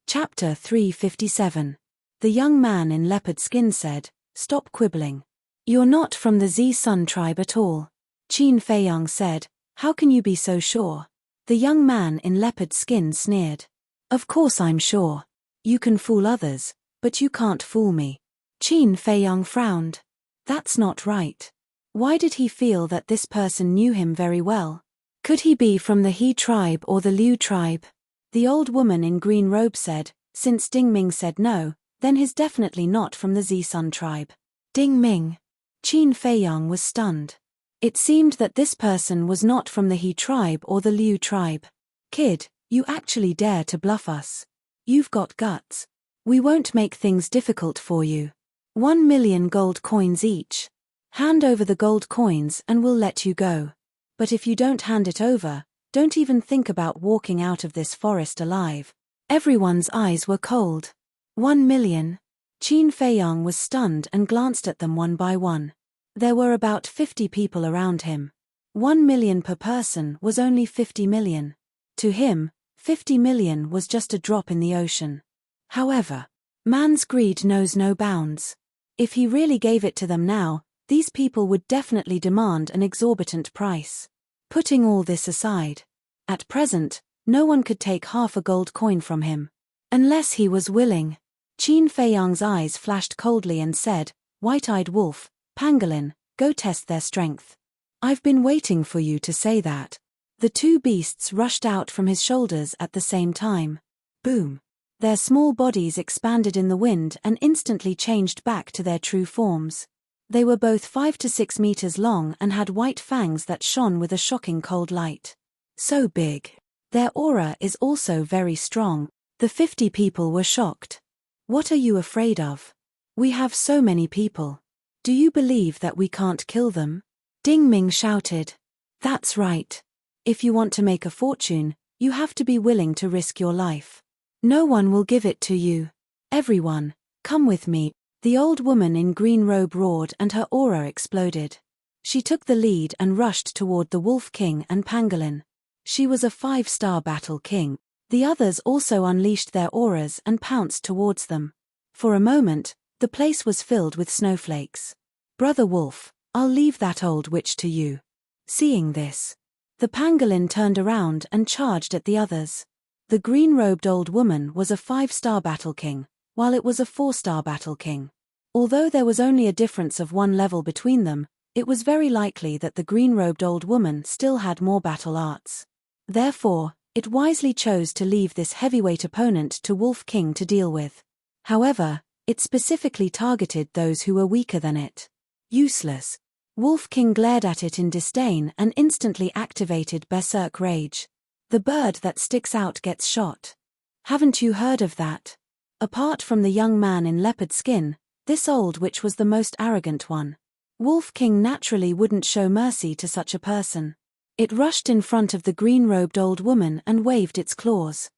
Chapter 357. The young man in leopard skin said, "Stop quibbling. You're not from the Z-Sun tribe at all." Qin Feiyang said, "How can you be so sure?" The young man in leopard skin sneered. "Of course I'm sure. You can fool others, but you can't fool me." Qin Feiyang frowned. That's not right. Why did he feel that this person knew him very well? Could he be from the He tribe or the Liu tribe? The old woman in green robe said, since Ding Ming said no, then he's definitely not from the Z-Sun tribe. Ding Ming. Qin Feiyang was stunned. It seemed that this person was not from the He tribe or the Liu tribe. "Kid, you actually dare to bluff us. You've got guts. We won't make things difficult for you. 1 million gold coins each. Hand over the gold coins and we'll let you go. But if you don't hand it over, don't even think about walking out of this forest alive." Everyone's eyes were cold. 1 million. Qin Feiyang was stunned and glanced at them one by one. There were about 50 people around him. 1 million per person was only 50 million. To him, 50 million was just a drop in the ocean. However, man's greed knows no bounds. If he really gave it to them now, these people would definitely demand an exorbitant price. Putting all this aside, at present, no one could take half a gold coin from him. Unless he was willing. Qin Feiyang's eyes flashed coldly and said, "White-eyed wolf, pangolin, go test their strength." "I've been waiting for you to say that." The two beasts rushed out from his shoulders at the same time. Boom. Their small bodies expanded in the wind and instantly changed back to their true forms. They were both 5 to 6 meters long and had white fangs that shone with a shocking cold light. So big. Their aura is also very strong. The 50 people were shocked. "What are you afraid of? We have so many people. Do you believe that we can't kill them?" Ding Ming shouted. "That's right. If you want to make a fortune, you have to be willing to risk your life. No one will give it to you. Everyone, come with me." The old woman in green robe roared and her aura exploded. She took the lead and rushed toward the Wolf King and Pangolin. She was a 5-star battle king. The others also unleashed their auras and pounced towards them. For a moment, the place was filled with snowflakes. "Brother Wolf, I'll leave that old witch to you." Seeing this, the pangolin turned around and charged at the others. The green-robed old woman was a 5-star battle king, while it was a 4-star battle king. Although there was only a difference of 1 level between them, it was very likely that the green-robed old woman still had more battle arts. Therefore, it wisely chose to leave this heavyweight opponent to Wolf King to deal with. However, it specifically targeted those who were weaker than it. Useless. Wolf King glared at it in disdain and instantly activated Berserk Rage. The bird that sticks out gets shot. Haven't you heard of that? Apart from the young man in leopard skin, this old witch was the most arrogant one. Wolf King naturally wouldn't show mercy to such a person. It rushed in front of the green-robed old woman and waved its claws.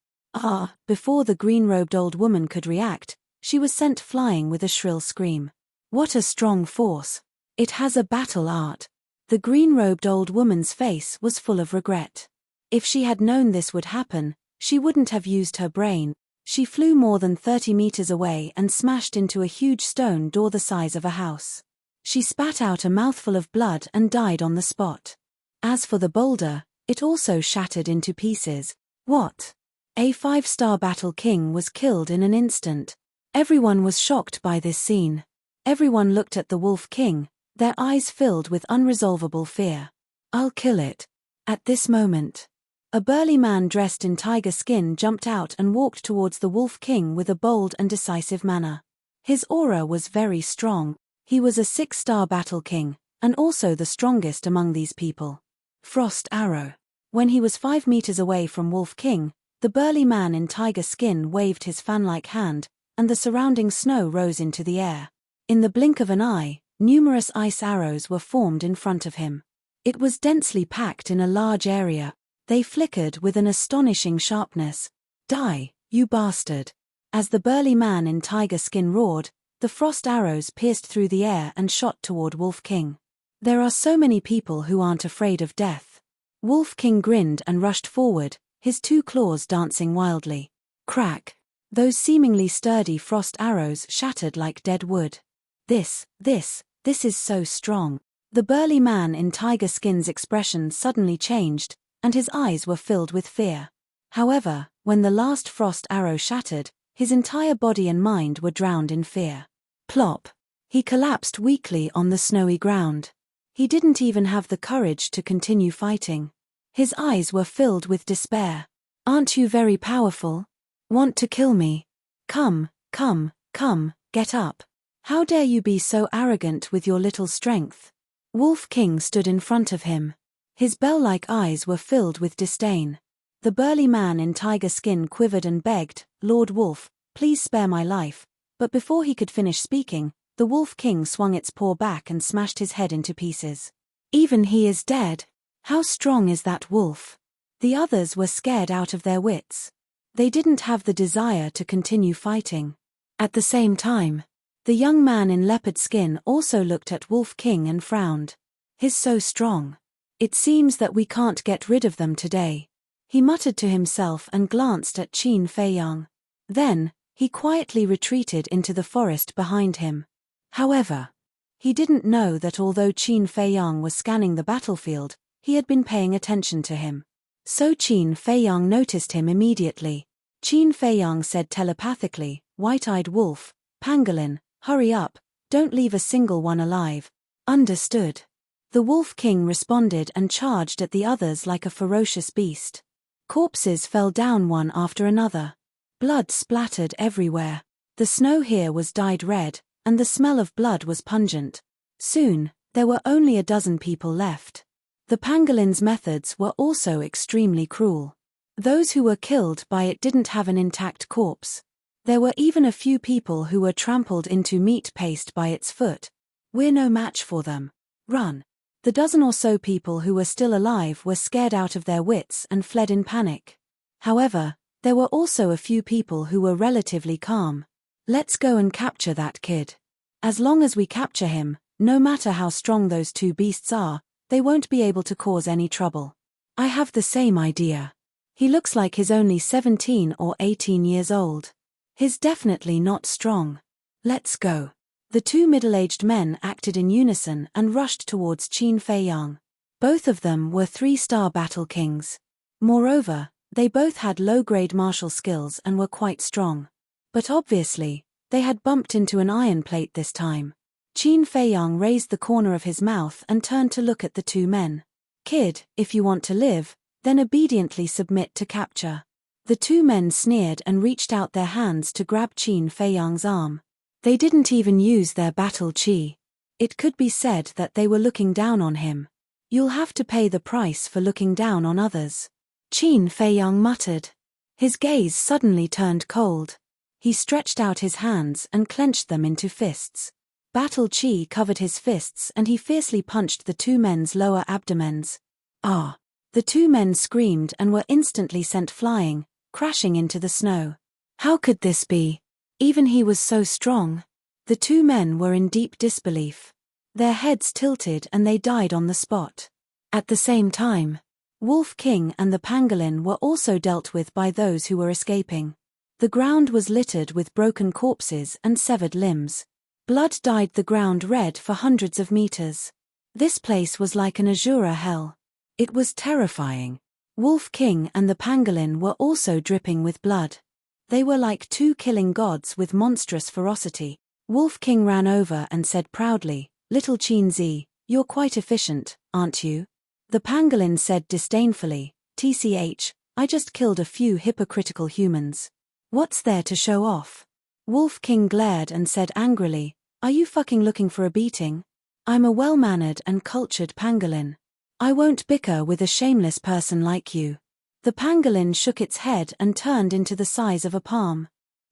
Before the green-robed old woman could react, she was sent flying with a shrill scream. What a strong force. It has a battle art. The green-robed old woman's face was full of regret. If she had known this would happen, she wouldn't have used her brain. She flew more than 30 meters away and smashed into a huge stone door the size of a house. She spat out a mouthful of blood and died on the spot. As for the boulder, it also shattered into pieces. What? A 5-star battle king was killed in an instant. Everyone was shocked by this scene. Everyone looked at the Wolf King, their eyes filled with unresolvable fear. "I'll kill it." At this moment, a burly man dressed in tiger skin jumped out and walked towards the Wolf King with a bold and decisive manner. His aura was very strong. He was a 6-star battle king, and also the strongest among these people. Frost Arrow. When he was 5 meters away from Wolf King, the burly man in tiger skin waved his fan-like hand, and the surrounding snow rose into the air. In the blink of an eye, numerous ice arrows were formed in front of him. It was densely packed in a large area. They flickered with an astonishing sharpness. "Die, you bastard." As the burly man in tiger skin roared, the frost arrows pierced through the air and shot toward Wolf King. There are so many people who aren't afraid of death. Wolf King grinned and rushed forward, his 2 claws dancing wildly. Crack. Those seemingly sturdy frost arrows shattered like dead wood. This is so strong. The burly man in tiger skin's expression suddenly changed, and his eyes were filled with fear. However, when the last frost arrow shattered, his entire body and mind were drowned in fear. Plop! He collapsed weakly on the snowy ground. He didn't even have the courage to continue fighting. His eyes were filled with despair. Aren't you very powerful? Want to kill me? Come, get up. How dare you be so arrogant with your little strength? Wolf King stood in front of him. His bell-like eyes were filled with disdain. The burly man in tiger skin quivered and begged, "Lord Wolf, please spare my life." But before he could finish speaking, the Wolf King swung its paw back and smashed his head into pieces. Even he is dead. How strong is that wolf? The others were scared out of their wits. They didn't have the desire to continue fighting. At the same time, the young man in leopard skin also looked at Wolf King and frowned. He's so strong. It seems that we can't get rid of them today. He muttered to himself and glanced at Qin Feiyang. Then, he quietly retreated into the forest behind him. However, he didn't know that although Qin Feiyang was scanning the battlefield, he had been paying attention to him. So Qin Feiyang noticed him immediately. Qin Feiyang said telepathically, "White-eyed wolf, pangolin, hurry up, don't leave a single one alive." Understood. The Wolf King responded and charged at the others like a ferocious beast. Corpses fell down one after another. Blood splattered everywhere. The snow here was dyed red, and the smell of blood was pungent. Soon, there were only a dozen people left. The pangolin's methods were also extremely cruel. Those who were killed by it didn't have an intact corpse. There were even a few people who were trampled into meat paste by its foot. We're no match for them. Run. The dozen or so people who were still alive were scared out of their wits and fled in panic. However, there were also a few people who were relatively calm. Let's go and capture that kid. As long as we capture him, no matter how strong those two beasts are, they won't be able to cause any trouble. I have the same idea. He looks like he's only 17 or 18 years old. He's definitely not strong. Let's go. The two middle-aged men acted in unison and rushed towards Qin Feiyang. Both of them were 3-star battle kings. Moreover, they both had low-grade martial skills and were quite strong. But obviously, they had bumped into an iron plate this time. Qin Feiyang raised the corner of his mouth and turned to look at the two men. "Kid, if you want to live, then obediently submit to capture." The two men sneered and reached out their hands to grab Qin Feiyang's arm. They didn't even use their battle chi. It could be said that they were looking down on him. "You'll have to pay the price for looking down on others," Qin Feiyang muttered. His gaze suddenly turned cold. He stretched out his hands and clenched them into fists. Battle chi covered his fists and he fiercely punched the two men's lower abdomens. Ah! The two men screamed and were instantly sent flying, crashing into the snow. How could this be? Even he was so strong. The two men were in deep disbelief. Their heads tilted and they died on the spot. At the same time, Wolf King and the pangolin were also dealt with by those who were escaping. The ground was littered with broken corpses and severed limbs. Blood dyed the ground red for hundreds of meters. This place was like an Azura hell. It was terrifying. Wolf King and the pangolin were also dripping with blood. They were like two killing gods with monstrous ferocity. Wolf King ran over and said proudly, "Little Qin Zi, you're quite efficient, aren't you?" The pangolin said disdainfully, "TCH, I just killed a few hypocritical humans. What's there to show off?" Wolf King glared and said angrily, "Are you fucking looking for a beating? I'm a well-mannered and cultured pangolin. I won't bicker with a shameless person like you." The pangolin shook its head and turned into the size of a palm.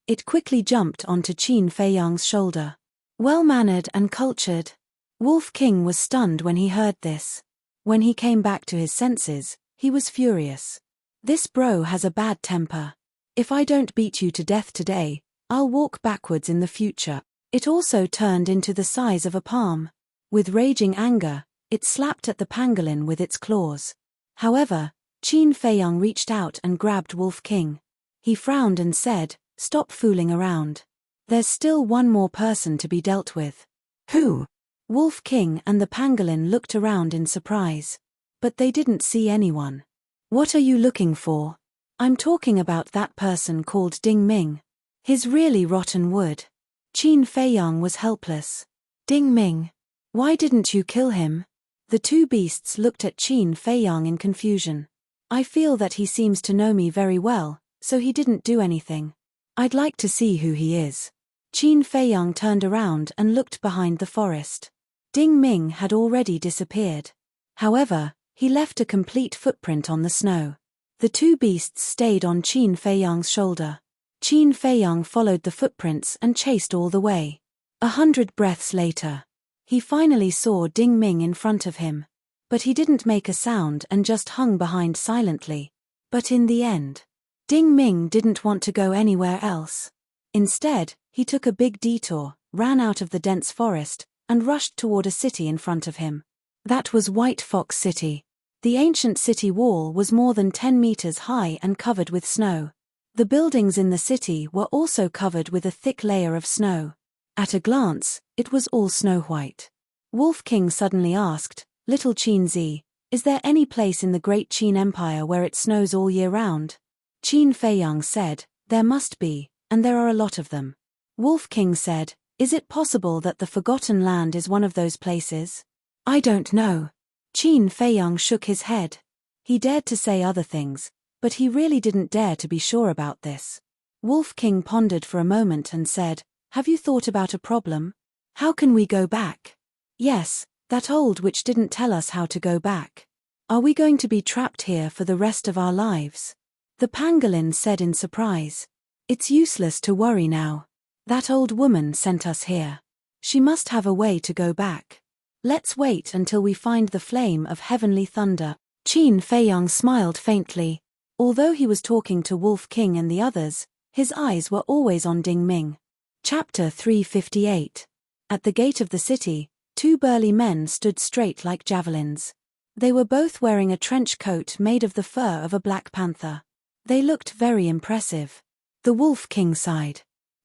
It quickly jumped onto Qin Feiyang's shoulder. Well-mannered and cultured. Wolf King was stunned when he heard this. When he came back to his senses, he was furious. This bro has a bad temper. If I don't beat you to death today, I'll walk backwards in the future. It also turned into the size of a palm. With raging anger, it slapped at the pangolin with its claws. However, Qin Feiyang reached out and grabbed Wolf King. He frowned and said, Stop fooling around. There's still one more person to be dealt with. Who? Wolf King and the pangolin looked around in surprise. But they didn't see anyone. What are you looking for? I'm talking about that person called Ding Ming. His really rotten wood. Qin Feiyang was helpless. Ding Ming. Why didn't you kill him? The two beasts looked at Qin Feiyang in confusion. I feel that he seems to know me very well, so he didn't do anything. I'd like to see who he is. Qin Feiyang turned around and looked behind the forest. Ding Ming had already disappeared. However, he left a complete footprint on the snow. The two beasts stayed on Qin Feiyang's shoulder. Qin Feiyang followed the footprints and chased all the way. 100 breaths later, he finally saw Ding Ming in front of him. But he didn't make a sound and just hung behind silently. But in the end, Ding Ming didn't want to go anywhere else. Instead, he took a big detour, ran out of the dense forest, and rushed toward a city in front of him. That was White Fox City. The ancient city wall was more than 10 meters high and covered with snow. The buildings in the city were also covered with a thick layer of snow. At a glance, it was all snow white. Wolf King suddenly asked, "Little Qin Zi, is there any place in the Great Qin Empire where it snows all year round?" Qin Feiyang said, "There must be, and there are a lot of them." Wolf King said, "Is it possible that the Forgotten Land is one of those places?" "I don't know." Qin Feiyang shook his head. He dared to say other things, but he really didn't dare to be sure about this. Wolf King pondered for a moment and said, "Have you thought about a problem? How can we go back?" "Yes, that old witch didn't tell us how to go back. Are we going to be trapped here for the rest of our lives?" The pangolin said in surprise. "It's useless to worry now. That old woman sent us here. She must have a way to go back. Let's wait until we find the flame of heavenly thunder." Qin Feiyang smiled faintly. Although he was talking to Wolf King and the others, his eyes were always on Ding Ming. Chapter 358. At the gate of the city, two burly men stood straight like javelins. They were both wearing a trench coat made of the fur of a black panther. They looked very impressive. The Wolf King sighed.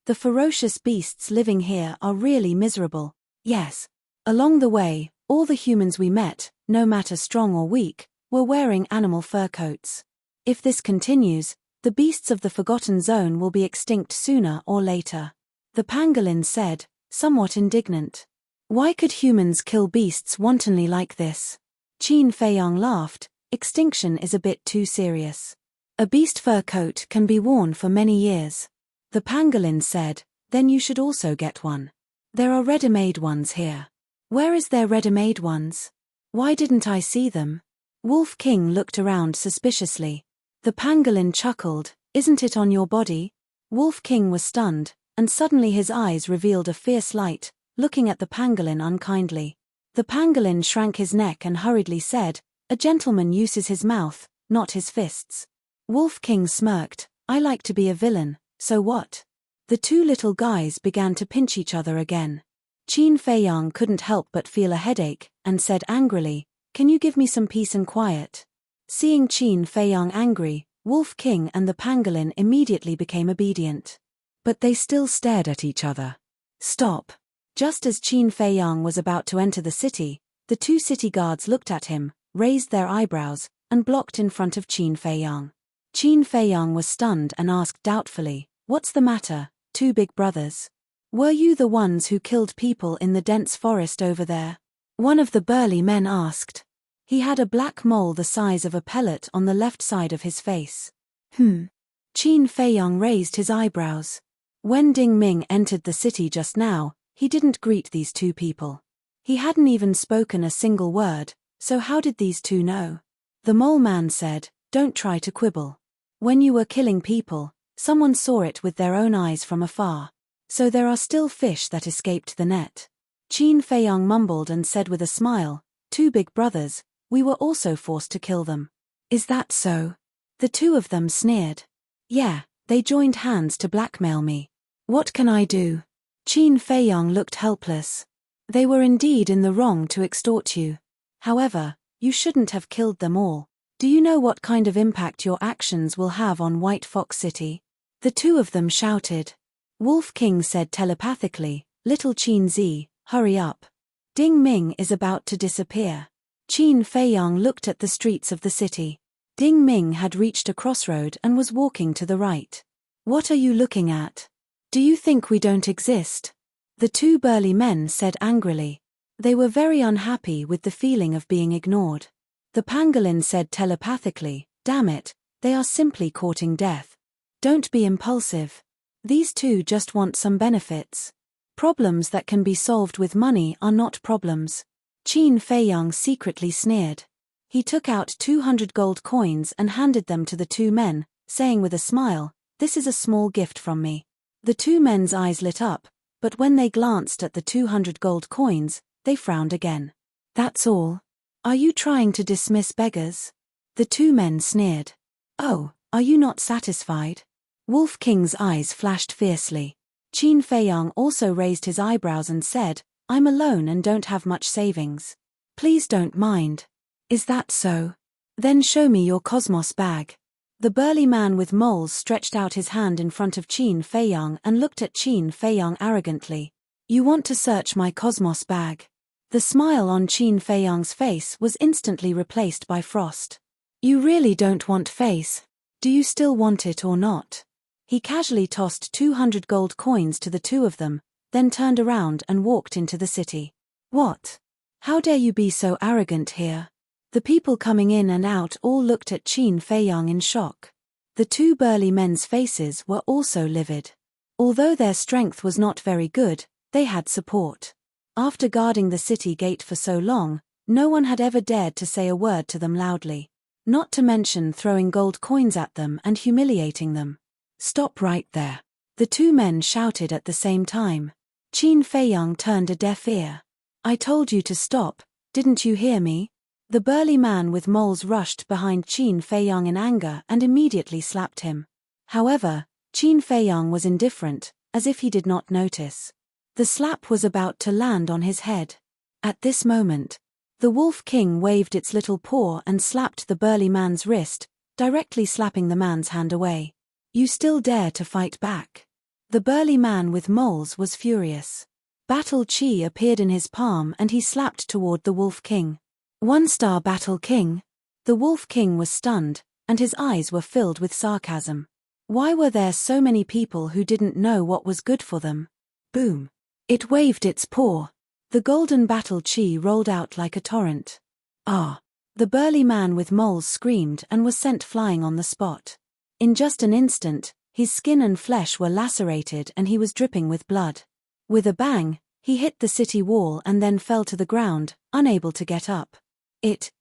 "The ferocious beasts living here are really miserable." "Yes." Along the way, all the humans we met, no matter strong or weak, were wearing animal fur coats. If this continues, the beasts of the Forgotten Zone will be extinct sooner or later. The pangolin said, somewhat indignant. "Why could humans kill beasts wantonly like this?" Qin Feiyang laughed. "Extinction is a bit too serious. A beast fur coat can be worn for many years." The pangolin said, "Then you should also get one. There are ready-made ones here." "Where is there ready-made ones? Why didn't I see them?" Wolf King looked around suspiciously. The pangolin chuckled, "Isn't it on your body?" Wolf King was stunned, and suddenly his eyes revealed a fierce light, looking at the pangolin unkindly. The pangolin shrank his neck and hurriedly said, "A gentleman uses his mouth, not his fists." Wolf King smirked, "I like to be a villain, so what?" The two little guys began to pinch each other again. Qin Feiyang couldn't help but feel a headache, and said angrily, "Can you give me some peace and quiet?" Seeing Qin Feiyang angry, Wolf King and the pangolin immediately became obedient. But they still stared at each other. "Stop." Just as Qin Feiyang was about to enter the city, the two city guards looked at him, raised their eyebrows, and blocked in front of Qin Feiyang. Qin Feiyang was stunned and asked doubtfully, "What's the matter, two big brothers? Were you the ones who killed people in the dense forest over there?" One of the burly men asked. He had a black mole the size of a pellet on the left side of his face. Qin Feiyang raised his eyebrows. When Ding Ming entered the city just now, he didn't greet these two people. He hadn't even spoken a single word, so how did these two know? The mole man said, "Don't try to quibble. When you were killing people, someone saw it with their own eyes from afar. So there are still fish that escaped the net." Qin Feiyang mumbled and said with a smile, "Two big brothers, we were also forced to kill them." "Is that so?" The two of them sneered. "Yeah, they joined hands to blackmail me. What can I do?" Qin Feiyang looked helpless. "They were indeed in the wrong to extort you. However, you shouldn't have killed them all. Do you know what kind of impact your actions will have on White Fox City?" The two of them shouted. Wolf King said telepathically, Little Qin Zi, hurry up. Ding Ming is about to disappear. Qin Feiyang looked at the streets of the city. Ding Ming had reached a crossroad and was walking to the right. What are you looking at? Do you think we don't exist? The two burly men said angrily. They were very unhappy with the feeling of being ignored. The pangolin said telepathically, damn it, they are simply courting death. Don't be impulsive. These two just want some benefits. Problems that can be solved with money are not problems. Qin Feiyang secretly sneered. He took out 200 gold coins and handed them to the two men, saying with a smile, this is a small gift from me. The two men's eyes lit up, but when they glanced at the 200 gold coins, they frowned again. That's all? Are you trying to dismiss beggars? The two men sneered. Oh, are you not satisfied? Wolf King's eyes flashed fiercely. Qin Feiyang also raised his eyebrows and said, I'm alone and don't have much savings. Please don't mind. Is that so? Then show me your cosmos bag. The burly man with moles stretched out his hand in front of Qin Feiyang and looked at Qin Feiyang arrogantly. You want to search my cosmos bag? The smile on Qin Feiyang's face was instantly replaced by frost. You really don't want face? Do you still want it or not? He casually tossed 200 gold coins to the two of them, then turned around and walked into the city. What? How dare you be so arrogant here? The people coming in and out all looked at Qin Feiyang in shock. The two burly men's faces were also livid. Although their strength was not very good, they had support. After guarding the city gate for so long, no one had ever dared to say a word to them loudly. Not to mention throwing gold coins at them and humiliating them. Stop right there. The two men shouted at the same time. Qin Feiyang turned a deaf ear. I told you to stop, didn't you hear me? The burly man with moles rushed behind Qin Feiyang in anger and immediately slapped him. However, Qin Feiyang was indifferent, as if he did not notice. The slap was about to land on his head. At this moment, the Wolf King waved its little paw and slapped the burly man's wrist, directly slapping the man's hand away. You still dare to fight back? The burly man with moles was furious. Battle Chi appeared in his palm and he slapped toward the Wolf King. One-star Battle King? The Wolf King was stunned, and his eyes were filled with sarcasm. Why were there so many people who didn't know what was good for them? Boom. It waved its paw. The golden Battle Chi rolled out like a torrent. Ah! The burly man with moles screamed and was sent flying on the spot. In just an instant, his skin and flesh were lacerated and he was dripping with blood. With a bang, he hit the city wall and then fell to the ground, unable to get up. It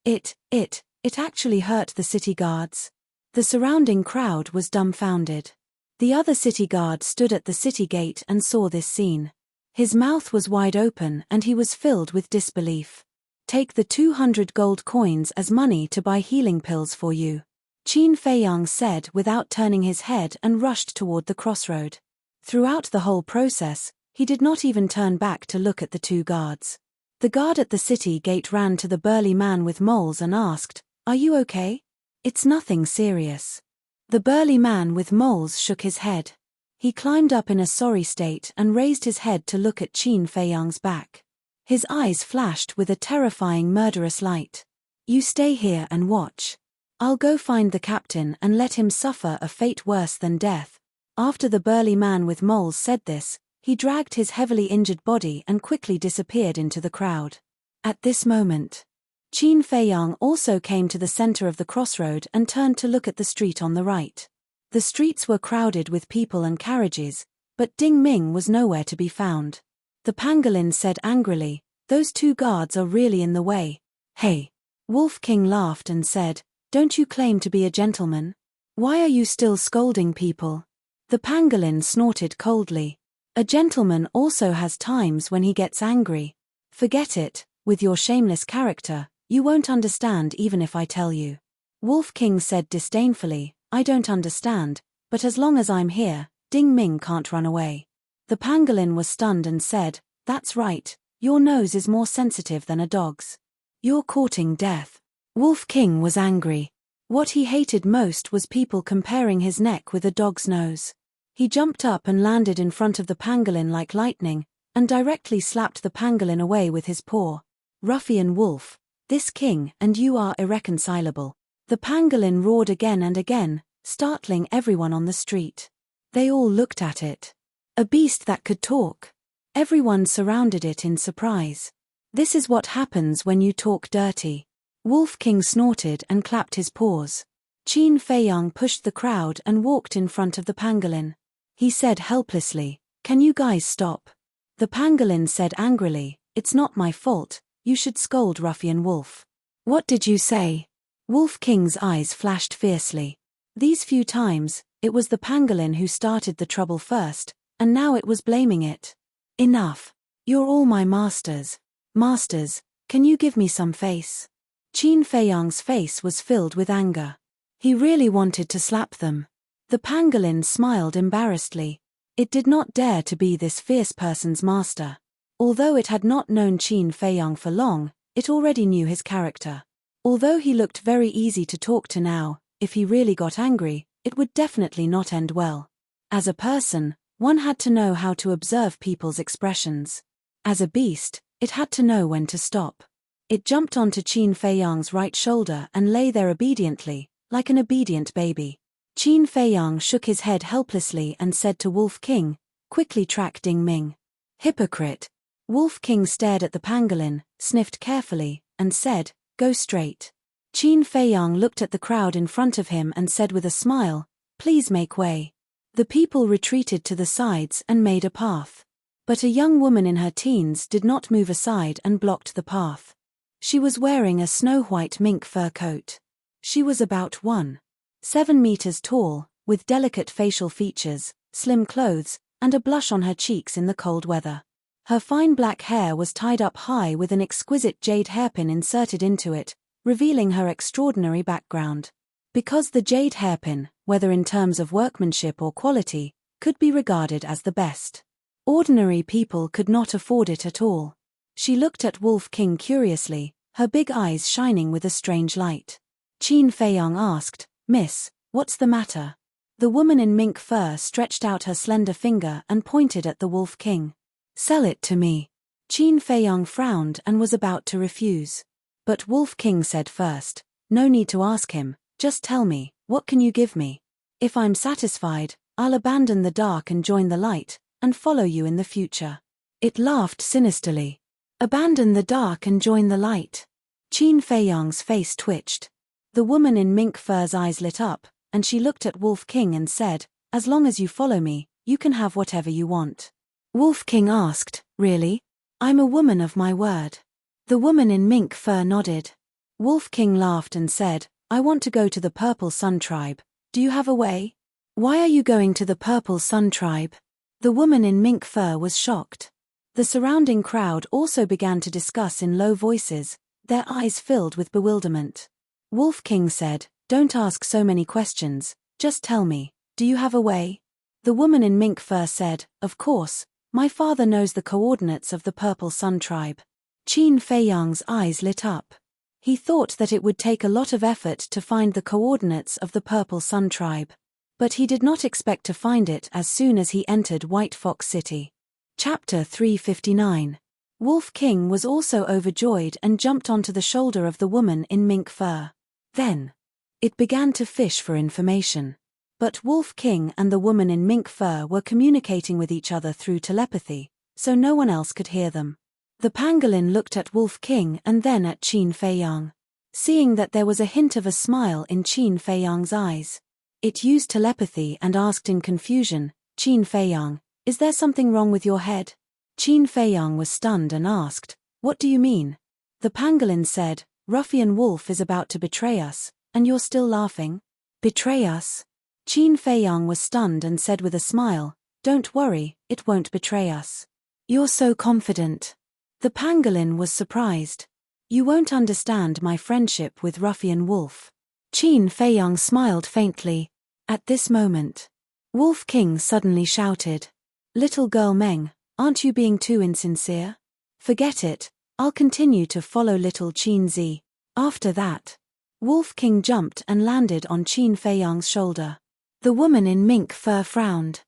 actually hurt the city guards. The surrounding crowd was dumbfounded. The other city guard stood at the city gate and saw this scene. His mouth was wide open and he was filled with disbelief. Take the 200 gold coins as money to buy healing pills for you, Qin Feiyang said without turning his head and rushed toward the crossroad. Throughout the whole process, he did not even turn back to look at the two guards. The guard at the city gate ran to the burly man with moles and asked, Are you okay? It's nothing serious. The burly man with moles shook his head. He climbed up in a sorry state and raised his head to look at Qin Feiyang's back. His eyes flashed with a terrifying murderous light. You stay here and watch. I'll go find the captain and let him suffer a fate worse than death. After the burly man with moles said this, he dragged his heavily injured body and quickly disappeared into the crowd. At this moment, Qin Feiyang also came to the center of the crossroad and turned to look at the street on the right. The streets were crowded with people and carriages, but Ding Ming was nowhere to be found. The pangolin said angrily, Those two guards are really in the way. Hey! Wolf King laughed and said, Don't you claim to be a gentleman? Why are you still scolding people? The pangolin snorted coldly. A gentleman also has times when he gets angry. Forget it, with your shameless character, you won't understand even if I tell you. Wolf King said disdainfully, I don't understand, but as long as I'm here, Ding Ming can't run away. The pangolin was stunned and said, That's right, your nose is more sensitive than a dog's. You're courting death. Wolf King was angry. What he hated most was people comparing his neck with a dog's nose. He jumped up and landed in front of the pangolin like lightning, and directly slapped the pangolin away with his paw. "Ruffian wolf, this king and you are irreconcilable." The pangolin roared again and again, startling everyone on the street. They all looked at it. A beast that could talk. Everyone surrounded it in surprise. "This is what happens when you talk dirty." Wolf King snorted and clapped his paws. Qin Feiyang pushed the crowd and walked in front of the pangolin. He said helplessly, "Can you guys stop?" The pangolin said angrily, "It's not my fault, you should scold Ruffian Wolf." "What did you say?" Wolf King's eyes flashed fiercely. These few times, it was the pangolin who started the trouble first, and now it was blaming it. "Enough. You're all my masters. Masters, can you give me some face?" Qin Feiyang's face was filled with anger. He really wanted to slap them. The pangolin smiled embarrassedly. It did not dare to be this fierce person's master. Although it had not known Qin Feiyang for long, it already knew his character. Although he looked very easy to talk to now, if he really got angry, it would definitely not end well. As a person, one had to know how to observe people's expressions. As a beast, it had to know when to stop. It jumped onto Qin Feiyang's right shoulder and lay there obediently, like an obedient baby. Qin Feiyang shook his head helplessly and said to Wolf King, "Quickly track Ding Ming." "Hypocrite." Wolf King stared at the pangolin, sniffed carefully, and said, "Go straight." Qin Feiyang looked at the crowd in front of him and said with a smile, "Please make way." The people retreated to the sides and made a path. But a young woman in her teens did not move aside and blocked the path. She was wearing a snow-white mink fur coat. She was about 1.7 meters tall, with delicate facial features, slim clothes, and a blush on her cheeks in the cold weather. Her fine black hair was tied up high with an exquisite jade hairpin inserted into it, revealing her extraordinary background. Because the jade hairpin, whether in terms of workmanship or quality, could be regarded as the best. Ordinary people could not afford it at all. She looked at Wolf King curiously, her big eyes shining with a strange light. Qin Feiyang asked, "Miss, what's the matter?" The woman in mink fur stretched out her slender finger and pointed at the Wolf King. "Sell it to me." Qin Feiyang frowned and was about to refuse. But Wolf King said first, "No need to ask him, just tell me, what can you give me? If I'm satisfied, I'll abandon the dark and join the light, and follow you in the future." It laughed sinisterly. "Abandon the dark and join the light." Qin Feiyang's face twitched. The woman in mink fur's eyes lit up, and she looked at Wolf King and said, "As long as you follow me, you can have whatever you want." Wolf King asked, "Really? I'm a woman of my word." The woman in mink fur nodded. Wolf King laughed and said, "I want to go to the Purple Sun Tribe. Do you have a way?" "Why are you going to the Purple Sun Tribe?" The woman in mink fur was shocked. The surrounding crowd also began to discuss in low voices, their eyes filled with bewilderment. Wolf King said, "Don't ask so many questions, just tell me, do you have a way?" The woman in mink fur said, "Of course, my father knows the coordinates of the Purple Sun Tribe." Qin Feiyang's eyes lit up. He thought that it would take a lot of effort to find the coordinates of the Purple Sun Tribe. But he did not expect to find it as soon as he entered White Fox City. Chapter 359. Wolf King was also overjoyed and jumped onto the shoulder of the woman in mink fur. Then, it began to fish for information. But Wolf King and the woman in mink fur were communicating with each other through telepathy, so no one else could hear them. The pangolin looked at Wolf King and then at Qin Feiyang. Seeing that there was a hint of a smile in Qin Feiyang's eyes, it used telepathy and asked in confusion, "Qin Feiyang, is there something wrong with your head?" Qin Feiyang was stunned and asked, "What do you mean?" The pangolin said, "Ruffian Wolf is about to betray us, and you're still laughing?" "Betray us?" Qin Feiyang was stunned and said with a smile, "Don't worry, it won't betray us." "You're so confident." The pangolin was surprised. "You won't understand my friendship with Ruffian Wolf." Qin Feiyang smiled faintly. At this moment, Wolf King suddenly shouted, "Little girl Meng, aren't you being too insincere? Forget it, I'll continue to follow little Qin Zi." After that, Wolf King jumped and landed on Qin Feiyang's shoulder. The woman in mink fur frowned.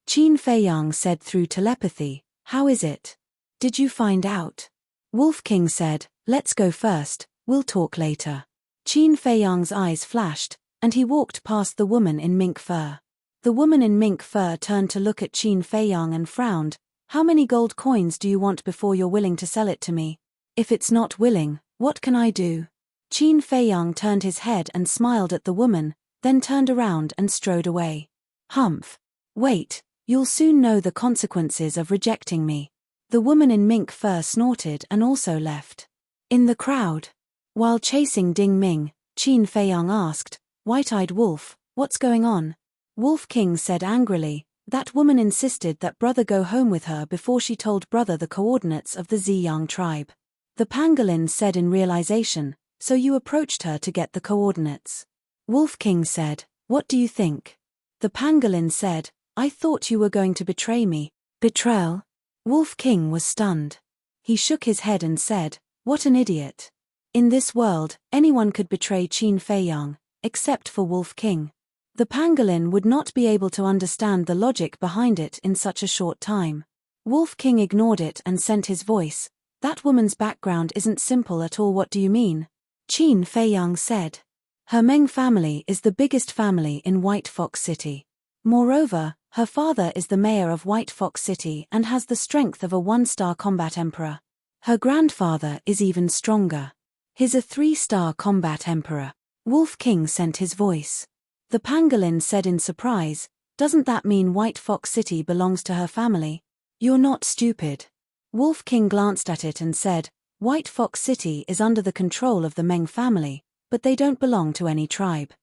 Qin Feiyang said through telepathy, "How is it? Did you find out?" Wolf King said, "Let's go first, we'll talk later." Qin Feiyang's eyes flashed, and he walked past the woman in mink fur. The woman in mink fur turned to look at Qin Feiyang and frowned. "How many gold coins do you want before you're willing to sell it to me? If it's not willing, what can I do?" Qin Feiyang turned his head and smiled at the woman, then turned around and strode away. "Humph. Wait, you'll soon know the consequences of rejecting me." The woman in mink fur snorted and also left. In the crowd, while chasing Ding Ming, Qin Feiyang asked, "White-eyed wolf, what's going on?" Wolf King said angrily, "That woman insisted that brother go home with her before she told brother the coordinates of the Ziyang tribe." The pangolin said in realization, "So you approached her to get the coordinates?" Wolf King said, "What do you think?" The pangolin said, "I thought you were going to betray me." Betrayal? Wolf King was stunned. He shook his head and said, "What an idiot. In this world, anyone could betray Qin Feiyang, except for Wolf King." The pangolin would not be able to understand the logic behind it in such a short time. Wolf King ignored it and sent his voice, "That woman's background isn't simple at all. What do you mean?" Qin Feiyang said, "Her Meng family is the biggest family in White Fox City. Moreover, her father is the mayor of White Fox City and has the strength of a 1-star combat emperor. Her grandfather is even stronger. He's a 3-star combat emperor." Wolf King sent his voice. The pangolin said in surprise, "Doesn't that mean White Fox City belongs to her family?" "You're not stupid." Wolf King glanced at it and said, "White Fox City is under the control of the Meng family, but they don't belong to any tribe.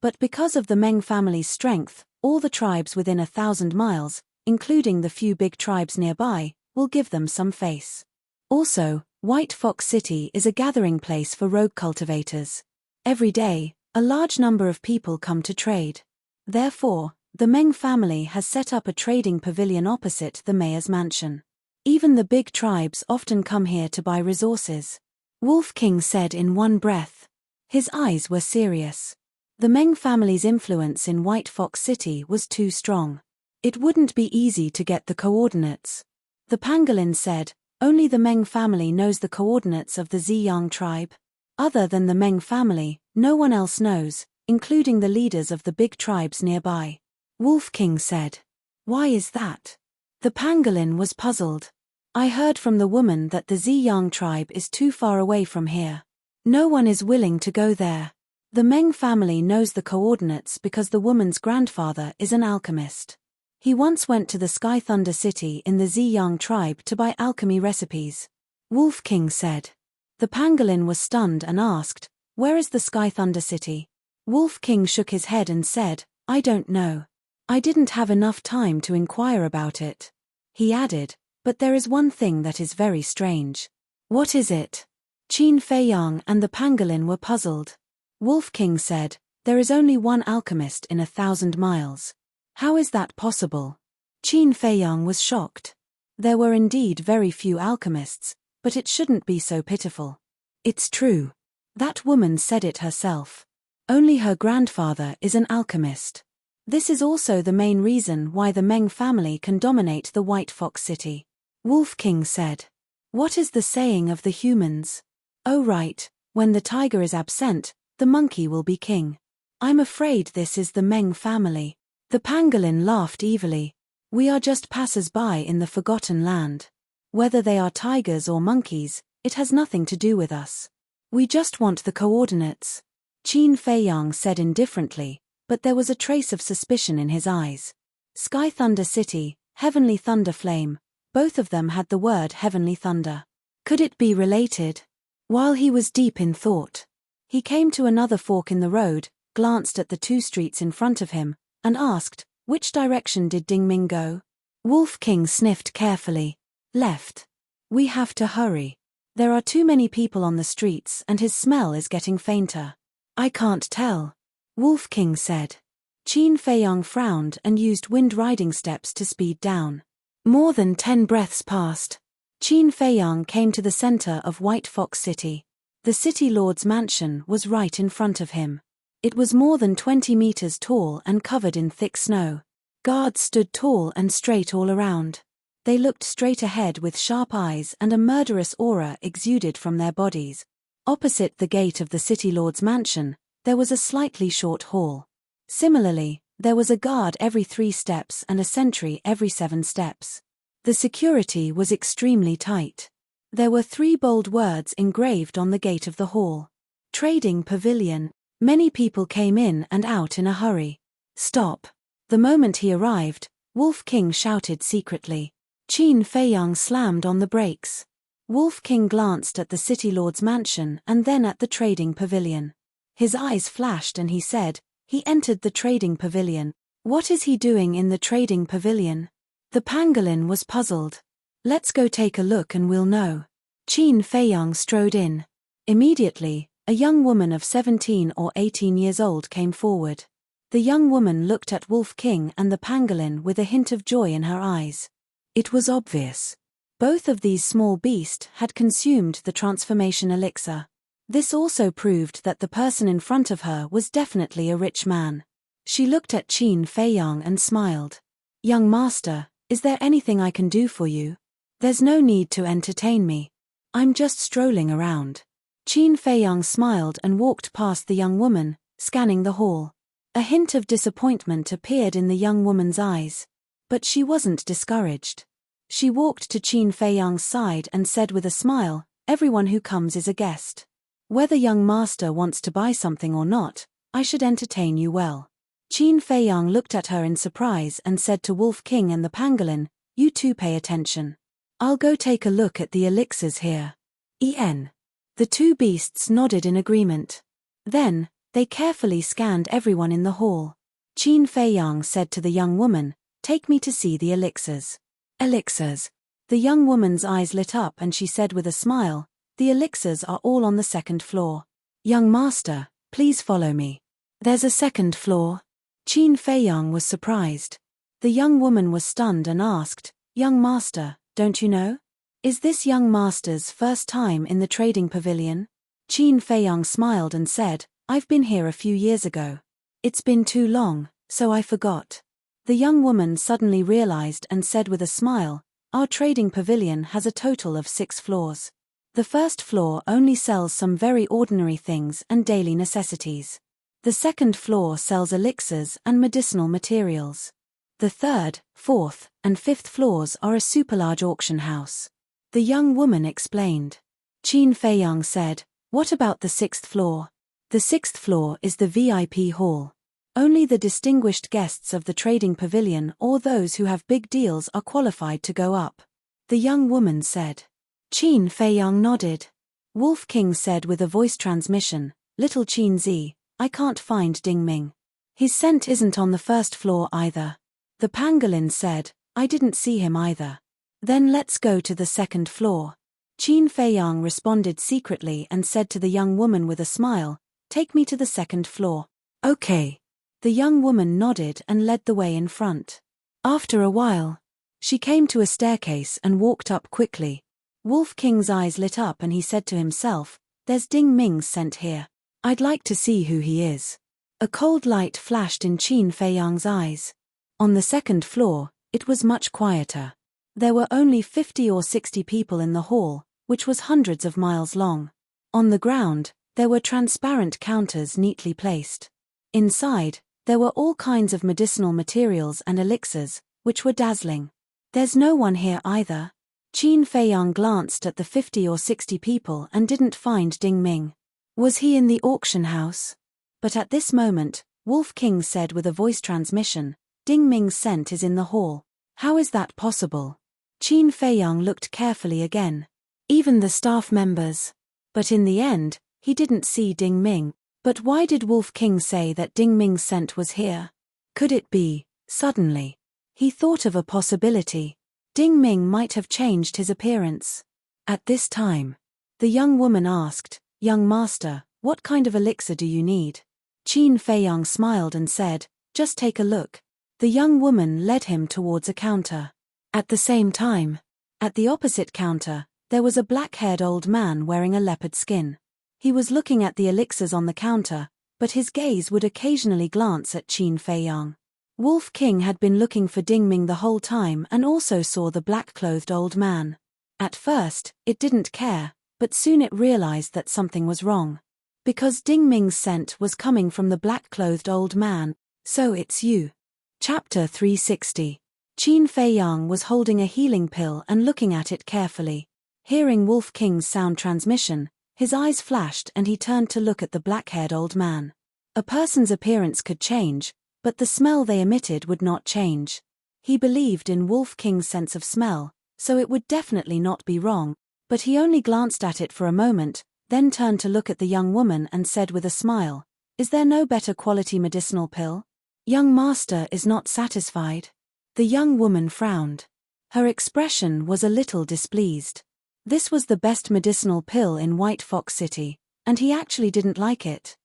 But because of the Meng family's strength, all the tribes within 1,000 miles, including the few big tribes nearby, will give them some face. Also, White Fox City is a gathering place for rogue cultivators. Every day, a large number of people come to trade. Therefore, the Meng family has set up a trading pavilion opposite the mayor's mansion. Even the big tribes often come here to buy resources." Wolf King said in one breath. His eyes were serious. The Meng family's influence in White Fox City was too strong. It wouldn't be easy to get the coordinates. The pangolin said, "Only the Meng family knows the coordinates of the Ziyang tribe. Other than the Meng family, no one else knows, including the leaders of the big tribes nearby." Wolf King said, "Why is that?" The pangolin was puzzled. "I heard from the woman that the Ziyang tribe is too far away from here. No one is willing to go there. The Meng family knows the coordinates because the woman's grandfather is an alchemist. He once went to the Sky Thunder City in the Ziyang tribe to buy alchemy recipes." Wolf King said. The pangolin was stunned and asked, "Where is the Sky Thunder City?" Wolf King shook his head and said, "I don't know. I didn't have enough time to inquire about it." He added, "But there is one thing that is very strange." "What is it?" Qin Feiyang and the pangolin were puzzled. Wolf King said, "There is only one alchemist in 1,000 miles. How is that possible?" Qin Feiyang was shocked. There were indeed very few alchemists, but it shouldn't be so pitiful. "It's true. That woman said it herself. Only her grandfather is an alchemist. This is also the main reason why the Meng family can dominate the White Fox City." Wolf King said, "What is the saying of the humans? Oh right, when the tiger is absent, the monkey will be king. I'm afraid this is the Meng family." The pangolin laughed evilly. "We are just passers-by in the forgotten land. Whether they are tigers or monkeys, it has nothing to do with us. We just want the coordinates." Qin Feiyang said indifferently, but there was a trace of suspicion in his eyes. Sky Thunder City, Heavenly Thunder Flame, both of them had the word Heavenly Thunder. Could it be related? While he was deep in thought, he came to another fork in the road, glanced at the 2 streets in front of him, and asked, "Which direction did Ding Ming go?" Wolf King sniffed carefully. "Left. We have to hurry. There are too many people on the streets and his smell is getting fainter." "I can't tell," Wolf King said. Qin Feiyang frowned and used wind riding steps to speed down. More than 10 breaths passed. Qin Feiyang came to the center of White Fox City. The city lord's mansion was right in front of him. It was more than 20 meters tall and covered in thick snow. Guards stood tall and straight all around. They looked straight ahead with sharp eyes, and a murderous aura exuded from their bodies. Opposite the gate of the city lord's mansion, there was a slightly short hall. Similarly, there was a guard every 3 steps and a sentry every 7 steps. The security was extremely tight. There were 3 bold words engraved on the gate of the hall. Trading Pavilion. Many people came in and out in a hurry. Stop. The moment he arrived, Wolf King shouted secretly. Qin Feiyang slammed on the brakes. Wolf King glanced at the city lord's mansion and then at the trading pavilion. His eyes flashed and he said, "He entered the trading pavilion. What is he doing in the trading pavilion?" The pangolin was puzzled. "Let's go take a look and we'll know." Qin Feiyang strode in. Immediately, a young woman of 17 or 18 years old came forward. The young woman looked at Wolf King and the pangolin with a hint of joy in her eyes. It was obvious. Both of these small beasts had consumed the transformation elixir. This also proved that the person in front of her was definitely a rich man. She looked at Qin Feiyang and smiled. "Young master, is there anything I can do for you? There's no need to entertain me. I'm just strolling around." Qin Feiyang smiled and walked past the young woman, scanning the hall. A hint of disappointment appeared in the young woman's eyes. But she wasn't discouraged. She walked to Qin Feiyang's side and said with a smile, "Everyone who comes is a guest. Whether young master wants to buy something or not, I should entertain you well." Qin Feiyang looked at her in surprise and said to Wolf King and the pangolin, "You two pay attention. I'll go take a look at the elixirs here." The 2 beasts nodded in agreement. Then, they carefully scanned everyone in the hall. Qin Feiyang said to the young woman, "Take me to see the elixirs." Elixirs. The young woman's eyes lit up and she said with a smile, "The elixirs are all on the 2nd floor. Young master, please follow me." "There's a 2nd floor?" Qin Feiyang was surprised. The young woman was stunned and asked, "Young master, don't you know? Is this young master's first time in the trading pavilion?" Qin Feiyang smiled and said, "I've been here a few years ago. It's been too long, so I forgot." The young woman suddenly realized and said with a smile, "Our trading pavilion has a total of 6 floors. The 1st floor only sells some very ordinary things and daily necessities. The 2nd floor sells elixirs and medicinal materials. The 3rd, 4th, and 5th floors are a super large auction house." The young woman explained. Qin Feiyang said, "What about the 6th floor?" "The 6th floor is the VIP hall. Only the distinguished guests of the trading pavilion or those who have big deals are qualified to go up," the young woman said. Qin Feiyang nodded. Wolf King said with a voice transmission, "Little Qin Zi, I can't find Ding Ming. His scent isn't on the 1st floor either." The pangolin said, "I didn't see him either." "Then let's go to the 2nd floor." Qin Feiyang responded secretly and said to the young woman with a smile, "Take me to the 2nd floor." "Okay." The young woman nodded and led the way in front. After a while, she came to a staircase and walked up quickly. Wolf King's eyes lit up and he said to himself, "There's Ding Ming's scent here. I'd like to see who he is." A cold light flashed in Qin Feiyang's eyes. On the 2nd floor, it was much quieter. There were only 50 or 60 people in the hall, which was hundreds of miles long. On the ground, there were transparent counters neatly placed. Inside, there were all kinds of medicinal materials and elixirs, which were dazzling. "There's no one here either." Qin Feiyang glanced at the 50 or 60 people and didn't find Ding Ming. Was he in the auction house? But at this moment, Wolf King said with a voice transmission, "Ding Ming's scent is in the hall. How is that possible?" Qin Feiyang looked carefully again. Even the staff members. But in the end, he didn't see Ding Ming. But why did Wolf King say that Ding Ming's scent was here? Could it be, suddenly? He thought of a possibility. Ding Ming might have changed his appearance. At this time, the young woman asked, "Young master, what kind of elixir do you need?" Qin Feiyang smiled and said, "Just take a look." The young woman led him towards a counter. At the same time, at the opposite counter, there was a black-haired old man wearing a leopard skin. He was looking at the elixirs on the counter, but his gaze would occasionally glance at Qin Feiyang. Wolf King had been looking for Ding Ming the whole time and also saw the black-clothed old man. At first, it didn't care, but soon it realized that something was wrong. Because Ding Ming's scent was coming from the black-clothed old man, so it's you. Chapter 360. Qin Fei Yang was holding a healing pill and looking at it carefully. Hearing Wolf King's sound transmission, his eyes flashed and he turned to look at the black-haired old man. A person's appearance could change, but the smell they emitted would not change. He believed in Wolf King's sense of smell, so it would definitely not be wrong, but he only glanced at it for a moment, then turned to look at the young woman and said with a smile, "Is there no better quality medicinal pill?" "Young master is not satisfied." The young woman frowned. Her expression was a little displeased. This was the best medicinal pill in White Fox City, and he actually didn't like it.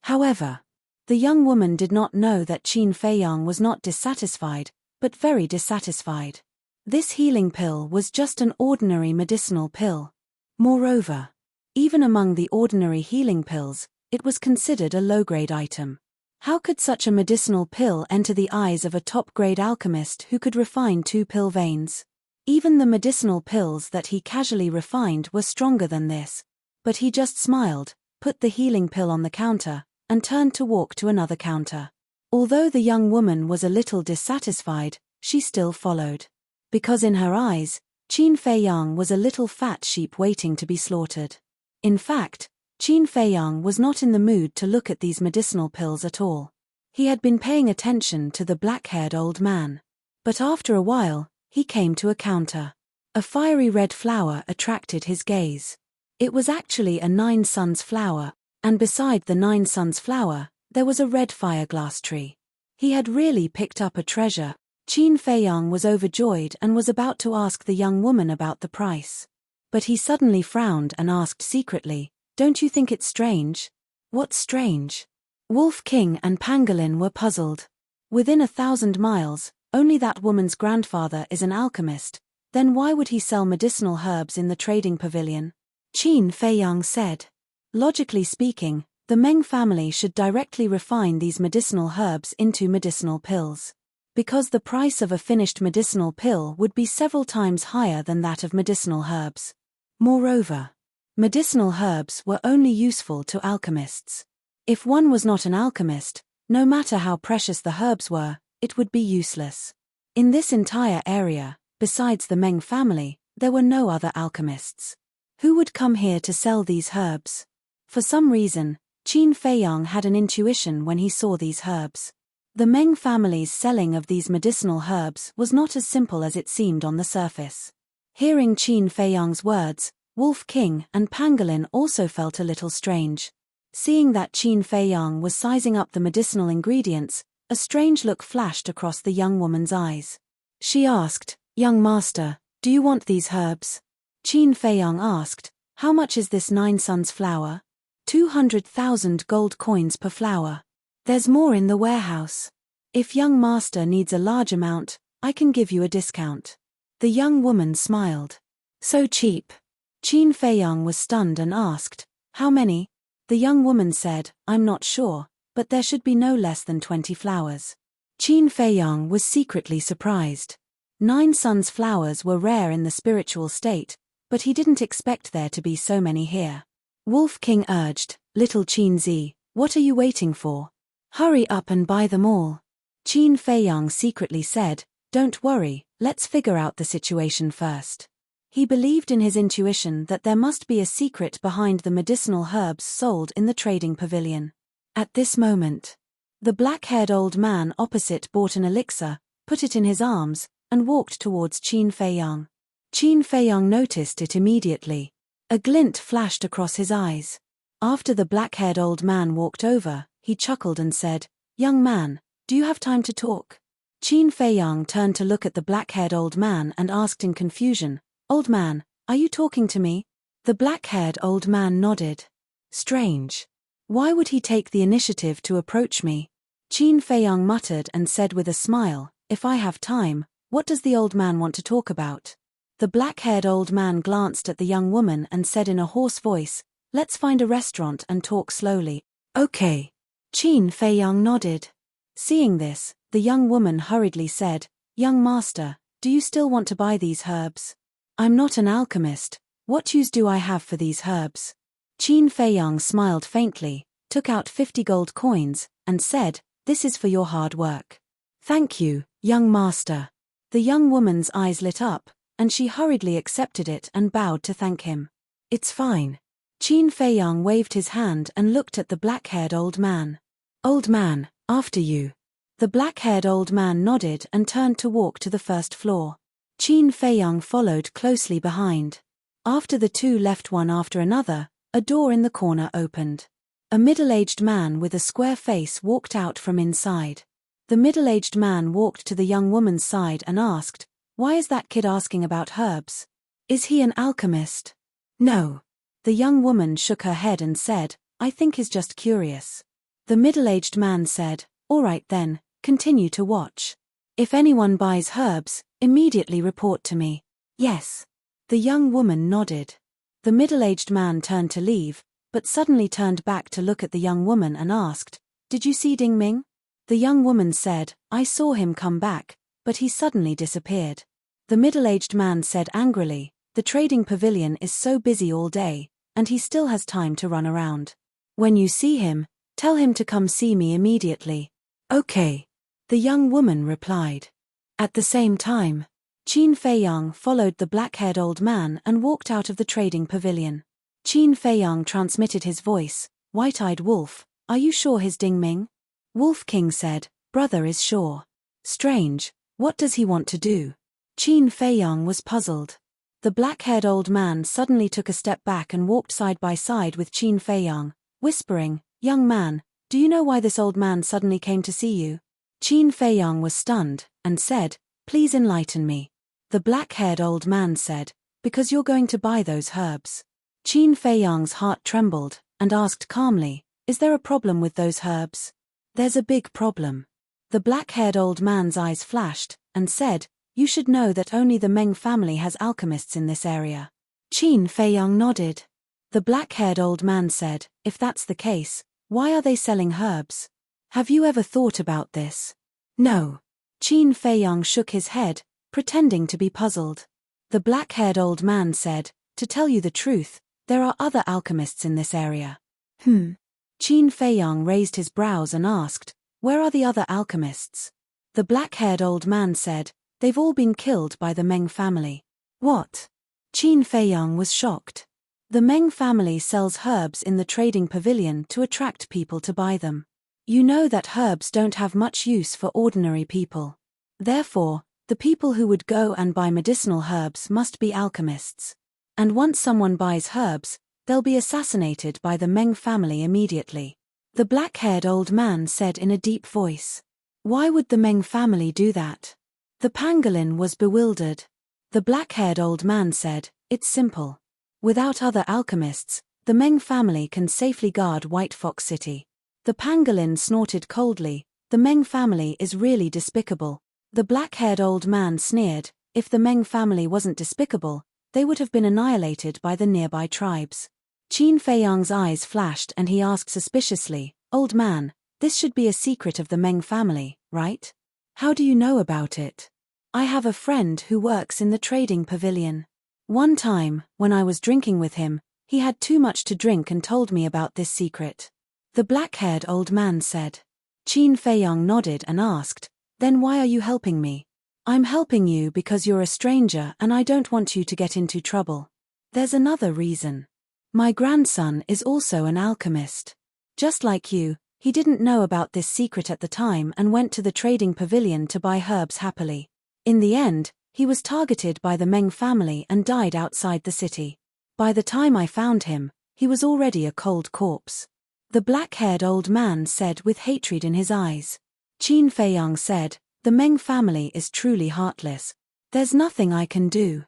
However, the young woman did not know that Qin Fei Yang was not dissatisfied, but very dissatisfied. This healing pill was just an ordinary medicinal pill. Moreover, even among the ordinary healing pills, it was considered a low-grade item. How could such a medicinal pill enter the eyes of a top-grade alchemist who could refine 2 pill veins? Even the medicinal pills that he casually refined were stronger than this. But he just smiled, put the healing pill on the counter, and turned to walk to another counter. Although the young woman was a little dissatisfied, she still followed. Because in her eyes, Qin Fei Yang was a little fat sheep waiting to be slaughtered. In fact, Qin Fei Yang was not in the mood to look at these medicinal pills at all. He had been paying attention to the black-haired old man. But after a while, he came to a counter. A fiery red flower attracted his gaze. It was actually a 9 suns flower, and beside the 9 suns flower, there was a red fireglass tree. He had really picked up a treasure. Qin Fei Yang was overjoyed and was about to ask the young woman about the price. But he suddenly frowned and asked secretly, "Don't you think it's strange?" "What's strange?" Wolf King and Pangolin were puzzled. Within 1,000 miles, only that woman's grandfather is an alchemist, then why would he sell medicinal herbs in the trading pavilion? Qin Fei Yang said. Logically speaking, the Meng family should directly refine these medicinal herbs into medicinal pills. Because the price of a finished medicinal pill would be several times higher than that of medicinal herbs. Moreover, medicinal herbs were only useful to alchemists. If one was not an alchemist, no matter how precious the herbs were, it would be useless. In this entire area, besides the Meng family, there were no other alchemists. Who would come here to sell these herbs? For some reason, Qin Fei Yang had an intuition when he saw these herbs. The Meng family's selling of these medicinal herbs was not as simple as it seemed on the surface. Hearing Qin Fei Yang's words, Wolf King and Pangolin also felt a little strange. Seeing that Qin Fei Yang was sizing up the medicinal ingredients, a strange look flashed across the young woman's eyes. She asked, "Young master, do you want these herbs?" Qin Fei Yang asked, "How much is this 9 suns flower?" 200,000 gold coins per flower. "There's more in the warehouse. If young master needs a large amount, I can give you a discount." The young woman smiled. "So cheap." Qin Fei Yang was stunned and asked, "How many?" The young woman said, "I'm not sure, but there should be no less than 20 flowers. Qin Fei Yang was secretly surprised. 9 suns flowers were rare in the spiritual state, but he didn't expect there to be so many here. Wolf King urged, "Little Qin Zi, what are you waiting for? Hurry up and buy them all." Qin Fei Yang secretly said, "Don't worry, let's figure out the situation first." He believed in his intuition that there must be a secret behind the medicinal herbs sold in the trading pavilion. At this moment, the black-haired old man opposite bought an elixir, put it in his arms, and walked towards Qin Fei Yang. Qin Fei Yang noticed it immediately. A glint flashed across his eyes. After the black-haired old man walked over, he chuckled and said, "Young man, do you have time to talk?" Qin Fei Yang turned to look at the black-haired old man and asked in confusion, "Old man, are you talking to me?" The black-haired old man nodded. "Strange. Why would he take the initiative to approach me?" Qin Fei Yang muttered and said with a smile, "If I have time, what does the old man want to talk about?" The black-haired old man glanced at the young woman and said in a hoarse voice, "Let's find a restaurant and talk slowly." "Okay." Qin Fei Yang nodded. Seeing this, The young woman hurriedly said, "Young master, do you still want to buy these herbs? I'm not an alchemist. What use do I have for these herbs?" Qin Feiyang smiled faintly, took out 50 gold coins, and said, "This is for your hard work." "Thank you, young master." The young woman's eyes lit up, and she hurriedly accepted it and bowed to thank him. "It's fine." Qin Feiyang waved his hand and looked at the black-haired old man. "Old man, after you." The black-haired old man nodded and turned to walk to the first floor. Qin Feiyang followed closely behind. After the two left one after another, a door in the corner opened. A middle-aged man with a square face walked out from inside. The middle-aged man walked to the young woman's side and asked, "Why is that kid asking about herbs? Is he an alchemist?" "No." The young woman shook her head and said, "I think he's just curious." The middle-aged man said, "All right then, continue to watch. If anyone buys herbs, immediately report to me." "Yes." The young woman nodded. The middle-aged man turned to leave, but suddenly turned back to look at the young woman and asked, "Did you see Ding Ming?" The young woman said, "I saw him come back, but he suddenly disappeared." The middle-aged man said angrily, "The trading pavilion is so busy all day, and he still has time to run around. When you see him, tell him to come see me immediately." "Okay," the young woman replied. At the same time, Qin Feiyang followed the black-haired old man and walked out of the trading pavilion. Qin Feiyang transmitted his voice, "White-eyed wolf, are you sure he's Ding Ming?" Wolf King said, "Brother is sure." "Strange, what does he want to do?" Qin Feiyang was puzzled. The black-haired old man suddenly took a step back and walked side by side with Qin Feiyang, whispering, "Young man, do you know why this old man suddenly came to see you?" Qin Feiyang was stunned, and said, "Please enlighten me." The black-haired old man said, "Because you're going to buy those herbs." Qin Feiyang's heart trembled, and asked calmly, "Is there a problem with those herbs?" "There's a big problem." The black-haired old man's eyes flashed, and said, "You should know that only the Meng family has alchemists in this area." Qin Feiyang nodded. The black-haired old man said, "If that's the case, why are they selling herbs? Have you ever thought about this?" "No." Qin Feiyang shook his head, pretending to be puzzled. The black-haired old man said, "To tell you the truth, there are other alchemists in this area." Qin Feiyang raised his brows and asked, "Where are the other alchemists?" The black-haired old man said, "They've all been killed by the Meng family." "What?" Qin Feiyang was shocked. The Meng family sells herbs in the trading pavilion to attract people to buy them. You know that herbs don't have much use for ordinary people. Therefore, the people who would go and buy medicinal herbs must be alchemists. And once someone buys herbs, they'll be assassinated by the Meng family immediately. The black-haired old man said in a deep voice. "Why would the Meng family do that?" The pangolin was bewildered. The black-haired old man said, "It's simple. Without other alchemists, the Meng family can safely guard White Fox City." The pangolin snorted coldly, "The Meng family is really despicable." The black-haired old man sneered, "If the Meng family wasn't despicable, they would have been annihilated by the nearby tribes." Qin Feiyang's eyes flashed and he asked suspiciously, "Old man, this should be a secret of the Meng family, right? How do you know about it?" "I have a friend who works in the trading pavilion. One time, when I was drinking with him, he had too much to drink and told me about this secret." The black-haired old man said. Qin Feiyang nodded and asked, "Then why are you helping me?" "I'm helping you because you're a stranger and I don't want you to get into trouble." "There's another reason. My grandson is also an alchemist. Just like you, he didn't know about this secret at the time and went to the trading pavilion to buy herbs happily. In the end, he was targeted by the Meng family and died outside the city. By the time I found him, he was already a cold corpse." The black-haired old man said with hatred in his eyes. Qin Feiyang said, "The Meng family is truly heartless. There's nothing I can do.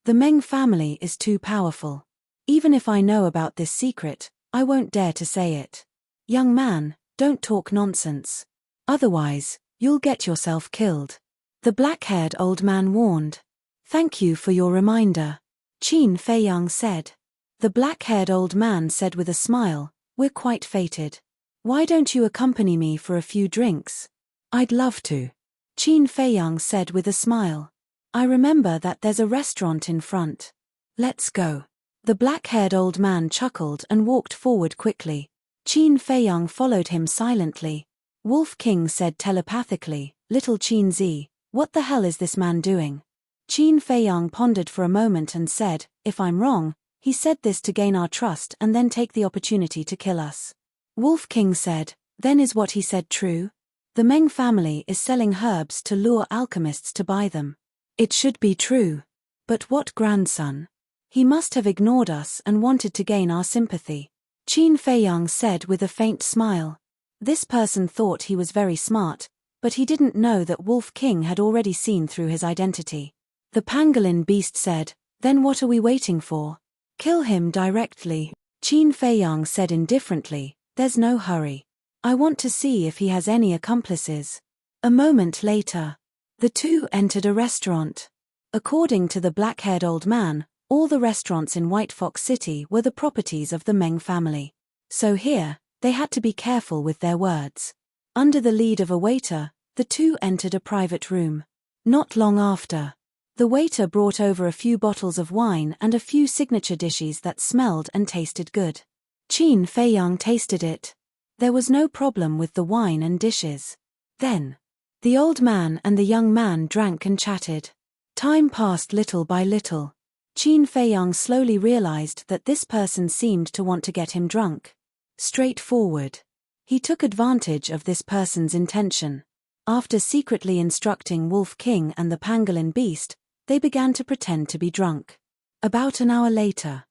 The Meng family is too powerful. Even if I know about this secret, I won't dare to say it. Young man, don't talk nonsense. Otherwise, you'll get yourself killed." The black-haired old man warned. "Thank you for your reminder," Qin Feiyang said. The black-haired old man said with a smile, "We're quite fated. Why don't you accompany me for a few drinks?" I'd love to. Qin Feiyang said with a smile. I remember that there's a restaurant in front. Let's go. The black-haired old man chuckled and walked forward quickly. Qin Feiyang followed him silently. Wolf King said telepathically, Little Qin Zi, what the hell is this man doing? Qin Feiyang pondered for a moment and said, if I'm wrong, he said this to gain our trust and then take the opportunity to kill us. Wolf King said, then is what he said true? The Meng family is selling herbs to lure alchemists to buy them. It should be true. But what grandson? He must have ignored us and wanted to gain our sympathy. Qin Feiyang said with a faint smile. This person thought he was very smart, but he didn't know that Wolf King had already seen through his identity. The pangolin beast said, then what are we waiting for? Kill him directly. Qin Feiyang said indifferently, there's no hurry. I want to see if he has any accomplices. A moment later, the two entered a restaurant. According to the black-haired old man, all the restaurants in White Fox City were the properties of the Meng family. So here, they had to be careful with their words. Under the lead of a waiter, the two entered a private room. Not long after, the waiter brought over a few bottles of wine and a few signature dishes that smelled and tasted good. Qin Feiyang tasted it. There was no problem with the wine and dishes. Then, the old man and the young man drank and chatted. Time passed little by little. Qin Feiyang slowly realized that this person seemed to want to get him drunk. Straightforward. He took advantage of this person's intention. After secretly instructing Wolf King and the pangolin beast, they began to pretend to be drunk. About an hour later.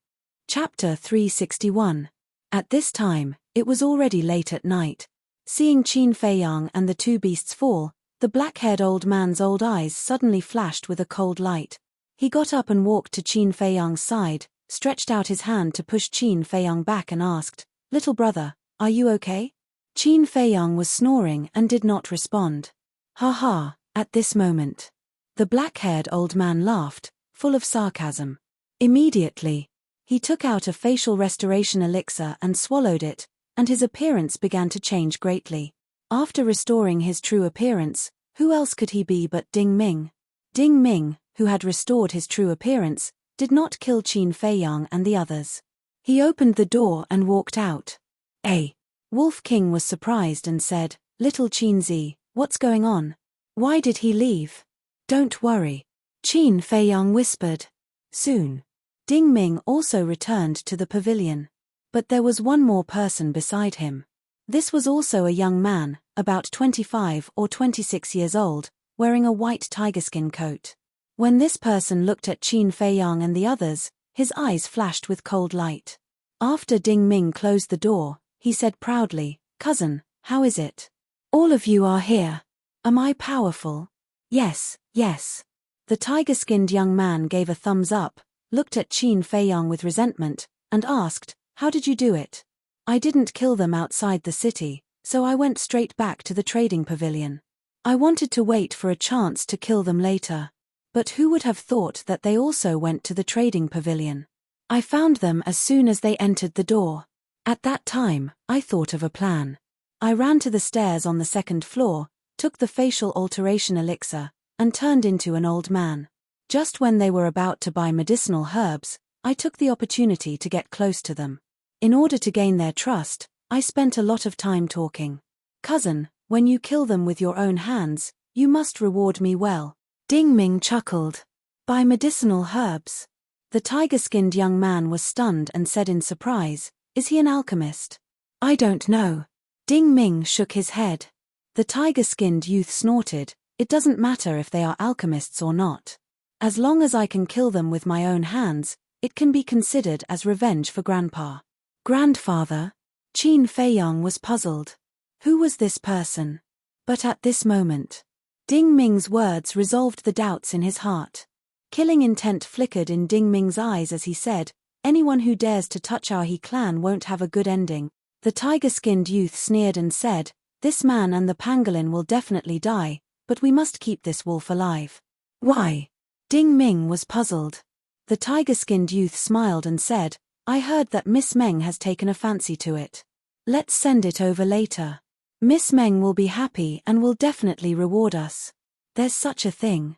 Chapter 361. At this time, it was already late at night. Seeing Qin Feiyang and the two beasts fall, the black-haired old man's old eyes suddenly flashed with a cold light. He got up and walked to Qin Feiyang's side, stretched out his hand to push Qin Feiyang back and asked, Little brother, are you okay? Qin Feiyang was snoring and did not respond. Ha ha, at this moment. The black-haired old man laughed, full of sarcasm. Immediately, he took out a facial restoration elixir and swallowed it, and his appearance began to change greatly. After restoring his true appearance, who else could he be but Ding Ming? Ding Ming, who had restored his true appearance, did not kill Qin Feiyang and the others. He opened the door and walked out. Wolf King was surprised and said, Little Qin Zi, what's going on? Why did he leave? Don't worry. Qin Feiyang whispered. Soon. Ding Ming also returned to the pavilion. But there was one more person beside him. This was also a young man, about 25 or 26 years old, wearing a white tigerskin coat. When this person looked at Qin Feiyang and the others, his eyes flashed with cold light. After Ding Ming closed the door, he said proudly, Cousin, how is it? All of you are here. Am I powerful? Yes, yes. The tiger-skinned young man gave a thumbs up, looked at Qin Feiyang with resentment, and asked, How did you do it? I didn't kill them outside the city, so I went straight back to the trading pavilion. I wanted to wait for a chance to kill them later. But who would have thought that they also went to the trading pavilion? I found them as soon as they entered the door. At that time, I thought of a plan. I ran to the stairs on the second floor, took the facial alteration elixir, and turned into an old man. Just when they were about to buy medicinal herbs, I took the opportunity to get close to them. In order to gain their trust, I spent a lot of time talking. Cousin, when you kill them with your own hands, you must reward me well. Ding Ming chuckled. Buy medicinal herbs. The tiger-skinned young man was stunned and said in surprise, Is he an alchemist? I don't know. Ding Ming shook his head. The tiger-skinned youth snorted, It doesn't matter if they are alchemists or not. As long as I can kill them with my own hands, it can be considered as revenge for Grandpa. Grandfather? Qin Feiyang was puzzled. Who was this person? But at this moment, Ding Ming's words resolved the doubts in his heart. Killing intent flickered in Ding Ming's eyes as he said, Anyone who dares to touch our He clan won't have a good ending. The tiger-skinned youth sneered and said, This man and the pangolin will definitely die, but we must keep this wolf alive. Why? Ding Ming was puzzled. The tiger-skinned youth smiled and said, I heard that Miss Meng has taken a fancy to it. Let's send it over later. Miss Meng will be happy and will definitely reward us. There's such a thing.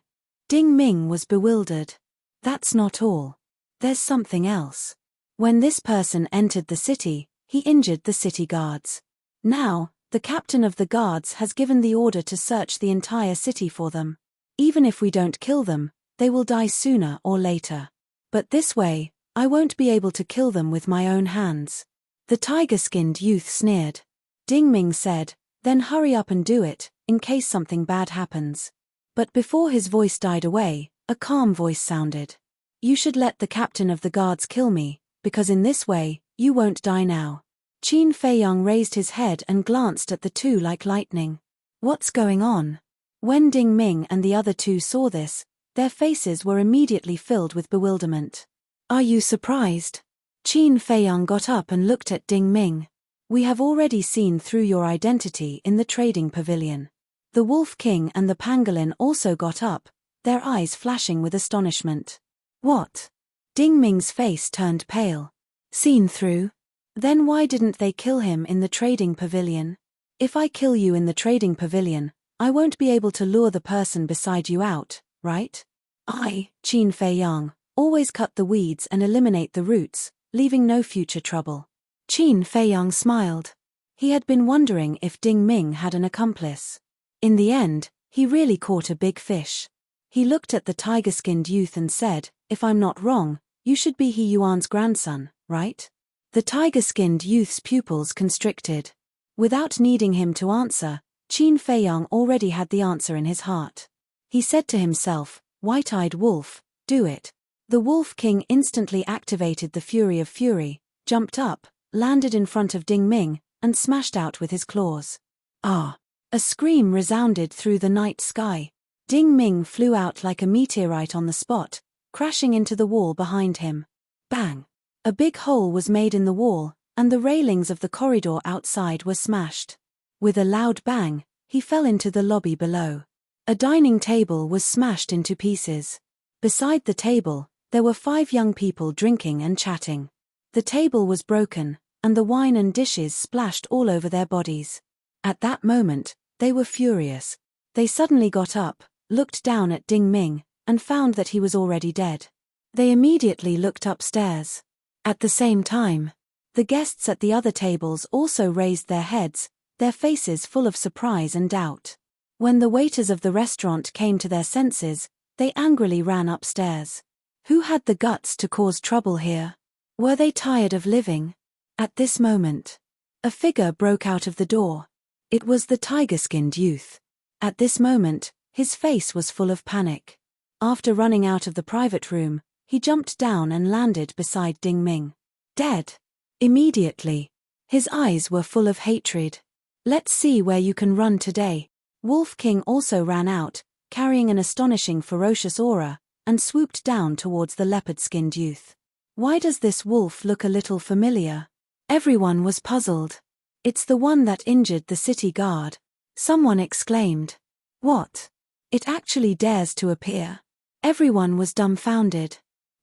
Ding Ming was bewildered. That's not all. There's something else. When this person entered the city, he injured the city guards. Now, the captain of the guards has given the order to search the entire city for them. Even if we don't kill them, they will die sooner or later. But this way, I won't be able to kill them with my own hands. The tiger-skinned youth sneered. Ding Ming said, then hurry up and do it, in case something bad happens. But before his voice died away, a calm voice sounded. You should let the captain of the guards kill me, because in this way, you won't die now. Qin Feiyang raised his head and glanced at the two like lightning. What's going on? When Ding Ming and the other two saw this, their faces were immediately filled with bewilderment. Are you surprised? Qin Feiyang got up and looked at Ding Ming. We have already seen through your identity in the trading pavilion. The Wolf King and the pangolin also got up, their eyes flashing with astonishment. What? Ding Ming's face turned pale. Seen through? Then why didn't they kill him in the trading pavilion? If I kill you in the trading pavilion, I won't be able to lure the person beside you out, right? Qin Feiyang, always cut the weeds and eliminate the roots, leaving no future trouble. Qin Feiyang smiled. He had been wondering if Ding Ming had an accomplice. In the end, he really caught a big fish. He looked at the tiger-skinned youth and said, if I'm not wrong, you should be He Yuan's grandson, right? The tiger-skinned youth's pupils constricted. Without needing him to answer, Qin Feiyang already had the answer in his heart. He said to himself, White-eyed wolf, do it. The Wolf King instantly activated the Fury of Fury, jumped up, landed in front of Ding Ming, and smashed out with his claws. Ah! A scream resounded through the night sky. Ding Ming flew out like a meteorite on the spot, crashing into the wall behind him. Bang! A big hole was made in the wall, and the railings of the corridor outside were smashed. With a loud bang, he fell into the lobby below. A dining table was smashed into pieces. Beside the table, there were 5 young people drinking and chatting. The table was broken, and the wine and dishes splashed all over their bodies. At that moment, they were furious. They suddenly got up, looked down at Ding Ming, and found that he was already dead. They immediately looked upstairs. At the same time, the guests at the other tables also raised their heads, their faces full of surprise and doubt. When the waiters of the restaurant came to their senses, they angrily ran upstairs. Who had the guts to cause trouble here? Were they tired of living? At this moment, a figure broke out of the door. It was the tiger-skinned youth. At this moment, his face was full of panic. After running out of the private room, he jumped down and landed beside Ding Ming. Dead. Immediately. His eyes were full of hatred. Let's see where you can run today. Wolf King also ran out, carrying an astonishing ferocious aura, and swooped down towards the leopard-skinned youth. Why does this wolf look a little familiar? Everyone was puzzled. It's the one that injured the city guard. Someone exclaimed. What? It actually dares to appear. Everyone was dumbfounded.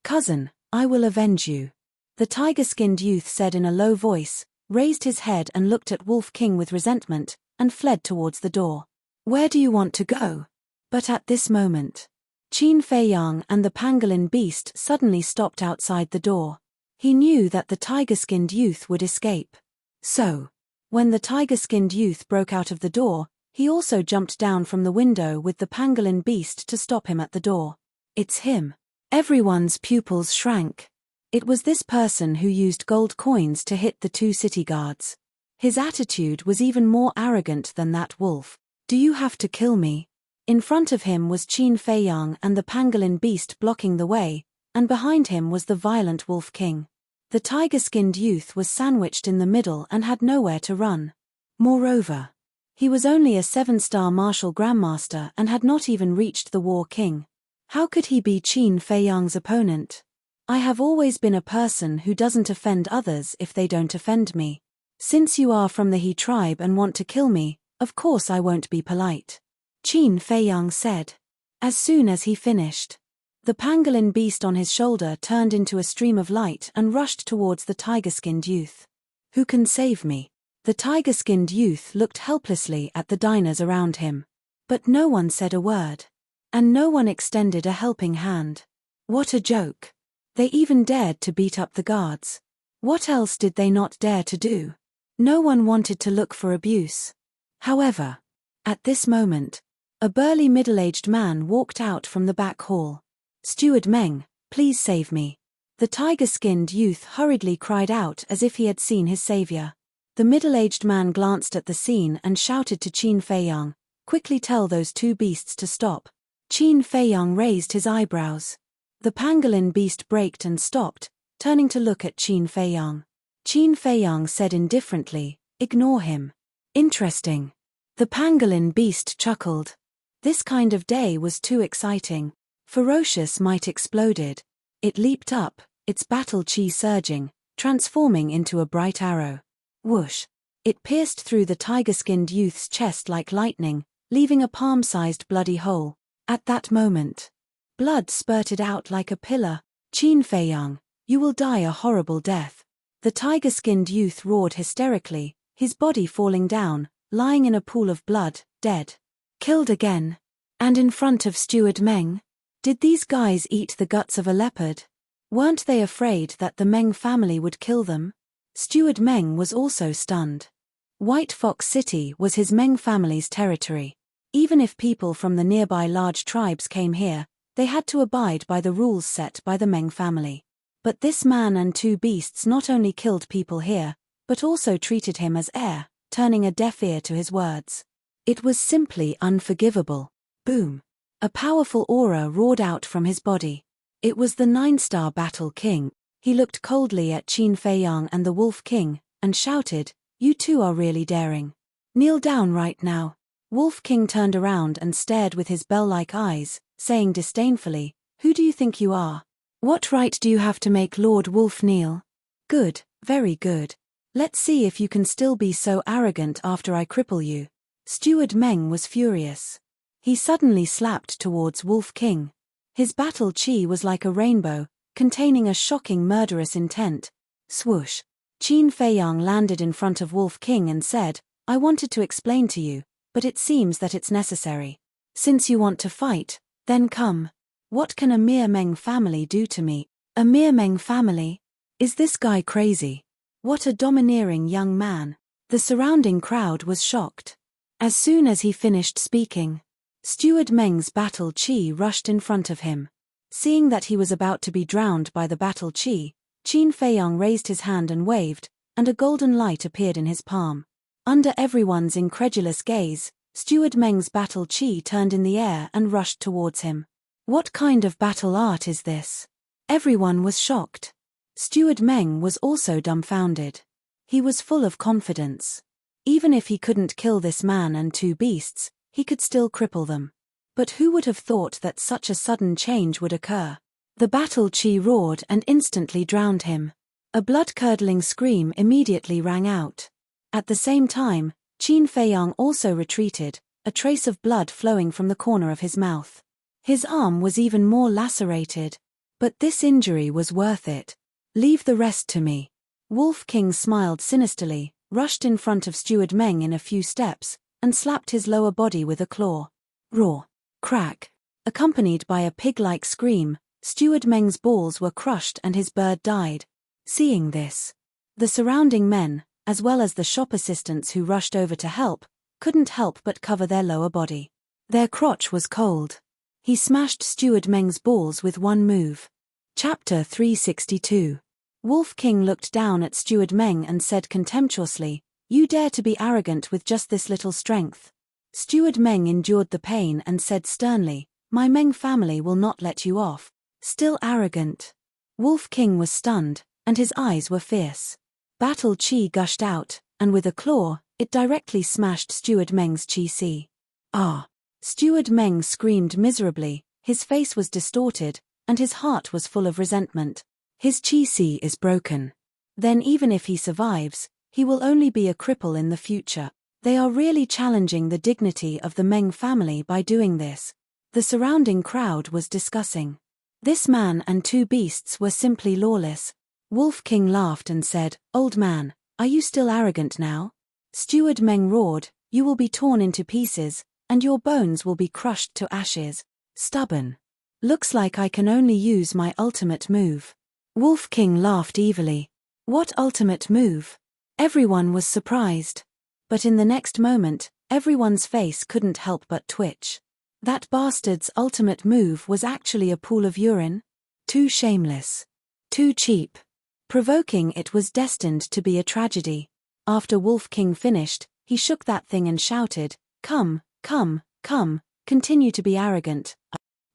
Cousin, I will avenge you. The tiger-skinned youth said in a low voice, raised his head and looked at Wolf King with resentment, and fled towards the door. Where do you want to go? But at this moment, Qin Feiyang and the pangolin beast suddenly stopped outside the door. He knew that the tiger-skinned youth would escape. So, when the tiger-skinned youth broke out of the door, he also jumped down from the window with the pangolin beast to stop him at the door. It's him. Everyone's pupils shrank. It was this person who used gold coins to hit the 2 city guards. His attitude was even more arrogant than that wolf. Do you have to kill me? In front of him was Qin Feiyang and the pangolin beast blocking the way, and behind him was the violent Wolf King. The tiger-skinned youth was sandwiched in the middle and had nowhere to run. Moreover, he was only a 7-star martial grandmaster and had not even reached the War King. How could he be Qin Feiyang's opponent? I have always been a person who doesn't offend others if they don't offend me. Since you are from the He tribe and want to kill me, of course I won't be polite. Qin Feiyang said. As soon as he finished, the pangolin beast on his shoulder turned into a stream of light and rushed towards the tiger-skinned youth. Who can save me? The tiger-skinned youth looked helplessly at the diners around him. But no one said a word. And no one extended a helping hand. What a joke. They even dared to beat up the guards. What else did they not dare to do? No one wanted to look for abuse. However, at this moment, a burly middle-aged man walked out from the back hall. "Steward Meng, please save me." The tiger-skinned youth hurriedly cried out as if he had seen his savior. The middle-aged man glanced at the scene and shouted to Qin Feiyang, "Quickly tell those two beasts to stop." Qin Feiyang raised his eyebrows. The pangolin beast braked and stopped, turning to look at Qin Feiyang. Qin Feiyang said indifferently, "Ignore him." "Interesting." The pangolin beast chuckled. This kind of day was too exciting. Ferocious might exploded. It leaped up, its battle chi surging, transforming into a bright arrow. Whoosh! It pierced through the tiger-skinned youth's chest like lightning, leaving a palm-sized bloody hole. At that moment, blood spurted out like a pillar. "Qin Feiyang, you will die a horrible death." The tiger-skinned youth roared hysterically, his body falling down, lying in a pool of blood, dead. Killed again? And in front of Steward Meng? Did these guys eat the guts of a leopard? Weren't they afraid that the Meng family would kill them? Steward Meng was also stunned. White Fox City was his Meng family's territory. Even if people from the nearby large tribes came here, they had to abide by the rules set by the Meng family. But this man and two beasts not only killed people here, but also treated him as heir, turning a deaf ear to his words. It was simply unforgivable. Boom! A powerful aura roared out from his body. It was the 9-star Battle King. He looked coldly at Qin Feiyang and the Wolf King, and shouted, "You two are really daring. Kneel down right now." Wolf King turned around and stared with his bell-like eyes, saying disdainfully, "Who do you think you are? What right do you have to make Lord Wolf kneel? Good, very good. Let's see if you can still be so arrogant after I cripple you." Steward Meng was furious. He suddenly slapped towards Wolf King. His battle chi was like a rainbow, containing a shocking murderous intent. Swoosh! Qin Feiyang landed in front of Wolf King and said, "I wanted to explain to you, but it seems that it's necessary. Since you want to fight, then come. What can a mere Meng family do to me?" A mere Meng family? Is this guy crazy? What a domineering young man. The surrounding crowd was shocked. As soon as he finished speaking, Steward Meng's battle chi rushed in front of him. Seeing that he was about to be drowned by the battle chi, Qin Feiyang raised his hand and waved, and a golden light appeared in his palm. Under everyone's incredulous gaze, Steward Meng's battle chi turned in the air and rushed towards him. What kind of battle art is this? Everyone was shocked. Steward Meng was also dumbfounded. He was full of confidence. Even if he couldn't kill this man and two beasts, he could still cripple them. But who would have thought that such a sudden change would occur? The battle chi roared and instantly drowned him. A blood-curdling scream immediately rang out. At the same time, Qin Feiyang also retreated, a trace of blood flowing from the corner of his mouth. His arm was even more lacerated. But this injury was worth it. "Leave the rest to me." Wolf King smiled sinisterly, rushed in front of Steward Meng in a few steps, and slapped his lower body with a claw. Roar! Crack! Accompanied by a pig-like scream, Steward Meng's balls were crushed and his bird died. Seeing this, the surrounding men, as well as the shop assistants who rushed over to help, couldn't help but cover their lower body. Their crotch was cold. He smashed Steward Meng's balls with one move. Chapter 362. Wolf King looked down at Steward Meng and said contemptuously, "You dare to be arrogant with just this little strength." Steward Meng endured the pain and said sternly, "My Meng family will not let you off." Still arrogant. Wolf King was stunned, and his eyes were fierce. Battle chi gushed out, and with a claw, it directly smashed Steward Meng's chi. Ah! Steward Meng screamed miserably, his face was distorted, and his heart was full of resentment. His chi is broken. Then even if he survives, he will only be a cripple in the future. They are really challenging the dignity of the Meng family by doing this. The surrounding crowd was discussing. This man and two beasts were simply lawless. Wolf King laughed and said, "Old man, are you still arrogant now? Steward Meng roared, "You will be torn into pieces, and your bones will be crushed to ashes. Stubborn. Looks like I can only use my ultimate move." Wolf King laughed evilly. What ultimate move? Everyone was surprised. But in the next moment, everyone's face couldn't help but twitch. That bastard's ultimate move was actually a pool of urine? Too shameless. Too cheap. Provoking, it was destined to be a tragedy. After Wolf King finished, he shook that thing and shouted, "Come, come, come, continue to be arrogant."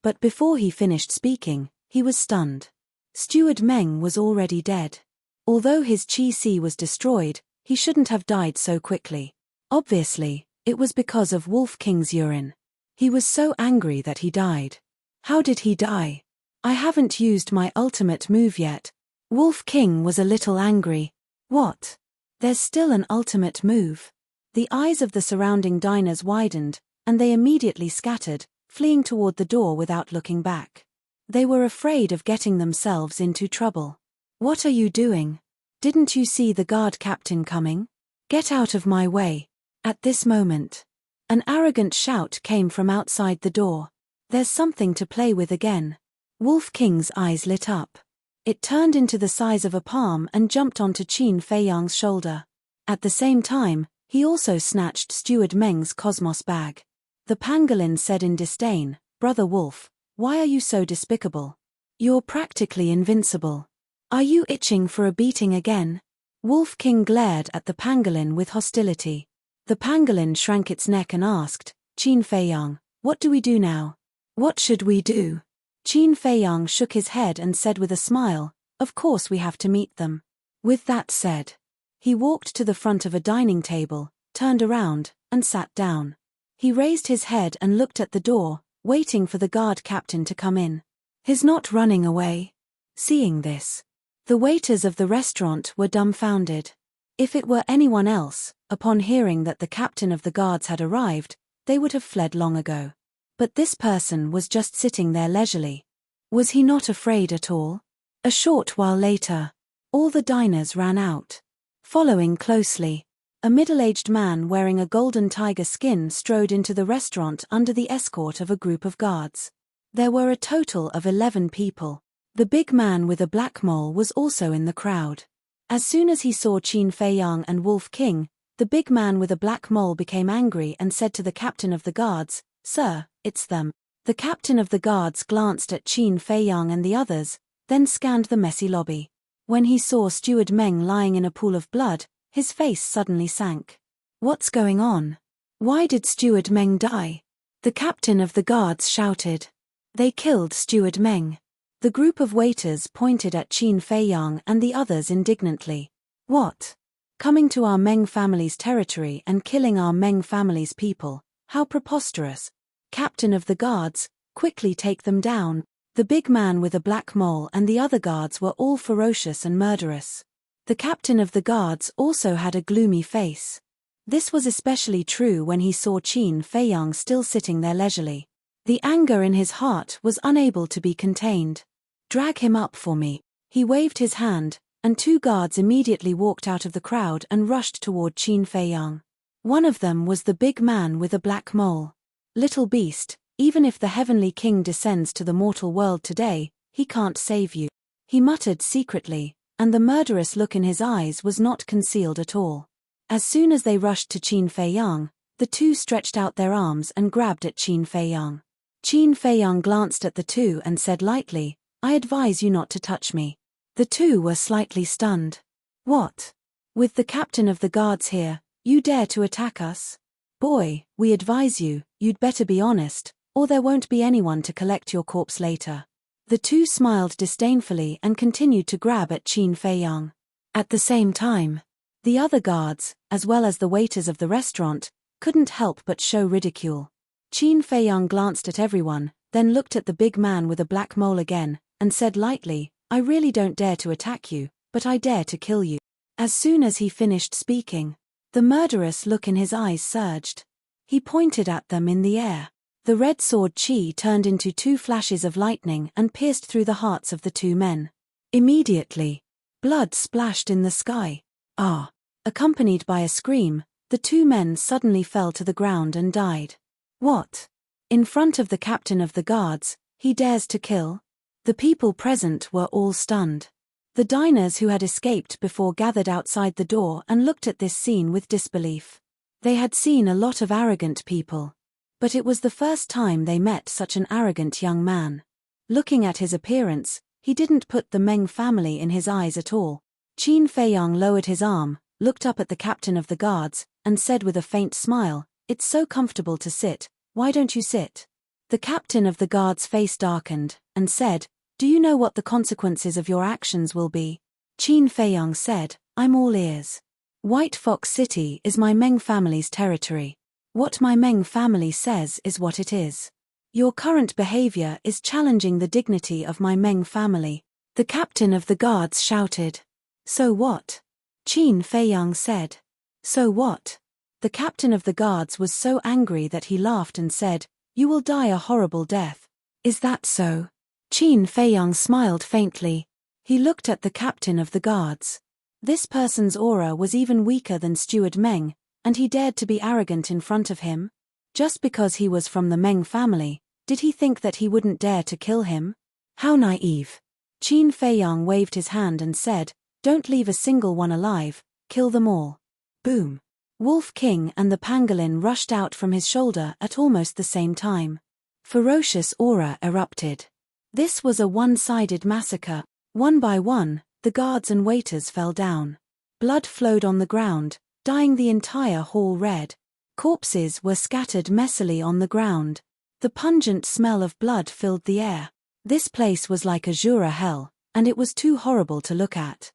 But before he finished speaking, he was stunned. Steward Meng was already dead. Although his Chi-Si was destroyed, he shouldn't have died so quickly. Obviously, it was because of Wolf King's urine. He was so angry that he died. How did he die? I haven't used my ultimate move yet. Wolf King was a little angry. What? There's still an ultimate move. The eyes of the surrounding diners widened, and they immediately scattered, fleeing toward the door without looking back. They were afraid of getting themselves into trouble. What are you doing? Didn't you see the guard captain coming? Get out of my way. At this moment, an arrogant shout came from outside the door. There's something to play with again. Wolf King's eyes lit up. It turned into the size of a palm and jumped onto Qin Feiyang's shoulder. At the same time, he also snatched Steward Meng's Cosmos bag. The pangolin said in disdain, "Brother Wolf, why are you so despicable? You're practically invincible. Are you itching for a beating again?" Wolf King glared at the pangolin with hostility. The pangolin shrank its neck and asked, "Qin Feiyang, what do we do now?" "What should we do?" Qin Feiyang shook his head and said with a smile, "Of course we have to meet them." With that said, he walked to the front of a dining table, turned around, and sat down. He raised his head and looked at the door, waiting for the guard captain to come in. He's not running away. Seeing this, the waiters of the restaurant were dumbfounded. If it were anyone else, upon hearing that the captain of the guards had arrived, they would have fled long ago. But this person was just sitting there leisurely. Was he not afraid at all? A short while later, all the diners ran out. Following closely, a middle-aged man wearing a golden tiger skin strode into the restaurant under the escort of a group of guards. There were a total of 11 people. The big man with a black mole was also in the crowd. As soon as he saw Qin Feiyang and Wolf King, the big man with a black mole became angry and said to the captain of the guards, "Sir, it's them." The captain of the guards glanced at Qin Feiyang and the others, then scanned the messy lobby. When he saw Steward Meng lying in a pool of blood, his face suddenly sank. What's going on? Why did Steward Meng die? The captain of the guards shouted. They killed Steward Meng. The group of waiters pointed at Qin Feiyang and the others indignantly. What? Coming to our Meng family's territory and killing our Meng family's people? How preposterous. Captain of the guards, quickly take them down. The big man with a black mole and the other guards were all ferocious and murderous. The captain of the guards also had a gloomy face. This was especially true when he saw Qin Feiyang still sitting there leisurely. The anger in his heart was unable to be contained. "Drag him up for me." He waved his hand, and 2 guards immediately walked out of the crowd and rushed toward Qin Feiyang. One of them was the big man with a black mole. "Little beast, even if the Heavenly King descends to the mortal world today, he can't save you," he muttered secretly, and the murderous look in his eyes was not concealed at all. As soon as they rushed to Qin Feiyang, the 2 stretched out their arms and grabbed at Qin Feiyang. Qin Feiyang glanced at the 2 and said lightly, "I advise you not to touch me." The 2 were slightly stunned. "What? With the captain of the guards here, you dare to attack us? Boy, we advise you, you'd better be honest, or there won't be anyone to collect your corpse later." The 2 smiled disdainfully and continued to grab at Qin Feiyang. At the same time, the other guards, as well as the waiters of the restaurant, couldn't help but show ridicule. Qin Feiyang glanced at everyone, then looked at the big man with a black mole again, and said lightly, "I really don't dare to attack you, but I dare to kill you." As soon as he finished speaking, the murderous look in his eyes surged. He pointed at them in the air. The red sword Qi turned into 2 flashes of lightning and pierced through the hearts of the 2 men. Immediately, blood splashed in the sky. "Ah!" Accompanied by a scream, The two men suddenly fell to the ground and died. What? In front of the captain of the guards, he dares to kill? The people present were all stunned. The diners who had escaped before gathered outside the door and looked at this scene with disbelief. They had seen a lot of arrogant people. But it was the first time they met such an arrogant young man. Looking at his appearance, he didn't put the Meng family in his eyes at all. Qin Feiyang lowered his arm, looked up at the captain of the guards, and said with a faint smile, "It's so comfortable to sit, why don't you sit?" The captain of the guards' face darkened, and said, "Do you know what the consequences of your actions will be?" Qin Feiyang said, "I'm all ears. White Fox City is my Meng family's territory. What my Meng family says is what it is. Your current behavior is challenging the dignity of my Meng family." The captain of the guards shouted. "So what?" Qin Feiyang said. "So what?" The captain of the guards was so angry that he laughed and said, "You will die a horrible death. Is that so?" Qin Feiyang smiled faintly. He looked at the captain of the guards. This person's aura was even weaker than Steward Meng, and he dared to be arrogant in front of him? Just because he was from the Meng family, did he think that he wouldn't dare to kill him? How naive. Qin Feiyang waved his hand and said, "Don't leave a single one alive, kill them all." Boom. Wolf King and the pangolin rushed out from his shoulder at almost the same time. Ferocious aura erupted. This was a one-sided massacre. One by one, the guards and waiters fell down. Blood flowed on the ground, dyeing the entire hall red. Corpses were scattered messily on the ground. The pungent smell of blood filled the air. This place was like a Jura hell, and it was too horrible to look at.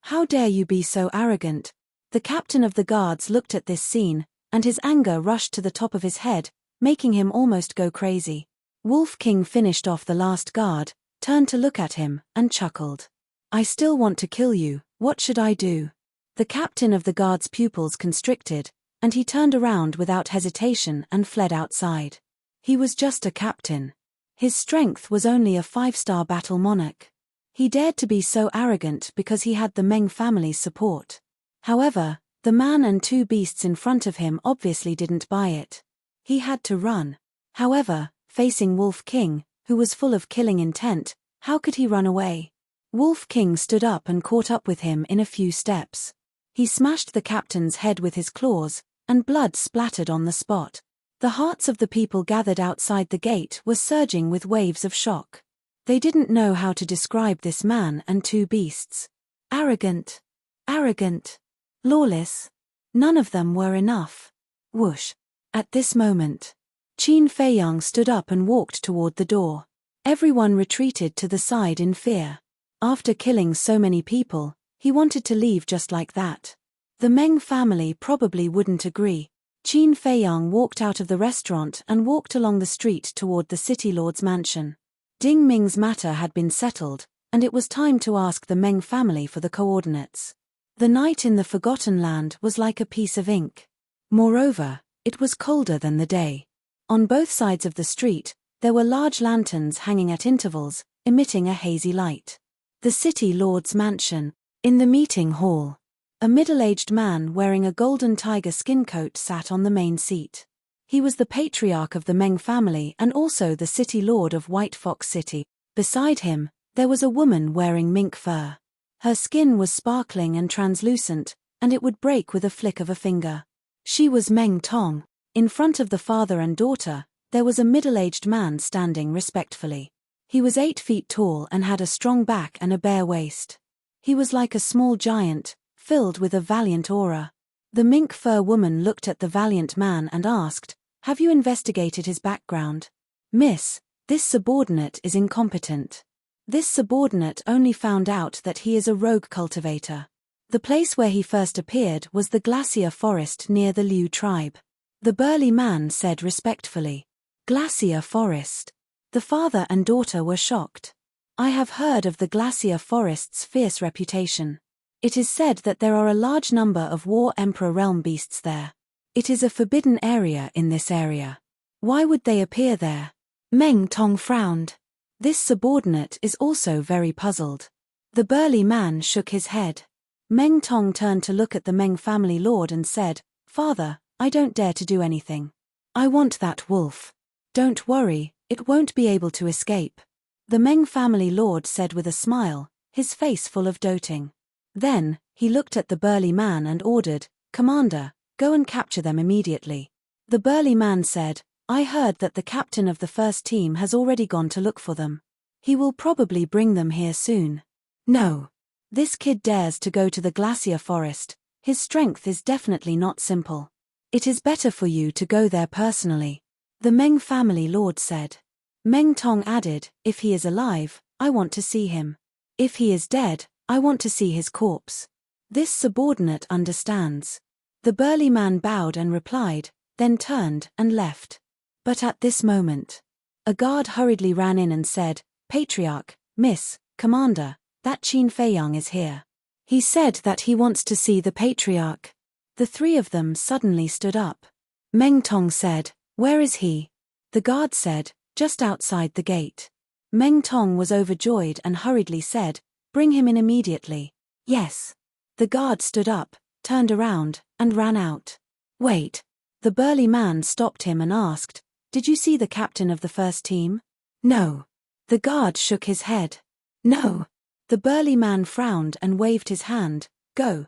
How dare you be so arrogant?" The captain of the guards looked at this scene, and his anger rushed to the top of his head, making him almost go crazy. Wolf King finished off the last guard, turned to look at him, and chuckled. "I still want to kill you, what should I do?" The captain of the guard's pupils constricted, and he turned around without hesitation and fled outside. He was just a captain. His strength was only a 5-star battle monarch. He dared to be so arrogant because he had the Meng family's support. However, the man and two beasts in front of him obviously didn't buy it. He had to run. However, facing Wolf King, who was full of killing intent, how could he run away? Wolf King stood up and caught up with him in a few steps. He smashed the captain's head with his claws, and blood splattered on the spot. The hearts of the people gathered outside the gate were surging with waves of shock. They didn't know how to describe this man and two beasts. Arrogant. Arrogant. Lawless. None of them were enough. Whoosh. At this moment, Qin Feiyang stood up and walked toward the door. Everyone retreated to the side in fear. After killing so many people, he wanted to leave just like that. The Meng family probably wouldn't agree. Qin Feiyang walked out of the restaurant and walked along the street toward the city lord's mansion. Ding Ming's matter had been settled, and it was time to ask the Meng family for the coordinates. The night in the Forgotten Land was like a piece of ink. Moreover, it was colder than the day. On both sides of the street, there were large lanterns hanging at intervals, emitting a hazy light. The city lord's mansion. In the meeting hall, a middle-aged man wearing a golden tiger skin coat sat on the main seat. He was the patriarch of the Meng family and also the city lord of White Fox City. Beside him, there was a woman wearing mink fur. Her skin was sparkling and translucent, and it would break with a flick of a finger. She was Meng Tong. In front of the father and daughter, there was a middle-aged man standing respectfully. He was 8 feet tall and had a strong back and a bare waist. He was like a small giant, filled with a valiant aura. The mink fur woman looked at the valiant man and asked, "Have you investigated his background?" "Miss, this subordinate is incompetent. This subordinate only found out that he is a rogue cultivator. The place where he first appeared was the glacier forest near the Liu tribe." The burly man said respectfully. "Glacier forest." The father and daughter were shocked. "I have heard of the glacier forest's fierce reputation. It is said that there are a large number of War Emperor realm beasts there. It is a forbidden area in this area. Why would they appear there?" Meng Tong frowned. This subordinate is also very puzzled. The burly man shook his head. Meng Tong turned to look at the Meng family lord and said, Father, I don't dare to do anything. I want that wolf. Don't worry, it won't be able to escape. The Meng family lord said with a smile, his face full of doting. Then, he looked at the burly man and ordered, Commander, go and capture them immediately. The burly man said, I heard that the captain of the first team has already gone to look for them. He will probably bring them here soon. No. This kid dares to go to the glacier forest. His strength is definitely not simple. It is better for you to go there personally. The Meng family lord said. Meng Tong added, if he is alive, I want to see him. If he is dead, I want to see his corpse. This subordinate understands. The burly man bowed and replied, then turned and left. But at this moment, a guard hurriedly ran in and said, Patriarch, Miss, Commander, that Qin Feiyang is here. He said that he wants to see the Patriarch. The three of them suddenly stood up. Meng Tong said, where is he? The guard said, just outside the gate. Meng Tong was overjoyed and hurriedly said, bring him in immediately. Yes. The guard stood up, turned around, and ran out. Wait. The burly man stopped him and asked, did you see the captain of the first team? No. The guard shook his head. No. The burly man frowned and waved his hand. Go.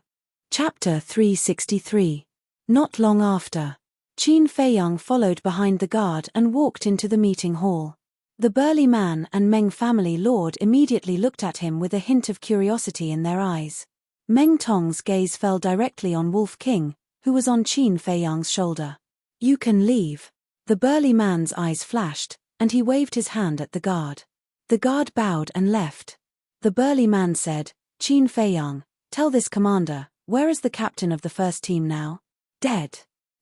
Chapter 363. Not long after, Qin Feiyang followed behind the guard and walked into the meeting hall. The burly man and Meng family lord immediately looked at him with a hint of curiosity in their eyes. Meng Tong's gaze fell directly on Wolf King, who was on Qin Feiyang's shoulder. You can leave. The burly man's eyes flashed, and he waved his hand at the guard. The guard bowed and left. The burly man said, Qin Feiyang, tell this commander, where is the captain of the first team now? Dead.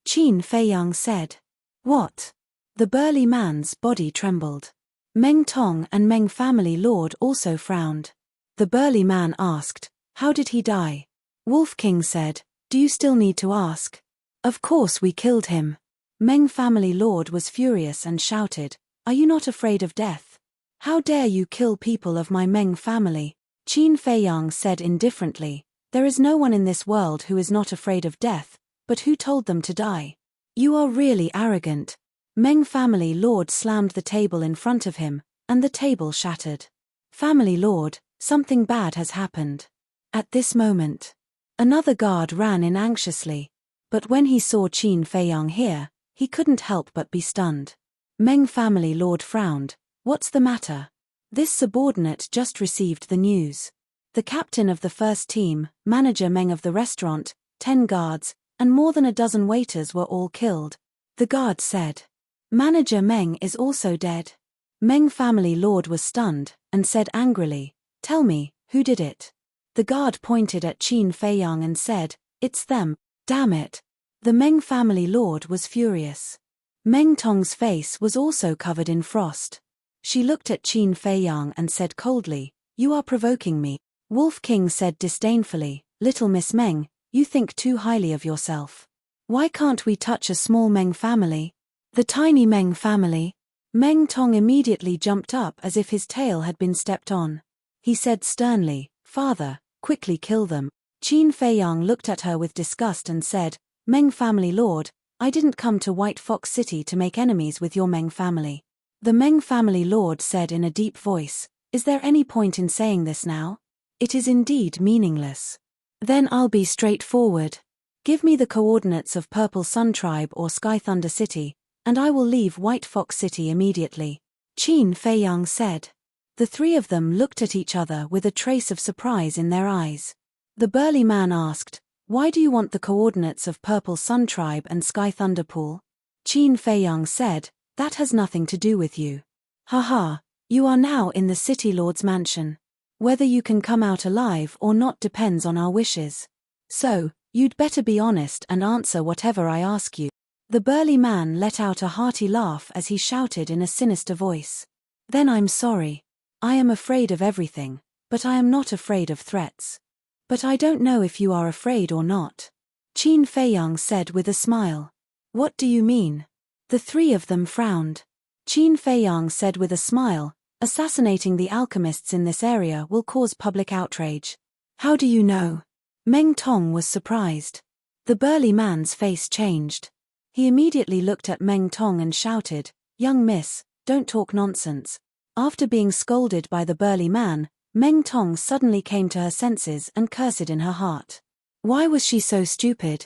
Qin Feiyang said. What? The burly man's body trembled. Meng Tong and Meng family lord also frowned. The burly man asked, how did he die? Wolf King said, do you still need to ask? Of course we killed him. Meng family lord was furious and shouted, are you not afraid of death? How dare you kill people of my Meng family? Qin Feiyang said indifferently, there is no one in this world who is not afraid of death, but who told them to die? You are really arrogant. Meng family lord slammed the table in front of him, and the table shattered. Family lord, something bad has happened. At this moment, another guard ran in anxiously, but when he saw Qin Feiyang here, he couldn't help but be stunned. Meng family lord frowned, what's the matter? This subordinate just received the news. The captain of the first team, manager Meng of the restaurant, 10 guards, and more than a dozen waiters were all killed. The guard said. Manager Meng is also dead. Meng family lord was stunned, and said angrily, tell me, who did it? The guard pointed at Qin Feiyang and said, it's them, damn it. The Meng family lord was furious. Meng Tong's face was also covered in frost. She looked at Qin Feiyang and said coldly, you are provoking me. Wolf King said disdainfully, little Miss Meng, you think too highly of yourself. Why can't we touch a small Meng family? The tiny Meng family? Meng Tong immediately jumped up as if his tail had been stepped on. He said sternly, Father, quickly kill them. Qin Feiyang looked at her with disgust and said, Meng family lord, I didn't come to White Fox City to make enemies with your Meng family. The Meng family lord said in a deep voice, is there any point in saying this now? It is indeed meaningless. Then I'll be straightforward. Give me the coordinates of Purple Sun Tribe or Sky Thunder City, and I will leave White Fox City immediately. Qin Feiyang said. The three of them looked at each other with a trace of surprise in their eyes. The burly man asked, why do you want the coordinates of Purple Sun Tribe and Sky Thunder Pool? Qin Feiyang said, that has nothing to do with you. Haha, you are now in the City Lord's mansion. Whether you can come out alive or not depends on our wishes. So, you'd better be honest and answer whatever I ask you. The burly man let out a hearty laugh as he shouted in a sinister voice. Then I'm sorry. I am afraid of everything, but I am not afraid of threats. But I don't know if you are afraid or not. Qin Feiyang said with a smile. What do you mean? The three of them frowned. Qin Feiyang said with a smile, assassinating the alchemists in this area will cause public outrage. How do you know? Meng Tong was surprised. The burly man's face changed. He immediately looked at Meng Tong and shouted, "Young miss, don't talk nonsense." After being scolded by the burly man, Meng Tong suddenly came to her senses and cursed in her heart. Why was she so stupid?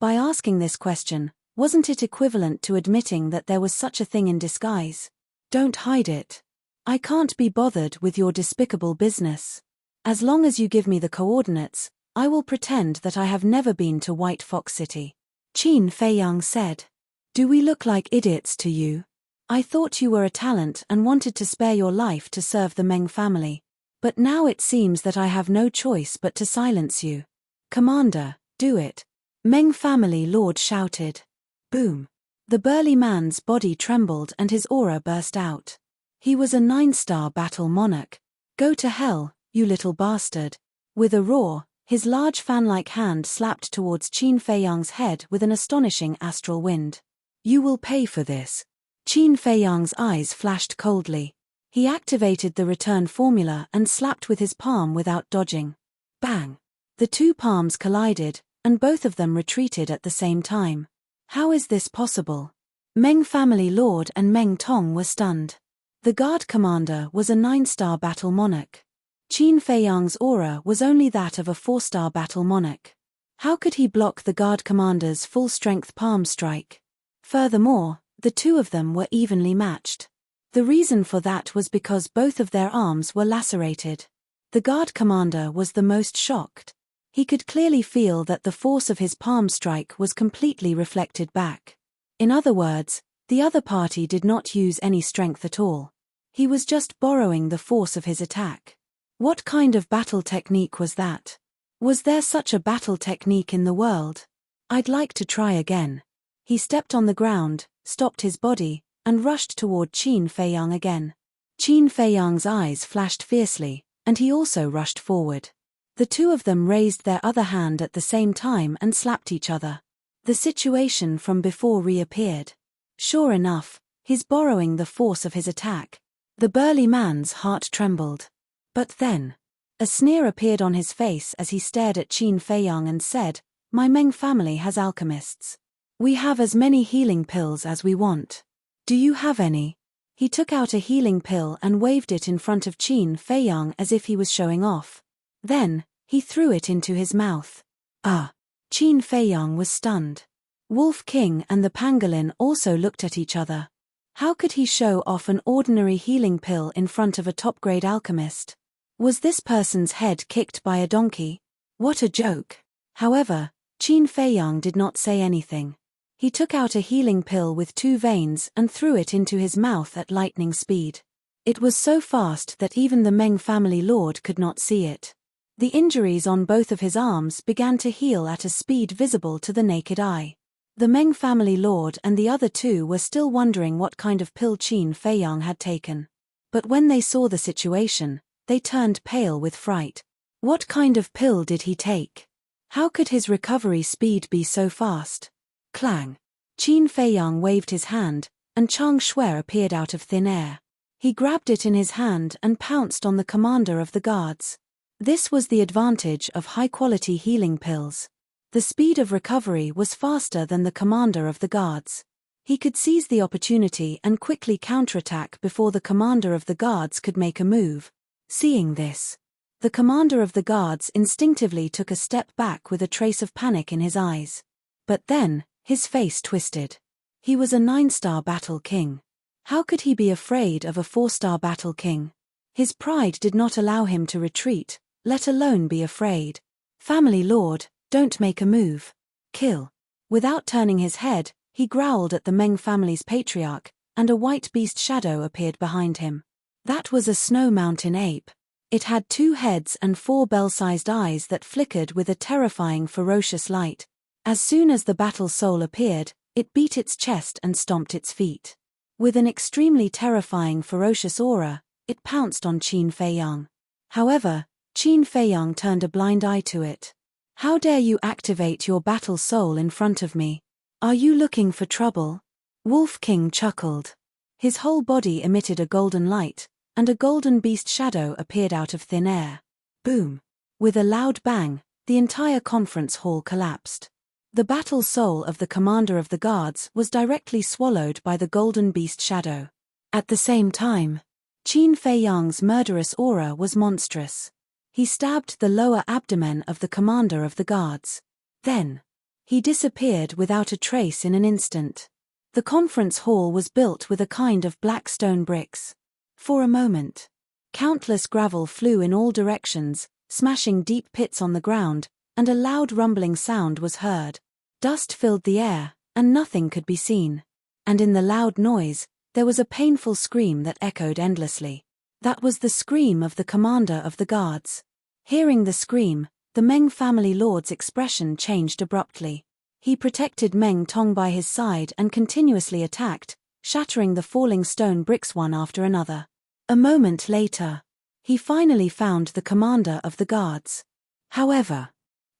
By asking this question, wasn't it equivalent to admitting that there was such a thing in disguise? Don't hide it. I can't be bothered with your despicable business. As long as you give me the coordinates, I will pretend that I have never been to White Fox City. Qin Feiyang said. Do we look like idiots to you? I thought you were a talent and wanted to spare your life to serve the Meng family. But now it seems that I have no choice but to silence you. Commander, do it. Meng family lord shouted. Boom. The burly man's body trembled and his aura burst out. He was a 9-star battle monarch. Go to hell, you little bastard. With a roar, his large fan-like hand slapped towards Qin Feiyang's head with an astonishing astral wind. You will pay for this. Qin Feiyang's eyes flashed coldly. He activated the return formula and slapped with his palm without dodging. Bang! The two palms collided, and both of them retreated at the same time. How is this possible? Meng family lord and Meng Tong were stunned. The guard commander was a 9-star battle monarch. Qin Feiyang's aura was only that of a 4-star battle monarch. How could he block the guard commander's full-strength palm strike? Furthermore, the two of them were evenly matched. The reason for that was because both of their arms were lacerated. The guard commander was the most shocked. He could clearly feel that the force of his palm strike was completely reflected back. In other words, the other party did not use any strength at all. He was just borrowing the force of his attack. What kind of battle technique was that? Was there such a battle technique in the world? I'd like to try again. He stepped on the ground, stopped his body, and rushed toward Qin Feiyang again. Qin Feiyang's eyes flashed fiercely, and he also rushed forward. The two of them raised their other hand at the same time and slapped each other. The situation from before reappeared. Sure enough, he's borrowing the force of his attack. The burly man's heart trembled. But then, a sneer appeared on his face as he stared at Qin Feiyang and said, "My Meng family has alchemists. We have as many healing pills as we want. Do you have any?" He took out a healing pill and waved it in front of Qin Feiyang as if he was showing off. Then, he threw it into his mouth. Qin Feiyang was stunned. Wolf King and the pangolin also looked at each other. How could he show off an ordinary healing pill in front of a top-grade alchemist? Was this person's head kicked by a donkey? What a joke. However, Qin Feiyang did not say anything. He took out a healing pill with 2 veins and threw it into his mouth at lightning speed. It was so fast that even the Meng family lord could not see it. The injuries on both of his arms began to heal at a speed visible to the naked eye. The Meng family lord and the other two were still wondering what kind of pill Qin Feiyang had taken. But when they saw the situation, they turned pale with fright. What kind of pill did he take? How could his recovery speed be so fast? Clang! Qin Feiyang waved his hand, and Chang Shui appeared out of thin air. He grabbed it in his hand and pounced on the commander of the guards. This was the advantage of high-quality healing pills. The speed of recovery was faster than the commander of the guards. He could seize the opportunity and quickly counterattack before the commander of the guards could make a move. Seeing this, the commander of the guards instinctively took a step back with a trace of panic in his eyes. But then, his face twisted. He was a 9-star battle king. How could he be afraid of a 4-star battle king? His pride did not allow him to retreat, let alone be afraid. Family lord, don't make a move. Kill. Without turning his head, he growled at the Meng family's patriarch, and a white beast shadow appeared behind him. That was a snow mountain ape. It had 2 heads and 4 bell-sized eyes that flickered with a terrifying ferocious light. As soon as the battle soul appeared, it beat its chest and stomped its feet. With an extremely terrifying ferocious aura, it pounced on Qin Feiyang. However, Qin Feiyang turned a blind eye to it. How dare you activate your battle soul in front of me? Are you looking for trouble? Wolf King chuckled. His whole body emitted a golden light, and a golden beast shadow appeared out of thin air. Boom! With a loud bang, the entire conference hall collapsed. The battle soul of the commander of the guards was directly swallowed by the golden beast shadow. At the same time, Qin Feiyang's murderous aura was monstrous. He stabbed the lower abdomen of the commander of the guards. Then, he disappeared without a trace in an instant. The conference hall was built with a kind of black stone bricks. For a moment, countless gravel flew in all directions, smashing deep pits on the ground, and a loud rumbling sound was heard. Dust filled the air, and nothing could be seen. And in the loud noise, there was a painful scream that echoed endlessly. That was the scream of the commander of the guards. Hearing the scream, the Meng family lord's expression changed abruptly. He protected Meng Tong by his side and continuously attacked, shattering the falling stone bricks one after another. A moment later, he finally found the commander of the guards. However,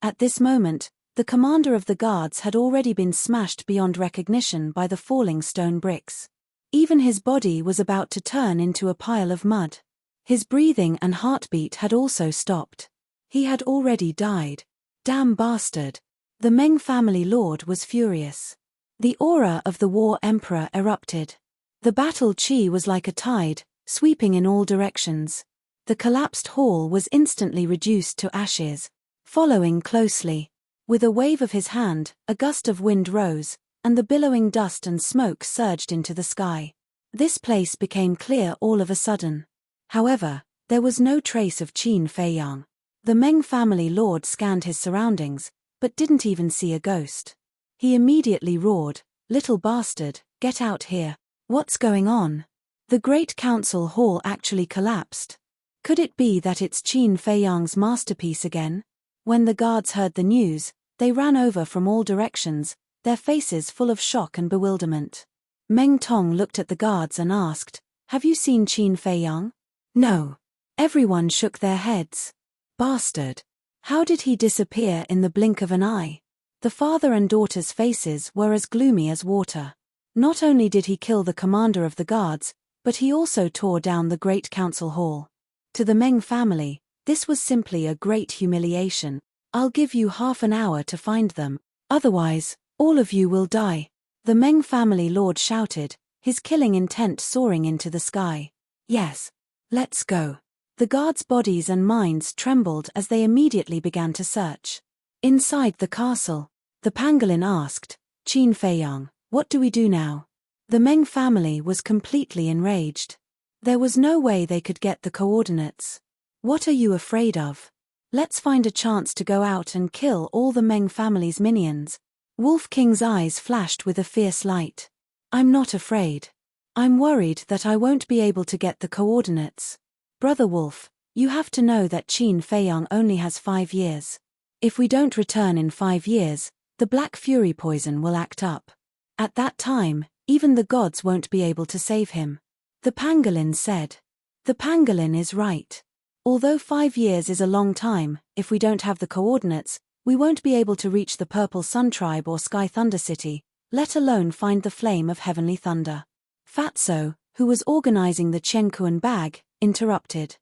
at this moment, the commander of the guards had already been smashed beyond recognition by the falling stone bricks. Even his body was about to turn into a pile of mud. His breathing and heartbeat had also stopped. He had already died. Damn bastard! The Meng family lord was furious. The aura of the war emperor erupted. The battle chi was like a tide, sweeping in all directions. The collapsed hall was instantly reduced to ashes. Following closely, with a wave of his hand, a gust of wind rose, and the billowing dust and smoke surged into the sky. This place became clear all of a sudden. However, there was no trace of Qin Feiyang. The Meng family lord scanned his surroundings, but didn't even see a ghost. He immediately roared, "Little bastard, get out here. What's going on?" The great council hall actually collapsed. Could it be that it's Qin Feiyang's masterpiece again? When the guards heard the news, they ran over from all directions, their faces full of shock and bewilderment. Meng Tong looked at the guards and asked, "Have you seen Qin Feiyang?" "No." Everyone shook their heads. "Bastard. How did he disappear in the blink of an eye?" The father and daughter's faces were as gloomy as water. Not only did he kill the commander of the guards, but he also tore down the great council hall. To the Meng family, this was simply a great humiliation. "I'll give you half an hour to find them. Otherwise, all of you will die," the Meng family lord shouted, his killing intent soaring into the sky. "Yes. Let's go." The guards' bodies and minds trembled as they immediately began to search. Inside the castle, the pangolin asked, "Qin Feiyang, what do we do now?" The Meng family was completely enraged. There was no way they could get the coordinates. "What are you afraid of? Let's find a chance to go out and kill all the Meng family's minions." Wolf King's eyes flashed with a fierce light. "I'm not afraid. I'm worried that I won't be able to get the coordinates. Brother Wolf, you have to know that Qin Feiyang only has 5 years. If we don't return in 5 years, the Black Fury poison will act up. At that time, even the gods won't be able to save him." The pangolin said. The pangolin is right. Although 5 years is a long time, if we don't have the coordinates, we won't be able to reach the Purple Sun Tribe or Sky Thunder City, let alone find the flame of heavenly thunder. Fatso, who was organizing the Qiankuan bag, interrupted.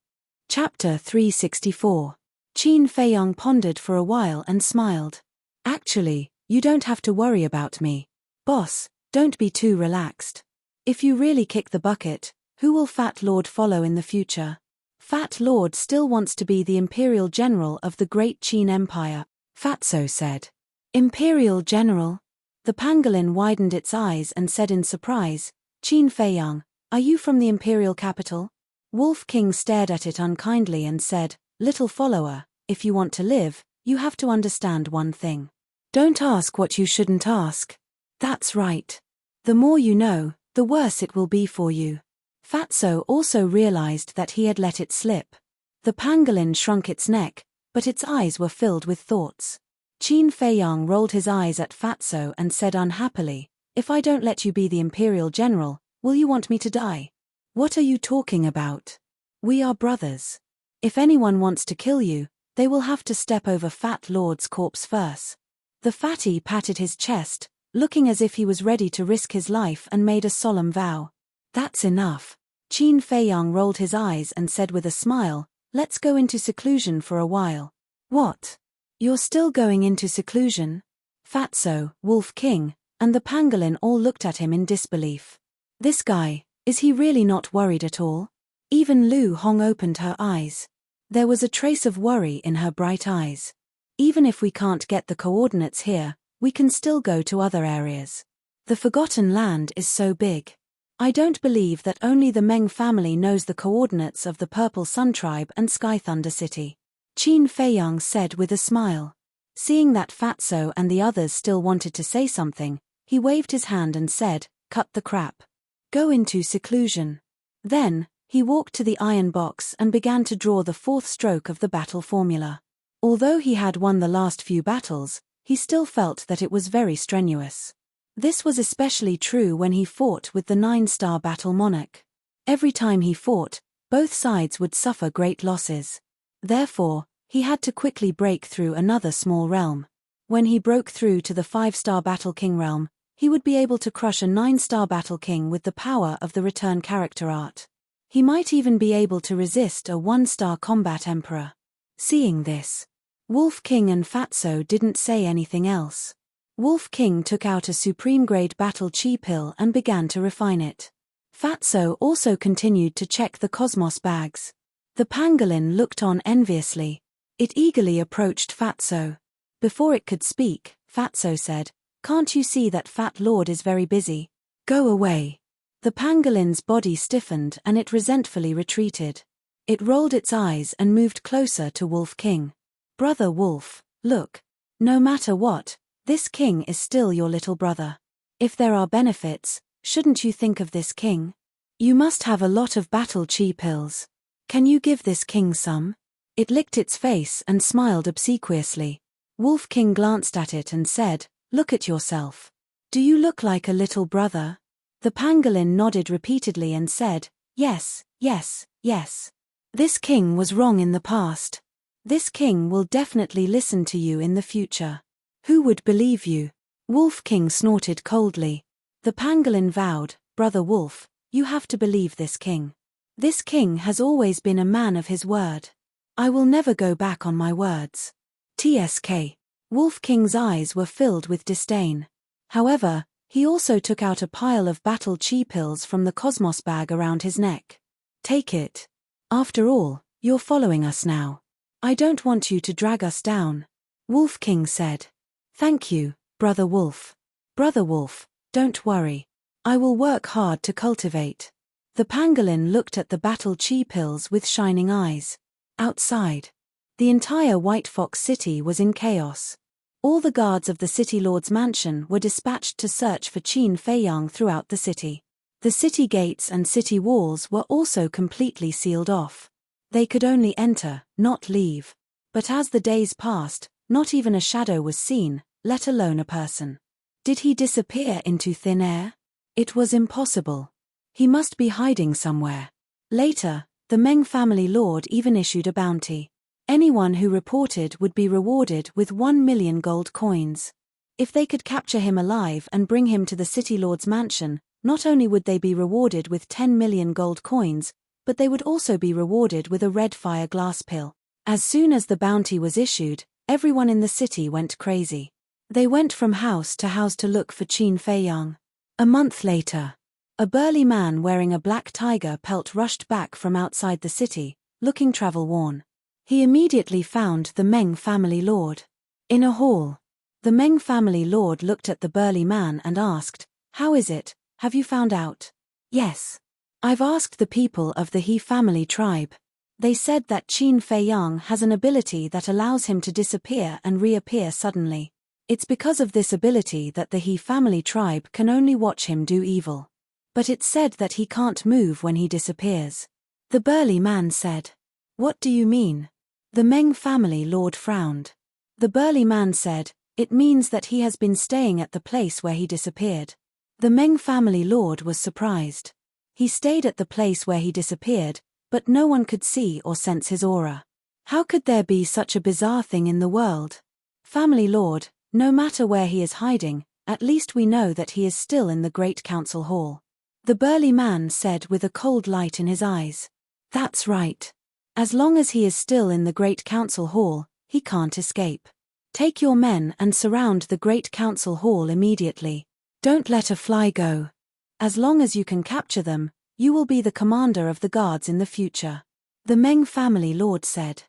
Chapter 364. Qin Feiyang pondered for a while and smiled. "Actually, you don't have to worry about me. Boss, don't be too relaxed. If you really kick the bucket, who will Fat Lord follow in the future?" "Fat Lord still wants to be the Imperial General of the Great Qin Empire," Fatso said. "Imperial General?" The pangolin widened its eyes and said in surprise, "Qin Feiyang, are you from the Imperial capital?" Wolf King stared at it unkindly and said, "Little follower, if you want to live, you have to understand one thing. Don't ask what you shouldn't ask." "That's right. The more you know, the worse it will be for you." Fatso also realized that he had let it slip. The pangolin shrunk its neck, but its eyes were filled with thoughts. Qin Feiyang rolled his eyes at Fatso and said unhappily, "If I don't let you be the Imperial General, will you want me to die?" "What are you talking about? We are brothers. If anyone wants to kill you, they will have to step over Fat Lord's corpse first." The fatty patted his chest, looking as if he was ready to risk his life, and made a solemn vow. "That's enough." Qin Feiyang rolled his eyes and said with a smile, "Let's go into seclusion for a while." "What? You're still going into seclusion?" Fatso, Wolf King, and the pangolin all looked at him in disbelief. This guy, is he really not worried at all? Even Lu Hong opened her eyes. There was a trace of worry in her bright eyes. Even if we can't get the coordinates here, we can still go to other areas. The Forgotten Land is so big. I don't believe that only the Meng family knows the coordinates of the Purple Sun Tribe and Sky Thunder City. Qin Feiyang said with a smile. Seeing that Fatso and the others still wanted to say something, he waved his hand and said, "Cut the crap. Go into seclusion." Then, he walked to the iron box and began to draw the fourth stroke of the battle formula. Although he had won the last few battles, he still felt that it was very strenuous. This was especially true when he fought with the 9-star battle monarch. Every time he fought, both sides would suffer great losses. Therefore, he had to quickly break through another small realm. When he broke through to the 5-star battle king realm, he would be able to crush a 9-star battle king with the power of the return character art. He might even be able to resist a 1-star combat emperor. Seeing this, Wolf King and Fatso didn't say anything else. Wolf King took out a supreme-grade battle chi pill and began to refine it. Fatso also continued to check the cosmos bags. The pangolin looked on enviously. It eagerly approached Fatso. Before it could speak, Fatso said, "Can't you see that Fat Lord is very busy? Go away." The pangolin's body stiffened and it resentfully retreated. It rolled its eyes and moved closer to Wolf King. "Brother Wolf, look. No matter what, this king is still your little brother. If there are benefits, shouldn't you think of this king? You must have a lot of battle chi pills. Can you give this king some?" It licked its face and smiled obsequiously. Wolf King glanced at it and said, "Look at yourself. Do you look like a little brother?" The pangolin nodded repeatedly and said, "Yes, yes, yes. This king was wrong in the past. This king will definitely listen to you in the future. Who would believe you?" Wolf King snorted coldly. The pangolin vowed, "Brother Wolf, you have to believe this king. This king has always been a man of his word. I will never go back on my words." TSK. Wolf King's eyes were filled with disdain. However, he also took out a pile of battle chi pills from the cosmos bag around his neck. "Take it. After all, you're following us now. I don't want you to drag us down," Wolf King said. "Thank you, Brother Wolf. Brother Wolf, don't worry. I will work hard to cultivate." The pangolin looked at the battle chi pills with shining eyes. Outside, the entire White Fox City was in chaos. All the guards of the City Lord's mansion were dispatched to search for Qin Feiyang throughout the city. The city gates and city walls were also completely sealed off. They could only enter, not leave. But as the days passed, not even a shadow was seen, let alone a person. Did he disappear into thin air? It was impossible. He must be hiding somewhere. Later, the Meng family lord even issued a bounty. Anyone who reported would be rewarded with 1 million gold coins. If they could capture him alive and bring him to the City Lord's mansion, not only would they be rewarded with 10 million gold coins, but they would also be rewarded with a red fire glass pill. As soon as the bounty was issued, everyone in the city went crazy. They went from house to look for Qin Feiyang. A month later, a burly man wearing a black tiger pelt rushed back from outside the city, looking travel-worn. He immediately found the Meng family lord. In a hall, the Meng family lord looked at the burly man and asked, "How is it, have you found out?" "Yes. I've asked the people of the He family tribe. They said that Qin Feiyang has an ability that allows him to disappear and reappear suddenly. It's because of this ability that the He family tribe can only watch him do evil. But it's said that he can't move when he disappears." The burly man said, "What do you mean?" The Meng family lord frowned. The burly man said, "It means that he has been staying at the place where he disappeared." The Meng family lord was surprised. He stayed at the place where he disappeared, but no one could see or sense his aura. How could there be such a bizarre thing in the world? "Family lord, no matter where he is hiding, at least we know that he is still in the Great Council Hall," the burly man said with a cold light in his eyes. "That's right. As long as he is still in the Great Council Hall, he can't escape. Take your men and surround the great council hall immediately. Don't let a fly go. As long as you can capture them, you will be the commander of the guards in the future. The Meng family lord said.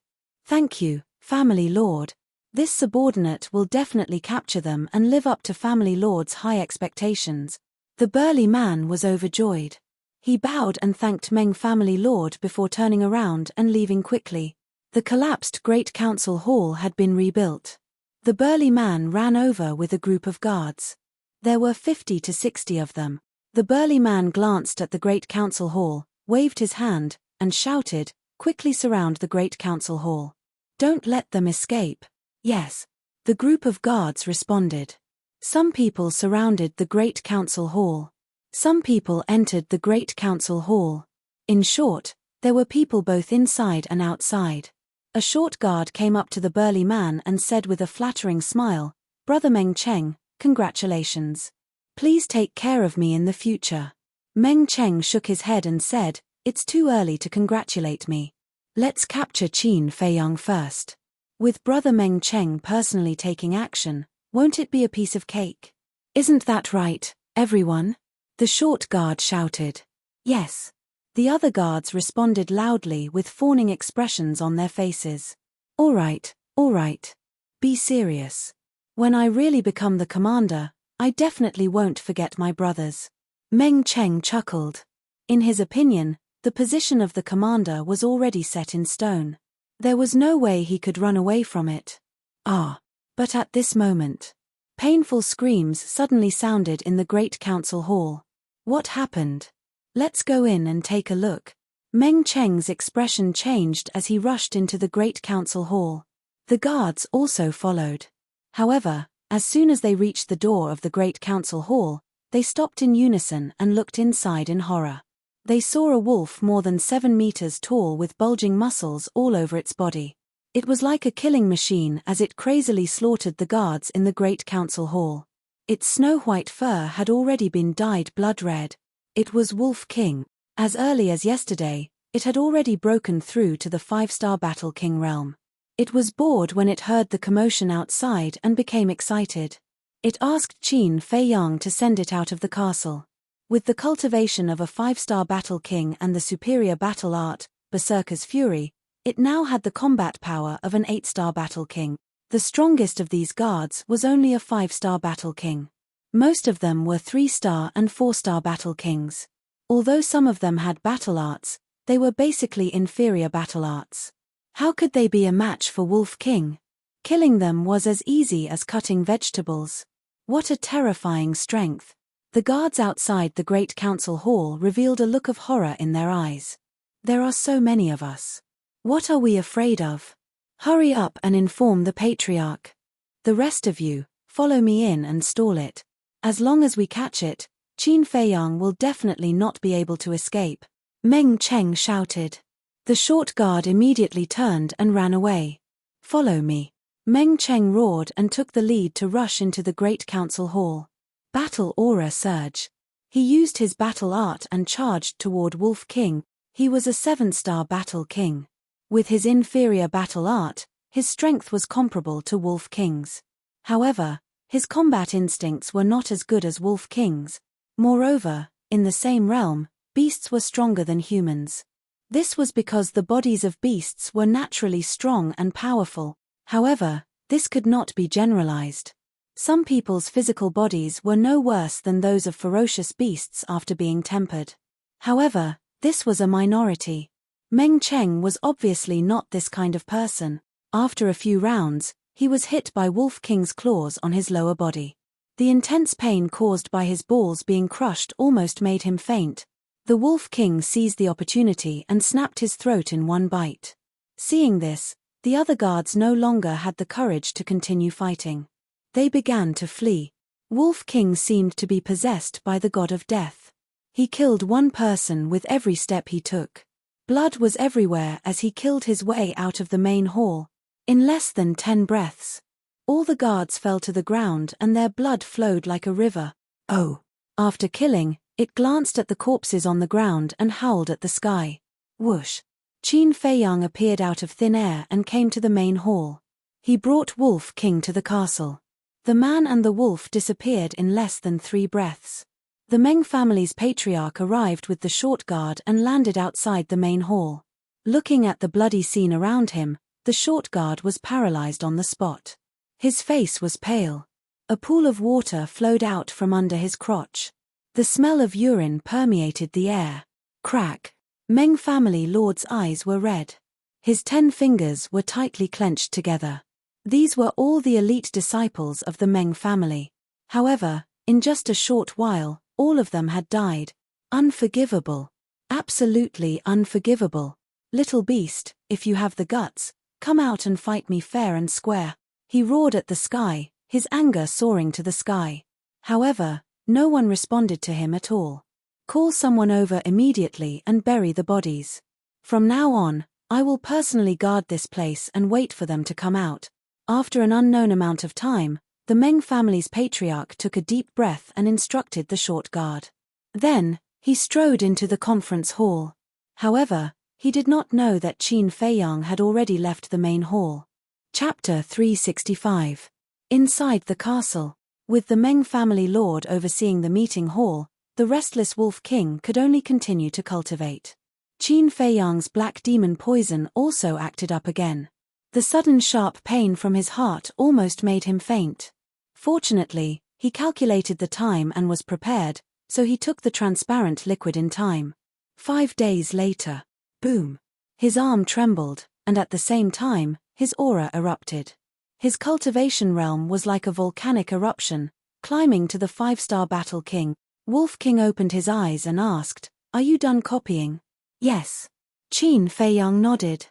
Thank you, family lord. This subordinate will definitely capture them and live up to family lord's high expectations. The burly man was overjoyed. He bowed and thanked Meng family lord before turning around and leaving quickly. The collapsed great council hall had been rebuilt. The burly man ran over with a group of guards. There were 50 to 60 of them. The burly man glanced at the great council hall, waved his hand, and shouted, "Quickly surround the great council hall. Don't let them escape." Yes. The group of guards responded. Some people surrounded the great council hall. Some people entered the great council hall. In short, there were people both inside and outside. A short guard came up to the burly man and said with a flattering smile, "Brother Meng Cheng, congratulations. Please take care of me in the future." Meng Cheng shook his head and said, "It's too early to congratulate me. Let's capture Qin Feiyang first. With Brother Meng Cheng personally taking action, won't it be a piece of cake? Isn't that right, everyone?" The short guard shouted. Yes. The other guards responded loudly with fawning expressions on their faces. All right. Be serious. When I really become the commander, I definitely won't forget my brothers. Meng Cheng chuckled. In his opinion, the position of the commander was already set in stone. There was no way he could run away from it. But at this moment, painful screams suddenly sounded in the great council hall. What happened? Let's go in and take a look. Meng Cheng's expression changed as he rushed into the great council hall. The guards also followed. However, as soon as they reached the door of the great council hall, they stopped in unison and looked inside in horror. They saw a wolf more than 7 meters tall with bulging muscles all over its body. It was like a killing machine as it crazily slaughtered the guards in the great council hall. Its snow-white fur had already been dyed blood red. It was Wolf King. As early as yesterday, it had already broken through to the 5-star Battle King realm. It was bored when it heard the commotion outside and became excited. It asked Qin Feiyang to send it out of the castle. With the cultivation of a 5-star Battle King and the superior battle art, Berserker's Fury, it now had the combat power of an 8-star Battle King. The strongest of these guards was only a 5-star Battle King. Most of them were 3-star and 4-star Battle Kings. Although some of them had battle arts, they were basically inferior battle arts. How could they be a match for Wolf King? Killing them was as easy as cutting vegetables. What a terrifying strength. The guards outside the great council hall revealed a look of horror in their eyes. There are so many of us. What are we afraid of? Hurry up and inform the patriarch. The rest of you, follow me in and stall it. As long as we catch it, Qin Feiyang will definitely not be able to escape. Meng Cheng shouted. The short guard immediately turned and ran away. Follow me. Meng Cheng roared and took the lead to rush into the great council hall. Battle aura surge. He used his battle art and charged toward Wolf King. He was a 7-star Battle King. With his inferior battle art, his strength was comparable to Wolf King's. However, his combat instincts were not as good as Wolf King's. Moreover, in the same realm, beasts were stronger than humans. This was because the bodies of beasts were naturally strong and powerful. However, this could not be generalized. Some people's physical bodies were no worse than those of ferocious beasts after being tempered. However, this was a minority. Meng Cheng was obviously not this kind of person. After a few rounds, he was hit by Wolf King's claws on his lower body. The intense pain caused by his balls being crushed almost made him faint. The Wolf King seized the opportunity and snapped his throat in one bite. Seeing this, the other guards no longer had the courage to continue fighting. They began to flee. Wolf King seemed to be possessed by the god of death. He killed one person with every step he took. Blood was everywhere as he killed his way out of the main hall. In less than 10 breaths, all the guards fell to the ground and their blood flowed like a river. Oh! After killing, it glanced at the corpses on the ground and howled at the sky. Whoosh! Qin Feiyang appeared out of thin air and came to the main hall. He brought Wolf King to the castle. The man and the wolf disappeared in less than 3 breaths. The Meng family's patriarch arrived with the short guard and landed outside the main hall. Looking at the bloody scene around him, the short guard was paralyzed on the spot. His face was pale. A pool of water flowed out from under his crotch. The smell of urine permeated the air. Crack. Meng family lord's eyes were red. His 10 fingers were tightly clenched together. These were all the elite disciples of the Meng family. However, in just a short while, all of them had died. Unforgivable. Absolutely unforgivable. Little beast, if you have the guts, come out and fight me fair and square. He roared at the sky, his anger soaring to the sky. However, no one responded to him at all. Call someone over immediately and bury the bodies. From now on, I will personally guard this place and wait for them to come out. After an unknown amount of time, the Meng family's patriarch took a deep breath and instructed the short guard. Then, he strode into the conference hall. However, he did not know that Qin Feiyang had already left the main hall. Chapter 365. Inside the castle. With the Meng family lord overseeing the meeting hall, the restless Wolf King could only continue to cultivate. Qin Feiyang's black demon poison also acted up again. The sudden sharp pain from his heart almost made him faint. Fortunately, he calculated the time and was prepared, so he took the transparent liquid in time. 5 days later. Boom. His arm trembled, and at the same time, his aura erupted. His cultivation realm was like a volcanic eruption, climbing to the 5-star battle king. Wolf King opened his eyes and asked, "Are you done copying?" "Yes." Qin Feiyang nodded.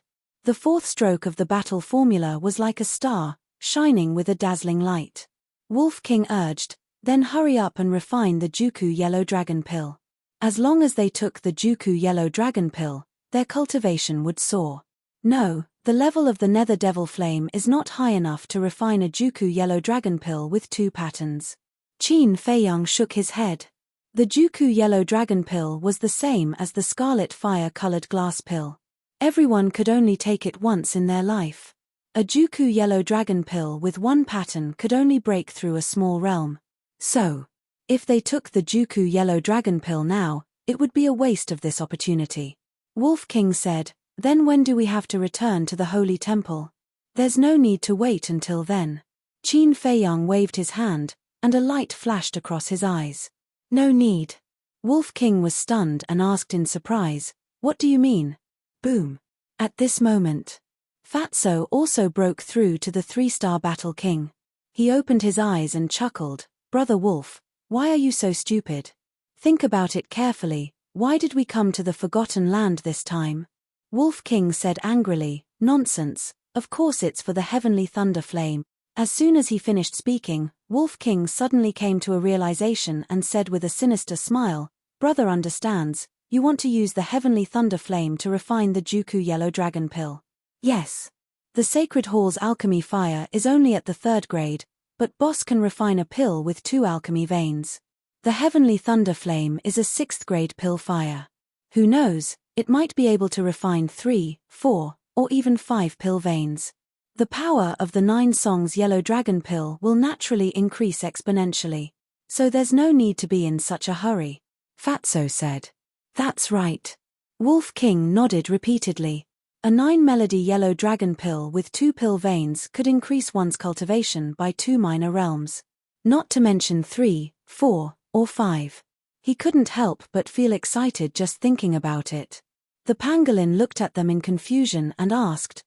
The 4th stroke of the battle formula was like a star, shining with a dazzling light. Wolf King urged, "Then hurry up and refine the Juku Yellow Dragon Pill. As long as they took the Juku Yellow Dragon Pill, their cultivation would soar." "No, the level of the Nether Devil Flame is not high enough to refine a Juku Yellow Dragon Pill with 2 patterns." Qin Feiyang shook his head. The Juku Yellow Dragon Pill was the same as the Scarlet Fire-colored glass pill. Everyone could only take it once in their life. A Juku Yellow Dragon Pill with 1 pattern could only break through a small realm. So, if they took the Juku Yellow Dragon Pill now, it would be a waste of this opportunity. Wolf King said, "Then when do we have to return to the Holy Temple?" "There's no need to wait until then." Qin Feiyang waved his hand, and a light flashed across his eyes. "No need." Wolf King was stunned and asked in surprise, "What do you mean?" Boom. At this moment, Fatso also broke through to the 3-star battle king. He opened his eyes and chuckled, "Brother Wolf, why are you so stupid? Think about it carefully, why did we come to the Forgotten Land this time?" Wolf King said angrily, "Nonsense, of course it's for the heavenly thunder flame." As soon as he finished speaking, Wolf King suddenly came to a realization and said with a sinister smile, "Brother understands, you want to use the heavenly thunder flame to refine the Juku Yellow Dragon Pill." "Yes. The Sacred Hall's alchemy fire is only at the 3rd grade, but boss can refine a pill with 2 alchemy veins. The heavenly thunder flame is a 6th grade pill fire. Who knows, it might be able to refine 3, 4, or even 5 pill veins. The power of the 9 songs Yellow Dragon Pill will naturally increase exponentially. So there's no need to be in such a hurry," Fatso said. "That's right." Wolf King nodded repeatedly. A 9-melody Yellow Dragon Pill with 2 pill veins could increase one's cultivation by 2 minor realms. Not to mention 3, 4, or 5. He couldn't help but feel excited just thinking about it. The pangolin looked at them in confusion and asked,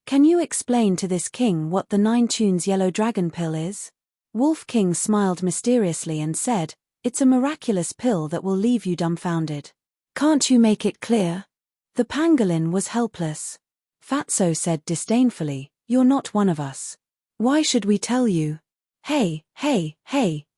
Can you explain to this king what the 9 tunes Yellow Dragon Pill is?" Wolf King smiled mysteriously and said, "It's a miraculous pill that will leave you dumbfounded." "Can't you make it clear?" The pangolin was helpless. Fatso said disdainfully, "You're not one of us. Why should we tell you?" Hey,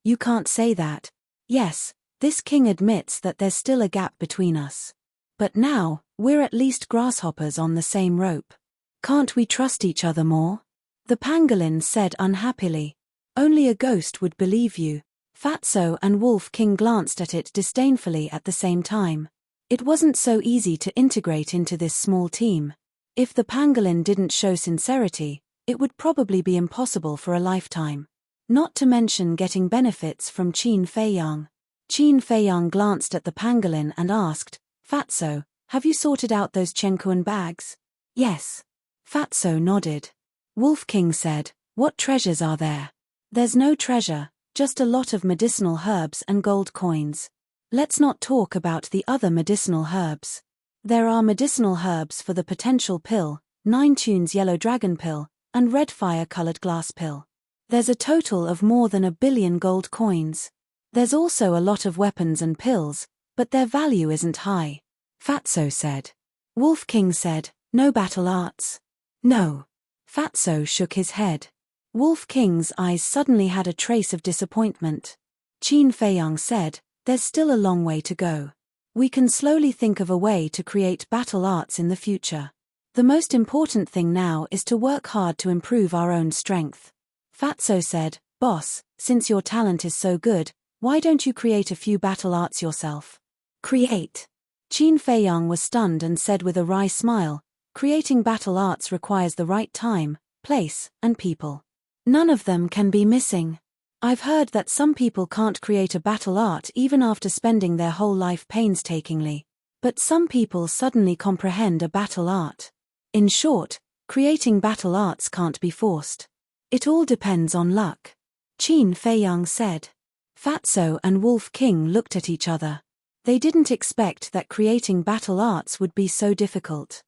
you can't say that. Yes, this king admits that there's still a gap between us. But now, we're at least grasshoppers on the same rope. Can't we trust each other more?" The pangolin said unhappily. "Only a ghost would believe you." Fatso and Wolf King glanced at it disdainfully at the same time. It wasn't so easy to integrate into this small team. If the pangolin didn't show sincerity, It would probably be impossible for a lifetime. Not to mention getting benefits from Qin Feiyang. Qin Feiyang glanced at the pangolin and asked, Fatso, have you sorted out those Chenkuan bags? Yes. Fatso nodded. Wolf King said, what treasures are there? There's no treasure, just a lot of medicinal herbs and gold coins. Let's not talk about the other medicinal herbs. There are medicinal herbs for the potential pill, 9 tunes yellow dragon pill, and red fire-colored glass pill. There's a total of more than 1 billion gold coins. There's also a lot of weapons and pills, but their value isn't high. Fatso said. Wolf King said, no battle arts. No. Fatso shook his head. Wolf King's eyes suddenly had a trace of disappointment. Qin Feiyang said, there's still a long way to go. We can slowly think of a way to create battle arts in the future. The most important thing now is to work hard to improve our own strength. Fatso said, boss, since your talent is so good, why don't you create a few battle arts yourself? Create. Qin Feiyang was stunned and said with a wry smile, creating battle arts requires the right time, place, and people. None of them can be missing. I've heard that some people can't create a battle art even after spending their whole life painstakingly. But some people suddenly comprehend a battle art. In short, creating battle arts can't be forced. It all depends on luck. Qin Feiyang said. Fatso and Wolf King looked at each other. They didn't expect that creating battle arts would be so difficult.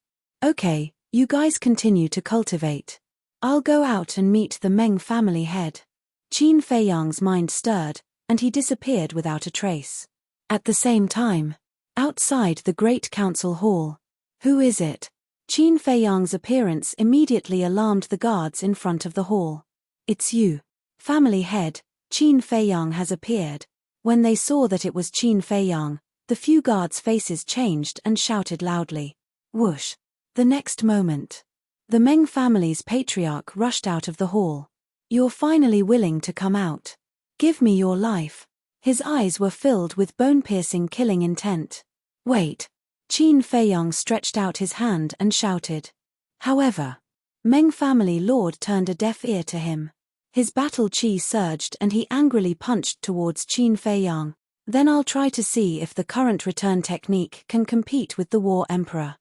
Okay, you guys continue to cultivate. I'll go out and meet the Meng family head. Qin Feiyang's mind stirred, and he disappeared without a trace. At the same time, outside the Great Council Hall. Who is it? Qin Feiyang's appearance immediately alarmed the guards in front of the hall. It's you. Family head, Qin Feiyang has appeared. When they saw that it was Qin Feiyang, the few guards' faces changed and shouted loudly. Whoosh. The next moment, the Meng family's patriarch rushed out of the hall. You're finally willing to come out. Give me your life. His eyes were filled with bone-piercing killing intent. Wait. Qin Feiyang stretched out his hand and shouted. However, Meng family lord turned a deaf ear to him. His battle chi surged and he angrily punched towards Qin Feiyang. Then I'll try to see if the current return technique can compete with the War Emperor.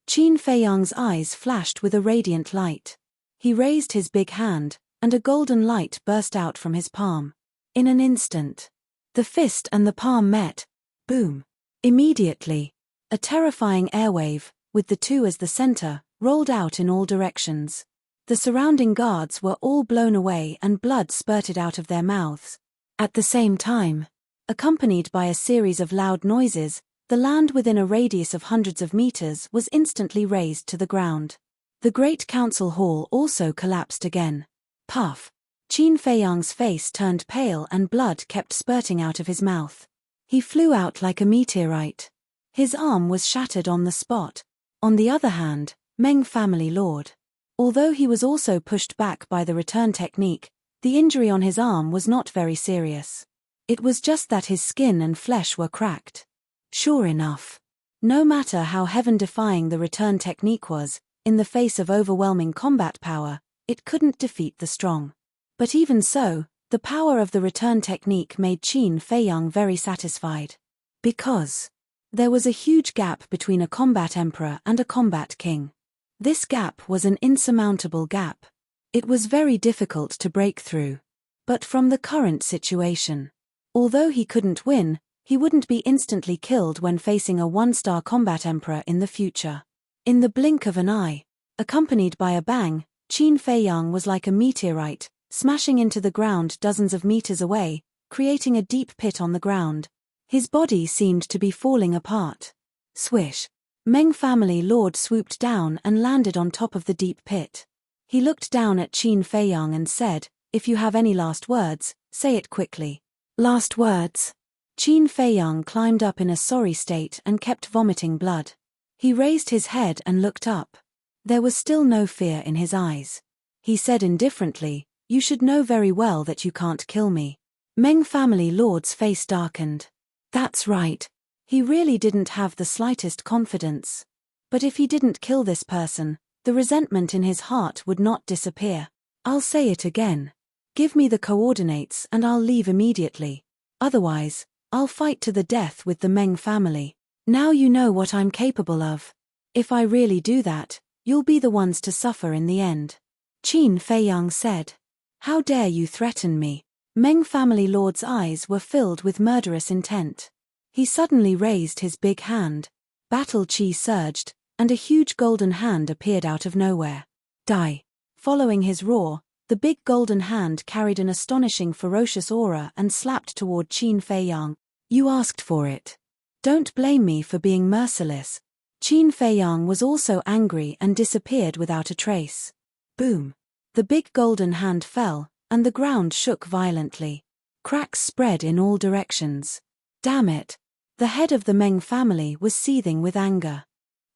Qin Feiyang's eyes flashed with a radiant light. He raised his big hand, and a golden light burst out from his palm. In an instant, the fist and the palm met. Boom. Immediately, a terrifying airwave, with the two as the center, rolled out in all directions. The surrounding guards were all blown away and blood spurted out of their mouths. At the same time, accompanied by a series of loud noises, the land within a radius of hundreds of meters was instantly razed to the ground. The Great Council Hall also collapsed again. Puff. Qin Feiyang's face turned pale and blood kept spurting out of his mouth. He flew out like a meteorite. His arm was shattered on the spot. On the other hand, Meng family lord. Although he was also pushed back by the return technique, the injury on his arm was not very serious. It was just that his skin and flesh were cracked. Sure enough. No matter how heaven-defying the return technique was, in the face of overwhelming combat power, it couldn't defeat the strong. But even so, the power of the return technique made Qin Feiyang very satisfied. Because there was a huge gap between a combat emperor and a combat king. This gap was an insurmountable gap. It was very difficult to break through. But from the current situation, although he couldn't win, he wouldn't be instantly killed when facing a one-star combat emperor in the future. In the blink of an eye, accompanied by a bang, Qin Feiyang was like a meteorite, smashing into the ground dozens of meters away, creating a deep pit on the ground. His body seemed to be falling apart. Swish. Meng family lord swooped down and landed on top of the deep pit. He looked down at Qin Feiyang and said, "If you have any last words, say it quickly." Last words. Qin Feiyang climbed up in a sorry state and kept vomiting blood. He raised his head and looked up. There was still no fear in his eyes. He said indifferently, "You should know very well that you can't kill me." Meng family lord's face darkened. That's right. He really didn't have the slightest confidence. But if he didn't kill this person, the resentment in his heart would not disappear. I'll say it again. Give me the coordinates and I'll leave immediately. Otherwise, I'll fight to the death with the Meng family. Now you know what I'm capable of. If I really do that, you'll be the ones to suffer in the end. Qin Feiyang said. How dare you threaten me? Meng family lord's eyes were filled with murderous intent. He suddenly raised his big hand. Battle chi surged, and a huge golden hand appeared out of nowhere. Die. Following his roar, the big golden hand carried an astonishing ferocious aura and slapped toward Qin Feiyang. You asked for it. Don't blame me for being merciless. Qin Feiyang was also angry and disappeared without a trace. Boom. The big golden hand fell, and the ground shook violently. Cracks spread in all directions. Damn it. The head of the Meng family was seething with anger.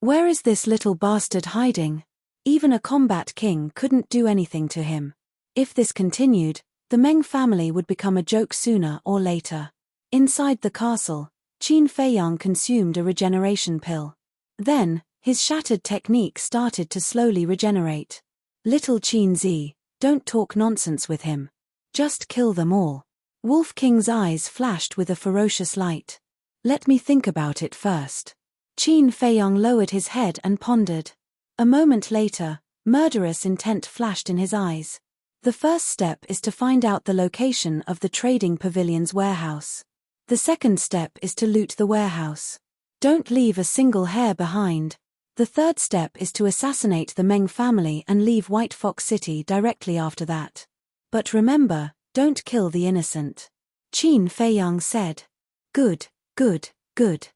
Where is this little bastard hiding? Even a combat king couldn't do anything to him. If this continued, the Meng family would become a joke sooner or later. Inside the castle, Qin Feiyang consumed a regeneration pill. Then, his shattered technique started to slowly regenerate. Little Qin Zi, don't talk nonsense with him. Just kill them all. Wolf King's eyes flashed with a ferocious light. Let me think about it first. Qin Feiyang lowered his head and pondered. A moment later, murderous intent flashed in his eyes. The first step is to find out the location of the trading pavilion's warehouse. The second step is to loot the warehouse. Don't leave a single hair behind. The third step is to assassinate the Meng family and leave White Fox City directly after that. But remember, don't kill the innocent. Qin Feiyang said. Good, good, good.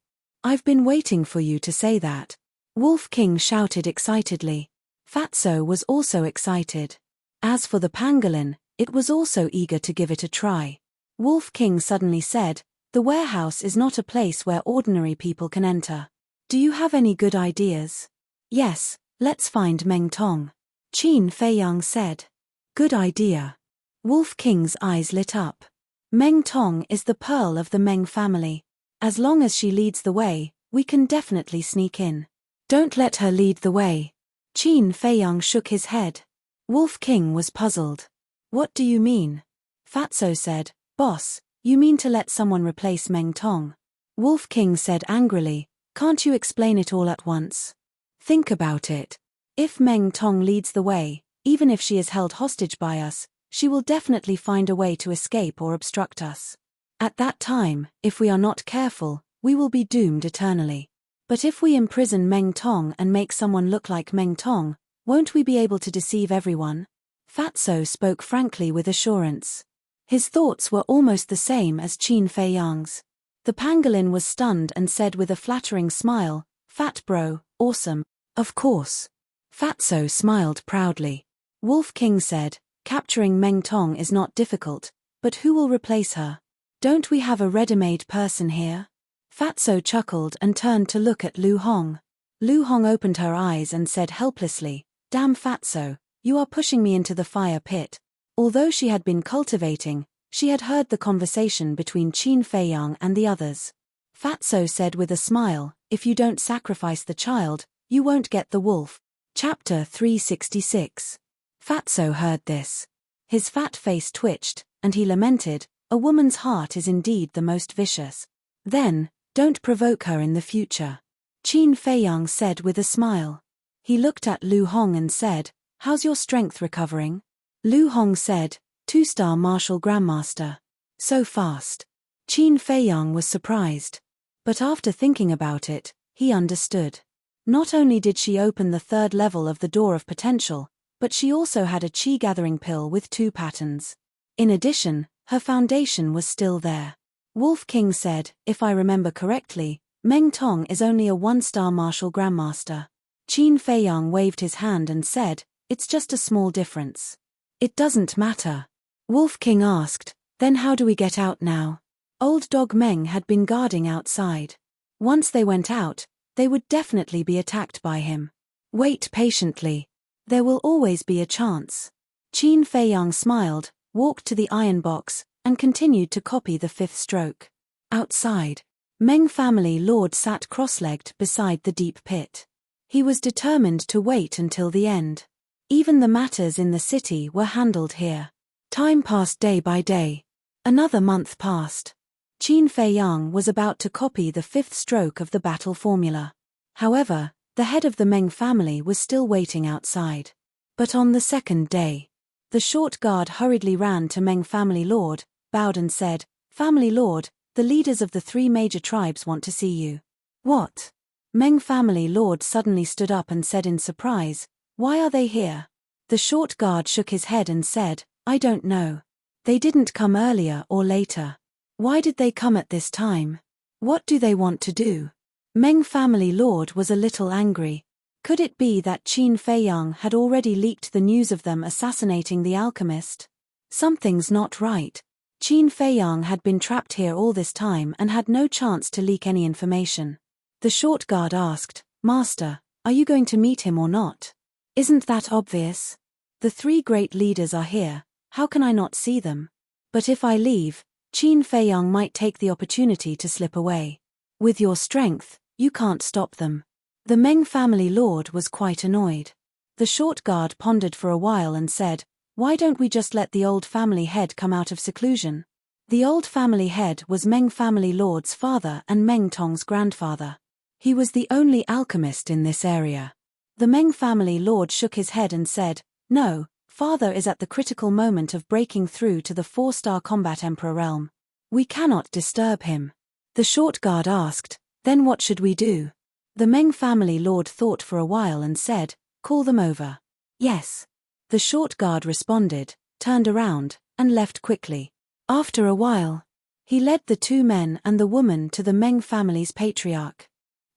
I've been waiting for you to say that. Wolf King shouted excitedly. Fatso was also excited. As for the pangolin, it was also eager to give it a try. Wolf King suddenly said, the warehouse is not a place where ordinary people can enter. Do you have any good ideas? Yes, let's find Meng Tong. Qin Feiyang said. Good idea. Wolf King's eyes lit up. Meng Tong is the pearl of the Meng family. As long as she leads the way, we can definitely sneak in. Don't let her lead the way. Qin Feiyang shook his head. Wolf King was puzzled. What do you mean? Fatso said, Boss, you mean to let someone replace Meng Tong? Wolf King said angrily, can't you explain it all at once? Think about it. If Meng Tong leads the way, even if she is held hostage by us, she will definitely find a way to escape or obstruct us. At that time, if we are not careful, we will be doomed eternally. But if we imprison Meng Tong and make someone look like Meng Tong, won't we be able to deceive everyone? Fatso spoke frankly with assurance. His thoughts were almost the same as Qin Feiyang's. The pangolin was stunned and said with a flattering smile, Fat bro, awesome. Of course. Fatso smiled proudly. Wolf King said, capturing Meng Tong is not difficult, but who will replace her? Don't we have a ready-made person here? Fatso chuckled and turned to look at Lu Hong. Lu Hong opened her eyes and said helplessly, Damn Fatso, you are pushing me into the fire pit. Although she had been cultivating, she had heard the conversation between Qin Feiyang and the others. Fatso said with a smile, if you don't sacrifice the child, you won't get the wolf. Chapter 366. Fatso heard this. His fat face twitched, and he lamented, a woman's heart is indeed the most vicious. Then, don't provoke her in the future. Qin Feiyang said with a smile. He looked at Lu Hong and said, how's your strength recovering? Lu Hong said, 2-star martial grandmaster. So fast. Qin Feiyang was surprised. But after thinking about it, he understood. Not only did she open the third level of the door of potential, but she also had a chi-gathering pill with 2 patterns. In addition, her foundation was still there. Wolf King said, if I remember correctly, Meng Tong is only a 1-star martial grandmaster. Qin Feiyang waved his hand and said, it's just a small difference. It doesn't matter. Wolf King asked, then how do we get out now? Old Dog Meng had been guarding outside. Once they went out, they would definitely be attacked by him. Wait patiently. There will always be a chance. Qin Feiyang smiled, walked to the iron box, and continued to copy the 5th stroke. Outside, Meng family lord sat cross-legged beside the deep pit. He was determined to wait until the end. Even the matters in the city were handled here. Time passed day by day. Another month passed. Qin Feiyang was about to copy the fifth stroke of the battle formula. However, the head of the Meng family was still waiting outside. But on the second day, the short guard hurriedly ran to Meng family lord, bowed and said, "Family lord, the leaders of the three major tribes want to see you." "What?" Meng family lord suddenly stood up and said in surprise, "Why are they here?" The short guard shook his head and said, "I don't know. They didn't come earlier or later. Why did they come at this time? What do they want to do?" Meng family lord was a little angry. Could it be that Qin Feiyang had already leaked the news of them assassinating the alchemist? Something's not right. Qin Feiyang had been trapped here all this time and had no chance to leak any information. The short guard asked, "Master, are you going to meet him or not? Isn't that obvious? The three great leaders are here, how can I not see them? But if I leave, Qin Feiyang might take the opportunity to slip away. With your strength, you can't stop them." The Meng family lord was quite annoyed. The short guard pondered for a while and said, "Why don't we just let the old family head come out of seclusion?" The old family head was Meng family lord's father and Meng Tong's grandfather. He was the only alchemist in this area. The Meng family lord shook his head and said, "No, father is at the critical moment of breaking through to the 4-star combat emperor realm. We cannot disturb him." The short guard asked, "Then what should we do?" The Meng family lord thought for a while and said, "Call them over." "Yes." The short guard responded, turned around, and left quickly. After a while, he led the two men and the woman to the Meng family's patriarch.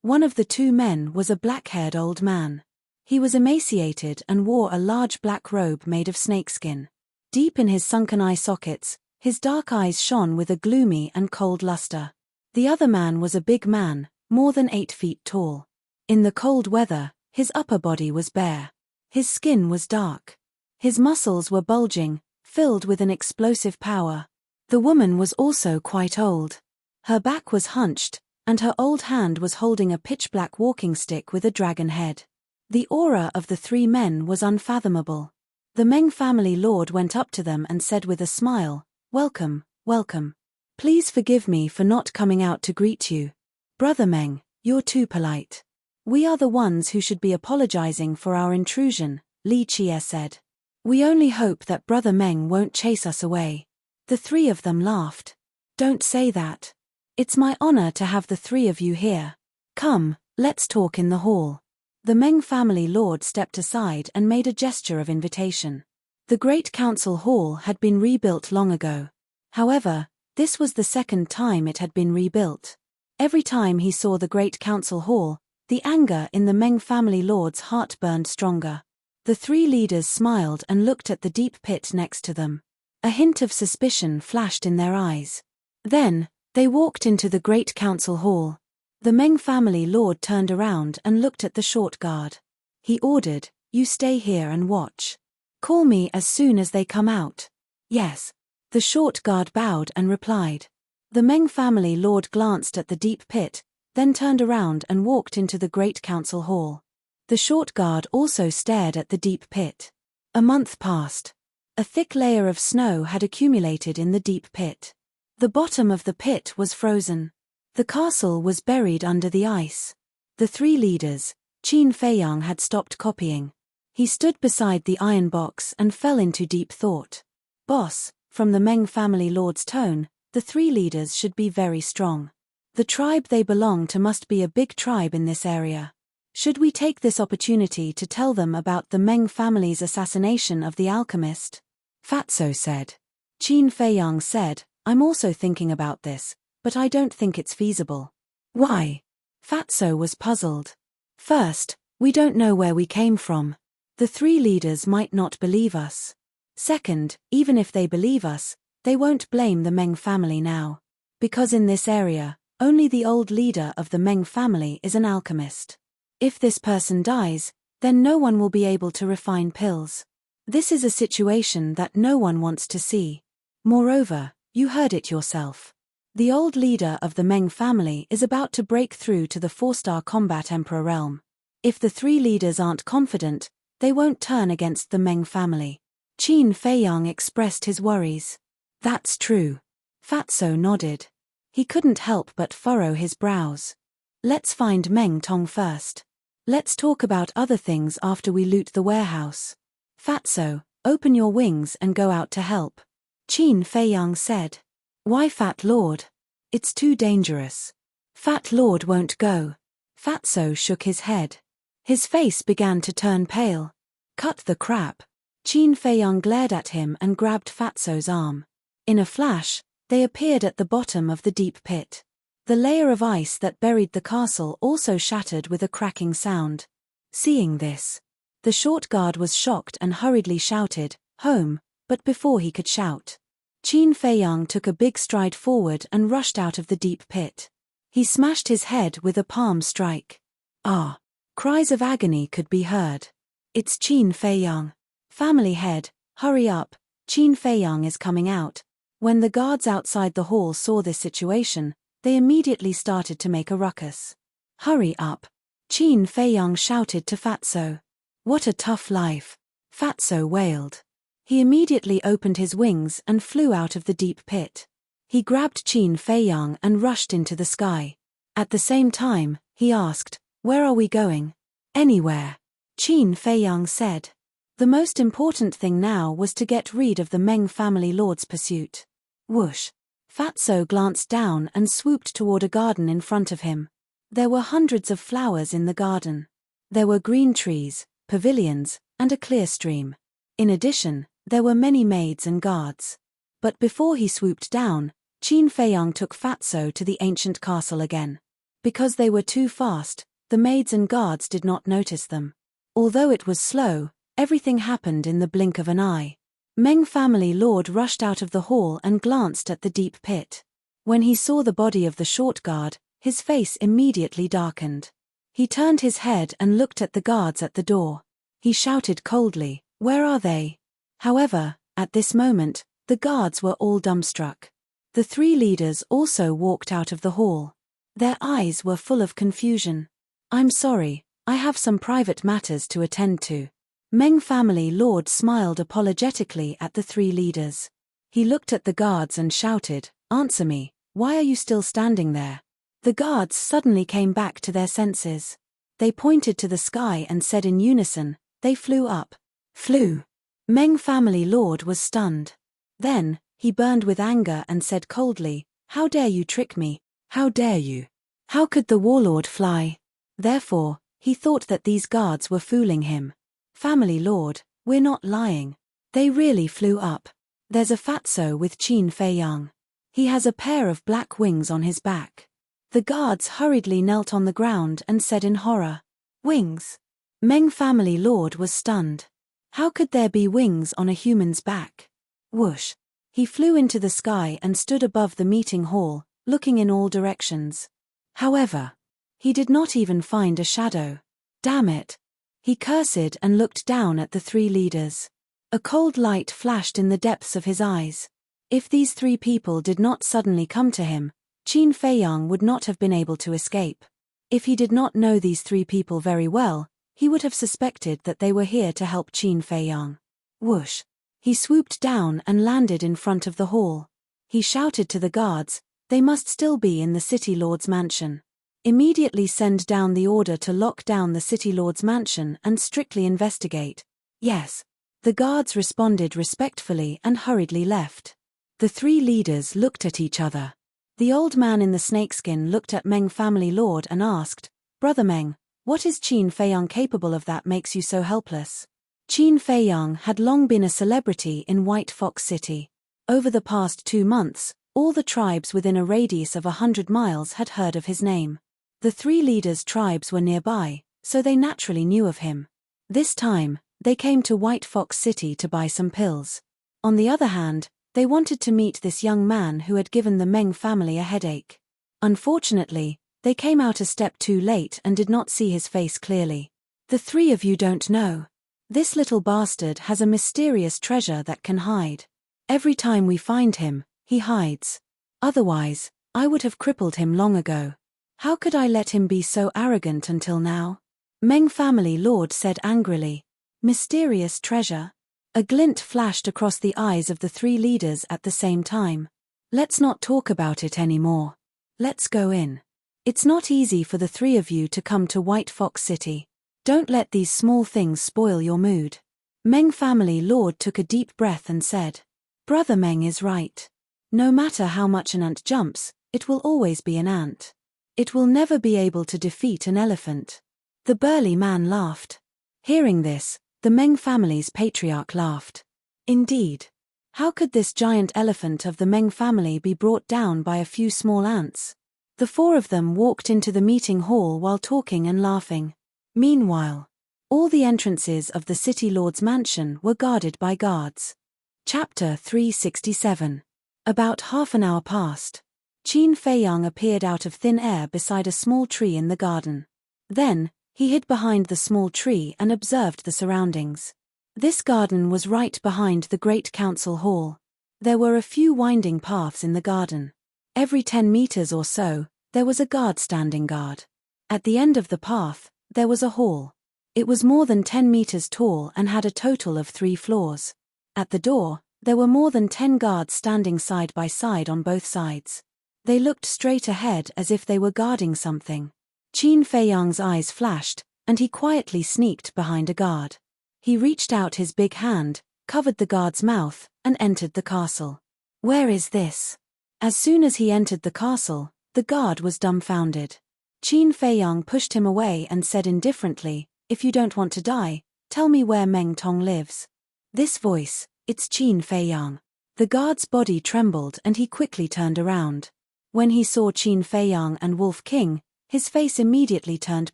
One of the two men was a black-haired old man. He was emaciated and wore a large black robe made of snakeskin. Deep in his sunken eye sockets, his dark eyes shone with a gloomy and cold luster. The other man was a big man, more than 8 feet tall. In the cold weather, his upper body was bare. His skin was dark. His muscles were bulging, filled with an explosive power. The woman was also quite old. Her back was hunched, and her old hand was holding a pitch-black walking stick with a dragon head. The aura of the three men was unfathomable. The Meng family lord went up to them and said with a smile, "Welcome, welcome. Please forgive me for not coming out to greet you. Brother Meng, you're too polite. We are the ones who should be apologizing for our intrusion," Li Chia said. "We only hope that Brother Meng won't chase us away." The three of them laughed. "Don't say that. It's my honor to have the three of you here. Come, let's talk in the hall." The Meng family lord stepped aside and made a gesture of invitation. The Great Council Hall had been rebuilt long ago. However, this was the second time it had been rebuilt. Every time he saw the Great Council Hall, the anger in the Meng family lord's heart burned stronger. The three leaders smiled and looked at the deep pit next to them. A hint of suspicion flashed in their eyes. Then, they walked into the Great Council Hall. The Meng family lord turned around and looked at the short guard. He ordered, "You stay here and watch. Call me as soon as they come out." "Yes." The short guard bowed and replied. The Meng family lord glanced at the deep pit, then turned around and walked into the Great Council Hall. The short guard also stared at the deep pit. A month passed. A thick layer of snow had accumulated in the deep pit. The bottom of the pit was frozen. The castle was buried under the ice. The three leaders, Qin Feiyang had stopped copying. He stood beside the iron box and fell into deep thought. "Boss," from the Meng family lord's tone, "the three leaders should be very strong. The tribe they belong to must be a big tribe in this area. Should we take this opportunity to tell them about the Meng family's assassination of the alchemist?" Fatso said. Qin Feiyang said, "I'm also thinking about this, but I don't think it's feasible." "Why?" Fatso was puzzled. "First, we don't know where we came from. The three leaders might not believe us. Second, even if they believe us, they won't blame the Meng family now. Because in this area, only the old leader of the Meng family is an alchemist. If this person dies, then no one will be able to refine pills. This is a situation that no one wants to see. Moreover, you heard it yourself. The old leader of the Meng family is about to break through to the 4-star combat emperor realm. If the three leaders aren't confident, They won't turn against the Meng family. Qin Feiyang expressed his worries. That's true. Fatso nodded. He couldn't help but furrow his brows. Let's find Meng Tong first. Let's talk about other things after we loot the warehouse. Fatso, open your wings and go out to help. Qin Feiyang said. Why, Fat Lord? It's too dangerous. Fat Lord won't go. Fatso shook his head. His face began to turn pale. Cut the crap. Qin Feiyang glared at him and grabbed Fatso's arm. In a flash, they appeared at the bottom of the deep pit. The layer of ice that buried the castle also shattered with a cracking sound. Seeing this, the short guard was shocked and hurriedly shouted, "Home," but before he could shout, Qin Feiyang took a big stride forward and rushed out of the deep pit. He smashed his head with a palm strike. Ah! Cries of agony could be heard. It's Qin Feiyang. Family head, hurry up, Qin Feiyang is coming out. When the guards outside the hall saw this situation, they immediately started to make a ruckus. Hurry up! Qin Feiyang shouted to Fatso. What a tough life! Fatso wailed. He immediately opened his wings and flew out of the deep pit. He grabbed Qin Feiyang and rushed into the sky. At the same time, he asked, "Where are we going?" "Anywhere," Qin Feiyang said. The most important thing now was to get rid of the Meng family lord's pursuit. Whoosh! Fatso glanced down and swooped toward a garden in front of him. There were hundreds of flowers in the garden. There were green trees, pavilions, and a clear stream. In addition, there were many maids and guards. But before he swooped down, Qin Feiyang took Fatso to the ancient castle again. Because they were too fast, the maids and guards did not notice them. Although it was slow, everything happened in the blink of an eye. Meng family lord rushed out of the hall and glanced at the deep pit. When he saw the body of the short guard, his face immediately darkened. He turned his head and looked at the guards at the door. He shouted coldly, "Where are they?" However, at this moment, the guards were all dumbstruck. The three leaders also walked out of the hall. Their eyes were full of confusion. "I'm sorry, I have some private matters to attend to." Meng family lord smiled apologetically at the three leaders. He looked at the guards and shouted, "Answer me, why are you still standing there?" The guards suddenly came back to their senses. They pointed to the sky and said in unison, "They flew up." Flew. Meng family lord was stunned. Then, he burned with anger and said coldly, "How dare you trick me? How dare you? How could the warlord fly?" Therefore, he thought that these guards were fooling him. "Family lord, we're not lying. They really flew up. There's a Fatso with Qin Feiyang. He has a pair of black wings on his back." The guards hurriedly knelt on the ground and said in horror, "Wings?" Meng family lord was stunned. How could there be wings on a human's back? Whoosh! He flew into the sky and stood above the meeting hall, looking in all directions. However, he did not even find a shadow. Damn it! He cursed and looked down at the three leaders. A cold light flashed in the depths of his eyes. If these three people did not suddenly come to him, Qin Feiyang would not have been able to escape. If he did not know these three people very well, he would have suspected that they were here to help Qin Feiyang. Whoosh! He swooped down and landed in front of the hall. He shouted to the guards, "They must still be in the city lord's mansion. Immediately send down the order to lock down the city lord's mansion and strictly investigate." "Yes." The guards responded respectfully and hurriedly left. The three leaders looked at each other. The old man in the snakeskin looked at Meng family lord and asked, "Brother Meng, what is Qin Feiyang capable of that makes you so helpless?" Qin Feiyang had long been a celebrity in White Fox City. Over the past 2 months, all the tribes within a radius of 100 miles had heard of his name. The three leaders' tribes were nearby, so they naturally knew of him. This time, they came to White Fox City to buy some pills. On the other hand, they wanted to meet this young man who had given the Meng family a headache. Unfortunately, they came out a step too late and did not see his face clearly. "The three of you don't know. This little bastard has a mysterious treasure that can hide. Every time we find him, he hides. Otherwise, I would have crippled him long ago. How could I let him be so arrogant until now?" Meng family lord said angrily. Mysterious treasure? A glint flashed across the eyes of the three leaders at the same time. Let's not talk about it anymore. Let's go in. It's not easy for the three of you to come to White Fox City. Don't let these small things spoil your mood. Meng family lord took a deep breath and said, Brother Meng is right. No matter how much an ant jumps, it will always be an ant. It will never be able to defeat an elephant. The burly man laughed. Hearing this, the Meng family's patriarch laughed. Indeed. How could this giant elephant of the Meng family be brought down by a few small ants? The four of them walked into the meeting hall while talking and laughing. Meanwhile, all the entrances of the city lord's mansion were guarded by guards. Chapter 367. About half an hour passed. Qin Feiyang appeared out of thin air beside a small tree in the garden. Then, he hid behind the small tree and observed the surroundings. This garden was right behind the great council hall. There were a few winding paths in the garden. Every 10 meters or so, there was a guard standing guard. At the end of the path, there was a hall. It was more than 10 meters tall and had a total of 3 floors. At the door, there were more than 10 guards standing side by side on both sides. They looked straight ahead as if they were guarding something. Qin Feiyang's eyes flashed, and he quietly sneaked behind a guard. He reached out his big hand, covered the guard's mouth, and entered the castle. Where is this? As soon as he entered the castle, the guard was dumbfounded. Qin Feiyang pushed him away and said indifferently, If you don't want to die, tell me where Meng Tong lives. This voice, it's Qin Feiyang. The guard's body trembled and he quickly turned around. When he saw Qin Feiyang and Wolf King, his face immediately turned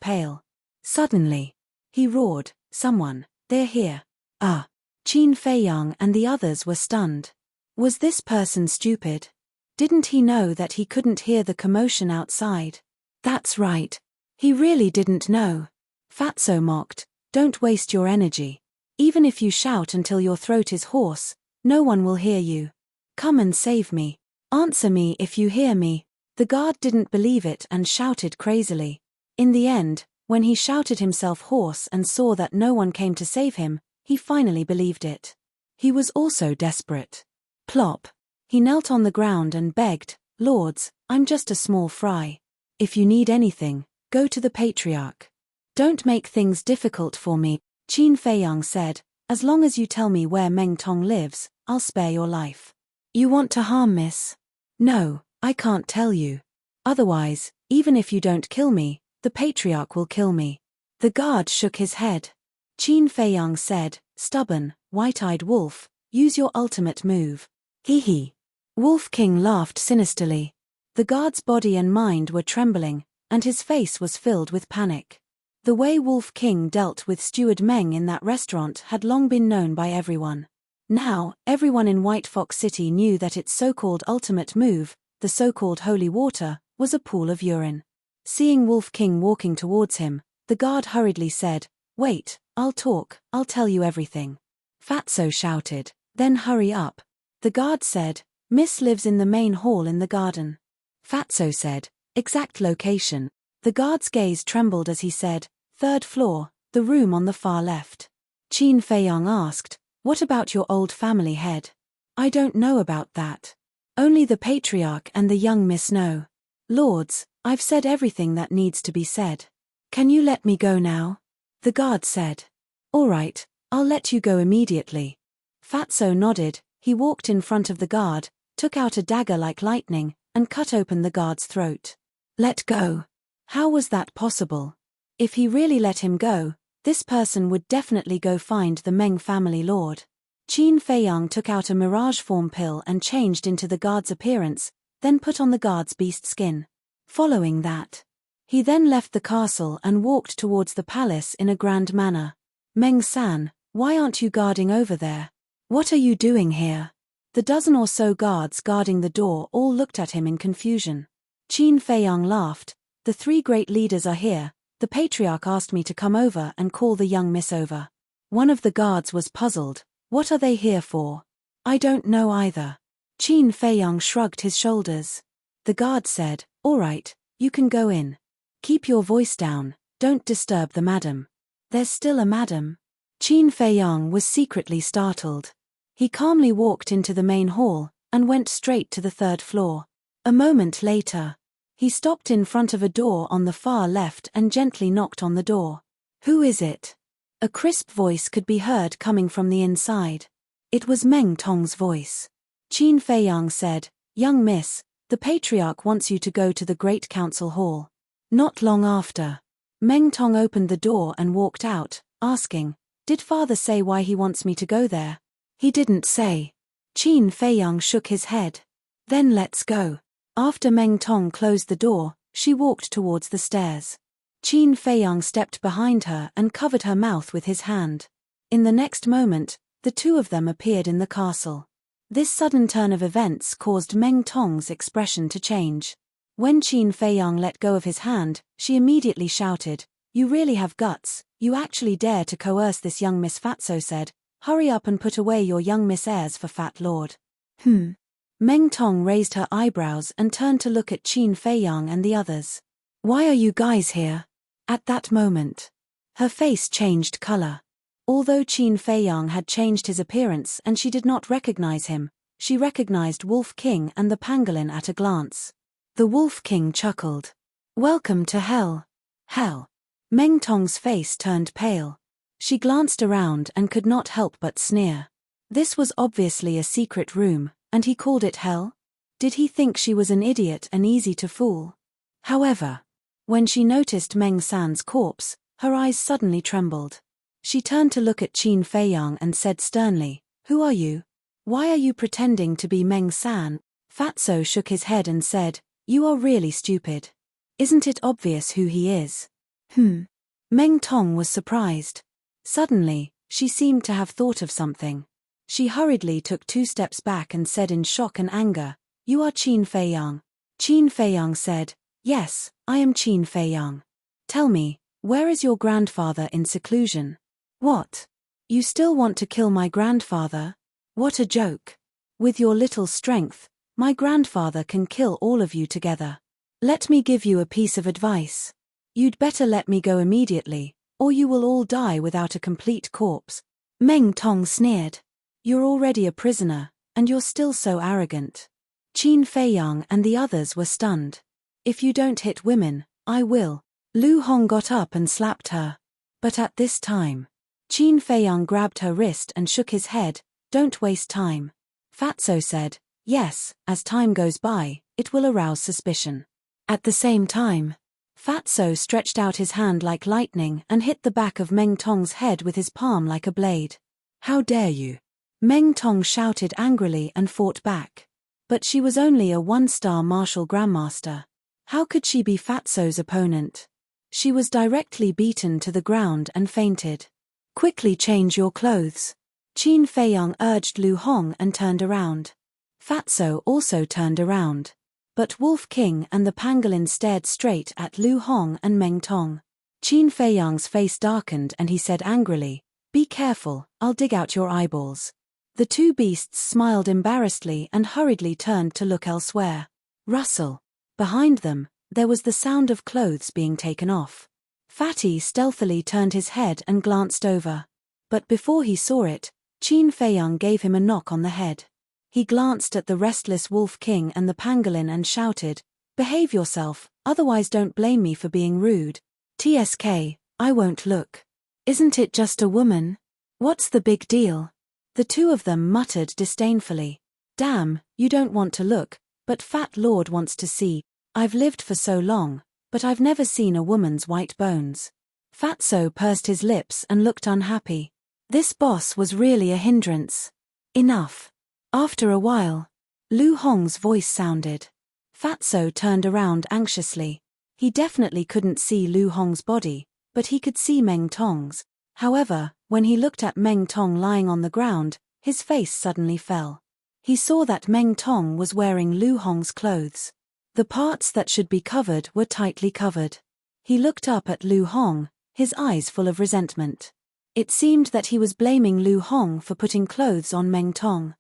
pale. Suddenly, he roared, Someone, they're here. Ah! Qin Feiyang and the others were stunned. Was this person stupid? Didn't he know that he couldn't hear the commotion outside? That's right. He really didn't know. Fatso mocked, Don't waste your energy. Even if you shout until your throat is hoarse, no one will hear you. Come and save me. Answer me if you hear me. The guard didn't believe it and shouted crazily. In the end, when he shouted himself hoarse and saw that no one came to save him, he finally believed it. He was also desperate. Plop. He knelt on the ground and begged, Lords, I'm just a small fry. If you need anything, go to the patriarch. Don't make things difficult for me, Qin Feiyang said. As long as you tell me where Meng Tong lives, I'll spare your life. You want to harm Miss? No, I can't tell you. Otherwise, even if you don't kill me, the patriarch will kill me. The guard shook his head. Qin Feiyang said, Stubborn, white-eyed wolf, use your ultimate move. Hee hee. Wolf King laughed sinisterly. The guard's body and mind were trembling, and his face was filled with panic. The way Wolf King dealt with Steward Meng in that restaurant had long been known by everyone. Now, everyone in White Fox City knew that its so-called ultimate move, the so-called holy water, was a pool of urine. Seeing Wolf King walking towards him, the guard hurriedly said, Wait, I'll talk, I'll tell you everything. Fatso shouted, Then hurry up. The guard said, Miss lives in the main hall in the garden. Fatso said, Exact location. The guard's gaze trembled as he said, 3rd floor, the room on the far left. Qin Feiyang asked, What about your old family head? I don't know about that. Only the patriarch and the young miss know. Lords, I've said everything that needs to be said. Can you let me go now? The guard said. All right, I'll let you go immediately. Fatso nodded. He walked in front of the guard, took out a dagger like lightning, and cut open the guard's throat. Let go. How was that possible? If he really let him go, this person would definitely go find the Meng family lord. Qin Feiyang took out a mirage form pill and changed into the guard's appearance, then put on the guard's beast skin. Following that, he then left the castle and walked towards the palace in a grand manner. Meng-san, why aren't you guarding over there? What are you doing here? The dozen or so guards guarding the door all looked at him in confusion. Qin Feiyang laughed. The 3 great leaders are here. The patriarch asked me to come over and call the young miss over. One of the guards was puzzled. What are they here for? I don't know either. Qin Feiyang shrugged his shoulders. The guard said, All right, you can go in. Keep your voice down, don't disturb the madam. There's still a madam. Qin Feiyang was secretly startled. He calmly walked into the main hall and went straight to the third floor. A moment later, he stopped in front of a door on the far left and gently knocked on the door. "Who is it?" A crisp voice could be heard coming from the inside. It was Meng Tong's voice. Qin Feiyang said, "Young miss, the patriarch wants you to go to the Great Council Hall." Not long after, Meng Tong opened the door and walked out, asking, "Did father say why he wants me to go there?" "He didn't say." Qin Feiyang shook his head. "Then let's go." After Meng Tong closed the door, she walked towards the stairs. Qin Feiyang stepped behind her and covered her mouth with his hand. In the next moment, the two of them appeared in the castle. This sudden turn of events caused Meng Tong's expression to change. When Qin Feiyang let go of his hand, she immediately shouted, "You really have guts, you actually dare to coerce this young Miss Fatso said, hurry up and put away your young Miss airs for Fat Lord." Meng Tong raised her eyebrows and turned to look at Qin Feiyang and the others. "Why are you guys here?" At that moment, her face changed color. Although Qin Feiyang had changed his appearance and she did not recognize him, she recognized Wolf King and the pangolin at a glance. The Wolf King chuckled. "Welcome to hell." Hell. Meng Tong's face turned pale. She glanced around and could not help but sneer. This was obviously a secret room, and he called it hell? Did he think she was an idiot and easy to fool? However, when she noticed Meng San's corpse, her eyes suddenly trembled. She turned to look at Qin Feiyang and said sternly, "Who are you? Why are you pretending to be Meng San?" Fatso shook his head and said, "You are really stupid. Isn't it obvious who he is?" Meng Tong was surprised. Suddenly, she seemed to have thought of something. She hurriedly took 2 steps back and said in shock and anger, "You are Qin Feiyang." Qin Feiyang said, "Yes, I am Qin Feiyang. Tell me, where is your grandfather in seclusion?" "What? You still want to kill my grandfather? What a joke. With your little strength, my grandfather can kill all of you together. Let me give you a piece of advice. You'd better let me go immediately, or you will all die without a complete corpse." Meng Tong sneered. "You're already a prisoner, and you're still so arrogant." Qin Feiyang and the others were stunned. "If you don't hit women, I will." Lu Hong got up and slapped her. But at this time, Qin Feiyang grabbed her wrist and shook his head, "Don't waste time." Fatso said, "Yes, as time goes by, it will arouse suspicion." At the same time, Fatso stretched out his hand like lightning and hit the back of Meng Tong's head with his palm like a blade. "How dare you!" Meng Tong shouted angrily and fought back. But she was only a 1-star martial grandmaster. How could she be Fatso's opponent? She was directly beaten to the ground and fainted. "Quickly change your clothes." Qin Feiyang urged Lu Hong and turned around. Fatso also turned around. But Wolf King and the pangolin stared straight at Lu Hong and Meng Tong. Qin Feiyang's face darkened and he said angrily, "Be careful, I'll dig out your eyeballs." The two beasts smiled embarrassedly and hurriedly turned to look elsewhere. Rustle. Behind them, there was the sound of clothes being taken off. Fatty stealthily turned his head and glanced over. But before he saw it, Qin Feiyang gave him a knock on the head. He glanced at the restless Wolf King and the pangolin and shouted, "Behave yourself, otherwise don't blame me for being rude." "TSK, I won't look. Isn't it just a woman? What's the big deal?" The two of them muttered disdainfully. "Damn, you don't want to look, but Fat Lord wants to see. I've lived for so long, but I've never seen a woman's white bones." Fatso pursed his lips and looked unhappy. This boss was really a hindrance. Enough. After a while, Lu Hong's voice sounded. Fatso turned around anxiously. He definitely couldn't see Lu Hong's body, but he could see Meng Tong's. However, when he looked at Meng Tong lying on the ground, his face suddenly fell. He saw that Meng Tong was wearing Lu Hong's clothes. The parts that should be covered were tightly covered. He looked up at Lu Hong, his eyes full of resentment. It seemed that he was blaming Lu Hong for putting clothes on Meng Tong.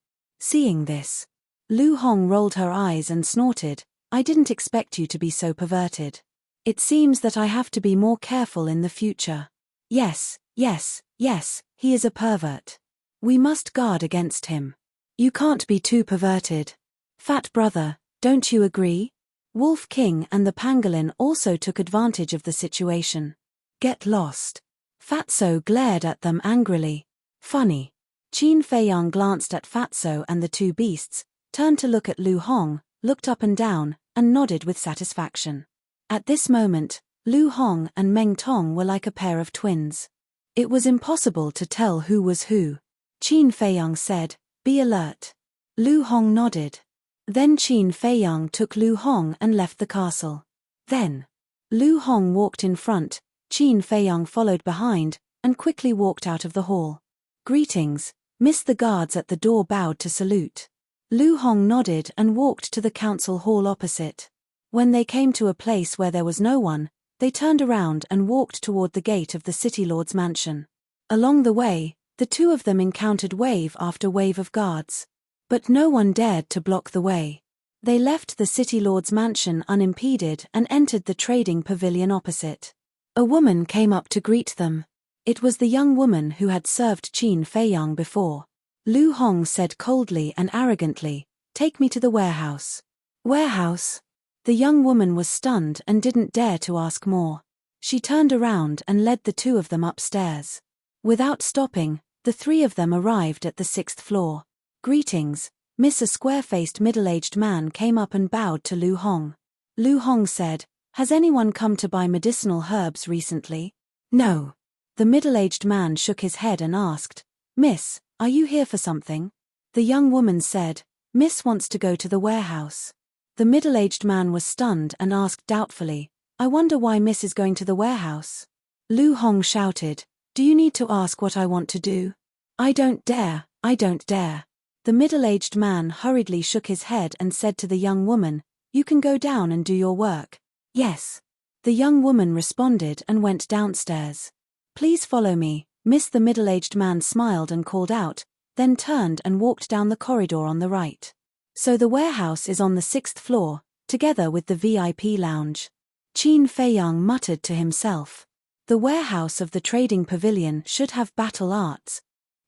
Seeing this, Lu Hong rolled her eyes and snorted, "I didn't expect you to be so perverted. It seems that I have to be more careful in the future. Yes, Yes, yes, he is a pervert. We must guard against him. You can't be too perverted. Fat brother, don't you agree? Wolf King and the pangolin also took advantage of the situation. Get lost. Fatso glared at them angrily. Funny. Qin Feiyang glanced at Fatso and the two beasts, turned to look at Lu Hong, looked up and down, and nodded with satisfaction. At this moment, Lu Hong and Meng Tong were like a pair of twins. It was impossible to tell who was who. Qin Feiyang said, "Be alert." Lu Hong nodded. Then Qin Feiyang took Lu Hong and left the castle. Then, Lu Hong walked in front, Qin Feiyang followed behind, and quickly walked out of the hall. Greetings, Miss. The guards at the door bowed to salute. Lu Hong nodded and walked to the council hall opposite. When they came to a place where there was no one, they turned around and walked toward the gate of the city lord's mansion. Along the way, the two of them encountered wave after wave of guards. But no one dared to block the way. They left the city lord's mansion unimpeded and entered the trading pavilion opposite. A woman came up to greet them. It was the young woman who had served Qin Feiyang before. Lu Hong said coldly and arrogantly, "Take me to the warehouse." Warehouse? The young woman was stunned and didn't dare to ask more. She turned around and led the two of them upstairs. Without stopping, the three of them arrived at the 6th floor. Greetings, Miss. A square-faced middle-aged man came up and bowed to Lu Hong. Lu Hong said, "Has anyone come to buy medicinal herbs recently?" "No." The middle-aged man shook his head and asked, "Miss, are you here for something?" The young woman said, "Miss wants to go to the warehouse." The middle-aged man was stunned and asked doubtfully, "I wonder why Miss is going to the warehouse?" Lu Hong shouted, "Do you need to ask what I want to do?" "I don't dare, I don't dare." The middle-aged man hurriedly shook his head and said to the young woman, "You can go down and do your work." "Yes." The young woman responded and went downstairs. "Please follow me, Miss." The middle-aged man smiled and called out, then turned and walked down the corridor on the right. So the warehouse is on the 6th floor, together with the VIP lounge. Qin Feiyang muttered to himself. The warehouse of the trading pavilion should have battle arts.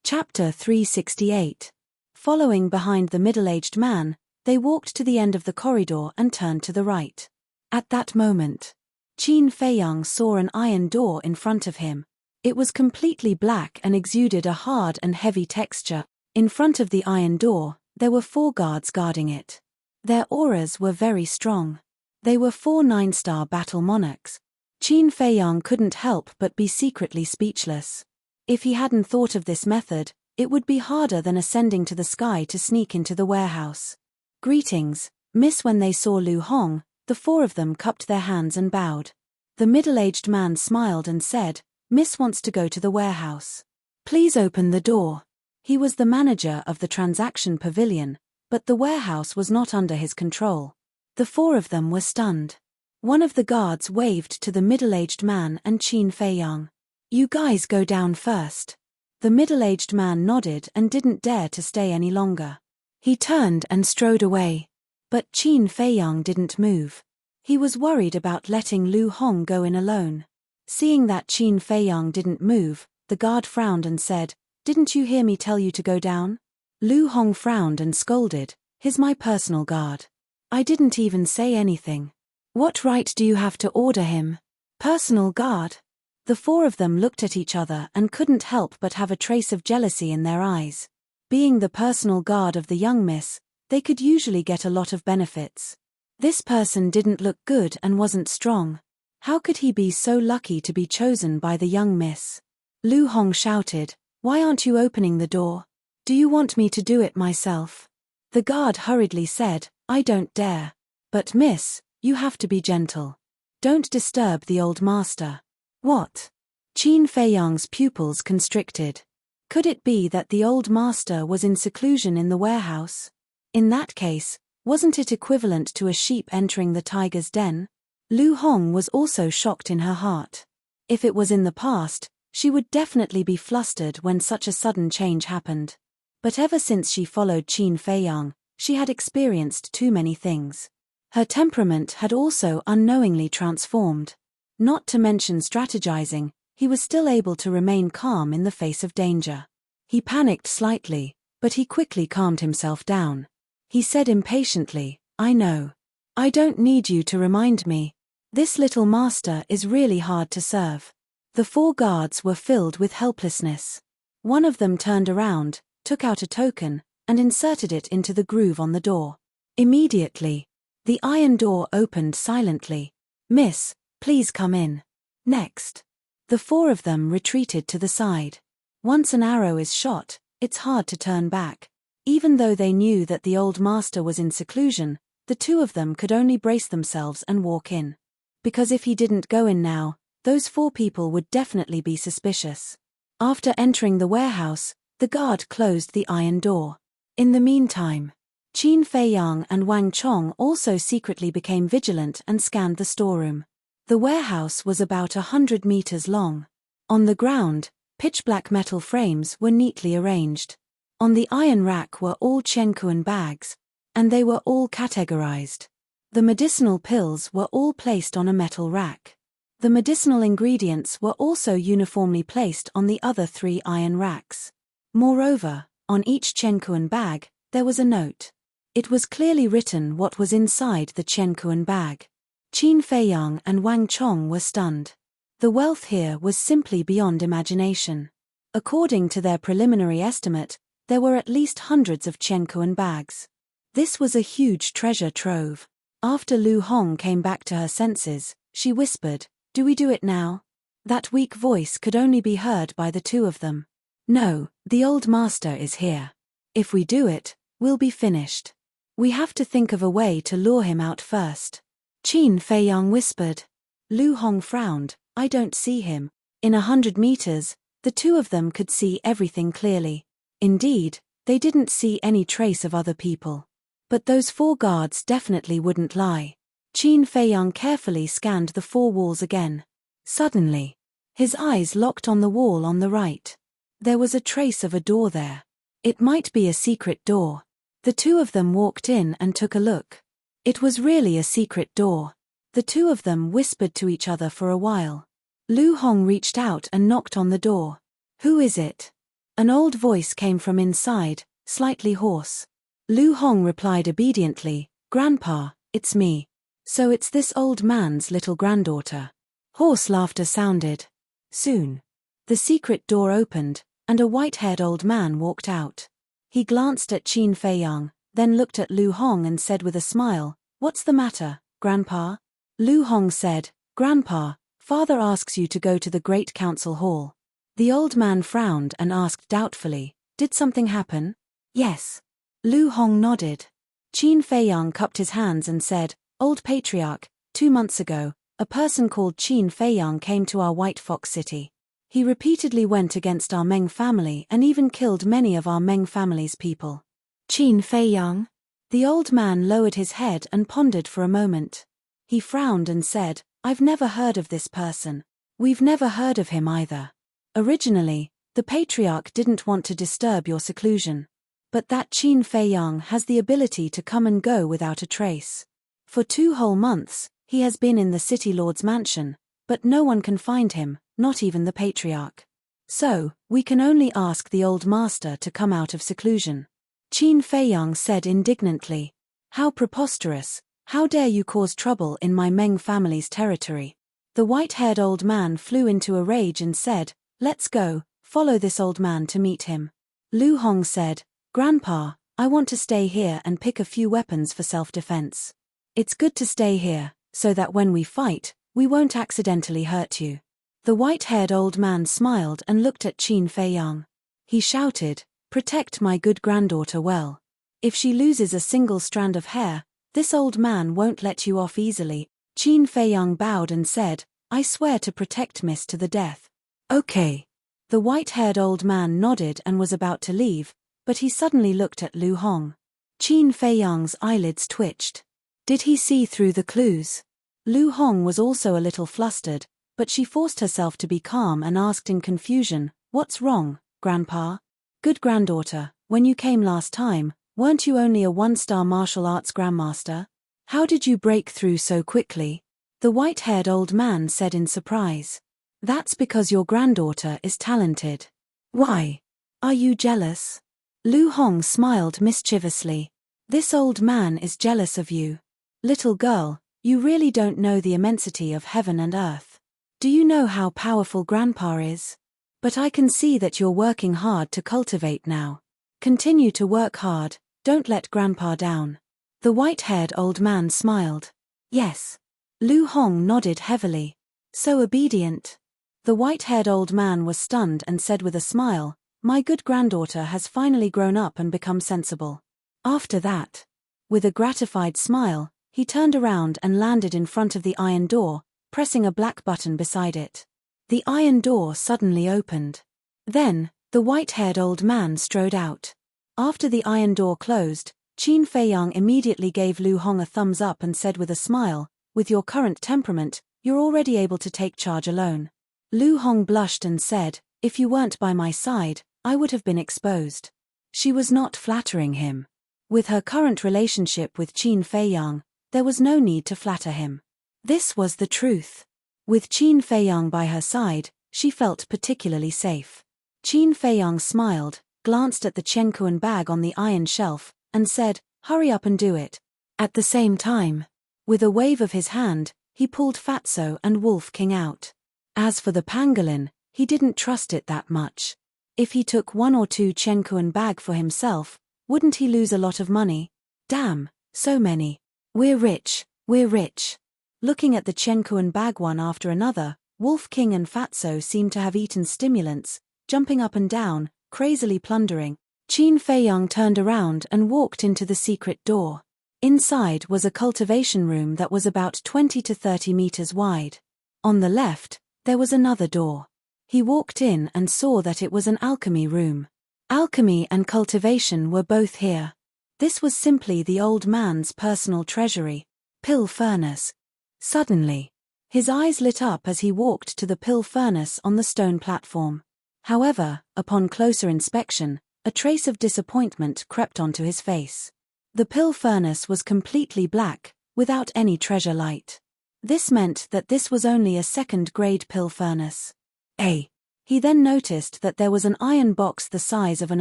Chapter 368. Following behind the middle-aged man, they walked to the end of the corridor and turned to the right. At that moment, Qin Feiyang saw an iron door in front of him. It was completely black and exuded a hard and heavy texture. In front of the iron door, there were 4 guards guarding it. Their auras were very strong. They were 4 9-star battle monarchs. Qin Feiyang couldn't help but be secretly speechless. If he hadn't thought of this method, it would be harder than ascending to the sky to sneak into the warehouse. "Greetings, Miss." When they saw Lu Hong, the 4 of them cupped their hands and bowed. The middle-aged man smiled and said, "Miss wants to go to the warehouse. Please open the door." He was the manager of the transaction pavilion, but the warehouse was not under his control. The 4 of them were stunned. One of the guards waved to the middle-aged man and Qin Feiyang. "You guys go down first." The middle-aged man nodded and didn't dare to stay any longer. He turned and strode away. But Qin Feiyang didn't move. He was worried about letting Lu Hong go in alone. Seeing that Qin Feiyang didn't move, the guard frowned and said, "Didn't you hear me tell you to go down?" Lu Hong frowned and scolded, "He's my personal guard. I didn't even say anything. What right do you have to order him? Personal guard?" The 4 of them looked at each other and couldn't help but have a trace of jealousy in their eyes. Being the personal guard of the young miss, they could usually get a lot of benefits. This person didn't look good and wasn't strong. How could he be so lucky to be chosen by the young miss? Lu Hong shouted, "Why aren't you opening the door? Do you want me to do it myself?" The guard hurriedly said, "I don't dare. But miss, you have to be gentle. Don't disturb the old master." What? Qin Feiyang's pupils constricted. Could it be that the old master was in seclusion in the warehouse? In that case, wasn't it equivalent to a sheep entering the tiger's den? Lu Hong was also shocked in her heart. If it was in the past, she would definitely be flustered when such a sudden change happened. But ever since she followed Qin Feiyang, she had experienced too many things. Her temperament had also unknowingly transformed. Not to mention strategizing, he was still able to remain calm in the face of danger. He panicked slightly, but he quickly calmed himself down. He said impatiently, I know. I don't need you to remind me. This little master is really hard to serve. The 4 guards were filled with helplessness. One of them turned around, took out a token, and inserted it into the groove on the door. Immediately, the iron door opened silently. Miss, please come in. Next. The 4 of them retreated to the side. Once an arrow is shot, it's hard to turn back. Even though they knew that the old master was in seclusion, the 2 of them could only brace themselves and walk in. Because if he didn't go in now, those 4 people would definitely be suspicious. After entering the warehouse, the guard closed the iron door. In the meantime, Qin Feiyang and Wang Chong also secretly became vigilant and scanned the storeroom. The warehouse was about 100 meters long. On the ground, pitch-black metal frames were neatly arranged. On the iron rack were all tranquil bags, and they were all categorized. The medicinal pills were all placed on a metal rack. The medicinal ingredients were also uniformly placed on the other 3 iron racks. Moreover, on each tranquil bag, there was a note. It was clearly written what was inside the tranquil bag. Qin Feiyang and Wang Chong were stunned. The wealth here was simply beyond imagination. According to their preliminary estimate, there were at least hundreds of tranquil bags. This was a huge treasure trove. After Lu Hong came back to her senses, she whispered, "Do we do it now?" That weak voice could only be heard by the 2 of them. "No, the old master is here. If we do it, we'll be finished. We have to think of a way to lure him out first." Qin Feiyang whispered. Lu Hong frowned, "I don't see him." In 100 meters, the 2 of them could see everything clearly. Indeed, they didn't see any trace of other people. But those 4 guards definitely wouldn't lie. Qin Feiyang carefully scanned the 4 walls again. Suddenly, his eyes locked on the wall on the right. There was a trace of a door there. It might be a secret door. The 2 of them walked in and took a look. It was really a secret door. The 2 of them whispered to each other for a while. Lu Hong reached out and knocked on the door. "Who is it?" An old voice came from inside, slightly hoarse. Lu Hong replied obediently, "Grandpa, it's me." "So it's this old man's little granddaughter." Hoarse laughter sounded. Soon, the secret door opened, and a white-haired old man walked out. He glanced at Qin Feiyang, then looked at Lu Hong and said with a smile, "What's the matter, Grandpa?" Lu Hong said, "Grandpa, Father asks you to go to the Great Council Hall." The old man frowned and asked doubtfully, "Did something happen?" "Yes." Lu Hong nodded. Qin Feiyang cupped his hands and said, "Old Patriarch, 2 months ago, a person called Qin Feiyang came to our White Fox City. He repeatedly went against our Meng family and even killed many of our Meng family's people." Qin Feiyang? The old man lowered his head and pondered for a moment. He frowned and said, "I've never heard of this person. We've never heard of him either. Originally, the Patriarch didn't want to disturb your seclusion. But that Qin Feiyang has the ability to come and go without a trace. For 2 whole months, he has been in the City Lord's mansion, but no one can find him, not even the Patriarch. So, we can only ask the old master to come out of seclusion." Qin Feiyang said indignantly, "How preposterous! How dare you cause trouble in my Meng family's territory?" The white-haired old man flew into a rage and said, "Let's go, follow this old man to meet him." Lu Hong said, "Grandpa, I want to stay here and pick a few weapons for self-defense. It's good to stay here, so that when we fight, we won't accidentally hurt you." The white-haired old man smiled and looked at Qin Feiyang. He shouted, "Protect my good granddaughter well. If she loses a single strand of hair, this old man won't let you off easily." Qin Feiyang bowed and said, "I swear to protect Miss to the death." "Okay." The white-haired old man nodded and was about to leave, but he suddenly looked at Lu Hong. Qin Feiyang's eyelids twitched. Did he see through the clues? Lu Hong was also a little flustered, but she forced herself to be calm and asked in confusion, "What's wrong, Grandpa?" "Good granddaughter, when you came last time, weren't you only a 1-star martial arts grandmaster? How did you break through so quickly?" The white-haired old man said in surprise. That's because your granddaughter is talented. Why? Are you jealous? Lu Hong smiled mischievously. This old man is jealous of you. Little girl, you really don't know the immensity of heaven and earth. Do you know how powerful Grandpa is? But I can see that you're working hard to cultivate now. Continue to work hard, don't let Grandpa down. The white-haired old man smiled. Yes. Lu Hong nodded heavily. So obedient. The white-haired old man was stunned and said with a smile, my good granddaughter has finally grown up and become sensible. After that, with a gratified smile, he turned around and landed in front of the iron door, pressing a black button beside it. The iron door suddenly opened. Then, the white-haired old man strode out. After the iron door closed, Qin Feiyang immediately gave Lu Hong a thumbs up and said with a smile, with your current temperament, you're already able to take charge alone. Lu Hong blushed and said, if you weren't by my side, I would have been exposed. She was not flattering him. With her current relationship with Qin Feiyang, there was no need to flatter him. This was the truth. With Qin Feiyang by her side, she felt particularly safe. Qin Feiyang smiled, glanced at the Chenkuan bag on the iron shelf, and said, hurry up and do it. At the same time, with a wave of his hand, he pulled Fatso and Wolf King out. As for the pangolin, he didn't trust it that much. If he took 1 or 2 Chenkuan bag for himself, wouldn't he lose a lot of money? Damn, so many. We're rich, we're rich. Looking at the Chenkuan bag one after another, Wolf King and Fatso seemed to have eaten stimulants, jumping up and down, crazily plundering. Qin Feiyang turned around and walked into the secret door. Inside was a cultivation room that was about 20 to 30 meters wide. On the left, there was another door. He walked in and saw that it was an alchemy room. Alchemy and cultivation were both here. This was simply the old man's personal treasury. Pill furnace. Suddenly, his eyes lit up as he walked to the pill furnace on the stone platform. However, upon closer inspection, a trace of disappointment crept onto his face. The pill furnace was completely black, without any treasure light. This meant that this was only a second-grade pill furnace. He then noticed that there was an iron box the size of an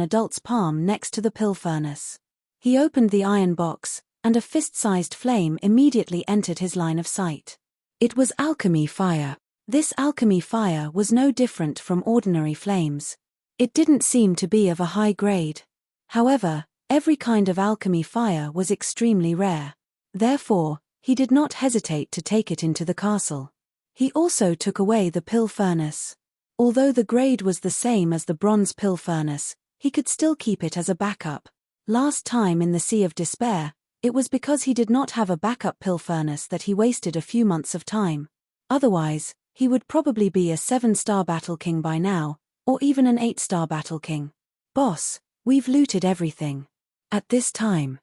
adult's palm next to the pill furnace. He opened the iron box, and a fist-sized flame immediately entered his line of sight. It was alchemy fire. This alchemy fire was no different from ordinary flames. It didn't seem to be of a high grade. However, every kind of alchemy fire was extremely rare. Therefore, he did not hesitate to take it into the castle. He also took away the pill furnace. Although the grade was the same as the bronze pill furnace, he could still keep it as a backup. Last time in the Sea of Despair, it was because he did not have a backup pill furnace that he wasted a few months of time. Otherwise, he would probably be a 7-star battle king by now, or even an 8-star battle king. Boss, we've looted everything. At this time,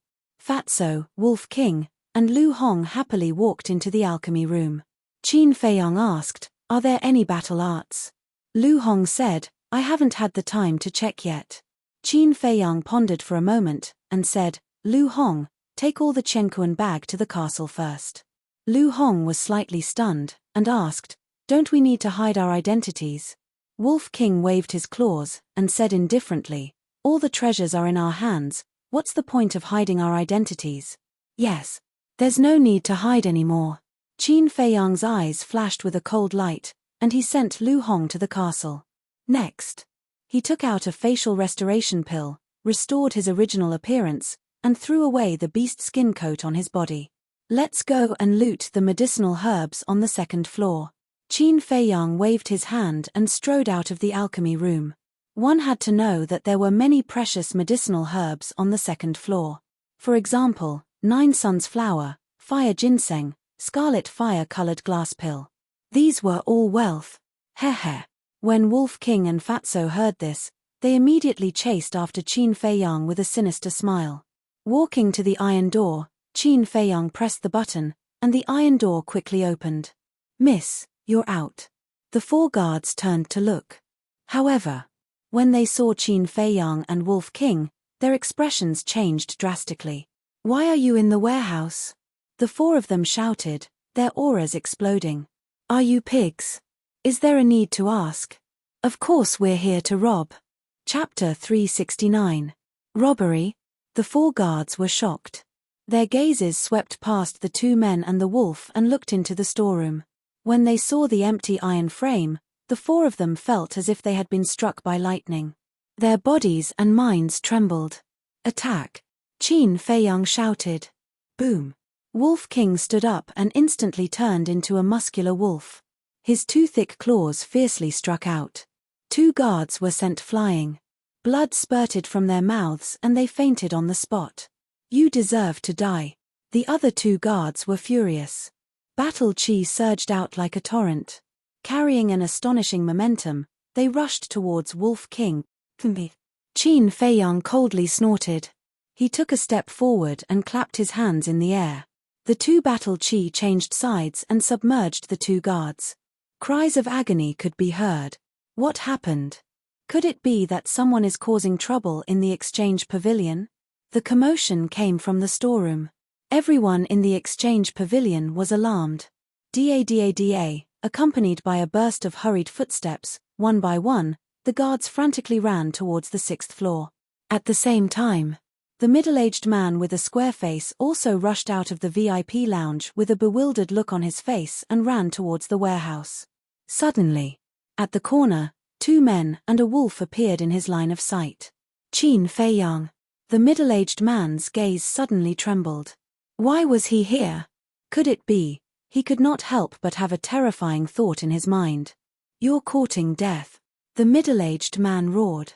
Fatso, Wolf King, and Lu Hong happily walked into the alchemy room. Qin Feiyang asked, are there any battle arts? Lu Hong said, I haven't had the time to check yet. Qin Feiyang pondered for a moment, and said, Lu Hong, take all the Chenkuan bag to the castle first. Lu Hong was slightly stunned, and asked, don't we need to hide our identities? Wolf King waved his claws, and said indifferently, all the treasures are in our hands, what's the point of hiding our identities? Yes. There's no need to hide anymore. Qin Feiyang's eyes flashed with a cold light, and he sent Lu Hong to the castle. Next, he took out a facial restoration pill, restored his original appearance, and threw away the beast skin coat on his body. Let's go and loot the medicinal herbs on the second floor. Qin Feiyang waved his hand and strode out of the alchemy room. One had to know that there were many precious medicinal herbs on the second floor. For example, 9 Suns flower, fire ginseng, scarlet fire-colored glass pill. These were all wealth. Heh. When Wolf King and Fatso heard this, they immediately chased after Qin Feiyang with a sinister smile. Walking to the iron door, Qin Feiyang pressed the button, and the iron door quickly opened. Miss, you're out. The 4 guards turned to look. However, when they saw Qin Feiyang and Wolf King, their expressions changed drastically. Why are you in the warehouse? The 4 of them shouted, their auras exploding. Are you pigs? Is there a need to ask? Of course we're here to rob. Chapter 369. Robbery? The 4 guards were shocked. Their gazes swept past the 2 men and the wolf and looked into the storeroom. When they saw the empty iron frame, the 4 of them felt as if they had been struck by lightning. Their bodies and minds trembled. Attack! Qin Feiyang shouted. Boom! Wolf King stood up and instantly turned into a muscular wolf. His 2 thick claws fiercely struck out. 2 guards were sent flying. Blood spurted from their mouths and they fainted on the spot. You deserve to die. The other 2 guards were furious. Battle chi surged out like a torrent. Carrying an astonishing momentum, they rushed towards Wolf King. Qin Feiyang coldly snorted. He took a step forward and clapped his hands in the air. The 2 battle chi changed sides and submerged the 2 guards. Cries of agony could be heard. What happened? Could it be that someone is causing trouble in the exchange pavilion? The commotion came from the storeroom. Everyone in the exchange pavilion was alarmed. Da, accompanied by a burst of hurried footsteps, one by one, the guards frantically ran towards the 6th floor. At the same time, the middle-aged man with a square face also rushed out of the VIP lounge with a bewildered look on his face and ran towards the warehouse. Suddenly, at the corner, 2 men and a wolf appeared in his line of sight. Qin Feiyang. The middle-aged man's gaze suddenly trembled. Why was he here? Could it be? He could not help but have a terrifying thought in his mind. You're courting death. The middle-aged man roared.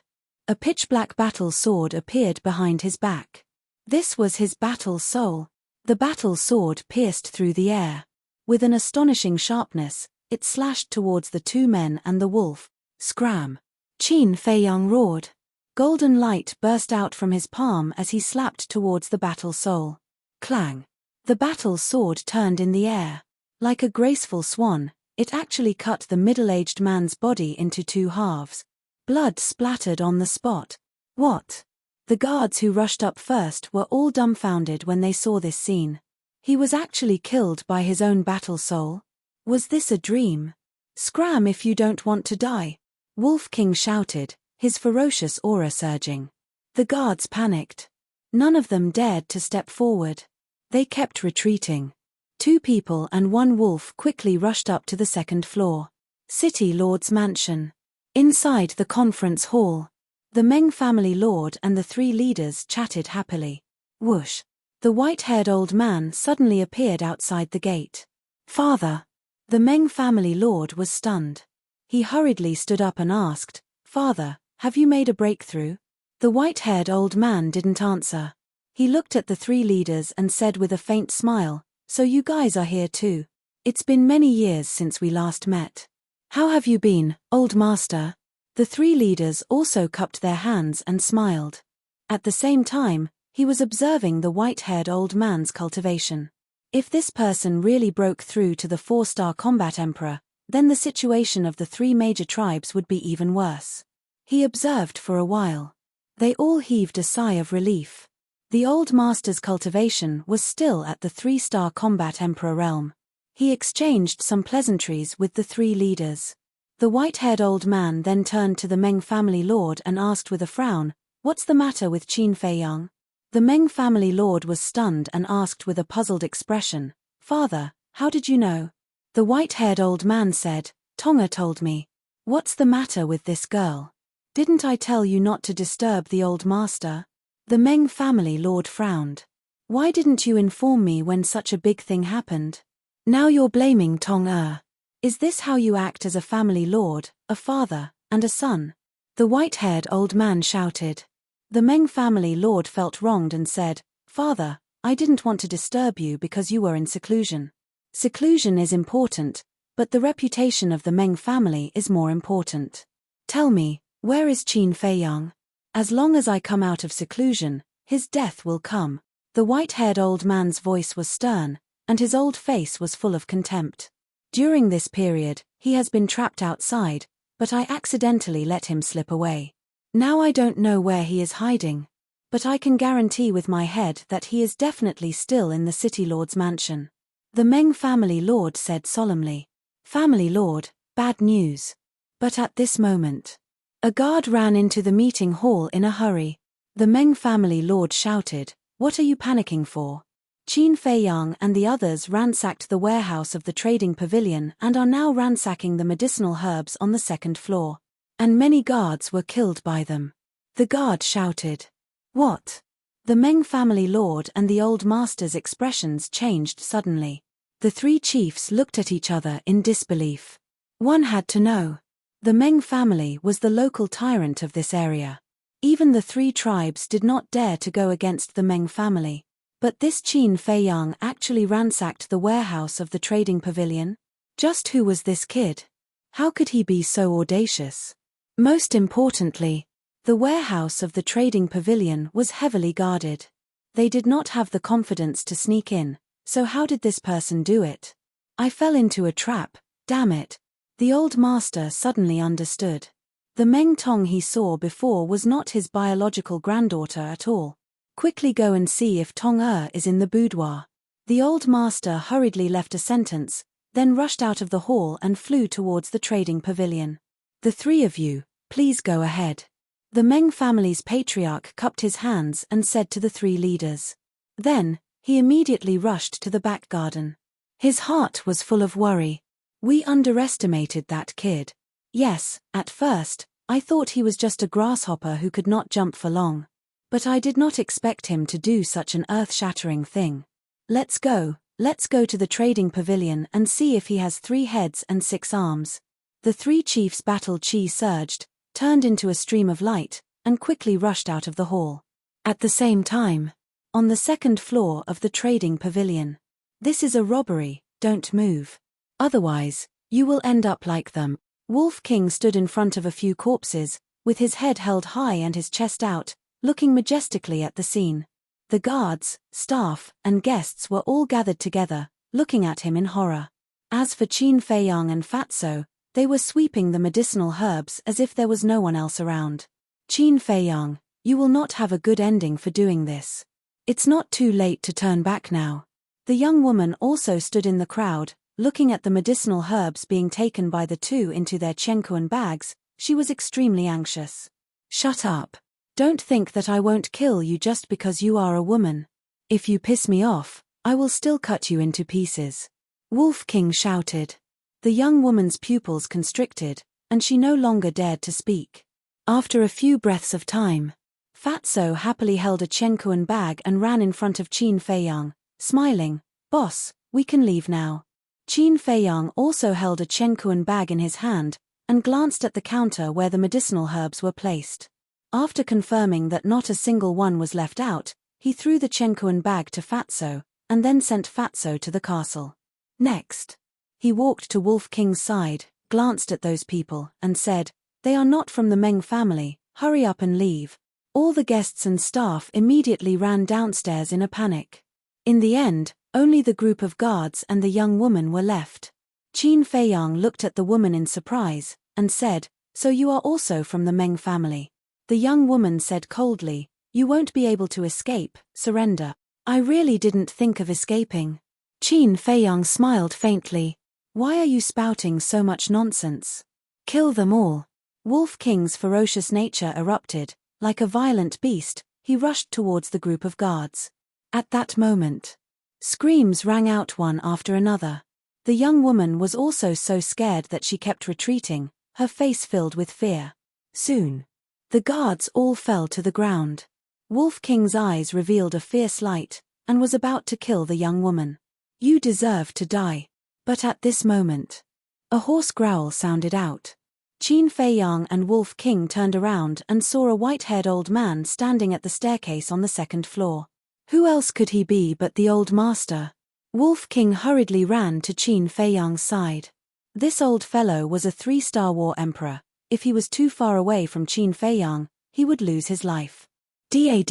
A pitch-black battle sword appeared behind his back. This was his battle soul. The battle sword pierced through the air. With an astonishing sharpness, it slashed towards the 2 men and the wolf. Scram! Qin Feiyang roared. Golden light burst out from his palm as he slapped towards the battle soul. Clang! The battle sword turned in the air. Like a graceful swan, it actually cut the middle-aged man's body into 2 halves. Blood splattered on the spot. What? The guards who rushed up first were all dumbfounded when they saw this scene. He was actually killed by his own battle soul. Was this a dream? Scram if you don't want to die! Wolf King shouted, his ferocious aura surging. The guards panicked. None of them dared to step forward. They kept retreating. 2 people and 1 wolf quickly rushed up to the 2nd floor. City Lord's mansion. Inside the conference hall, the Meng family lord and the 3 leaders chatted happily. Whoosh! The white-haired old man suddenly appeared outside the gate. Father! The Meng family lord was stunned. He hurriedly stood up and asked, Father, have you made a breakthrough? The white-haired old man didn't answer. He looked at the 3 leaders and said with a faint smile, So you guys are here too. It's been many years since we last met. How have you been, old master? The 3 leaders also cupped their hands and smiled. At the same time, he was observing the white-haired old man's cultivation. If this person really broke through to the 4-star combat emperor, then the situation of the 3 major tribes would be even worse. He observed for a while. They all heaved a sigh of relief. The old master's cultivation was still at the 3-star combat emperor realm. He exchanged some pleasantries with the 3 leaders. The white-haired old man then turned to the Meng family lord and asked with a frown, What's the matter with Qin Feiyang? The Meng family lord was stunned and asked with a puzzled expression, Father, how did you know? The white-haired old man said, Tonga told me. What's the matter with this girl? Didn't I tell you not to disturb the old master? The Meng family lord frowned. Why didn't you inform me when such a big thing happened? Now you're blaming Tonga. Is this how you act as a family lord, a father, and a son? The white-haired old man shouted. The Meng family lord felt wronged and said, Father, I didn't want to disturb you because you were in seclusion. Seclusion is important, but the reputation of the Meng family is more important. Tell me, where is Qin Feiyang? As long as I come out of seclusion, his death will come. The white-haired old man's voice was stern, and his old face was full of contempt. During this period, he has been trapped outside, but I accidentally let him slip away. Now I don't know where he is hiding. But I can guarantee with my head that he is definitely still in the city lord's mansion. The Meng family lord said solemnly. Family lord, Bad news. But at this moment, a guard ran into the meeting hall in a hurry. The Meng family lord shouted, "What are you panicking for?" Qin Feiyang and the others ransacked the warehouse of the trading pavilion and are now ransacking the medicinal herbs on the second floor. And many guards were killed by them. The guard shouted, "What?" The Meng family lord and the old master's expressions changed suddenly. The three chiefs looked at each other in disbelief. One had to know. The Meng family was the local tyrant of this area. Even the three tribes did not dare to go against the Meng family. But this Qin Feiyang actually ransacked the warehouse of the trading pavilion? Just who was this kid? How could he be so audacious? Most importantly, the warehouse of the trading pavilion was heavily guarded. They did not have the confidence to sneak in, so how did this person do it? I fell into a trap, damn it. The old master suddenly understood. The Meng Tong he saw before was not his biological granddaughter at all. Quickly go and see if Tong is in the boudoir. The old master hurriedly left a sentence, then rushed out of the hall and flew towards the trading pavilion. The three of you, please go ahead. The Meng family's patriarch cupped his hands and said to the three leaders. Then, he immediately rushed to the back garden. His heart was full of worry. We underestimated that kid. Yes, at first, I thought he was just a grasshopper who could not jump for long. But I did not expect him to do such an earth-shattering thing. Let's go to the trading pavilion and see if he has 3 heads and 6 arms. The three chiefs' battle chi surged, turned into a stream of light, and quickly rushed out of the hall. At the same time, on the second floor of the trading pavilion. This is a robbery, don't move. Otherwise, you will end up like them. Wolf King stood in front of a few corpses, with his head held high and his chest out, looking majestically at the scene. The guards, staff, and guests were all gathered together, looking at him in horror. As for Qin Feiyang and Fatso, they were sweeping the medicinal herbs as if there was no one else around. Qin Feiyang, you will not have a good ending for doing this. It's not too late to turn back now. The young woman also stood in the crowd, looking at the medicinal herbs being taken by the two into their chenkuan bags. She was extremely anxious. Shut up. Don't think that I won't kill you just because you are a woman. If you piss me off, I will still cut you into pieces. Wolf King shouted. The young woman's pupils constricted, and she no longer dared to speak. After a few breaths of time, Fatso happily held a chenkuan bag and ran in front of Qin Feiyang, smiling, "Boss, we can leave now." Qin Feiyang also held a chenkuan bag in his hand, and glanced at the counter where the medicinal herbs were placed. After confirming that not a single one was left out, he threw the chenkuan bag to Fatso, and then sent Fatso to the castle. Next, he walked to Wolf King's side, glanced at those people, and said, "They are not from the Meng family, hurry up and leave." All the guests and staff immediately ran downstairs in a panic. In the end, only the group of guards and the young woman were left. Qin Feiyang looked at the woman in surprise, and said, "So you are also from the Meng family?" The young woman said coldly, "You won't be able to escape, surrender." "I really didn't think of escaping." Qin Feiyang smiled faintly. "Why are you spouting so much nonsense? Kill them all." Wolf King's ferocious nature erupted. Like a violent beast, he rushed towards the group of guards. At that moment, screams rang out one after another. The young woman was also so scared that she kept retreating, her face filled with fear. Soon, the guards all fell to the ground. Wolf King's eyes revealed a fierce light, and was about to kill the young woman. "You deserve to die." But at this moment, a hoarse growl sounded out. Qin Feiyang and Wolf King turned around and saw a white-haired old man standing at the staircase on the second floor. Who else could he be but the old master? Wolf King hurriedly ran to Qin Feiyang's side. This old fellow was a 3-star war emperor. If he was too far away from Qin Feiyang, he would lose his life. Da.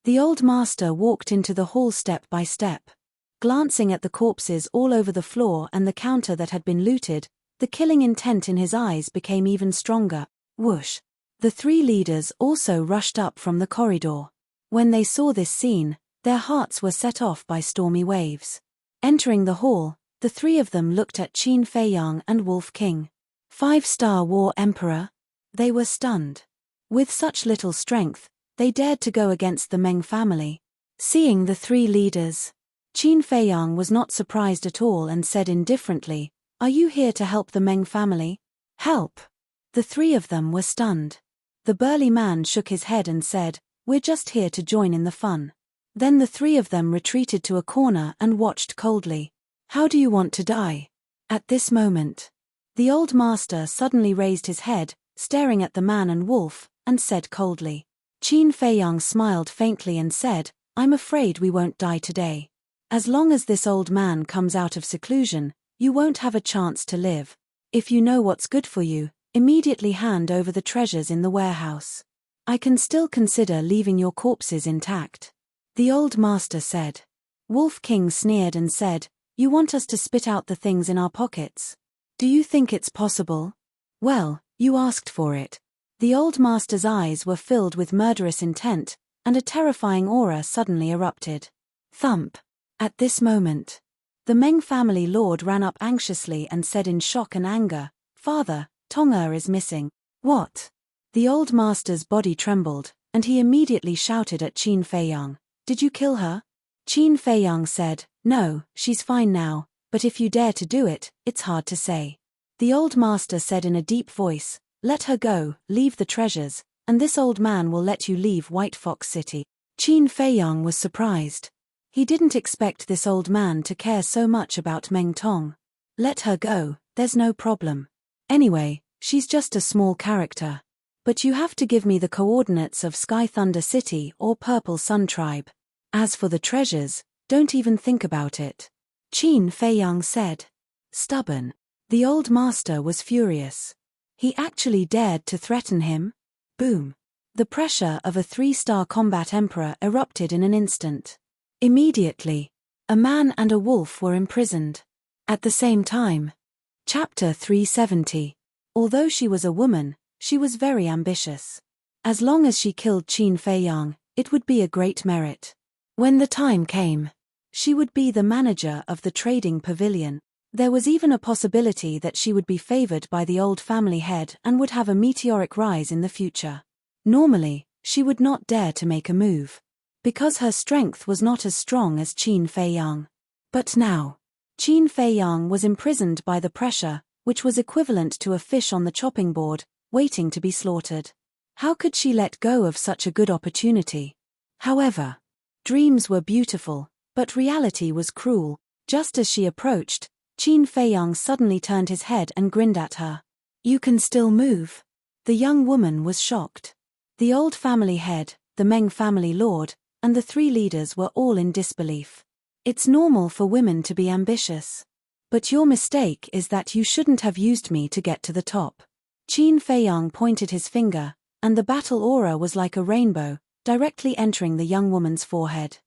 The old master walked into the hall step by step. Glancing at the corpses all over the floor and the counter that had been looted, the killing intent in his eyes became even stronger. Whoosh! The 3 leaders also rushed up from the corridor. When they saw this scene, their hearts were set off by stormy waves. Entering the hall, the 3 of them looked at Qin Feiyang and Wolf King. 5-star war emperor? They were stunned. With such little strength, they dared to go against the Meng family. Seeing the three leaders, Qin Feiyang was not surprised at all and said indifferently, "Are you here to help the Meng family?" "Help?" The three of them were stunned. The burly man shook his head and said, "We're just here to join in the fun." Then the three of them retreated to a corner and watched coldly. "How do you want to die?" At this moment, the old master suddenly raised his head, staring at the man and wolf, and said coldly. Qin Feiyang smiled faintly and said, "I'm afraid we won't die today. As long as this old man comes out of seclusion, you won't have a chance to live. If you know what's good for you, immediately hand over the treasures in the warehouse. I can still consider leaving your corpses intact." The old master said. Wolf King sneered and said, "You want us to spit out the things in our pockets? Do you think it's possible? Well, you asked for it." The old master's eyes were filled with murderous intent, and a terrifying aura suddenly erupted. Thump. At this moment, the Meng family lord ran up anxiously and said in shock and anger, "Father, Tong is missing." "What?" The old master's body trembled, and he immediately shouted at Qin Feiyang, "Did you kill her?" Qin Feiyang said, "No, she's fine now, but if you dare to do it, it's hard to say." The old master said in a deep voice, "Let her go, leave the treasures, and this old man will let you leave White Fox City." Qin Feiyang was surprised. He didn't expect this old man to care so much about Meng Tong. "Let her go, there's no problem. Anyway, she's just a small character. But you have to give me the coordinates of Sky Thunder City or Purple Sun Tribe. As for the treasures, don't even think about it." Qin Feiyang said. Stubborn. The old master was furious. He actually dared to threaten him? Boom. The pressure of a 3-star combat emperor erupted in an instant. Immediately, a man and a wolf were imprisoned. At the same time. Chapter 370. Although she was a woman, she was very ambitious. As long as she killed Qin Feiyang, it would be a great merit. When the time came, she would be the manager of the trading pavilion. There was even a possibility that she would be favored by the old family head and would have a meteoric rise in the future. Normally, she would not dare to make a move, because her strength was not as strong as Qin Feiyang. But now, Qin Feiyang was imprisoned by the pressure, which was equivalent to a fish on the chopping board, waiting to be slaughtered. How could she let go of such a good opportunity? However, dreams were beautiful, but reality was cruel. Just as she approached, Qin Feiyang suddenly turned his head and grinned at her. "You can still move?" The young woman was shocked. The old family head, the Meng family lord, and the three leaders were all in disbelief. "It's normal for women to be ambitious. But your mistake is that you shouldn't have used me to get to the top." Qin Feiyang pointed his finger, and the battle aura was like a rainbow, directly entering the young woman's forehead.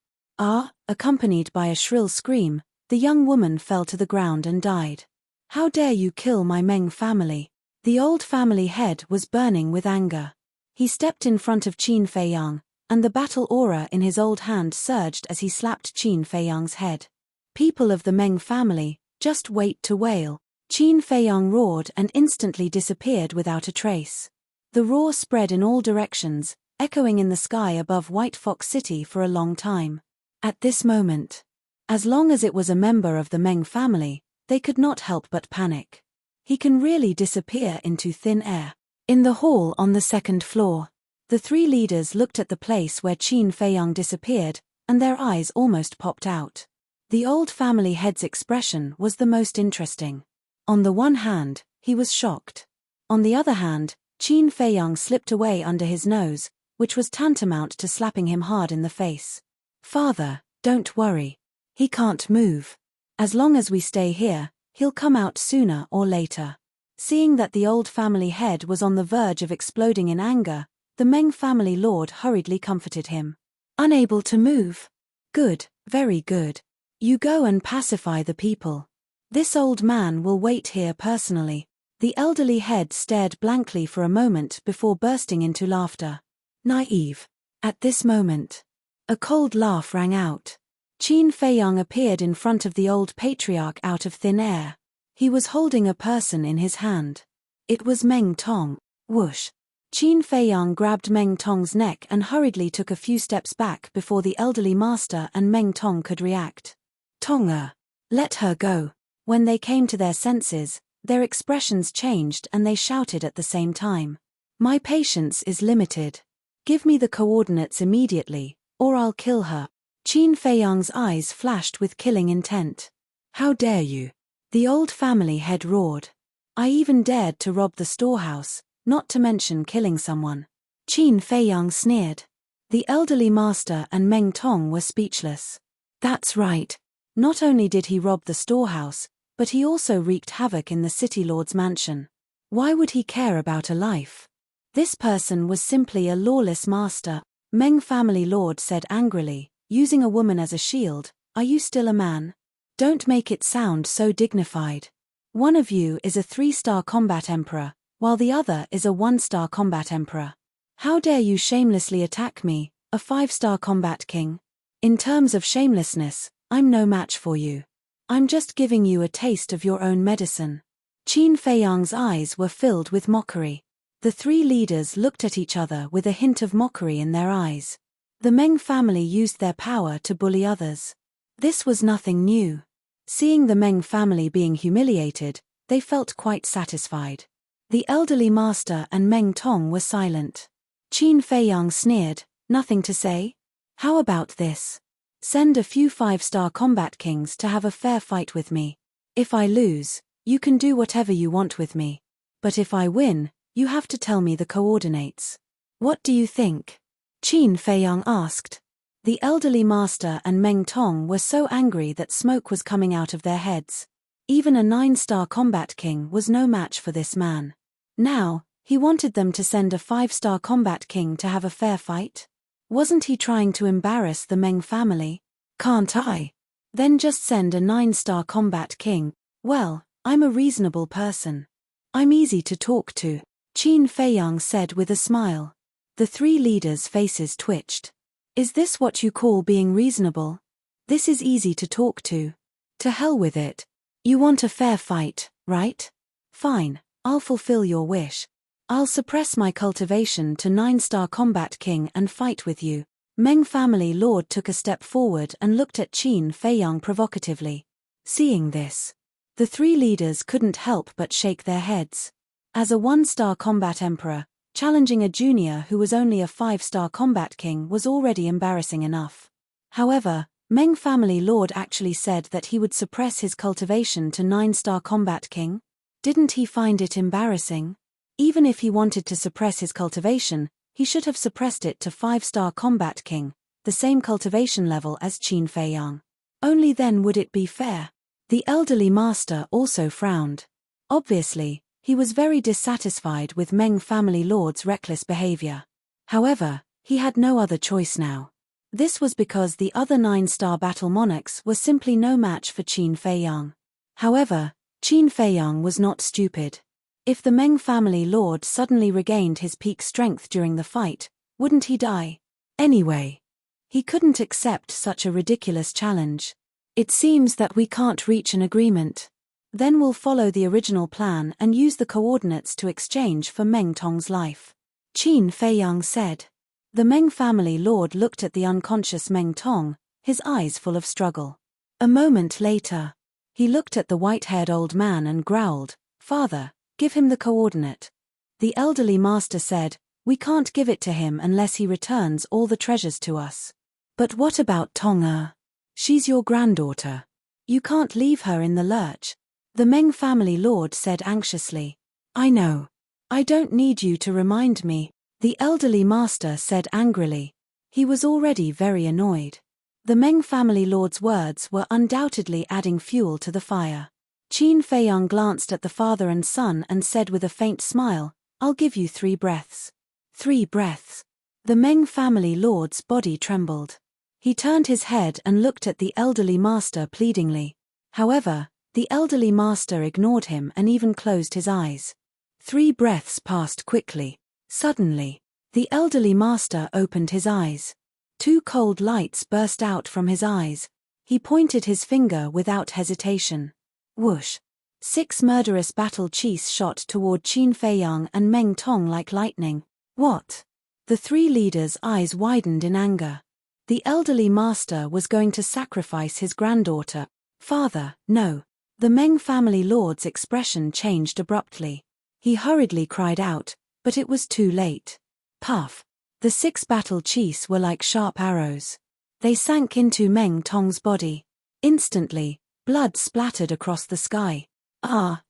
Accompanied by a shrill scream, the young woman fell to the ground and died. "How dare you kill my Meng family?" The old family head was burning with anger. He stepped in front of Qin Feiyang, and the battle aura in his old hand surged as he slapped Qin Feiyang's head. "People of the Meng family, just wait to wail." Qin Feiyang roared and instantly disappeared without a trace. The roar spread in all directions, echoing in the sky above White Fox City for a long time. At this moment, as long as it was a member of the Meng family, they could not help but panic. He can really disappear into thin air. In the hall on the second floor, the three leaders looked at the place where Qin Feiyang disappeared, and their eyes almost popped out. The old family head's expression was the most interesting. On the one hand, he was shocked. On the other hand, Qin Feiyang slipped away under his nose, which was tantamount to slapping him hard in the face. "Father, don't worry. He can't move. As long as we stay here, he'll come out sooner or later." Seeing that the old family head was on the verge of exploding in anger, the Meng family lord hurriedly comforted him. "Unable to move? Good, very good. You go and pacify the people. This old man will wait here personally." The elderly head stared blankly for a moment before bursting into laughter. Naive. At this moment, a cold laugh rang out. Qin Feiyang appeared in front of the old patriarch out of thin air. He was holding a person in his hand. It was Meng Tong. Whoosh. Qin Feiyang grabbed Meng Tong's neck and hurriedly took a few steps back before the elderly master and Meng Tong could react. Tonga! Let her go. When they came to their senses, their expressions changed and they shouted at the same time. My patience is limited. Give me the coordinates immediately, or I'll kill her. Qin Feiyang's eyes flashed with killing intent. How dare you? The old family head roared. I even dared to rob the storehouse, not to mention killing someone. Qin Feiyang sneered. The elderly master and Meng Tong were speechless. That's right. Not only did he rob the storehouse, but he also wreaked havoc in the city lord's mansion. Why would he care about a life? This person was simply a lawless master, Meng family lord said angrily, using a woman as a shield. Are you still a man? Don't make it sound so dignified. One of you is a 3-star combat emperor, while the other is a 1-star combat emperor. How dare you shamelessly attack me, a 5-star combat king? In terms of shamelessness, I'm no match for you. I'm just giving you a taste of your own medicine. Qin Feiyang's eyes were filled with mockery. The three leaders looked at each other with a hint of mockery in their eyes. The Meng family used their power to bully others. This was nothing new. Seeing the Meng family being humiliated, they felt quite satisfied. The elderly master and Meng Tong were silent. Qin Feiyang sneered, nothing to say? How about this? Send a few 5-star combat kings to have a fair fight with me. If I lose, you can do whatever you want with me. But if I win, you have to tell me the coordinates. What do you think? Qin Feiyang asked. The elderly master and Meng Tong were so angry that smoke was coming out of their heads. Even a 9-star combat king was no match for this man. Now, he wanted them to send a 5-star combat king to have a fair fight? Wasn't he trying to embarrass the Meng family? Can't I? Then just send a 9-star combat king. Well, I'm a reasonable person. I'm easy to talk to, Qin Feiyang said with a smile. The three leaders' faces twitched. Is this what you call being reasonable? This is easy to talk to. To hell with it. You want a fair fight, right? Fine, I'll fulfill your wish. I'll suppress my cultivation to 9-star combat king and fight with you. Meng family lord took a step forward and looked at Qin Feiyang provocatively. Seeing this, the three leaders couldn't help but shake their heads. As a 1-star combat emperor, challenging a junior who was only a 5-star combat king was already embarrassing enough. However, Meng family lord actually said that he would suppress his cultivation to 9-star combat king. Didn't he find it embarrassing? Even if he wanted to suppress his cultivation, he should have suppressed it to 5-star combat king, the same cultivation level as Qin Feiyang. Only then would it be fair. The elderly master also frowned. Obviously, he was very dissatisfied with Meng family lord's reckless behavior. However, he had no other choice now. This was because the other 9-star battle monarchs were simply no match for Qin Feiyang. However, Qin Feiyang was not stupid. If the Meng family lord suddenly regained his peak strength during the fight, wouldn't he die? Anyway, he couldn't accept such a ridiculous challenge. It seems that we can't reach an agreement. Then we'll follow the original plan and use the coordinates to exchange for Meng Tong's life. Qin Feiyang said. The Meng family lord looked at the unconscious Meng Tong, his eyes full of struggle. A moment later, he looked at the white-haired old man and growled, "Father, give him the coordinate." The elderly master said, "We can't give it to him unless he returns all the treasures to us." "But what about Tonga? She's your granddaughter. You can't leave her in the lurch," the Meng family lord said anxiously. "I know. I don't need you to remind me," the elderly master said angrily. He was already very annoyed. The Meng family lord's words were undoubtedly adding fuel to the fire. Qin Feiyang glanced at the father and son and said with a faint smile, "I'll give you 3 breaths. 3 breaths. The Meng family lord's body trembled. He turned his head and looked at the elderly master pleadingly. However, the elderly master ignored him and even closed his eyes. 3 breaths passed quickly. Suddenly, the elderly master opened his eyes. 2 cold lights burst out from his eyes. He pointed his finger without hesitation. Whoosh! 6 murderous battle chiefs shot toward Qin Feiyang and Meng Tong like lightning. What? The 3 leaders' eyes widened in anger. The elderly master was going to sacrifice his granddaughter. Father, no. The Meng family lord's expression changed abruptly. He hurriedly cried out, but it was too late. Puff. The 6 battle chiefs were like sharp arrows. They sank into Meng Tong's body. Instantly, blood splattered across the sky.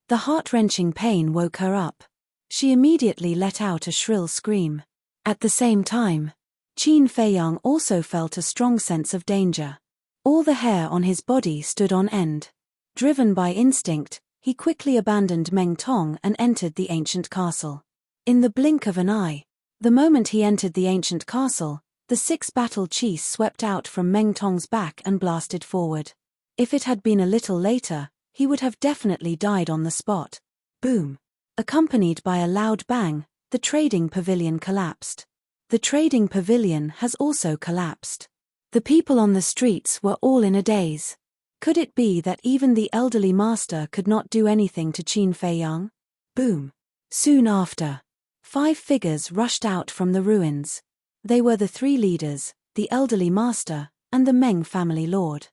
The heart-wrenching pain woke her up. She immediately let out a shrill scream. At the same time, Qin Feiyang also felt a strong sense of danger. All the hair on his body stood on end. Driven by instinct, he quickly abandoned Meng Tong and entered the ancient castle. In the blink of an eye, the moment he entered the ancient castle, the 6 battle chiefs swept out from Meng Tong's back and blasted forward. If it had been a little later, he would have definitely died on the spot. Boom! Accompanied by a loud bang, the trading pavilion collapsed. The trading pavilion has also collapsed. The people on the streets were all in a daze. Could it be that even the elderly master could not do anything to Qin Feiyang? Boom! Soon after, 5 figures rushed out from the ruins. They were the 3 leaders, the elderly master, and the Meng family lord.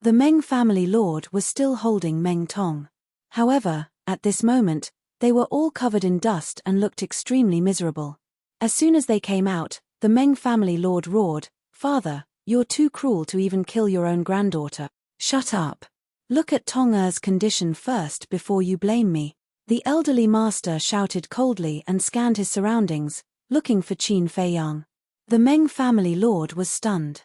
The Meng family lord was still holding Meng Tong. However, at this moment, they were all covered in dust and looked extremely miserable. As soon as they came out, the Meng family lord roared, "Father, you're too cruel to even kill your own granddaughter." "Shut up. Look at Tong-er's condition first before you blame me." The elderly master shouted coldly and scanned his surroundings, looking for Qin Feiyang. The Meng family lord was stunned.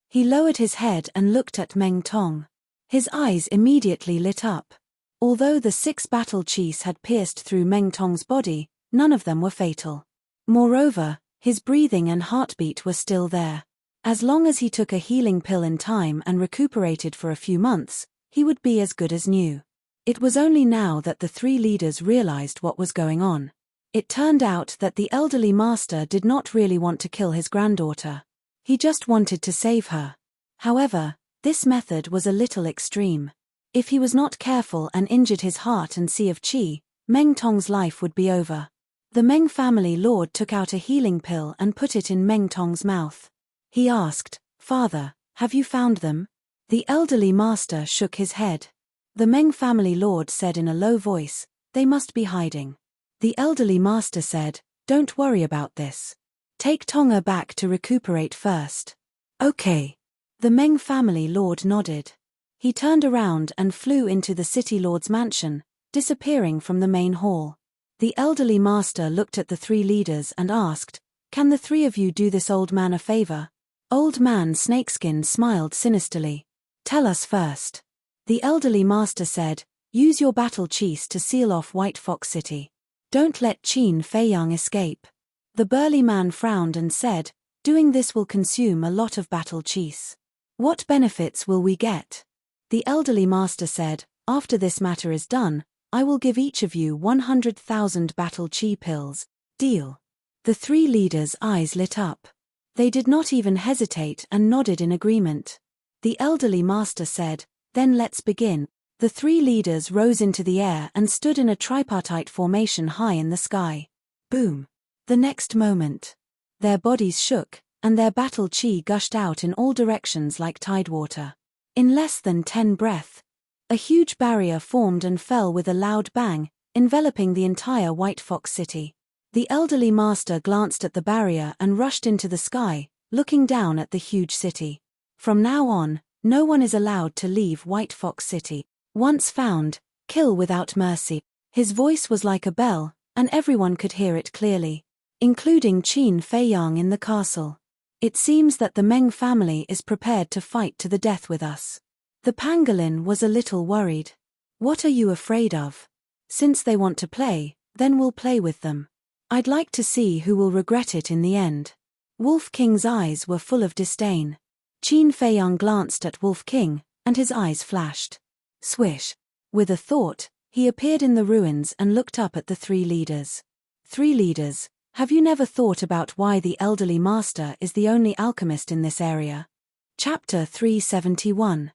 He lowered his head and looked at Meng Tong. His eyes immediately lit up. Although the 6 battle chiefs had pierced through Meng Tong's body, none of them were fatal. Moreover, his breathing and heartbeat were still there. As long as he took a healing pill in time and recuperated for a few months, he would be as good as new. It was only now that the 3 leaders realized what was going on. It turned out that the elderly master did not really want to kill his granddaughter. He just wanted to save her. However, this method was a little extreme. If he was not careful and injured his heart and sea of qi, Meng Tong's life would be over. The Meng family lord took out a healing pill and put it in Meng Tong's mouth. He asked, "Father, have you found them?" The elderly master shook his head. The Meng family lord said in a low voice, "They must be hiding." The elderly master said, "Don't worry about this. Take Tong-er back to recuperate first." "Okay." The Meng family lord nodded. He turned around and flew into the city lord's mansion, disappearing from the main hall. The elderly master looked at the 3 leaders and asked, "Can the 3 of you do this old man a favor?" Old man Snakeskin smiled sinisterly. "Tell us first." The elderly master said, "Use your battle chiefs to seal off White Fox City. Don't let Qin Feiyang escape." The burly man frowned and said, "Doing this will consume a lot of battle chiefs. What benefits will we get?" The elderly master said, "After this matter is done, I will give each of you 100,000 battle chi pills. Deal." The 3 leaders' eyes lit up. They did not even hesitate and nodded in agreement. The elderly master said, "Then let's begin." The 3 leaders rose into the air and stood in a tripartite formation high in the sky. Boom! The next moment, their bodies shook, and their battle chi gushed out in all directions like tidewater. In less than 10 breaths, a huge barrier formed and fell with a loud bang, enveloping the entire White Fox City. The elderly master glanced at the barrier and rushed into the sky, looking down at the huge city. From now on, no one is allowed to leave White Fox City. Once found, kill without mercy. His voice was like a bell, and everyone could hear it clearly, including Qin Feiyang in the castle. "It seems that the Meng family is prepared to fight to the death with us." The pangolin was a little worried. "What are you afraid of? Since they want to play, then we'll play with them. I'd like to see who will regret it in the end." Wolf King's eyes were full of disdain. Qin Feiyang glanced at Wolf King, and his eyes flashed. Swish! With a thought, he appeared in the ruins and looked up at the 3 leaders. 3 leaders, have you never thought about why the elderly master is the only alchemist in this area? Chapter 371.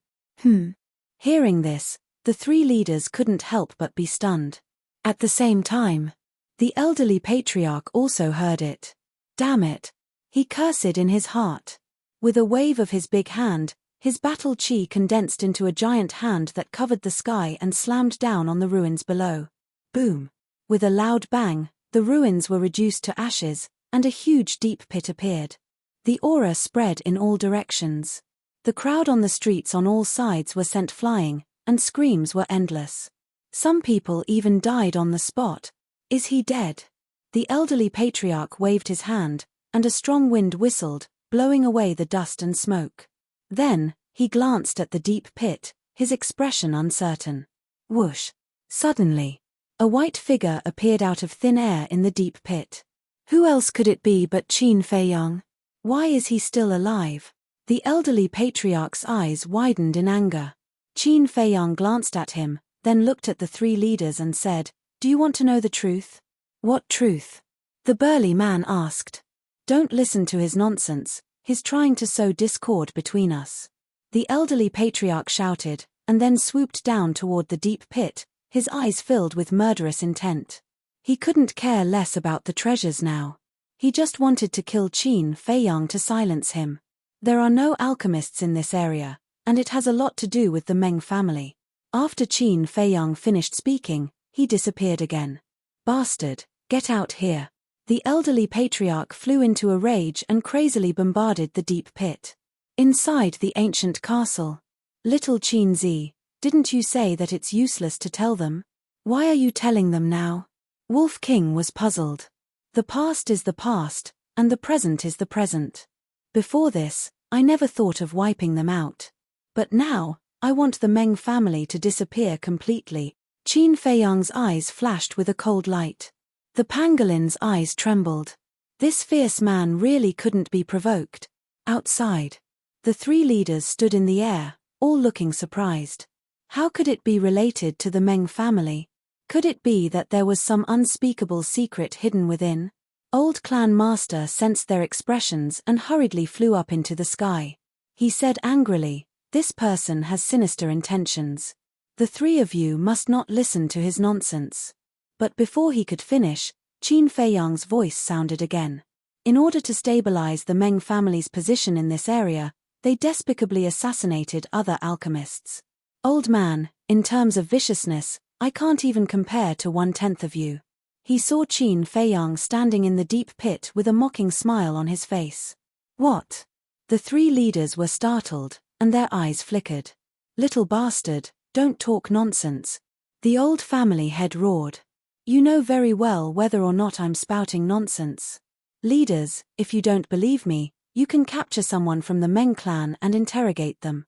Hearing this, The three leaders couldn't help but be stunned. At the same time, the elderly patriarch also heard it. Damn it! He cursed in his heart. With a wave of his big hand, his battle chi condensed into a giant hand that covered the sky and slammed down on the ruins below. Boom! With a loud bang, the ruins were reduced to ashes, and a huge deep pit appeared. The aura spread in all directions. The crowd on the streets on all sides were sent flying, and screams were endless. Some people even died on the spot. Is he dead? The elderly patriarch waved his hand, and a strong wind whistled, blowing away the dust and smoke. Then, he glanced at the deep pit, his expression uncertain. Whoosh! Suddenly, a white figure appeared out of thin air in the deep pit. Who else could it be but Qin Feiyang? Why is he still alive? The elderly patriarch's eyes widened in anger. Qin Feiyang glanced at him, then looked at the three leaders and said, "Do you want to know the truth?" "What truth?" the burly man asked. "Don't listen to his nonsense, he's trying to sow discord between us." The elderly patriarch shouted, and then swooped down toward the deep pit, his eyes filled with murderous intent. He couldn't care less about the treasures now. He just wanted to kill Qin Feiyang to silence him. There are no alchemists in this area, and it has a lot to do with the Meng family. After Qin Feiyang finished speaking, he disappeared again. "Bastard, get out here." The elderly patriarch flew into a rage and crazily bombarded the deep pit. Inside the ancient castle. "Little Qin Zi, didn't you say that it's useless to tell them? Why are you telling them now?" Wolf King was puzzled. The past is the past, and the present is the present. Before this, I never thought of wiping them out. But now, I want the Meng family to disappear completely. Qin Feiyang's eyes flashed with a cold light. The pangolin's eyes trembled. This fierce man really couldn't be provoked. Outside, the three leaders stood in the air, all looking surprised. How could it be related to the Meng family? Could it be that there was some unspeakable secret hidden within? Old Clan Master sensed their expressions and hurriedly flew up into the sky. He said angrily, "This person has sinister intentions. The three of you must not listen to his nonsense." But before he could finish, Qin Feiyang's voice sounded again. In order to stabilize the Meng family's position in this area, they despicably assassinated other alchemists. Old man, in terms of viciousness, I can't even compare to 1/10 of you. He saw Qin Feiyang standing in the deep pit with a mocking smile on his face. What? The three leaders were startled, and their eyes flickered. "Little bastard, don't talk nonsense." The old family head roared. "You know very well whether or not I'm spouting nonsense. Leaders, if you don't believe me, you can capture someone from the Meng clan and interrogate them."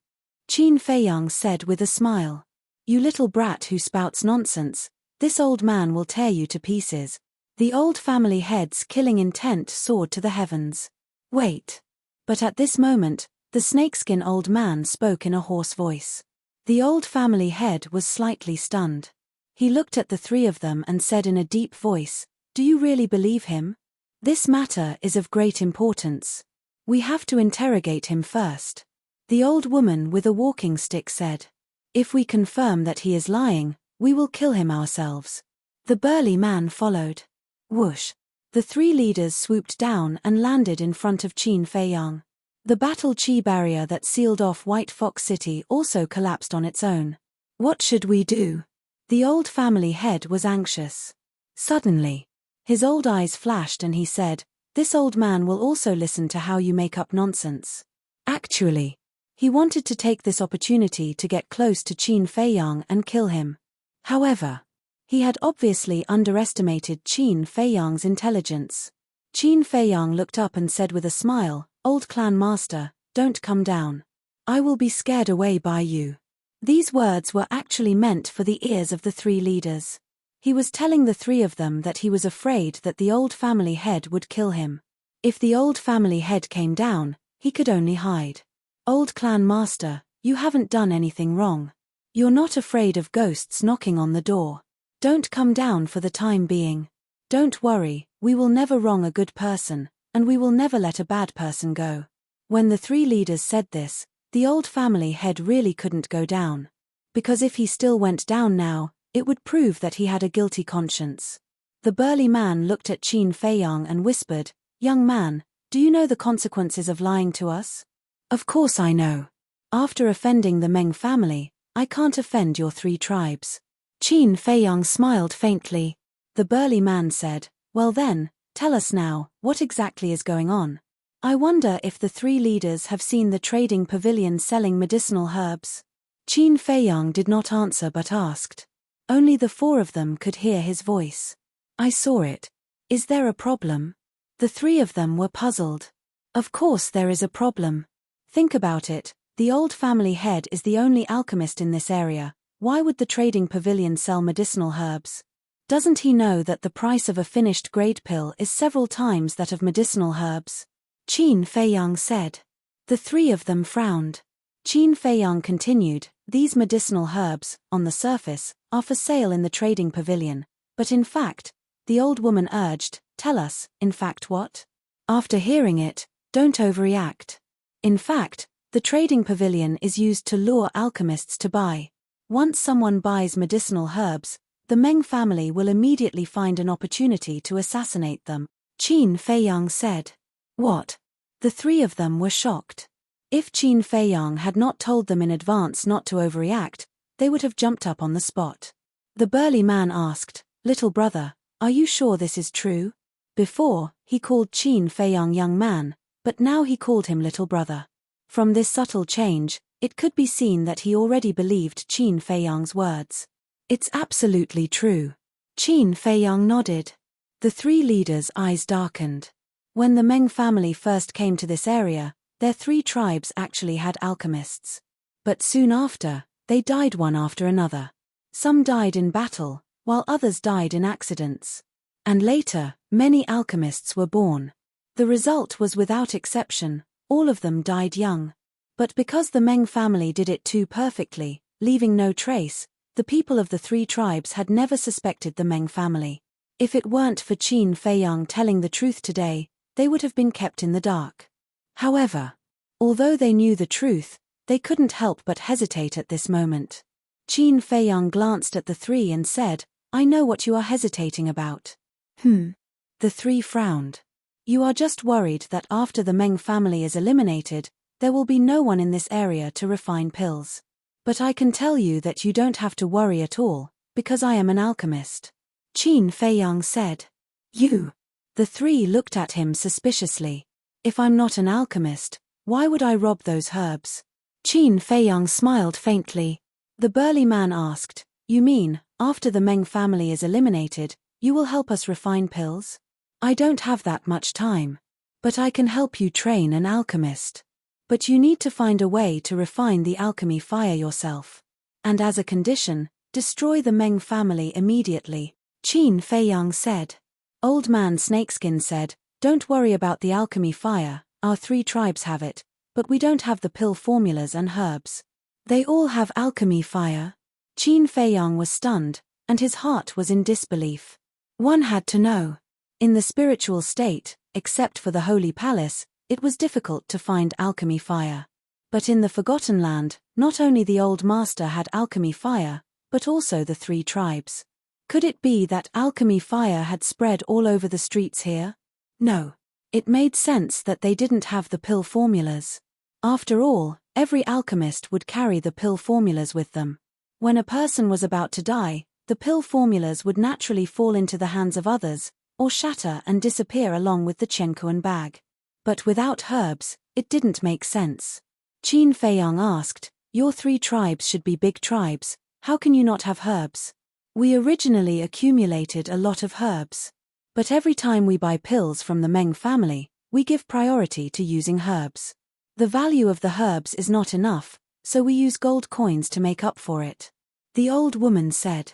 Qin Feiyang said with a smile. "You little brat who spouts nonsense, this old man will tear you to pieces." The old family head's killing intent soared to the heavens. "Wait." But at this moment, the snakeskin old man spoke in a hoarse voice. The old family head was slightly stunned. He looked at the three of them and said in a deep voice, "Do you really believe him? This matter is of great importance. We have to interrogate him first." The old woman with a walking stick said, "If we confirm that he is lying, we will kill him ourselves." The burly man followed. Whoosh! The three leaders swooped down and landed in front of Qin Feiyang. The battle chi barrier that sealed off White Fox City also collapsed on its own. What should we do? The old family head was anxious. Suddenly, his old eyes flashed and he said, "This old man will also listen to how you make up nonsense." Actually, he wanted to take this opportunity to get close to Qin Feiyang and kill him. However, he had obviously underestimated Qin Feiyang's intelligence. Qin Feiyang looked up and said with a smile, "Old Clan Master, don't come down. I will be scared away by you." These words were actually meant for the ears of the three leaders. He was telling the three of them that he was afraid that the old family head would kill him. If the old family head came down, he could only hide. "Old Clan Master, you haven't done anything wrong. You're not afraid of ghosts knocking on the door. Don't come down for the time being. Don't worry, we will never wrong a good person, and we will never let a bad person go." When the three leaders said this, the old family head really couldn't go down. because if he still went down now, it would prove that he had a guilty conscience. The burly man looked at Qin Feiyang and whispered, "Young man, do you know the consequences of lying to us?" "Of course I know. After offending the Meng family, I can't offend your 3 tribes." Qin Feiyang smiled faintly. The burly man said, "Well then, tell us now, what exactly is going on? I wonder if the 3 leaders have seen the trading pavilion selling medicinal herbs." Qin Feiyang did not answer but asked. Only the 4 of them could hear his voice. "I saw it. Is there a problem?" The 3 of them were puzzled. "Of course there is a problem. Think about it, the old family head is the only alchemist in this area. Why would the trading pavilion sell medicinal herbs? Doesn't he know that the price of a finished grade pill is several times that of medicinal herbs?" Qin Feiyang said. The 3 of them frowned. Qin Feiyang continued, "These medicinal herbs, on the surface, are for sale in the trading pavilion, but in fact, the old woman urged, tell us, in fact what? After hearing it, don't overreact. In fact, the trading pavilion is used to lure alchemists to buy. Once someone buys medicinal herbs, the Meng family will immediately find an opportunity to assassinate them." Qin Feiyang said. "What?" The 3 of them were shocked. If Qin Feiyang had not told them in advance not to overreact, they would have jumped up on the spot. The burly man asked, "Little brother, are you sure this is true?" Before, he called Qin Feiyang young man, but now he called him little brother. From this subtle change, it could be seen that he already believed Qin Feiyang's words. "It's absolutely true." Qin Feiyang nodded. The 3 leaders' eyes darkened. When the Meng family first came to this area, their 3 tribes actually had alchemists. But soon after, they died one after another. Some died in battle, while others died in accidents. And later, many alchemists were born. The result was without exception, all of them died young. But because the Meng family did it too perfectly, leaving no trace, the people of the 3 tribes had never suspected the Meng family. If it weren't for Qin Feiyang telling the truth today, they would have been kept in the dark. However, although they knew the truth, they couldn't help but hesitate at this moment. Qin Feiyang glanced at the 3 and said, "I know what you are hesitating about." The 3 frowned. "You are just worried that after the Meng family is eliminated, there will be no one in this area to refine pills. But I can tell you that you don't have to worry at all, because I am an alchemist." Qin Feiyang said. "You?" The 3 looked at him suspiciously. "If I'm not an alchemist, why would I rob those herbs?" Qin Feiyang smiled faintly. The burly man asked, "You mean, after the Meng family is eliminated, you will help us refine pills?" "I don't have that much time. But I can help you train an alchemist. But you need to find a way to refine the alchemy fire yourself. And as a condition, destroy the Meng family immediately," Qin Feiyang said. Old Man Snakeskin said, "Don't worry about the alchemy fire, our 3 tribes have it, but we don't have the pill formulas and herbs." "They all have alchemy fire?" Qin Feiyang was stunned, and his heart was in disbelief. One had to know. In the spiritual state, except for the Holy Palace, it was difficult to find alchemy fire. But in the Forgotten Land, not only the Old Master had alchemy fire, but also the 3 tribes. Could it be that alchemy fire had spread all over the streets here? No. It made sense that they didn't have the pill formulas. After all, every alchemist would carry the pill formulas with them. When a person was about to die, the pill formulas would naturally fall into the hands of others, or shatter and disappear along with the Chenkuan bag. But without herbs, it didn't make sense. Qin Feiyang asked, "Your 3 tribes should be big tribes, how can you not have herbs?" "We originally accumulated a lot of herbs. But every time we buy pills from the Meng family, we give priority to using herbs. The value of the herbs is not enough, so we use gold coins to make up for it," the old woman said.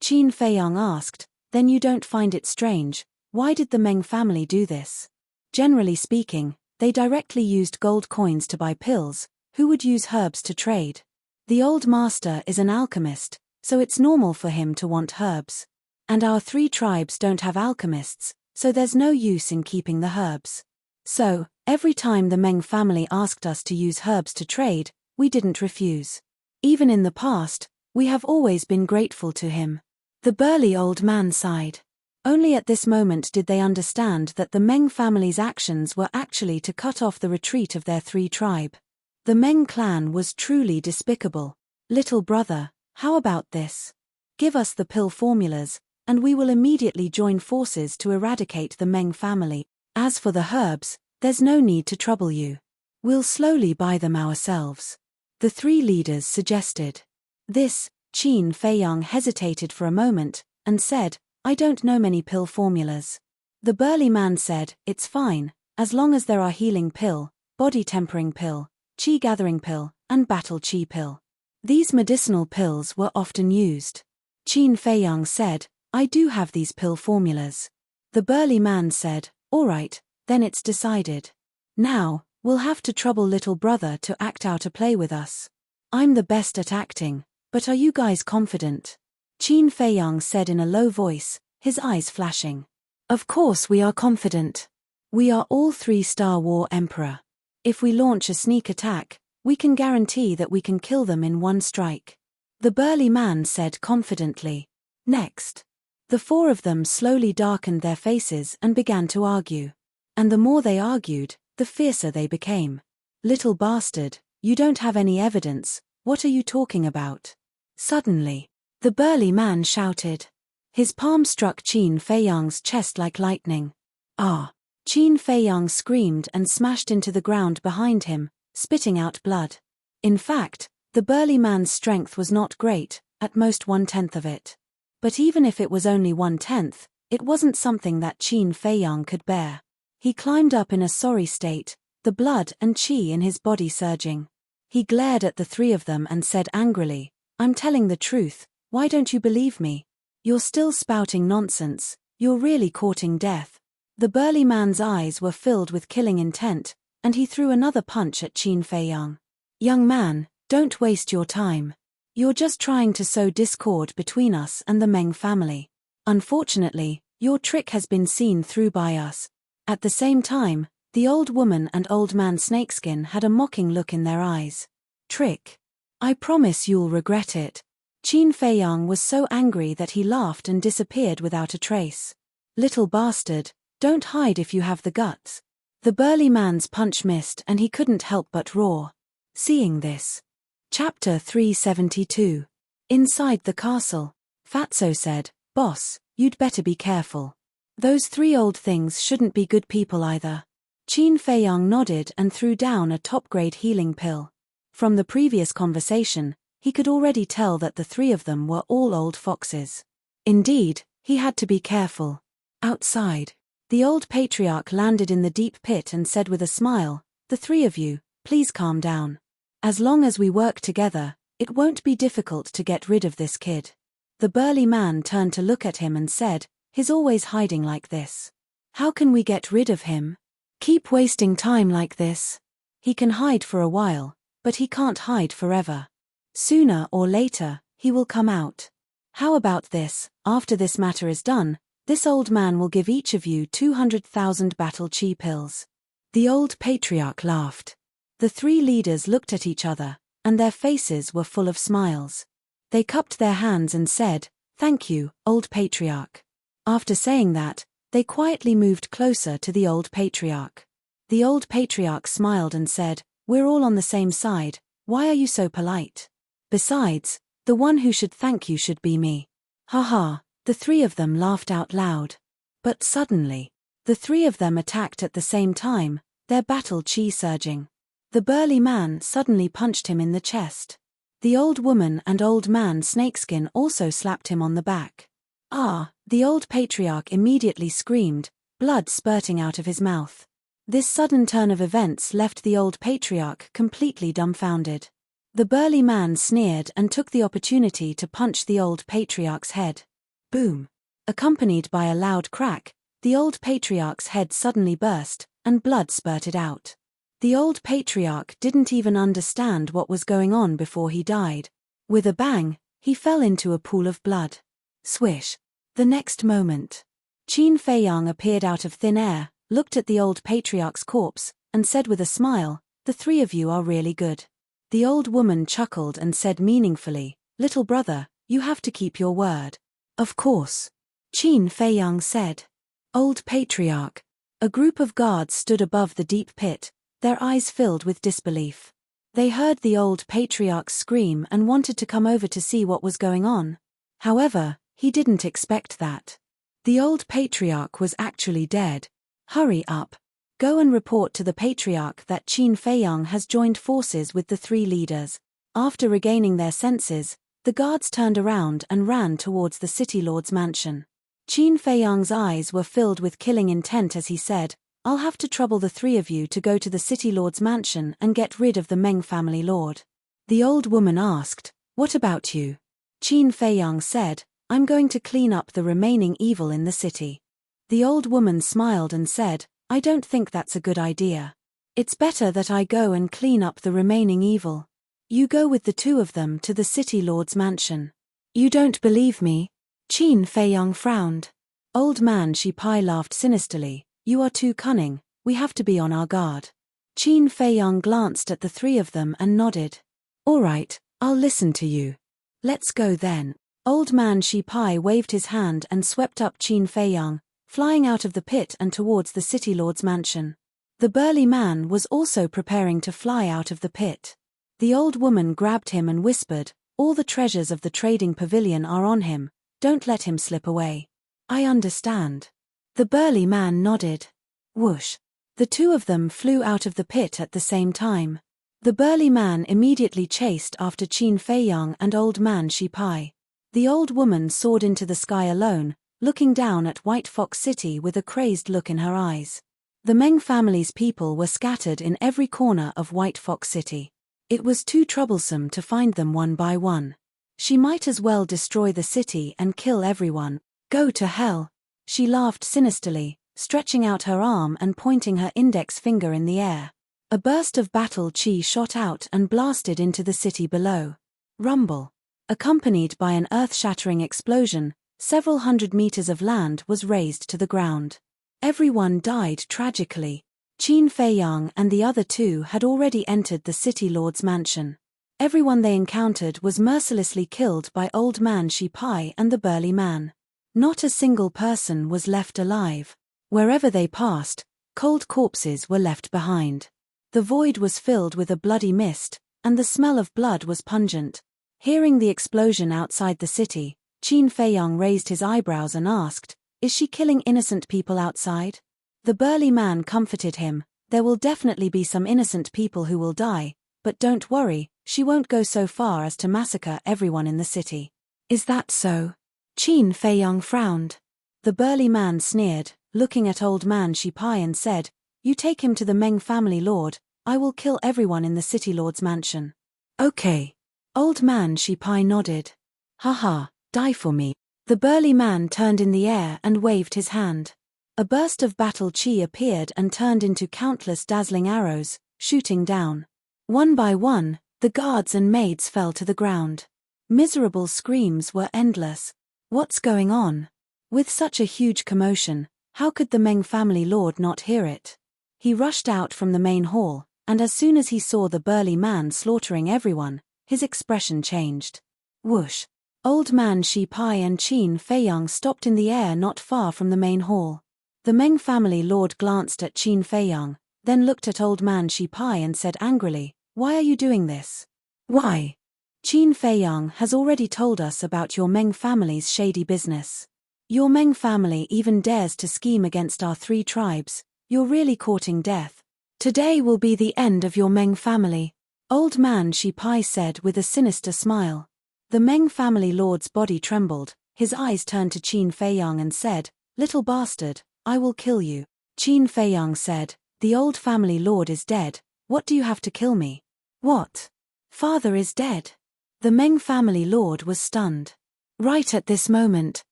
Qin Feiyang asked, "Then you don't find it strange, why did the Meng family do this?" Generally speaking, they directly used gold coins to buy pills, who would use herbs to trade? The old master is an alchemist, so it's normal for him to want herbs. And our 3 tribes don't have alchemists, so there's no use in keeping the herbs. So, every time the Meng family asked us to use herbs to trade, we didn't refuse. Even in the past, We have always been grateful to him. The burly old man sighed. Only at this moment did they understand that the Meng family's actions were actually to cut off the retreat of their 3 tribe. The Meng clan was truly despicable. Little brother, how about this? Give us the pill formulas, and we will immediately join forces to eradicate the Meng family. As for the herbs, there's no need to trouble you. We'll slowly buy them ourselves. The 3 leaders suggested. This, Qin Feiyang hesitated for a moment, and said, I don't know many pill formulas. The burly man said, it's fine, as long as there are healing pill, body tempering pill, qi gathering pill, and battle qi pill. These medicinal pills were often used. Qin Feiyang said, I do have these pill formulas. The burly man said, all right, then it's decided. Now, we'll have to trouble little brother to act out a play with us. I'm the best at acting, but are you guys confident? Qin Feiyang said in a low voice, his eyes flashing. Of course we are confident. We are all 3-star war emperor. If we launch a sneak attack, we can guarantee that we can kill them in 1 strike. The burly man said confidently. Next. The 4 of them slowly darkened their faces and began to argue. And the more they argued, the fiercer they became. Little bastard, you don't have any evidence, what are you talking about? Suddenly, the burly man shouted. His palm struck Qin Feiyang's chest like lightning. Ah! Qin Feiyang screamed and smashed into the ground behind him, spitting out blood. In fact, the burly man's strength was not great, at most 1/10 of it. But even if it was only 1/10, it wasn't something that Qin Feiyang could bear. He climbed up in a sorry state, the blood and qi in his body surging. He glared at the 3 of them and said angrily, I'm telling the truth, why don't you believe me? You're still spouting nonsense, you're really courting death. The burly man's eyes were filled with killing intent, and he threw another punch at Qin Feiyang. Young man, don't waste your time. You're just trying to sow discord between us and the Meng family. Unfortunately, your trick has been seen through by us. At the same time, the old woman and old man Snakeskin had a mocking look in their eyes. Trick? I promise you'll regret it. Qin Feiyang was so angry that he laughed and disappeared without a trace. Little bastard, don't hide if you have the guts. The burly man's punch missed and he couldn't help but roar. Seeing this. Chapter 372. Inside the castle, Fatso said, Boss, you'd better be careful. Those 3 old things shouldn't be good people either. Qin Feiyang nodded and threw down a top-grade healing pill. From the previous conversation, he could already tell that the 3 of them were all old foxes. Indeed, he had to be careful. Outside, the old patriarch landed in the deep pit and said with a smile, the 3 of you, please calm down. As long as we work together, it won't be difficult to get rid of this kid. The burly man turned to look at him and said, he's always hiding like this. How can we get rid of him? Keep wasting time like this. He can hide for a while, but he can't hide forever. Sooner or later, he will come out. How about this, after this matter is done, this old man will give each of you 200,000 battle qi pills. The old patriarch laughed. The 3 leaders looked at each other, and their faces were full of smiles. They cupped their hands and said, thank you, old patriarch. After saying that, they quietly moved closer to the old patriarch. The old patriarch smiled and said, we're all on the same side, why are you so polite? Besides, the one who should thank you should be me. Ha ha, the 3 of them laughed out loud. But suddenly, the 3 of them attacked at the same time, their battle qi surging. The burly man suddenly punched him in the chest. The old woman and old man Snakeskin also slapped him on the back. Ah, the old patriarch immediately screamed, blood spurting out of his mouth. This sudden turn of events left the old patriarch completely dumbfounded. The burly man sneered and took the opportunity to punch the old patriarch's head. Boom! Accompanied by a loud crack, the old patriarch's head suddenly burst, and blood spurted out. The old patriarch didn't even understand what was going on before he died. With a bang, he fell into a pool of blood. Swish! The next moment, Qin Feiyang appeared out of thin air, looked at the old patriarch's corpse, and said with a smile, the 3 of you are really good. The old woman chuckled and said meaningfully, Little brother, you have to keep your word. Of course. Qin Feiyang said. Old Patriarch. A group of guards stood above the deep pit, their eyes filled with disbelief. They heard the old patriarch scream and wanted to come over to see what was going on. However, he didn't expect that. The old patriarch was actually dead. Hurry up. Go and report to the patriarch that Qin Feiyang has joined forces with the three leaders. After regaining their senses, the guards turned around and ran towards the city lord's mansion. Qin Feiyang's eyes were filled with killing intent as he said, I'll have to trouble the three of you to go to the city lord's mansion and get rid of the Meng family lord. The old woman asked, What about you? Qin Feiyang said, I'm going to clean up the remaining evil in the city. The old woman smiled and said, I don't think that's a good idea. It's better that I go and clean up the remaining evil. You go with the two of them to the city lord's mansion. You don't believe me? Qin Feiyang frowned. Old man Shipai laughed sinisterly. You are too cunning, we have to be on our guard. Qin Feiyang glanced at the three of them and nodded. All right, I'll listen to you. Let's go then. Old man Shipai waved his hand and swept up Qin Feiyang, flying out of the pit and towards the city lord's mansion. The burly man was also preparing to fly out of the pit. The old woman grabbed him and whispered, All the treasures of the trading pavilion are on him, don't let him slip away. I understand. The burly man nodded. Whoosh. The two of them flew out of the pit at the same time. The burly man immediately chased after Qin Feiyang and old man Shipai. The old woman soared into the sky alone, looking down at White Fox City with a crazed look in her eyes. The Meng family's people were scattered in every corner of White Fox City. It was too troublesome to find them one by one. She might as well destroy the city and kill everyone. Go to hell. She laughed sinisterly, stretching out her arm and pointing her index finger in the air. A burst of battle chi shot out and blasted into the city below. Rumble. Accompanied by an earth-shattering explosion, several hundred meters of land was razed to the ground. Everyone died tragically. Qin Feiyang and the other two had already entered the city lord's mansion. Everyone they encountered was mercilessly killed by old man Shipai and the burly man. Not a single person was left alive. Wherever they passed, cold corpses were left behind. The void was filled with a bloody mist, and the smell of blood was pungent. Hearing the explosion outside the city, Qin Feiyang raised his eyebrows and asked, Is she killing innocent people outside? The burly man comforted him, There will definitely be some innocent people who will die, but don't worry, she won't go so far as to massacre everyone in the city. Is that so? Qin Feiyang frowned. The burly man sneered, looking at old man Shipai and said, You take him to the Meng family lord, I will kill everyone in the city lord's mansion. Okay. Old man Shipai nodded. Haha, die for me. The burly man turned in the air and waved his hand. A burst of battle chi appeared and turned into countless dazzling arrows, shooting down. One by one, the guards and maids fell to the ground. Miserable screams were endless. What's going on? With such a huge commotion, how could the Meng family lord not hear it? He rushed out from the main hall, and as soon as he saw the burly man slaughtering everyone, his expression changed. Whoosh! Old man Shipai and Qin Feiyang stopped in the air not far from the main hall. The Meng family lord glanced at Qin Feiyang, then looked at old man Shipai and said angrily, Why are you doing this? Why? Qin Feiyang has already told us about your Meng family's shady business. Your Meng family even dares to scheme against our three tribes. You're really courting death. Today will be the end of your Meng family. Old man Shipai said with a sinister smile. The Meng family lord's body trembled, his eyes turned to Qin Feiyang and said, Little bastard, I will kill you. Qin Feiyang said, The old family lord is dead, what do you have to kill me? What? Father is dead. The Meng family lord was stunned. Right at this moment,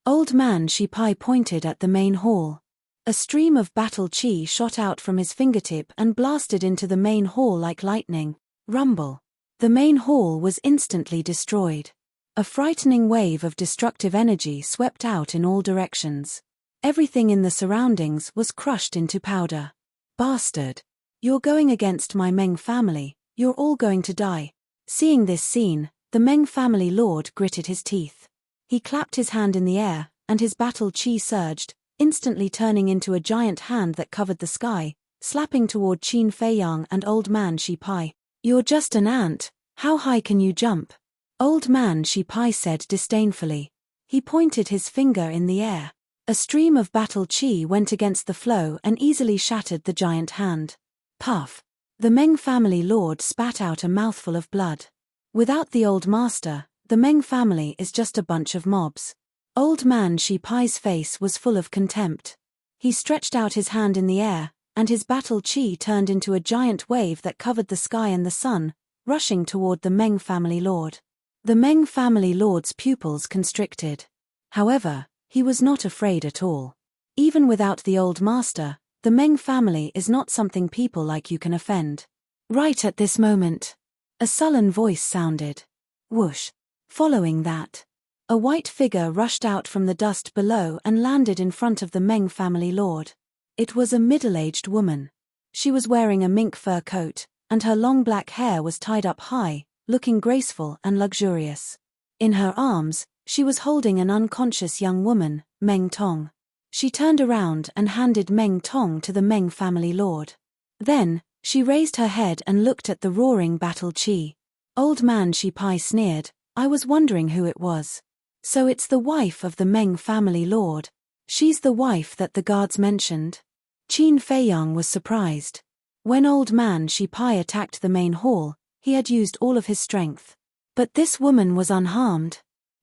old man Shipai pointed at the main hall. A stream of battle chi shot out from his fingertip and blasted into the main hall like lightning. Rumble. The main hall was instantly destroyed. A frightening wave of destructive energy swept out in all directions. Everything in the surroundings was crushed into powder. Bastard! You're going against my Meng family, you're all going to die. Seeing this scene, The Meng family lord gritted his teeth. He clapped his hand in the air, and his battle chi surged, instantly turning into a giant hand that covered the sky, slapping toward Qin Feiyang and Old Man Shi Pai. "You're just an ant, how high can you jump?" Old Man Shi Pai said disdainfully. He pointed his finger in the air. A stream of battle chi went against the flow and easily shattered the giant hand. Puff! The Meng family lord spat out a mouthful of blood. Without the old master, the Meng family is just a bunch of mobs. Old Man Shi Pai's face was full of contempt. He stretched out his hand in the air, and his battle chi turned into a giant wave that covered the sky and the sun, rushing toward the Meng family lord. The Meng family lord's pupils constricted. However, he was not afraid at all. Even without the old master, the Meng family is not something people like you can offend. Right at this moment, a sullen voice sounded. Whoosh! Following that, a white figure rushed out from the dust below and landed in front of the Meng family lord. It was a middle-aged woman. She was wearing a mink fur coat, and her long black hair was tied up high, looking graceful and luxurious. In her arms, she was holding an unconscious young woman, Meng Tong. She turned around and handed Meng Tong to the Meng family lord. Then, she raised her head and looked at the roaring battle chi. Old Man Shi Pai sneered, "I was wondering who it was. So it's the wife of the Meng family lord. She's the wife that the guards mentioned." Qin Feiyang was surprised. When Old Man Shi Pai attacked the main hall, he had used all of his strength. But this woman was unharmed.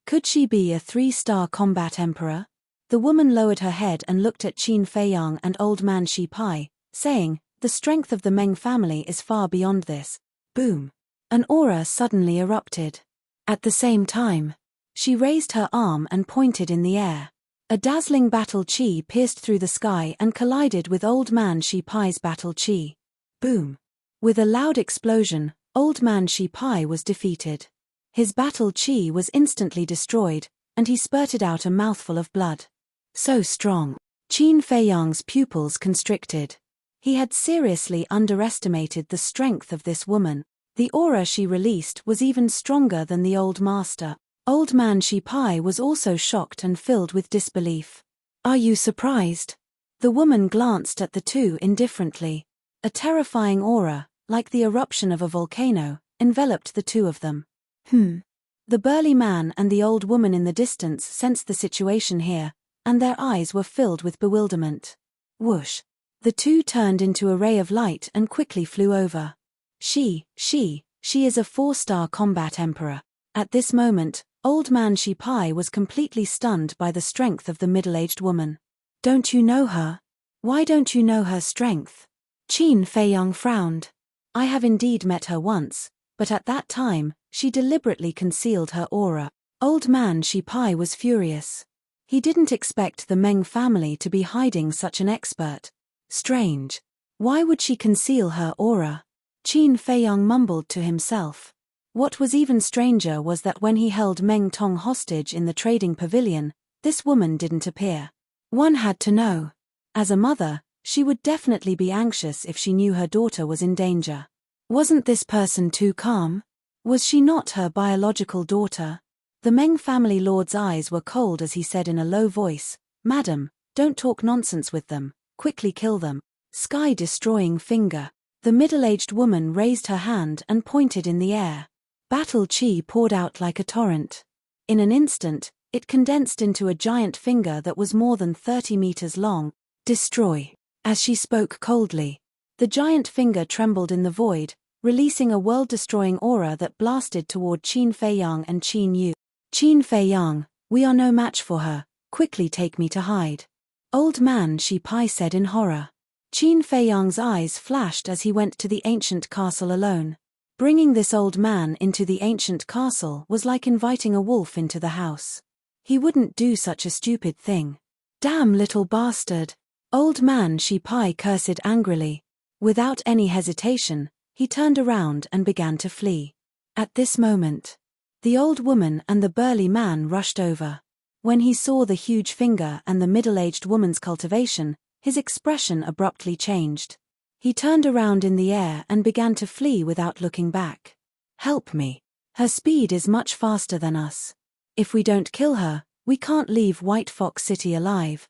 Could she be a 3-star combat emperor? The woman lowered her head and looked at Qin Feiyang and Old Man Shi Pai, saying, "The strength of the Meng family is far beyond this." Boom! An aura suddenly erupted. At the same time, she raised her arm and pointed in the air. A dazzling battle chi pierced through the sky and collided with Old Man Shi Pai's battle chi. Boom! With a loud explosion, Old Man Shi Pai was defeated. His battle chi was instantly destroyed, and he spurted out a mouthful of blood. So strong. Qin Feiyang's pupils constricted. He had seriously underestimated the strength of this woman. The aura she released was even stronger than the old master. Old Man Shi Pai was also shocked and filled with disbelief. "Are you surprised?" The woman glanced at the two indifferently. A terrifying aura, like the eruption of a volcano, enveloped the two of them. The burly man and the old woman in the distance sensed the situation here, and their eyes were filled with bewilderment. Whoosh! The two turned into a ray of light and quickly flew over. She is a 4-star combat emperor. At this moment, Old Man Shi Pai was completely stunned by the strength of the middle-aged woman. "Don't you know her? Why don't you know her strength?" Qin Feiyang frowned. "I have indeed met her once, but at that time, she deliberately concealed her aura." Old Man Shi Pai was furious. He didn't expect the Meng family to be hiding such an expert. Strange. Why would she conceal her aura? Qin Feiyang mumbled to himself. What was even stranger was that when he held Meng Tong hostage in the trading pavilion, this woman didn't appear. One had to know. As a mother, she would definitely be anxious if she knew her daughter was in danger. Wasn't this person too calm? Was she not her biological daughter? The Meng family lord's eyes were cold as he said in a low voice, "Madam, don't talk nonsense with them, quickly kill them." Sky-destroying finger. The middle-aged woman raised her hand and pointed in the air. Battle chi poured out like a torrent. In an instant, it condensed into a giant finger that was more than 30 meters long. "Destroy." As she spoke coldly, the giant finger trembled in the void, releasing a world-destroying aura that blasted toward Qin Feiyang and Qin Yu. "Qin Feiyang, we are no match for her, quickly take me to hide." Old Man Shi Pai said in horror. Qin Feiyang's eyes flashed as he went to the ancient castle alone. Bringing this old man into the ancient castle was like inviting a wolf into the house. He wouldn't do such a stupid thing. "Damn little bastard!" Old Man Shi Pai cursed angrily. Without any hesitation, he turned around and began to flee. At this moment, the old woman and the burly man rushed over. When he saw the huge finger and the middle-aged woman's cultivation, his expression abruptly changed. He turned around in the air and began to flee without looking back. "Help me! Her speed is much faster than us. If we don't kill her, we can't leave White Fox City alive.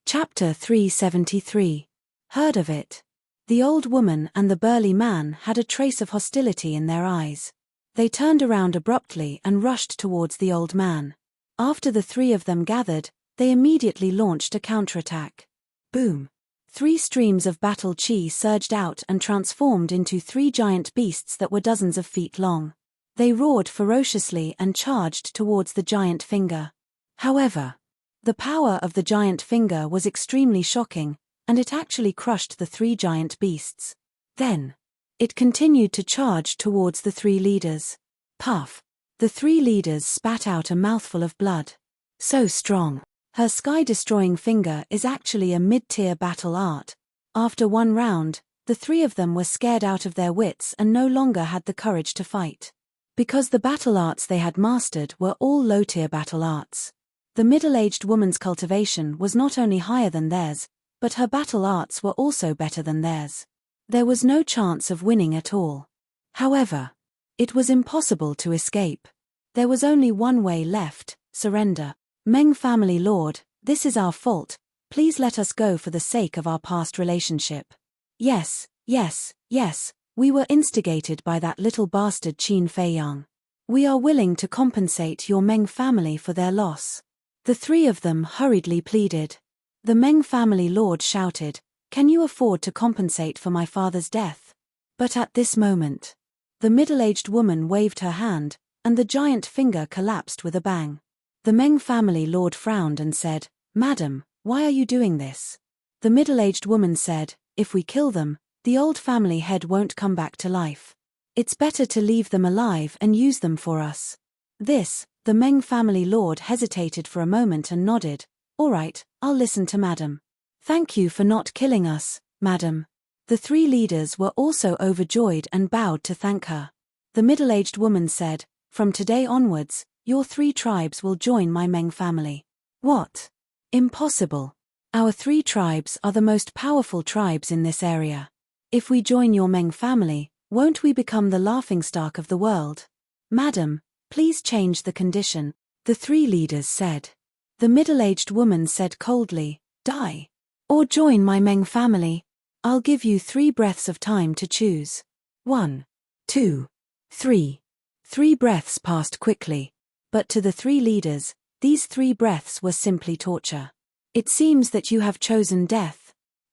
Chapter 373. Heard of it? The old woman and the burly man had a trace of hostility in their eyes. They turned around abruptly and rushed towards the old man. After the three of them gathered, they immediately launched a counterattack. Boom! 3 streams of battle chi surged out and transformed into 3 giant beasts that were dozens of feet long. They roared ferociously and charged towards the giant finger. However, the power of the giant finger was extremely shocking, and it actually crushed the 3 giant beasts. Then, it continued to charge towards the 3 leaders. Puff! The 3 leaders spat out a mouthful of blood. So strong. Her sky-destroying finger is actually a mid-tier battle art. After 1 round, the 3 of them were scared out of their wits and no longer had the courage to fight. Because the battle arts they had mastered were all low-tier battle arts. The middle-aged woman's cultivation was not only higher than theirs, but her battle arts were also better than theirs. There was no chance of winning at all. However, it was impossible to escape. There was only one way left: surrender. Meng family lord, this is our fault, please let us go for the sake of our past relationship. Yes, yes, yes, we were instigated by that little bastard Qin Feiyang. We are willing to compensate your Meng family for their loss. The 3 of them hurriedly pleaded. The Meng family lord shouted, "Can you afford to compensate for my father's death?" But at this moment, the middle-aged woman waved her hand, and the giant finger collapsed with a bang. The Meng family lord frowned and said, "Madam, why are you doing this?" The middle-aged woman said, "If we kill them, the old family head won't come back to life. It's better to leave them alive and use them for us." The Meng family lord hesitated for a moment and nodded. "All right, I'll listen to madam. Thank you for not killing us, madam." The 3 leaders were also overjoyed and bowed to thank her. The middle-aged woman said, "From today onwards, your 3 tribes will join my Meng family." What? Impossible. Our 3 tribes are the most powerful tribes in this area. If we join your Meng family, won't we become the laughingstock of the world? Madam, please change the condition, the 3 leaders said. The middle-aged woman said coldly, "Die. Or join my Meng family. I'll give you 3 breaths of time to choose. 1, 2, 3. 3 breaths passed quickly. But to the 3 leaders, these 3 breaths were simply torture. "It seems that you have chosen death."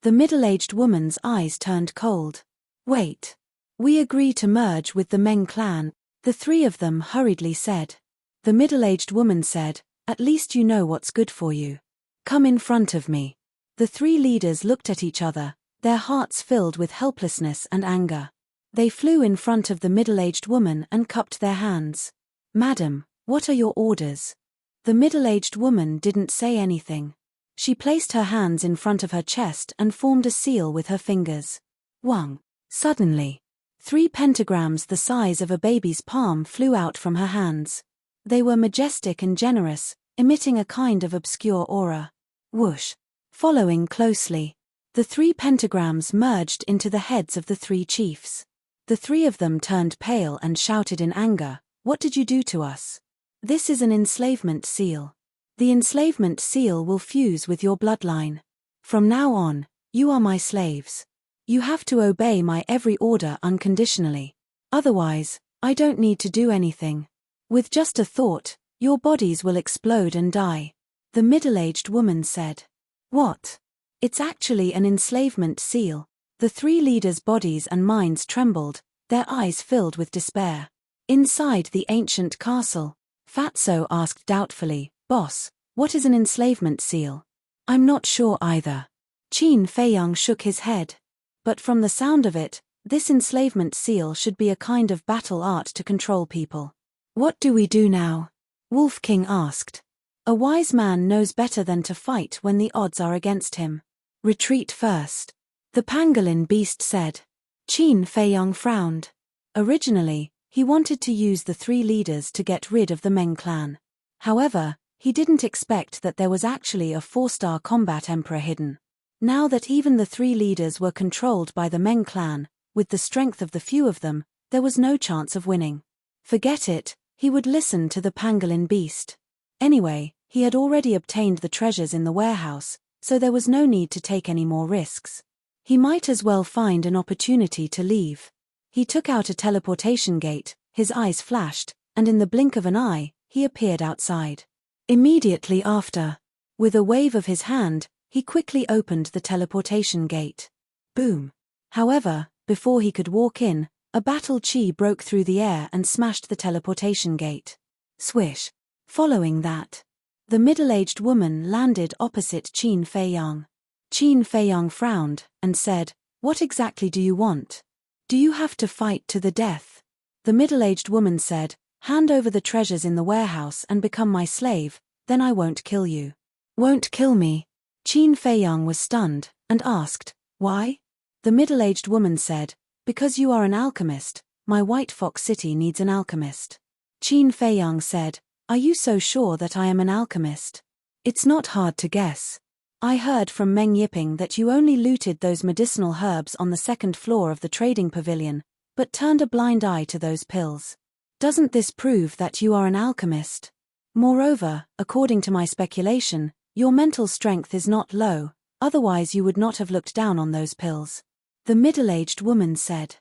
The middle-aged woman's eyes turned cold. "Wait. We agree to merge with the Meng clan," the 3 of them hurriedly said. The middle-aged woman said, "At least you know what's good for you. Come in front of me." The 3 leaders looked at each other, their hearts filled with helplessness and anger. They flew in front of the middle-aged woman and cupped their hands. "Madam, what are your orders?" The middle-aged woman didn't say anything. She placed her hands in front of her chest and formed a seal with her fingers. Wang. Suddenly, 3 pentagrams the size of a baby's palm flew out from her hands. They were majestic and generous, emitting a kind of obscure aura. Whoosh. Following closely, the 3 pentagrams merged into the heads of the 3 chiefs. The 3 of them turned pale and shouted in anger, "What did you do to us?" "This is an enslavement seal. The enslavement seal will fuse with your bloodline. From now on, you are my slaves. You have to obey my every order unconditionally. Otherwise, I don't need to do anything. With just a thought, your bodies will explode and die." The middle-aged woman said. "What? It's actually an enslavement seal." The 3 leaders' bodies and minds trembled, their eyes filled with despair. Inside the ancient castle, Fatso asked doubtfully, "Boss, what is an enslavement seal?" "I'm not sure either." Qin Feiyang shook his head. "But from the sound of it, this enslavement seal should be a kind of battle art to control people." "What do we do now?" Wolf King asked. "A wise man knows better than to fight when the odds are against him. Retreat first." The pangolin beast said. Qin Feiyang frowned. Originally, he wanted to use the 3 leaders to get rid of the Meng clan. However, he didn't expect that there was actually a 4-star combat emperor hidden. Now that even the 3 leaders were controlled by the Meng clan, with the strength of the few of them, there was no chance of winning. Forget it, He would listen to the pangolin beast. Anyway, he had already obtained the treasures in the warehouse, so there was no need to take any more risks. He might as well find an opportunity to leave. He took out a teleportation gate, his eyes flashed, and in the blink of an eye, he appeared outside. Immediately after, with a wave of his hand, he quickly opened the teleportation gate. Boom! However, before he could walk in, a battle chi broke through the air and smashed the teleportation gate. Swish! Following that, the middle-aged woman landed opposite Qin Feiyang. Qin Feiyang frowned and said, "What exactly do you want? Do you have to fight to the death?" The middle-aged woman said, "Hand over the treasures in the warehouse and become my slave, then I won't kill you." "Won't kill me?" Qin Feiyang was stunned and asked, "Why?" The middle-aged woman said, "Because you are an alchemist, my White Fox City needs an alchemist." Qin Feiyang said, "Are you so sure that I am an alchemist? It's not hard to guess. I heard from Meng Yiping that you only looted those medicinal herbs on the second floor of the trading pavilion, but turned a blind eye to those pills. Doesn't this prove that you are an alchemist? Moreover, according to my speculation, your mental strength is not low, otherwise you would not have looked down on those pills." The middle-aged woman said.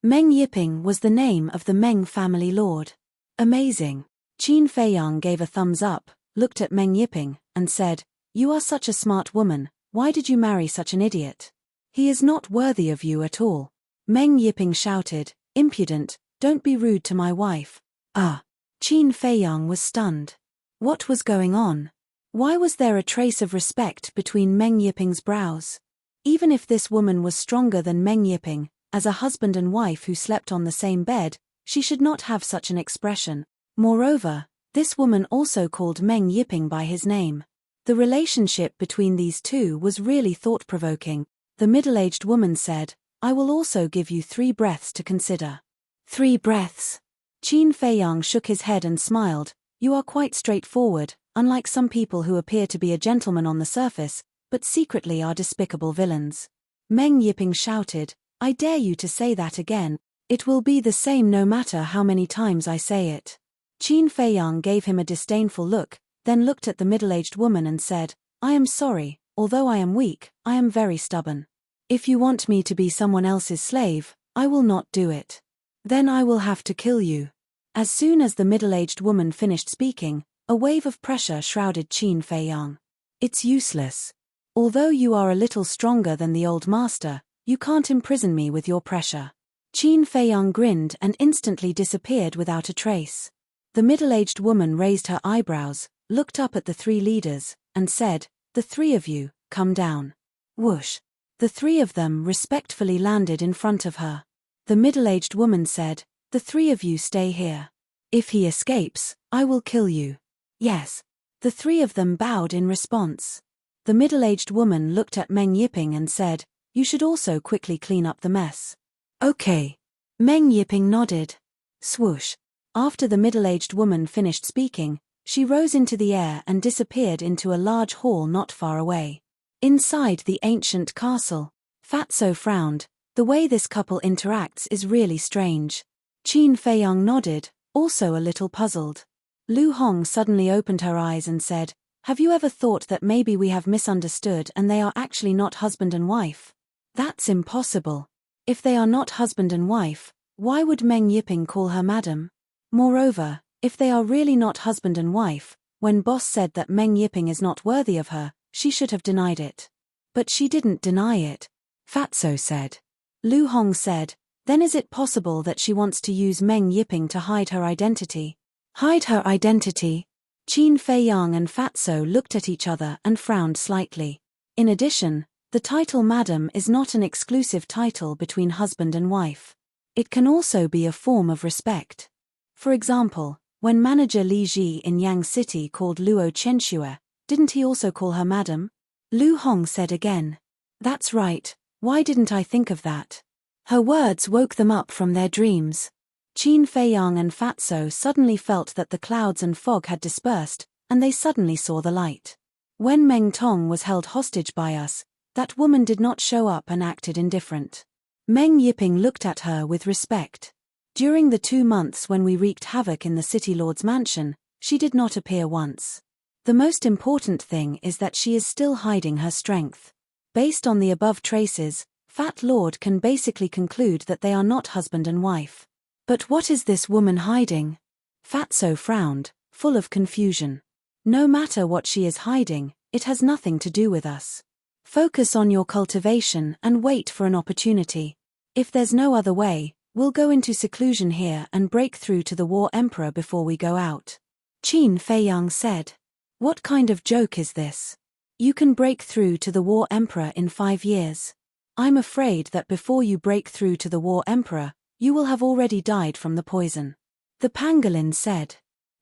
Meng Yiping was the name of the Meng family lord. Amazing. Qin Feiyang gave a thumbs up, looked at Meng Yiping, and said, "You are such a smart woman, why did you marry such an idiot? He is not worthy of you at all." Meng Yiping shouted, "Impudent, don't be rude to my wife." Ah! Qin Feiyang was stunned. What was going on? Why was there a trace of respect between Meng Yiping's brows? Even if this woman was stronger than Meng Yiping, as a husband and wife who slept on the same bed, she should not have such an expression. Moreover, this woman also called Meng Yiping by his name. The relationship between these two was really thought-provoking. The middle-aged woman said, "I will also give you 3 breaths to consider." 3 breaths. Qin Feiyang shook his head and smiled. "You are quite straightforward, unlike some people who appear to be a gentleman on the surface, but secretly are despicable villains." Meng Yiping shouted, "I dare you to say that again. It will be the same no matter how many times I say it." Qin Feiyang gave him a disdainful look, then looked at the middle-aged woman and said, "I am sorry, although I am weak, I am very stubborn. If you want me to be someone else's slave, I will not do it. Then I will have to kill you." As soon as the middle-aged woman finished speaking, a wave of pressure shrouded Qin Feiyang. "It's useless. Although you are a little stronger than the old master, you can't imprison me with your pressure." Qin Feiyang grinned and instantly disappeared without a trace. The middle-aged woman raised her eyebrows, looked up at the 3 leaders, and said, "The 3 of you, come down." Whoosh! The 3 of them respectfully landed in front of her. The middle-aged woman said, "The 3 of you stay here. If he escapes, I will kill you." "Yes." The 3 of them bowed in response. The middle-aged woman looked at Meng Yiping and said, "You should also quickly clean up the mess." "Okay." Meng Yiping nodded. Swoosh! After the middle-aged woman finished speaking, she rose into the air and disappeared into a large hall not far away. Inside the ancient castle, Fatso frowned. The way this couple interacts is really strange. Qin Feiyang nodded, also a little puzzled. Lu Hong suddenly opened her eyes and said, "Have you ever thought that maybe we have misunderstood and they are actually not husband and wife? That's impossible. If they are not husband and wife, why would Meng Yiping call her madam? Moreover, if they are really not husband and wife, when boss said that Meng Yiping is not worthy of her, she should have denied it. But she didn't deny it." Fatso said. Lu Hong said, "Then is it possible that she wants to use Meng Yiping to hide her identity?" Hide her identity? Qin Feiyang and Fatso looked at each other and frowned slightly. In addition, the title madam is not an exclusive title between husband and wife. It can also be a form of respect. For example, when manager Li Ji in Yang City called Luo Chenxue, didn't he also call her madam? Lu Hong said again. "That's right, why didn't I think of that?" Her words woke them up from their dreams. Qin Feiyang and Fatso suddenly felt that the clouds and fog had dispersed, and they suddenly saw the light. When Meng Tong was held hostage by us, that woman did not show up and acted indifferent. Meng Yiping looked at her with respect. During the 2 months when we wreaked havoc in the City Lord's mansion, she did not appear once. The most important thing is that she is still hiding her strength. Based on the above traces, Fat Lord can basically conclude that they are not husband and wife. But what is this woman hiding? Fatso frowned, full of confusion. No matter what she is hiding, it has nothing to do with us. Focus on your cultivation and wait for an opportunity. If there's no other way, we'll go into seclusion here and break through to the War Emperor before we go out. Qin Feiyang said. What kind of joke is this? You can break through to the War Emperor in 5 years. I'm afraid that before you break through to the War Emperor, you will have already died from the poison. The pangolin said.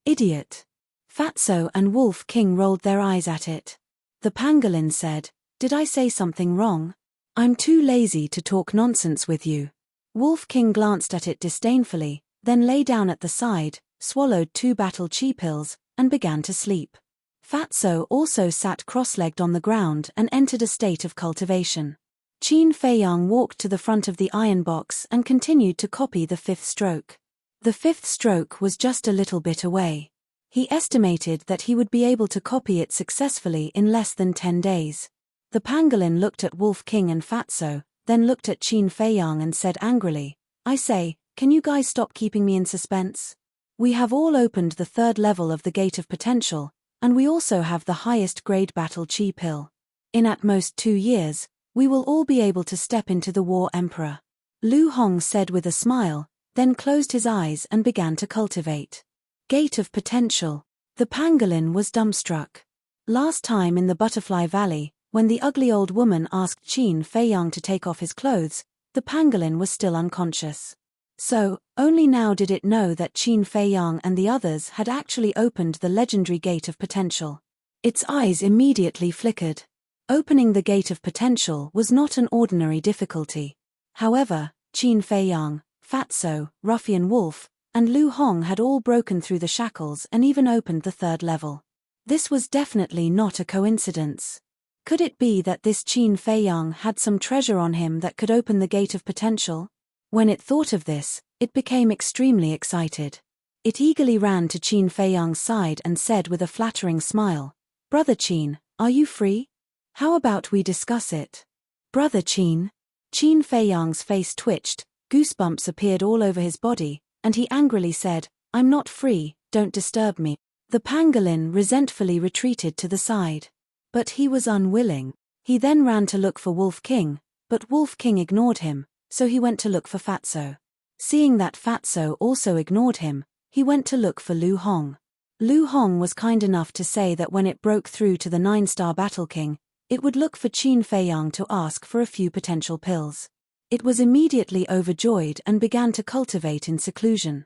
Idiot. Fatso and Wolf King rolled their eyes at it. The pangolin said, did I say something wrong? I'm too lazy to talk nonsense with you. Wolf King glanced at it disdainfully, then lay down at the side, swallowed 2 battle chi pills, and began to sleep. Fatso also sat cross-legged on the ground and entered a state of cultivation. Qin Feiyang walked to the front of the iron box and continued to copy the 5th stroke. The 5th stroke was just a little bit away. He estimated that he would be able to copy it successfully in less than 10 days. The pangolin looked at Wolf King and Fatso, then looked at Qin Feiyang and said angrily, I say, can you guys stop keeping me in suspense? We have all opened the 3rd level of the Gate of Potential, and we also have the highest grade battle chi pill. In at most 2 years, we will all be able to step into the War Emperor. Lu Hong said with a smile, then closed his eyes and began to cultivate. Gate of Potential. The pangolin was dumbstruck. Last time in the Butterfly Valley, when the ugly old woman asked Qin Feiyang to take off his clothes, the pangolin was still unconscious. So, only now did it know that Qin Feiyang and the others had actually opened the legendary Gate of Potential. Its eyes immediately flickered. Opening the Gate of Potential was not an ordinary difficulty. However, Qin Feiyang, Fatso, Ruffian Wolf, and Lu Hong had all broken through the shackles and even opened the 3rd level. This was definitely not a coincidence. Could it be that this Qin Feiyang had some treasure on him that could open the Gate of Potential? When it thought of this, it became extremely excited. It eagerly ran to Qin Feiyang's side and said with a flattering smile, Brother Qin, are you free? How about we discuss it? Brother Qin? Qin Feiyang's face twitched, goosebumps appeared all over his body, and he angrily said, I'm not free, don't disturb me. The pangolin resentfully retreated to the side. But he was unwilling. He then ran to look for Wolf King, but Wolf King ignored him, so he went to look for Fatso. Seeing that Fatso also ignored him, he went to look for Lu Hong. Lu Hong was kind enough to say that when it broke through to the 9-star Battle King, it would look for Qin Feiyang to ask for a few potential pills. It was immediately overjoyed and began to cultivate in seclusion.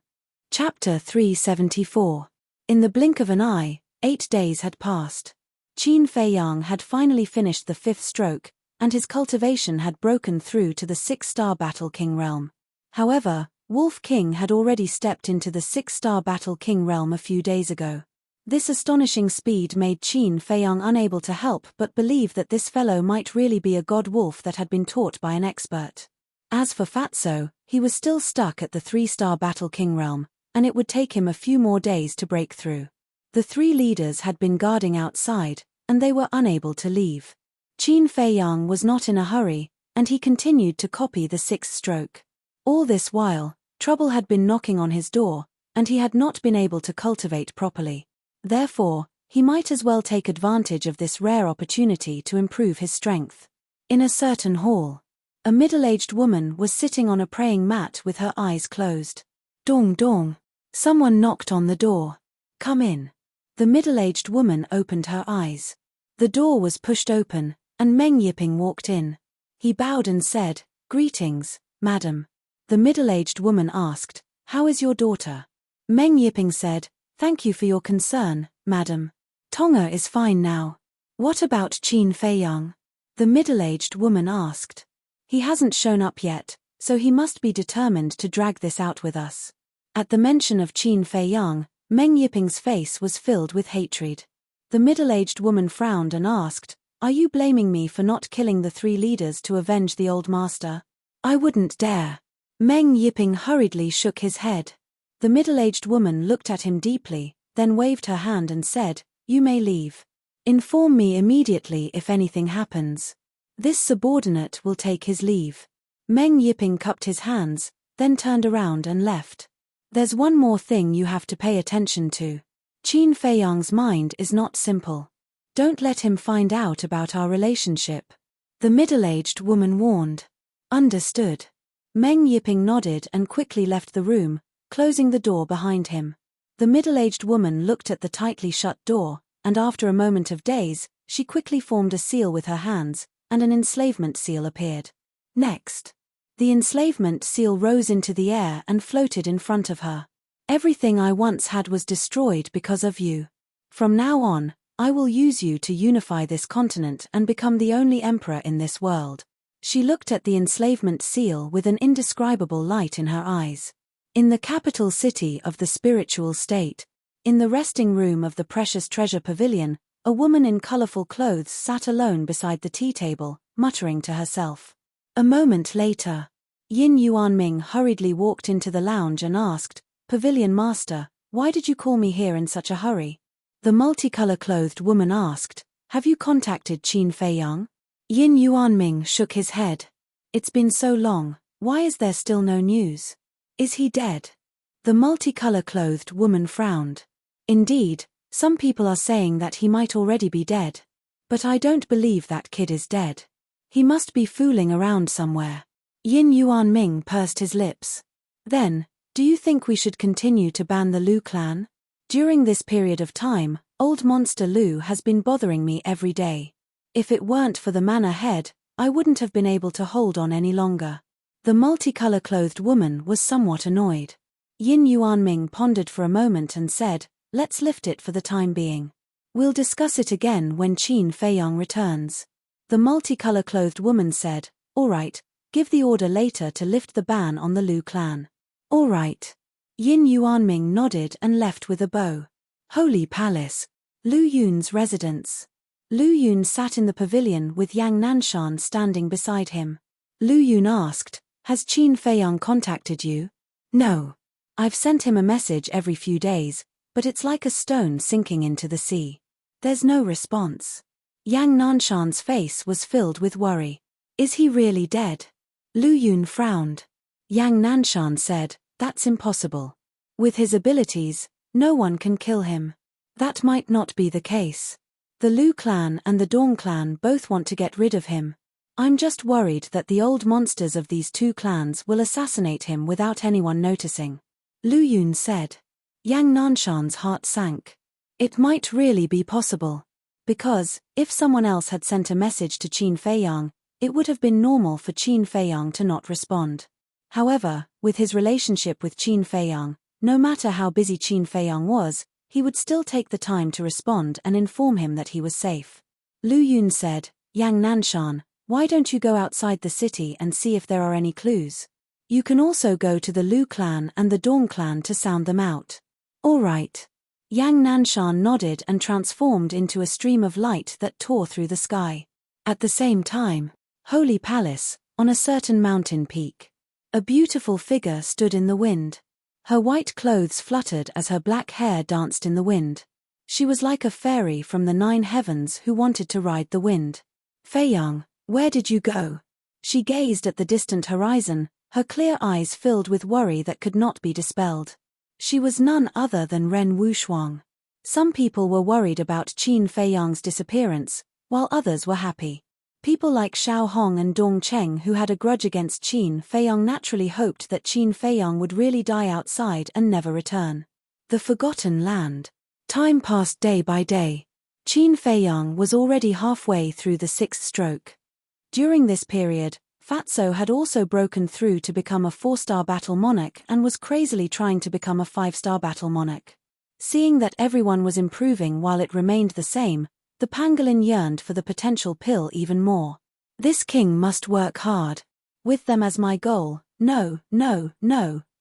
Chapter 374. In the blink of an eye, 8 days had passed. Qin Feiyang had finally finished the 5th stroke, and his cultivation had broken through to the 6-star Battle King realm. However, Wolf King had already stepped into the 6-star Battle King realm a few days ago. This astonishing speed made Qin Feiyang unable to help but believe that this fellow might really be a god wolf that had been taught by an expert. As for Fatso, he was still stuck at the 3-star Battle King realm, and it would take him a few more days to break through. The 3 leaders had been guarding outside, and they were unable to leave. Qin Feiyang was not in a hurry, and he continued to copy the 6th stroke. All this while, trouble had been knocking on his door, and he had not been able to cultivate properly. Therefore, he might as well take advantage of this rare opportunity to improve his strength. In a certain hall, a middle-aged woman was sitting on a praying mat with her eyes closed. Dong dong. Someone knocked on the door. Come in. The middle-aged woman opened her eyes. The door was pushed open, and Meng Yiping walked in. He bowed and said, Greetings, madam. The middle-aged woman asked, How is your daughter? Meng Yiping said, Thank you for your concern, madam. Tonga is fine now. What about Qin Feiyang? The middle-aged woman asked. He hasn't shown up yet, so he must be determined to drag this out with us. At the mention of Qin Feiyang, Meng Yiping's face was filled with hatred. The middle-aged woman frowned and asked, Are you blaming me for not killing the 3 leaders to avenge the old master? I wouldn't dare. Meng Yiping hurriedly shook his head. The middle-aged woman looked at him deeply, then waved her hand and said, "You may leave. Inform me immediately if anything happens." This subordinate will take his leave. Meng Yiping cupped his hands, then turned around and left. There's one more thing you have to pay attention to. Qin Feiyang's mind is not simple. Don't let him find out about our relationship. The middle-aged woman warned. Understood. Meng Yiping nodded and quickly left the room, closing the door behind him. The middle-aged woman looked at the tightly shut door, and after a moment of daze, she quickly formed a seal with her hands, and an enslavement seal appeared. Next, the enslavement seal rose into the air and floated in front of her. Everything I once had was destroyed because of you. From now on, I will use you to unify this continent and become the only emperor in this world. She looked at the enslavement seal with an indescribable light in her eyes. In the capital city of the spiritual state, in the resting room of the precious treasure pavilion, a woman in colorful clothes sat alone beside the tea table, muttering to herself. A moment later, Yin Yuanming hurriedly walked into the lounge and asked, "Pavilion master, why did you call me here in such a hurry?" The multicolor-clothed woman asked, "Have you contacted Qin Feiyang?" Yin Yuanming shook his head. "It's been so long, why is there still no news? Is he dead?" The multicolor-clothed woman frowned. "Indeed, some people are saying that he might already be dead. But I don't believe that kid is dead. He must be fooling around somewhere." Yin Yuanming pursed his lips. Then, "Do you think we should continue to ban the Lu clan? During this period of time, old monster Lu has been bothering me every day. If it weren't for the manor head, I wouldn't have been able to hold on any longer." The multicolor-clothed woman was somewhat annoyed. Yin Yuanming pondered for a moment and said, "Let's lift it for the time being. We'll discuss it again when Qin Feiyang returns." The multicolor-clothed woman said, "All right, give the order later to lift the ban on the Lu clan." "All right." Yin Yuanming nodded and left with a bow. Holy Palace. Lu Yun's residence. Lu Yun sat in the pavilion with Yang Nanshan standing beside him. Lu Yun asked, "Has Qin Feiyang contacted you?" "No. I've sent him a message every few days, but it's like a stone sinking into the sea. There's no response." Yang Nanshan's face was filled with worry. "Is he really dead?" Lu Yun frowned. Yang Nanshan said, "That's impossible. With his abilities, no one can kill him." "That might not be the case. The Lu clan and the Dong clan both want to get rid of him. I'm just worried that the old monsters of these two clans will assassinate him without anyone noticing," Lu Yun said. Yang Nanshan's heart sank. It might really be possible. Because, if someone else had sent a message to Qin Feiyang, it would have been normal for Qin Feiyang to not respond. However, with his relationship with Qin Feiyang, no matter how busy Qin Feiyang was, he would still take the time to respond and inform him that he was safe. Lu Yun said, "Yang Nanshan, why don't you go outside the city and see if there are any clues? You can also go to the Lu clan and the Dong clan to sound them out." "All right." Yang Nanshan nodded and transformed into a stream of light that tore through the sky. At the same time, Holy Palace, on a certain mountain peak. A beautiful figure stood in the wind. Her white clothes fluttered as her black hair danced in the wind. She was like a fairy from the 9 heavens who wanted to ride the wind. "Feiyang, where did you go?" She gazed at the distant horizon, her clear eyes filled with worry that could not be dispelled. She was none other than Ren Wushuang. Some people were worried about Qin Feiyang's disappearance, while others were happy. People like Xiao Hong and Dong Cheng, who had a grudge against Qin Feiyang, naturally hoped that Qin Feiyang would really die outside and never return. The Forgotten Land. Time passed day by day. Qin Feiyang was already halfway through the 6th stroke. During this period, Fatso had also broken through to become a 4-star battle monarch and was crazily trying to become a 5-star battle monarch. Seeing that everyone was improving while it remained the same, the pangolin yearned for the potential pill even more. "This king must work hard. With them as my goal, no,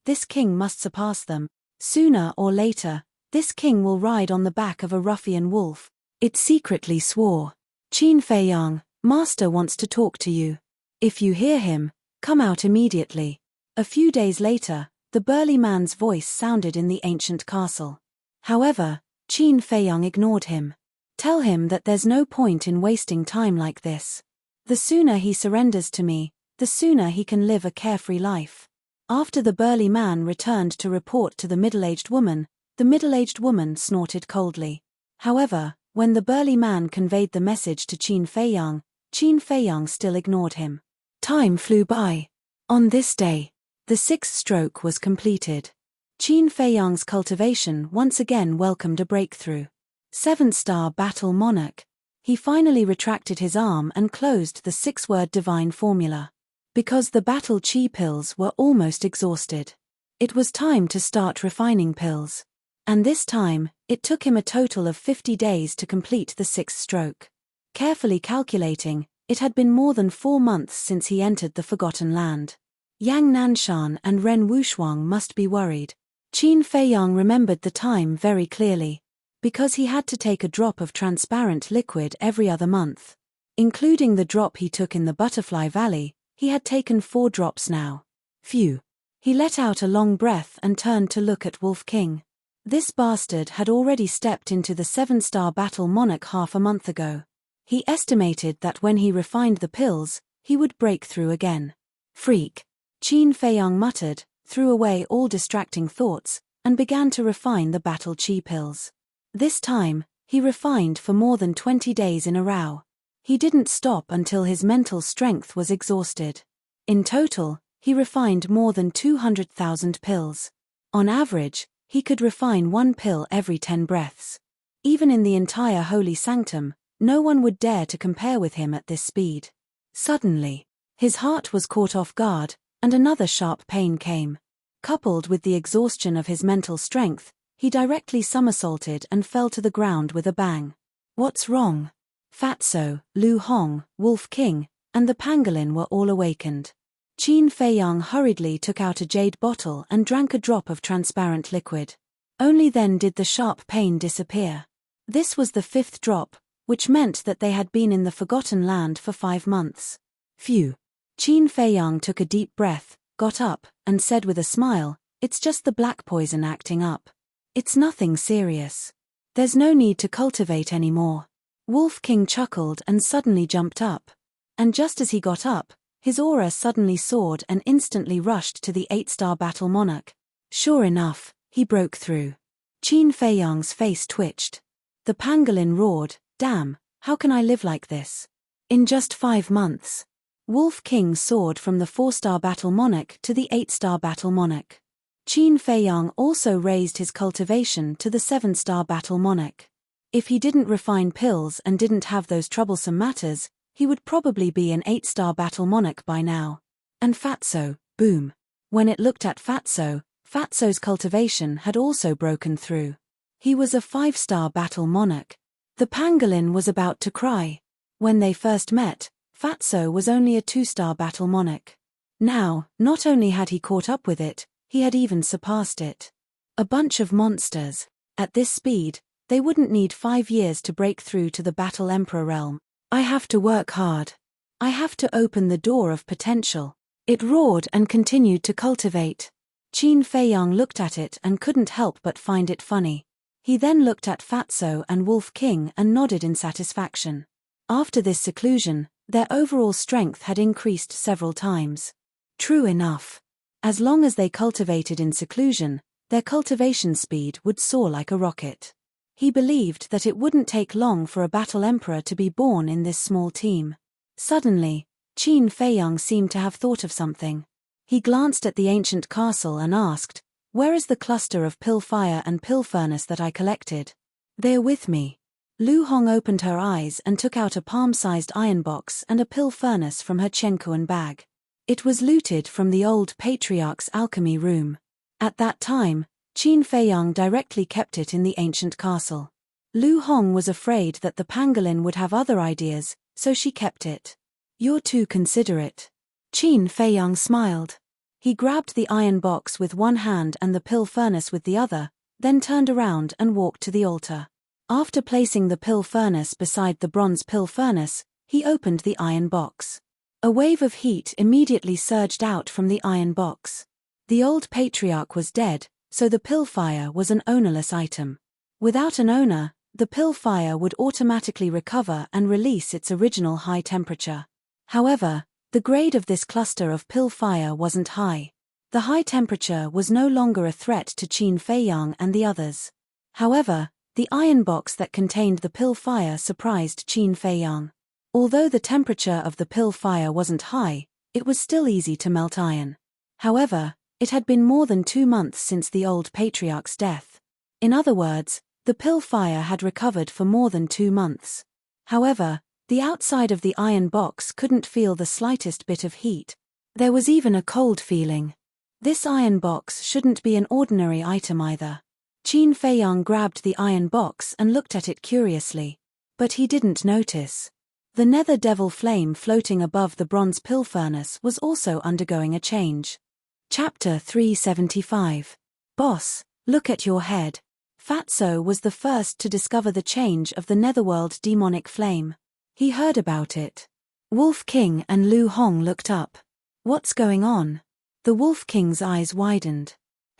this king must surpass them. Sooner or later, this king will ride on the back of a ruffian wolf," it secretly swore. "Qin Feiyang, master wants to talk to you. If you hear him, come out immediately." A few days later, the burly man's voice sounded in the ancient castle. However, Qin Feiyang ignored him. Tell him that there's no point in wasting time like this. The sooner he surrenders to me, the sooner he can live a carefree life. After the burly man returned to report to the middle-aged woman, the middle-aged woman snorted coldly. However, when the burly man conveyed the message to Qin Feiyang still ignored him. Time flew by. On this day, the sixth stroke was completed. Qin Feiyang's cultivation once again welcomed a breakthrough. 7-star battle monarch. He finally retracted his arm and closed the 6-word divine formula. Because the battle chi pills were almost exhausted. It was time to start refining pills. And this time, it took him a total of 50 days to complete the 6th stroke. Carefully calculating, it had been more than 4 months since he entered the Forgotten Land. Yang Nanshan and Ren Wushuang must be worried. Qin Feiyang remembered the time very clearly. Because he had to take a drop of transparent liquid every other month. Including the drop he took in the Butterfly Valley, he had taken 4 drops now. Phew. He let out a long breath and turned to look at Wolf King. This bastard had already stepped into the 7-star battle monarch half a month ago. He estimated that when he refined the pills, he would break through again. Freak. Qin Feiyang muttered, threw away all distracting thoughts, and began to refine the battle chi pills. This time, he refined for more than 20 days in a row. He didn't stop until his mental strength was exhausted. In total, he refined more than 200,000 pills. On average, he could refine 1 pill every 10 breaths. Even in the entire holy sanctum, no one would dare to compare with him at this speed. Suddenly, his heart was caught off guard, and another sharp pain came. Coupled with the exhaustion of his mental strength, he directly somersaulted and fell to the ground with a bang. What's wrong? Fatso, Lu Hong, Wolf King, and the pangolin were all awakened. Qin Feiyang hurriedly took out a jade bottle and drank a drop of transparent liquid. Only then did the sharp pain disappear. This was the 5th drop, which meant that they had been in the Forgotten Land for 5 months. Phew. Qin Feiyang took a deep breath, got up, and said with a smile, "It's just the black poison acting up. It's nothing serious. There's no need to cultivate anymore." Wolf King chuckled and suddenly jumped up. And just as he got up, his aura suddenly soared and instantly rushed to the 8-star battle monarch. Sure enough, he broke through. Qin Feiyang's face twitched. The pangolin roared, "Damn, how can I live like this? In just 5 months." Wolf King soared from the 4-star battle monarch to the 8-star battle monarch. Qin Feiyang also raised his cultivation to the 7-star battle monarch. If he didn't refine pills and didn't have those troublesome matters, he would probably be an 8-star battle monarch by now. And Fatso, boom. When it looked at Fatso's cultivation had also broken through. He was a 5-star battle monarch. The pangolin was about to cry. When they first met, Fatso was only a 2-star battle monarch. Now, not only had he caught up with it, he had even surpassed it. A bunch of monsters. At this speed, they wouldn't need 5 years to break through to the Battle Emperor realm. I have to work hard. I have to open the door of potential. It roared and continued to cultivate. Qin Feiyang looked at it and couldn't help but find it funny. He then looked at Fatso and Wolf King and nodded in satisfaction. After this seclusion, their overall strength had increased several times. True enough. As long as they cultivated in seclusion, their cultivation speed would soar like a rocket. He believed that it wouldn't take long for a battle emperor to be born in this small team. Suddenly, Qin Feiyang seemed to have thought of something. He glanced at the ancient castle and asked, "Where is the cluster of pill fire and pill furnace that I collected?" "They're with me." Lu Hong opened her eyes and took out a palm-sized iron box and a pill furnace from her Chenkuan bag. It was looted from the old patriarch's alchemy room. At that time, Qin Feiyang directly kept it in the ancient castle. Lu Hong was afraid that the pangolin would have other ideas, so she kept it. "You're too considerate." Qin Feiyang smiled. He grabbed the iron box with one hand and the pill furnace with the other, then turned around and walked to the altar. After placing the pill furnace beside the bronze pill furnace, he opened the iron box. A wave of heat immediately surged out from the iron box. The old patriarch was dead, so the pill fire was an ownerless item. Without an owner, the pill fire would automatically recover and release its original high temperature. However, the grade of this cluster of pill fire wasn't high. The high temperature was no longer a threat to Qin Feiyang and the others. However, the iron box that contained the pill fire surprised Qin Feiyang. Although the temperature of the pill fire wasn't high, it was still easy to melt iron. However, it had been more than 2 months since the old patriarch's death. In other words, the pill fire had recovered for more than 2 months. However, the outside of the iron box couldn't feel the slightest bit of heat. There was even a cold feeling. This iron box shouldn't be an ordinary item either. Qin Feiyang grabbed the iron box and looked at it curiously. But he didn't notice. The nether devil flame floating above the bronze pill furnace was also undergoing a change. Chapter 375. Boss, look at your head. Fatso was the first to discover the change of the netherworld demonic flame. He heard about it. Wolf King and Lu Hong looked up. What's going on? The Wolf King's eyes widened.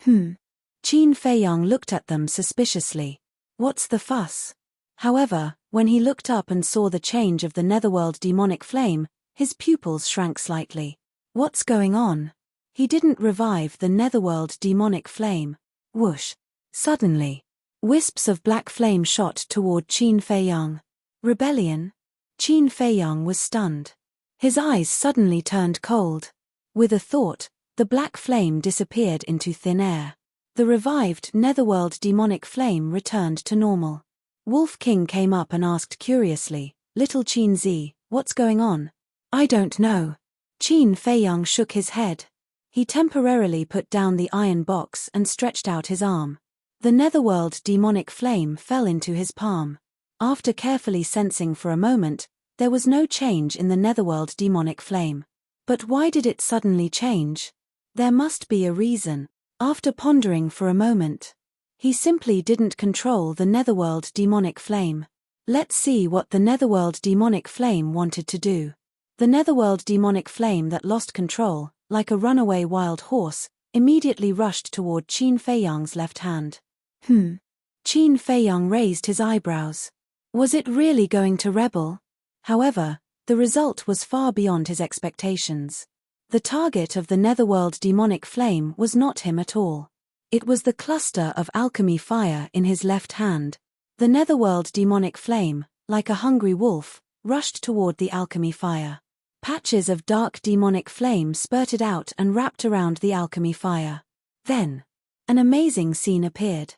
Qin Feiyang looked at them suspiciously. What's the fuss? However, when he looked up and saw the change of the netherworld demonic flame, his pupils shrank slightly. What's going on? He didn't revive the netherworld demonic flame. Whoosh. Suddenly, wisps of black flame shot toward Qin Feiyang. Rebellion? Qin Feiyang was stunned. His eyes suddenly turned cold. With a thought, the black flame disappeared into thin air. The revived netherworld demonic flame returned to normal. Wolf King came up and asked curiously, Little Qin Zi, what's going on? I don't know. Qin Feiyang shook his head. He temporarily put down the iron box and stretched out his arm. The netherworld demonic flame fell into his palm. After carefully sensing for a moment, there was no change in the netherworld demonic flame. But why did it suddenly change? There must be a reason. After pondering for a moment, he simply didn't control the netherworld demonic flame. Let's see what the netherworld demonic flame wanted to do. The netherworld demonic flame that lost control, like a runaway wild horse, immediately rushed toward Qin Feiyang's left hand. Qin Feiyang raised his eyebrows. Was it really going to rebel? However, the result was far beyond his expectations. The target of the netherworld demonic flame was not him at all. It was the cluster of alchemy fire in his left hand. The netherworld demonic flame, like a hungry wolf, rushed toward the alchemy fire. Patches of dark demonic flame spurted out and wrapped around the alchemy fire. Then, an amazing scene appeared.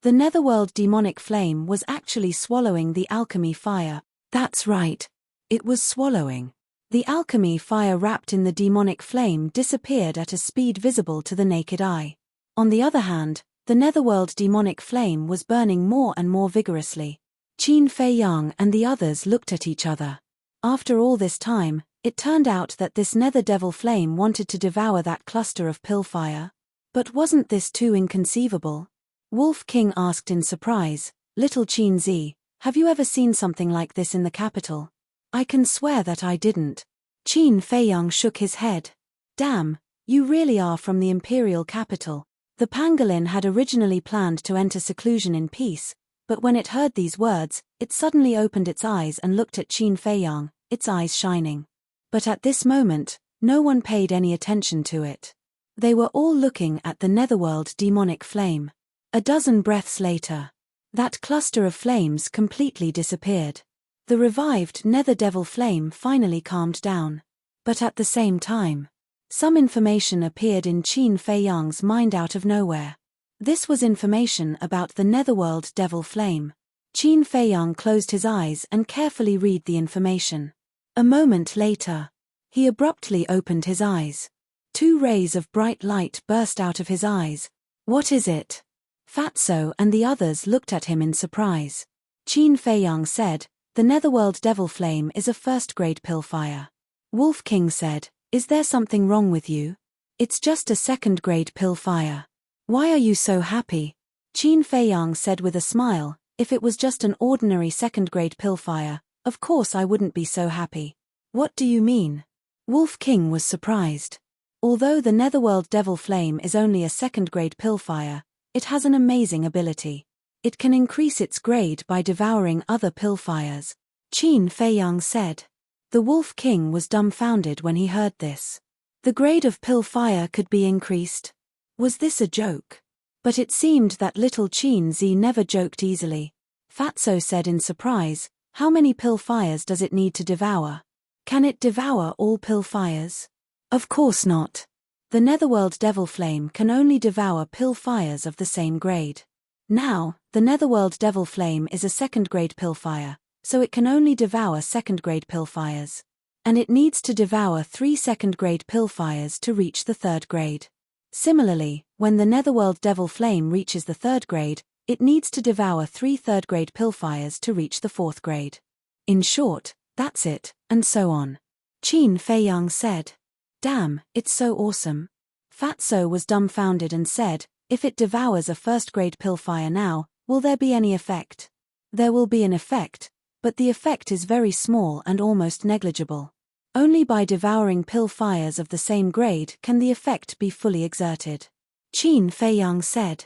The netherworld demonic flame was actually swallowing the alchemy fire. That's right. It was swallowing. The alchemy fire wrapped in the demonic flame disappeared at a speed visible to the naked eye. On the other hand, the netherworld demonic flame was burning more and more vigorously. Qin Feiyang and the others looked at each other. After all this time, it turned out that this nether devil flame wanted to devour that cluster of pill fire. But wasn't this too inconceivable? Wolf King asked in surprise, Little Qin Zi, have you ever seen something like this in the capital? I can swear that I didn't. Qin Feiyang shook his head. Damn, you really are from the imperial capital. The pangolin had originally planned to enter seclusion in peace, but when it heard these words, it suddenly opened its eyes and looked at Qin Feiyang, its eyes shining. But at this moment, no one paid any attention to it. They were all looking at the netherworld demonic flame. A dozen breaths later, that cluster of flames completely disappeared. The revived nether devil flame finally calmed down. But at the same time, some information appeared in Qin Feiyang's mind out of nowhere. This was information about the netherworld devil flame. Qin Feiyang closed his eyes and carefully read the information. A moment later, he abruptly opened his eyes. 2 rays of bright light burst out of his eyes. What is it? Fatso and the others looked at him in surprise. Qin Feiyang said, the netherworld devil flame is a first-grade pill fire. Wolf King said, is there something wrong with you? It's just a second-grade pill fire. Why are you so happy? Qin Feiyang said with a smile, if it was just an ordinary second-grade pill fire, of course I wouldn't be so happy. What do you mean? Wolf King was surprised. Although the Netherworld Devil Flame is only a second-grade pillfire, it has an amazing ability. It can increase its grade by devouring other pillfires, Qin Feiyang said. The Wolf King was dumbfounded when he heard this. The grade of pillfire could be increased. Was this a joke? But it seemed that little Qin Zi never joked easily. Fatso said in surprise, how many pillfires does it need to devour? Can it devour all pillfires? Of course not. The Netherworld Devil Flame can only devour pillfires of the same grade. Now, the Netherworld Devil Flame is a second-grade pillfire, so it can only devour second-grade pillfires. And it needs to devour 3 second-grade pillfires to reach the third grade. Similarly, when the Netherworld Devil Flame reaches the third grade, it needs to devour 3 third-grade pillfires to reach the fourth grade. In short, that's it, and so on. Qin Feiyang said. Damn, it's so awesome. Fatso was dumbfounded and said, if it devours a first-grade pillfire now, will there be any effect? There will be an effect, but the effect is very small and almost negligible. Only by devouring pillfires of the same grade can the effect be fully exerted. Qin Feiyang said.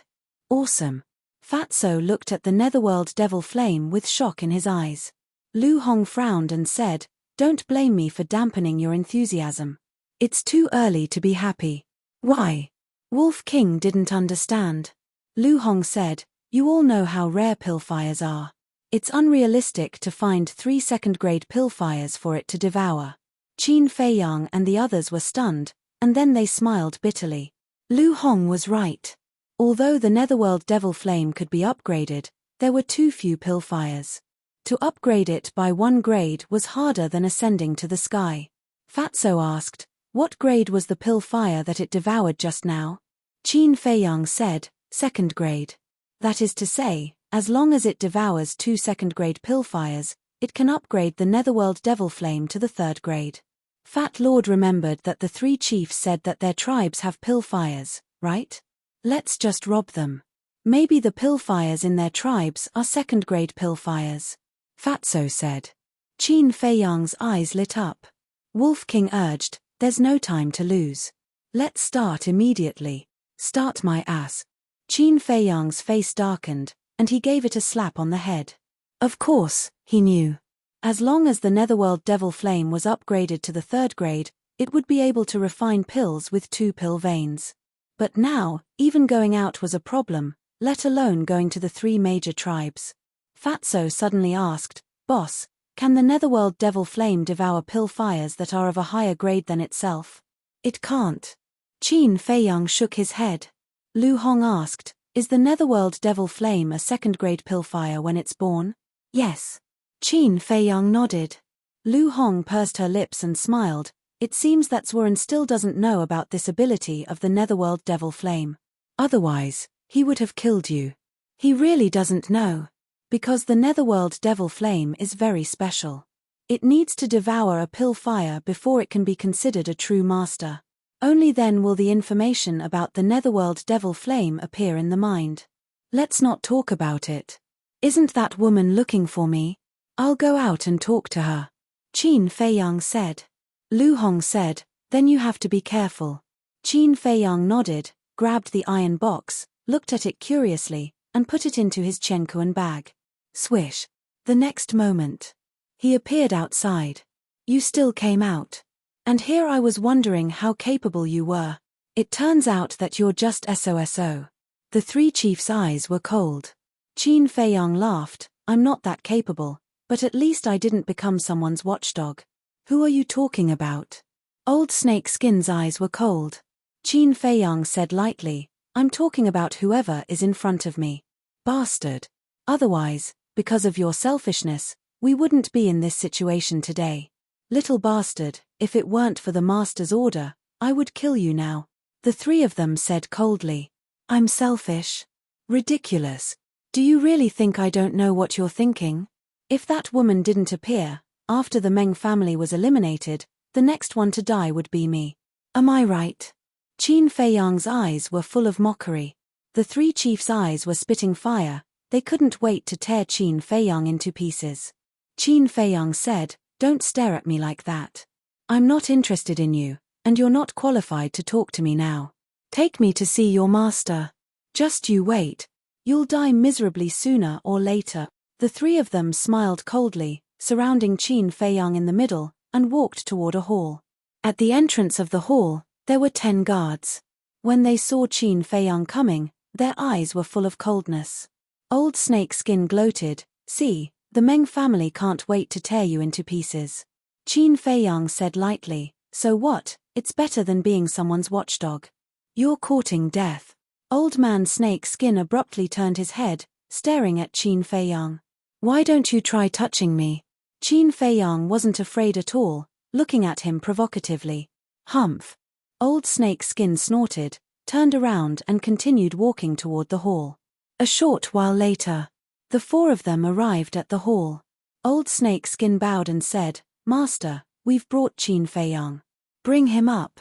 Awesome. Fatso looked at the Netherworld Devil Flame with shock in his eyes. Lu Hong frowned and said, don't blame me for dampening your enthusiasm. It's too early to be happy. Why? Wolf King didn't understand. Lu Hong said, you all know how rare pillfires are. It's unrealistic to find 3 second-grade pillfires for it to devour. Qin Feiyang and the others were stunned, and then they smiled bitterly. Lu Hong was right. Although the Netherworld Devil Flame could be upgraded, there were too few pillfires. To upgrade it by 1 grade was harder than ascending to the sky. Fatso asked, what grade was the pillfire that it devoured just now? Qin Feiyang said, second grade. That is to say, as long as it devours 2 second-grade pillfires, it can upgrade the Netherworld Devil Flame to the third grade. Fat Lord remembered that the 3 chiefs said that their tribes have pillfires, right? Let's just rob them. Maybe the pillfires in their tribes are second-grade pillfires. Fatso said. Qin Feiyang's eyes lit up. Wolf King urged, there's no time to lose. Let's start immediately. Start my ass. Qin Feiyang's face darkened, and he gave it a slap on the head. Of course, he knew. As long as the Netherworld Devil Flame was upgraded to the third grade, it would be able to refine pills with 2 pill veins. But now, even going out was a problem, let alone going to the 3 major tribes. Fatso suddenly asked, Boss, can the Netherworld Devil Flame devour pillfires that are of a higher grade than itself? It can't. Qin Feiyang shook his head. Lu Hong asked, is the Netherworld Devil Flame a second-grade pillfire when it's born? Yes. Qin Feiyang nodded. Lu Hong pursed her lips and smiled. It seems that Zhuan still doesn't know about this ability of the Netherworld Devil Flame. Otherwise, he would have killed you. He really doesn't know. Because the Netherworld Devil Flame is very special. It needs to devour a pillfire before it can be considered a true master. Only then will the information about the Netherworld Devil Flame appear in the mind. Let's not talk about it. Isn't that woman looking for me? I'll go out and talk to her. Qin Feiyang said. Lu Hong said, then you have to be careful. Qin Feiyang nodded, grabbed the iron box, looked at it curiously, and put it into his Chenkuan bag. Swish. The next moment, he appeared outside. You still came out. And here I was wondering how capable you were. It turns out that you're just SOSO. The 3 chiefs' eyes were cold. Qin Feiyang laughed, I'm not that capable, but at least I didn't become someone's watchdog. Who are you talking about? Old Snake Skin's eyes were cold. Qin Feiyang said lightly, I'm talking about whoever is in front of me. Bastard. Otherwise, because of your selfishness, we wouldn't be in this situation today. Little bastard, if it weren't for the master's order, I would kill you now. The 3 of them said coldly. I'm selfish. Ridiculous. Do you really think I don't know what you're thinking? If that woman didn't appear, after the Meng family was eliminated, the next one to die would be me. Am I right? Qin Feiyang's eyes were full of mockery. The 3 chiefs' eyes were spitting fire. They couldn't wait to tear Qin Feiyang into pieces. Qin Feiyang said, don't stare at me like that. I'm not interested in you, and you're not qualified to talk to me now. Take me to see your master. Just you wait. You'll die miserably sooner or later. The three of them smiled coldly, surrounding Qin Feiyang in the middle, and walked toward a hall. At the entrance of the hall, there were 10 guards. When they saw Qin Feiyang coming, their eyes were full of coldness. Old Snake Skin gloated, "See, the Meng family can't wait to tear you into pieces." Qin Feiyang said lightly, "So what? It's better than being someone's watchdog. You're courting death." Old Man Snake Skin abruptly turned his head, staring at Qin Feiyang. "Why don't you try touching me?" Qin Feiyang wasn't afraid at all, looking at him provocatively. "Humph." Old Snake Skin snorted, turned around and continued walking toward the hall. A short while later, the 4 of them arrived at the hall. Old Snake Skin bowed and said, "Master, we've brought Qin Feiyang. Bring him up."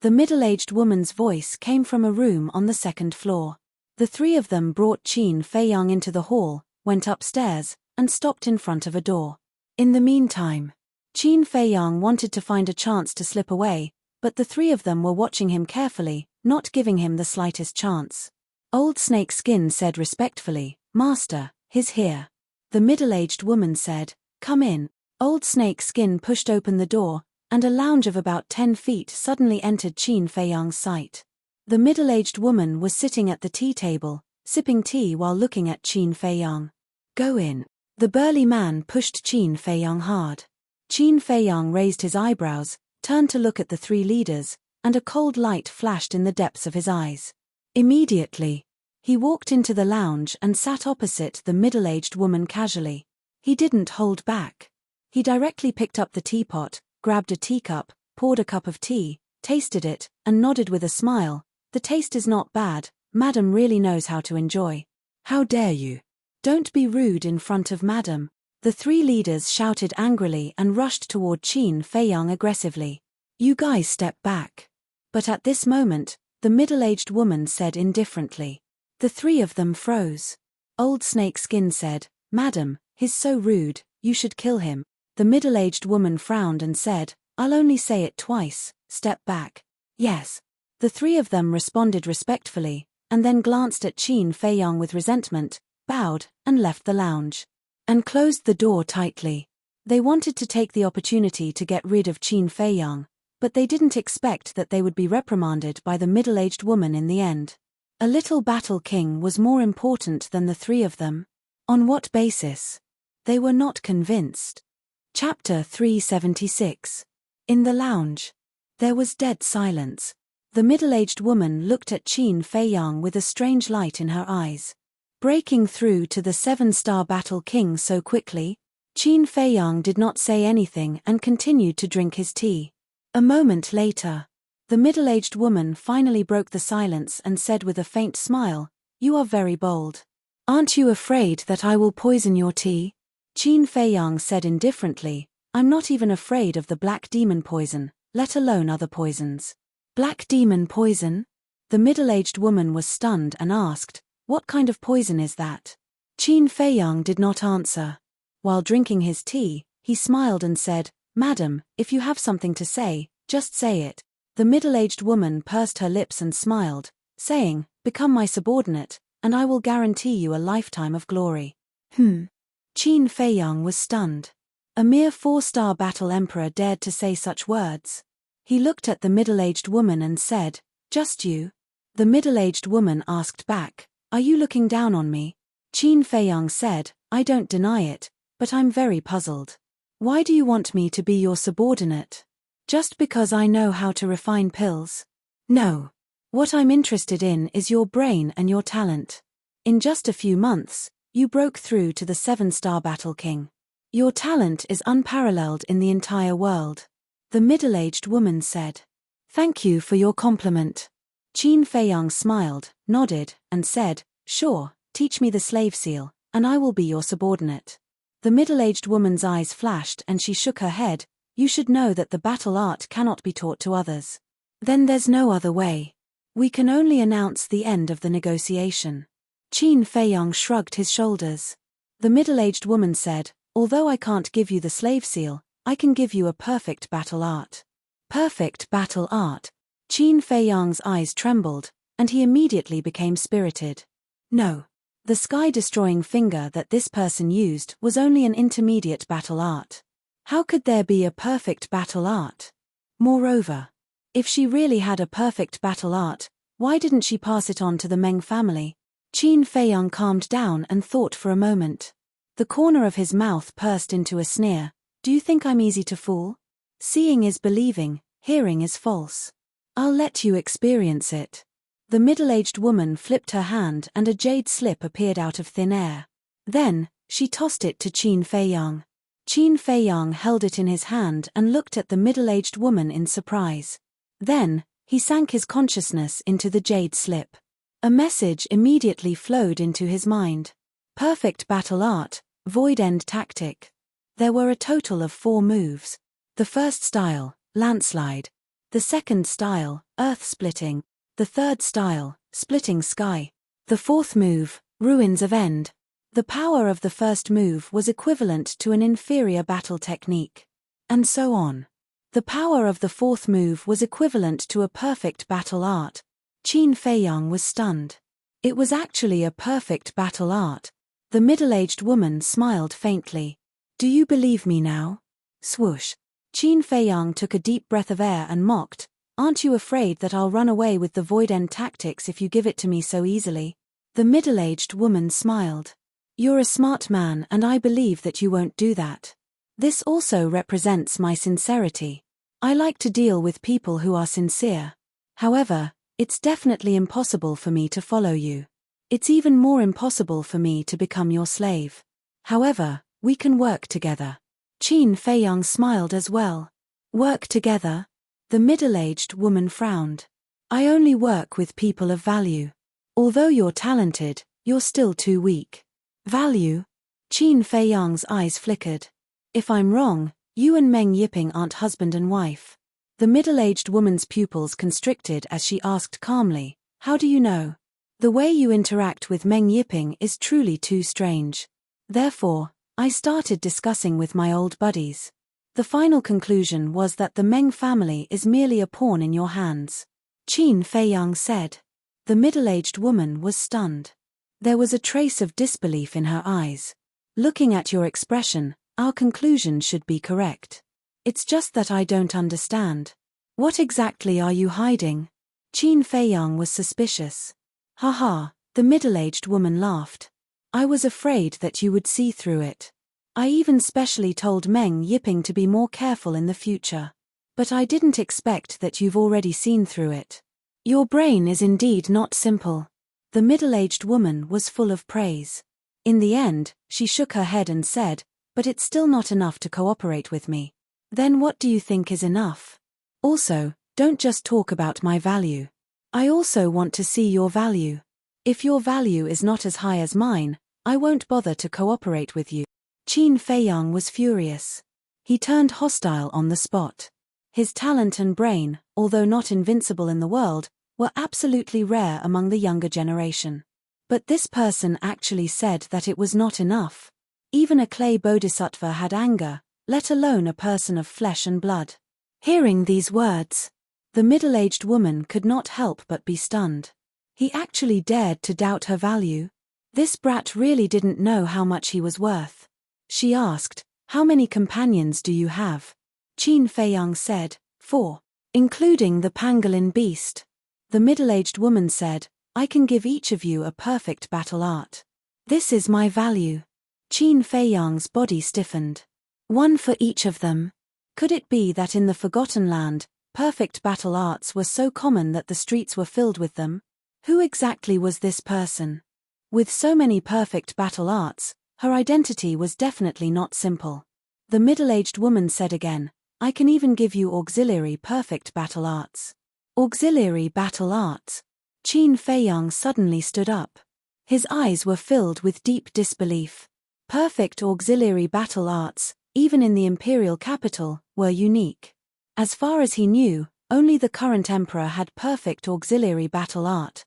The middle-aged woman's voice came from a room on the 2nd floor. The 3 of them brought Qin Feiyang into the hall, went upstairs, and stopped in front of a door. In the meantime, Qin Feiyang wanted to find a chance to slip away, but the 3 of them were watching him carefully, not giving him the slightest chance. Old Snake Skin said respectfully, "Master, he's here." The middle-aged woman said, "Come in." Old Snake Skin pushed open the door, and a lounge of about 10 feet suddenly entered Qin Feiyang's sight. The middle-aged woman was sitting at the tea table, sipping tea while looking at Qin Feiyang. "Go in." The burly man pushed Qin Feiyang hard. Qin Feiyang raised his eyebrows, turned to look at the 3 leaders, and a cold light flashed in the depths of his eyes. Immediately, he walked into the lounge and sat opposite the middle-aged woman casually. He didn't hold back. He directly picked up the teapot, grabbed a teacup, poured a cup of tea, tasted it, and nodded with a smile. "The taste is not bad, Madam really knows how to enjoy." "How dare you? Don't be rude in front of Madam." The 3 leaders shouted angrily and rushed toward Qin Feiyang aggressively. "You guys step back." But at this moment, the middle-aged woman said indifferently. The 3 of them froze. Old Snake Skin said, "Madam, he's so rude, you should kill him." The middle-aged woman frowned and said, "I'll only say it twice, step back." "Yes." The 3 of them responded respectfully, and then glanced at Qin Feiyang with resentment, bowed, and left the lounge. And closed the door tightly. They wanted to take the opportunity to get rid of Qin Feiyang, but they didn't expect that they would be reprimanded by the middle-aged woman in the end. A little battle king was more important than the 3 of them. On what basis? They were not convinced. Chapter 376. In the lounge. There was dead silence. The middle-aged woman looked at Qin Feiyang with a strange light in her eyes. Breaking through to the 7-star battle king so quickly? Qin Feiyang did not say anything and continued to drink his tea. A moment later, the middle-aged woman finally broke the silence and said with a faint smile, "You are very bold. Aren't you afraid that I will poison your tea?" Qin Feiyang said indifferently, "I'm not even afraid of the black demon poison, let alone other poisons." "Black demon poison?" The middle-aged woman was stunned and asked, "What kind of poison is that?" Qin Feiyang did not answer. While drinking his tea, he smiled and said, "Madam, if you have something to say, just say it." The middle-aged woman pursed her lips and smiled, saying, "Become my subordinate, and I will guarantee you a lifetime of glory." Qin Feiyang was stunned. A mere 4-star battle emperor dared to say such words. He looked at the middle-aged woman and said, "Just you?" The middle-aged woman asked back, "Are you looking down on me?" Qin Feiyang said, "I don't deny it, but I'm very puzzled. Why do you want me to be your subordinate? Just because I know how to refine pills? No. What I'm interested in is your brain and your talent. In just a few months, you broke through to the 7-star battle king. Your talent is unparalleled in the entire world." The middle-aged woman said, "Thank you for your compliment." Qin Feiyang smiled, nodded, and said, "Sure, teach me the slave seal, and I will be your subordinate." The middle-aged woman's eyes flashed and she shook her head. "You should know that the battle art cannot be taught to others." "Then there's no other way. We can only announce the end of the negotiation." Qin Feiyang shrugged his shoulders. The middle-aged woman said, "Although I can't give you the slave seal, I can give you a perfect battle art." Perfect battle art. Qin Feiyang's eyes trembled, and he immediately became spirited. No. The sky-destroying finger that this person used was only an intermediate battle art. How could there be a perfect battle art? Moreover, if she really had a perfect battle art, why didn't she pass it on to the Meng family? Qin Feiyang calmed down and thought for a moment. The corner of his mouth pursed into a sneer. Do you think I'm easy to fool? Seeing is believing, hearing is false. I'll let you experience it. The middle-aged woman flipped her hand and a jade slip appeared out of thin air. Then, she tossed it to Qin Feiyang. Qin Feiyang held it in his hand and looked at the middle-aged woman in surprise. Then, he sank his consciousness into the jade slip. A message immediately flowed into his mind. Perfect battle art, void end tactic. There were a total of 4 moves. The first style, landslide. The second style, earth splitting. The third style, splitting sky. The fourth move, ruins of end. The power of the first move was equivalent to an inferior battle technique. And so on. The power of the fourth move was equivalent to a perfect battle art. Qin Feiyang was stunned. It was actually a perfect battle art. The middle-aged woman smiled faintly. Do you believe me now? Swoosh. Qin Feiyang took a deep breath of air and mocked. Aren't you afraid that I'll run away with the void end tactics if you give it to me so easily? The middle-aged woman smiled. You're a smart man and I believe that you won't do that. This also represents my sincerity. I like to deal with people who are sincere. However, it's definitely impossible for me to follow you. It's even more impossible for me to become your slave. However, we can work together. Qin Feiyang smiled as well. Work together? The middle-aged woman frowned. I only work with people of value. Although you're talented, you're still too weak. Value? Qin Feiyang's eyes flickered. If I'm wrong, you and Meng Yiping aren't husband and wife. The middle-aged woman's pupils constricted as she asked calmly, how do you know? The way you interact with Meng Yiping is truly too strange. Therefore, I started discussing with my old buddies. The final conclusion was that the Meng family is merely a pawn in your hands. Qin Feiyang said. The middle-aged woman was stunned. There was a trace of disbelief in her eyes. Looking at your expression, our conclusion should be correct. It's just that I don't understand. What exactly are you hiding? Qin Feiyang was suspicious. Haha, the middle-aged woman laughed. I was afraid that you would see through it. I even specially told Meng Yiping to be more careful in the future. But I didn't expect that you've already seen through it. Your brain is indeed not simple. The middle-aged woman was full of praise. In the end, she shook her head and said, but it's still not enough to cooperate with me. Then what do you think is enough? Also, don't just talk about my value. I also want to see your value. If your value is not as high as mine, I won't bother to cooperate with you. Qin Feiyang was furious. He turned hostile on the spot. His talent and brain, although not invincible in the world, were absolutely rare among the younger generation. But this person actually said that it was not enough. Even a clay bodhisattva had anger, let alone a person of flesh and blood. Hearing these words, the middle-aged woman could not help but be stunned. He actually dared to doubt her value. This brat really didn't know how much he was worth. She asked, how many companions do you have? Qin Feiyang said, 4. Including the pangolin beast. The middle-aged woman said, I can give each of you a perfect battle art. This is my value. Qin Feiyang's body stiffened. 1 for each of them. Could it be that in the Forgotten Land, perfect battle arts were so common that the streets were filled with them? Who exactly was this person? With so many perfect battle arts, her identity was definitely not simple. The middle-aged woman said again, I can even give you auxiliary perfect battle arts. Auxiliary battle arts. Qin Feiyang suddenly stood up. His eyes were filled with deep disbelief. Perfect auxiliary battle arts, even in the imperial capital, were unique. As far as he knew, only the current emperor had perfect auxiliary battle art.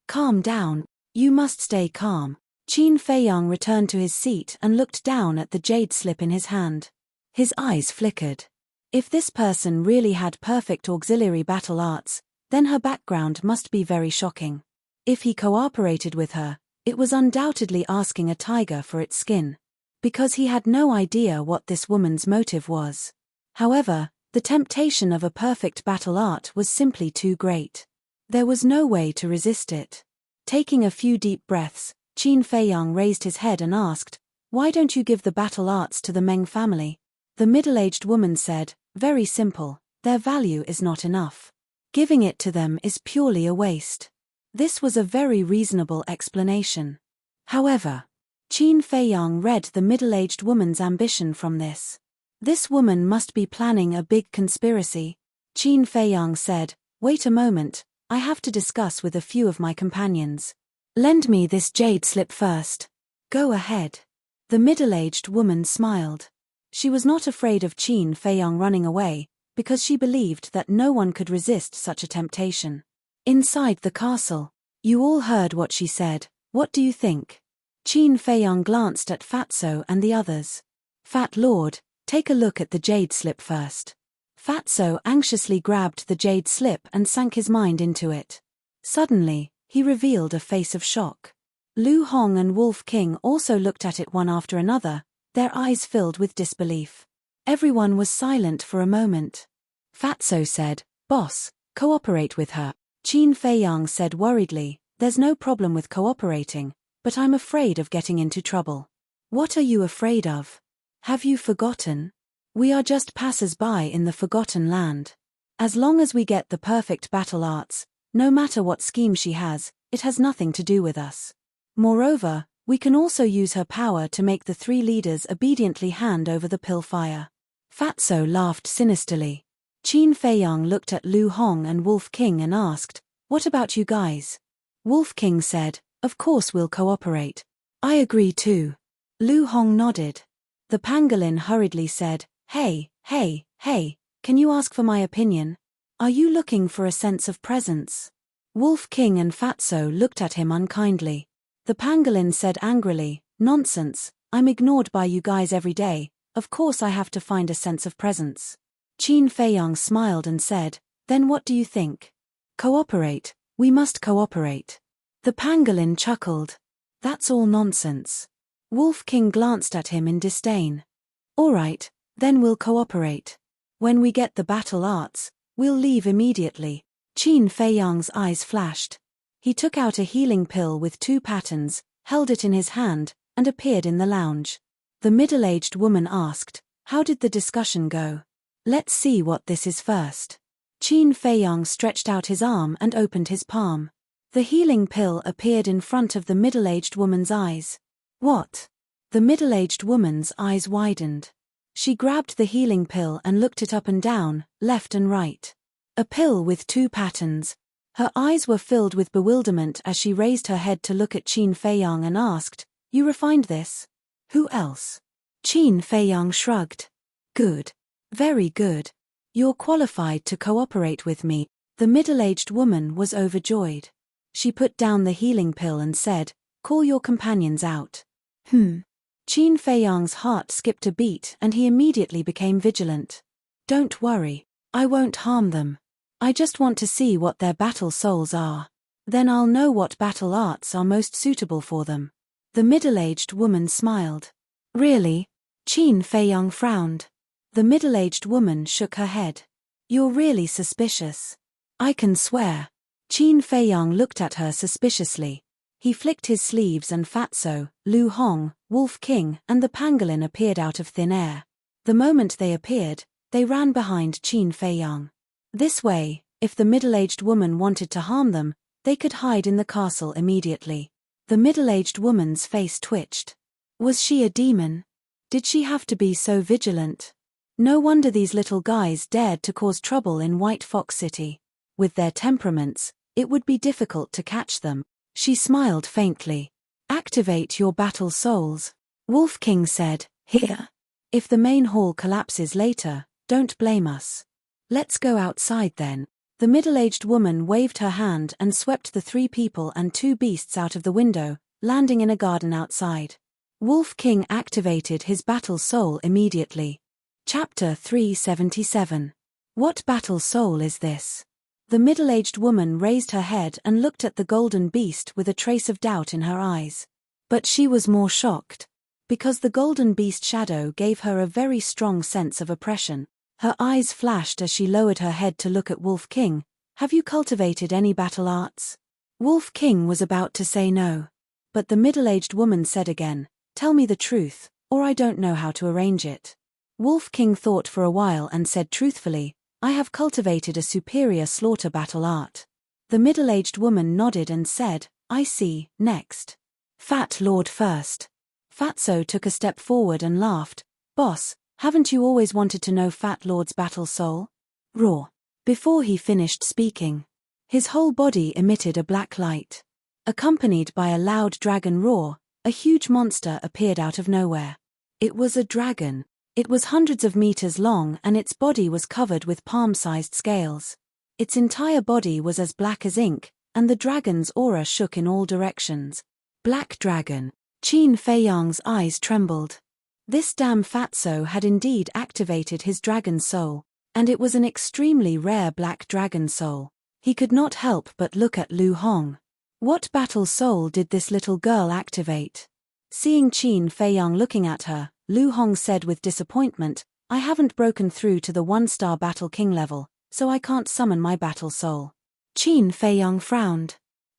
Calm down. You must stay calm. Qin Feiyang returned to his seat and looked down at the jade slip in his hand. His eyes flickered. If this person really had perfect auxiliary battle arts, then her background must be very shocking. If he cooperated with her, it was undoubtedly asking a tiger for its skin. Because he had no idea what this woman's motive was. However, the temptation of a perfect battle art was simply too great. There was no way to resist it. Taking a few deep breaths, Qin Feiyang raised his head and asked, "Why don't you give the battle arts to the Meng family?" The middle-aged woman said, "Very simple, their value is not enough. Giving it to them is purely a waste." This was a very reasonable explanation. However, Qin Feiyang read the middle-aged woman's ambition from this. This woman must be planning a big conspiracy. Qin Feiyang said, "Wait a moment, I have to discuss with a few of my companions. Lend me this jade slip first." "Go ahead." The middle-aged woman smiled. She was not afraid of Qin Feiyang running away, because she believed that no one could resist such a temptation. Inside the castle, "You all heard what she said, what do you think?" Qin Feiyang glanced at Fatso and the others. "Fat Lord, take a look at the jade slip first." Fatso anxiously grabbed the jade slip and sank his mind into it. Suddenly, he revealed a face of shock. Lu Hong and Wolf King also looked at it one after another, their eyes filled with disbelief. Everyone was silent for a moment. Fatso said, "Boss, cooperate with her." Qin Feiyang said worriedly, "There's no problem with cooperating, but I'm afraid of getting into trouble." "What are you afraid of? Have you forgotten? We are just passers-by in the Forgotten Land. As long as we get the perfect battle arts, no matter what scheme she has, it has nothing to do with us. Moreover, we can also use her power to make the three leaders obediently hand over the pill fire." Fatso laughed sinisterly. Qin Feiyang looked at Lu Hong and Wolf King and asked, "What about you guys?" Wolf King said, "Of course we'll cooperate." "I agree too." Lu Hong nodded. The pangolin hurriedly said, Hey, can you ask for my opinion? Are you looking for a sense of presence?" Wolf King and Fatso looked at him unkindly. The pangolin said angrily, "Nonsense, I'm ignored by you guys every day, of course I have to find a sense of presence." Qin Feiyang smiled and said, "Then what do you think?" "Cooperate, we must cooperate." The pangolin chuckled. "That's all nonsense." Wolf King glanced at him in disdain. "All right, then we'll cooperate. When we get the battle arts, we'll leave immediately." Qin Feiyang's eyes flashed. He took out a healing pill with 2 patterns, held it in his hand, and appeared in the lounge. The middle-aged woman asked, "How did the discussion go?" "Let's see what this is first." Qin Feiyang stretched out his arm and opened his palm. The healing pill appeared in front of the middle-aged woman's eyes. "What?" The middle-aged woman's eyes widened. She grabbed the healing pill and looked it up and down, left and right. A pill with 2 patterns. Her eyes were filled with bewilderment as she raised her head to look at Qin Feiyang and asked, "You refined this? Who else?" Qin Feiyang shrugged. "Good. Very good. You're qualified to cooperate with me." The middle-aged woman was overjoyed. She put down the healing pill and said, "Call your companions out." Qin Feiyang's heart skipped a beat and he immediately became vigilant. "Don't worry, I won't harm them. I just want to see what their battle souls are. Then I'll know what battle arts are most suitable for them." The middle-aged woman smiled. "Really?" Qin Feiyang frowned. The middle-aged woman shook her head. "You're really suspicious. I can swear." Qin Feiyang looked at her suspiciously. He flicked his sleeves and Fatso, Lu Hong, Wolf King and the pangolin appeared out of thin air. The moment they appeared, they ran behind Qin Feiyang. This way, if the middle-aged woman wanted to harm them, they could hide in the castle immediately. The middle-aged woman's face twitched. Was she a demon? Did she have to be so vigilant? No wonder these little guys dared to cause trouble in White Fox City. With their temperaments, it would be difficult to catch them. She smiled faintly. "Activate your battle souls." Wolf King said, "Here. If the main hall collapses later, don't blame us. Let's go outside then." The middle-aged woman waved her hand and swept the 3 people and 2 beasts out of the window, landing in a garden outside. Wolf King activated his battle soul immediately. Chapter 377. What battle soul is this? The middle-aged woman raised her head and looked at the golden beast with a trace of doubt in her eyes. But she was more shocked. Because the golden beast shadow gave her a very strong sense of oppression. Her eyes flashed as she lowered her head to look at Wolf King. Have you cultivated any battle arts? Wolf King was about to say no. But the middle-aged woman said again, tell me the truth, or I don't know how to arrange it. Wolf King thought for a while and said truthfully, I have cultivated a superior slaughter battle art. The middle-aged woman nodded and said, I see, next. Fat Lord first. Fatso took a step forward and laughed. Boss, haven't you always wanted to know Fat Lord's battle soul? Roar. Before he finished speaking, his whole body emitted a black light. Accompanied by a loud dragon roar, a huge monster appeared out of nowhere. It was a dragon. It was hundreds of meters long and its body was covered with palm-sized scales. Its entire body was as black as ink, and the dragon's aura shook in all directions. Black Dragon. Qin Feiyang's eyes trembled. This damn fatso had indeed activated his dragon soul, and it was an extremely rare black dragon soul. He could not help but look at Lu Hong. What battle soul did this little girl activate? Seeing Qin Feiyang looking at her, Lu Hong said with disappointment, I haven't broken through to the 1-star Battle King level, so I can't summon my battle soul. Qin Feiyang frowned.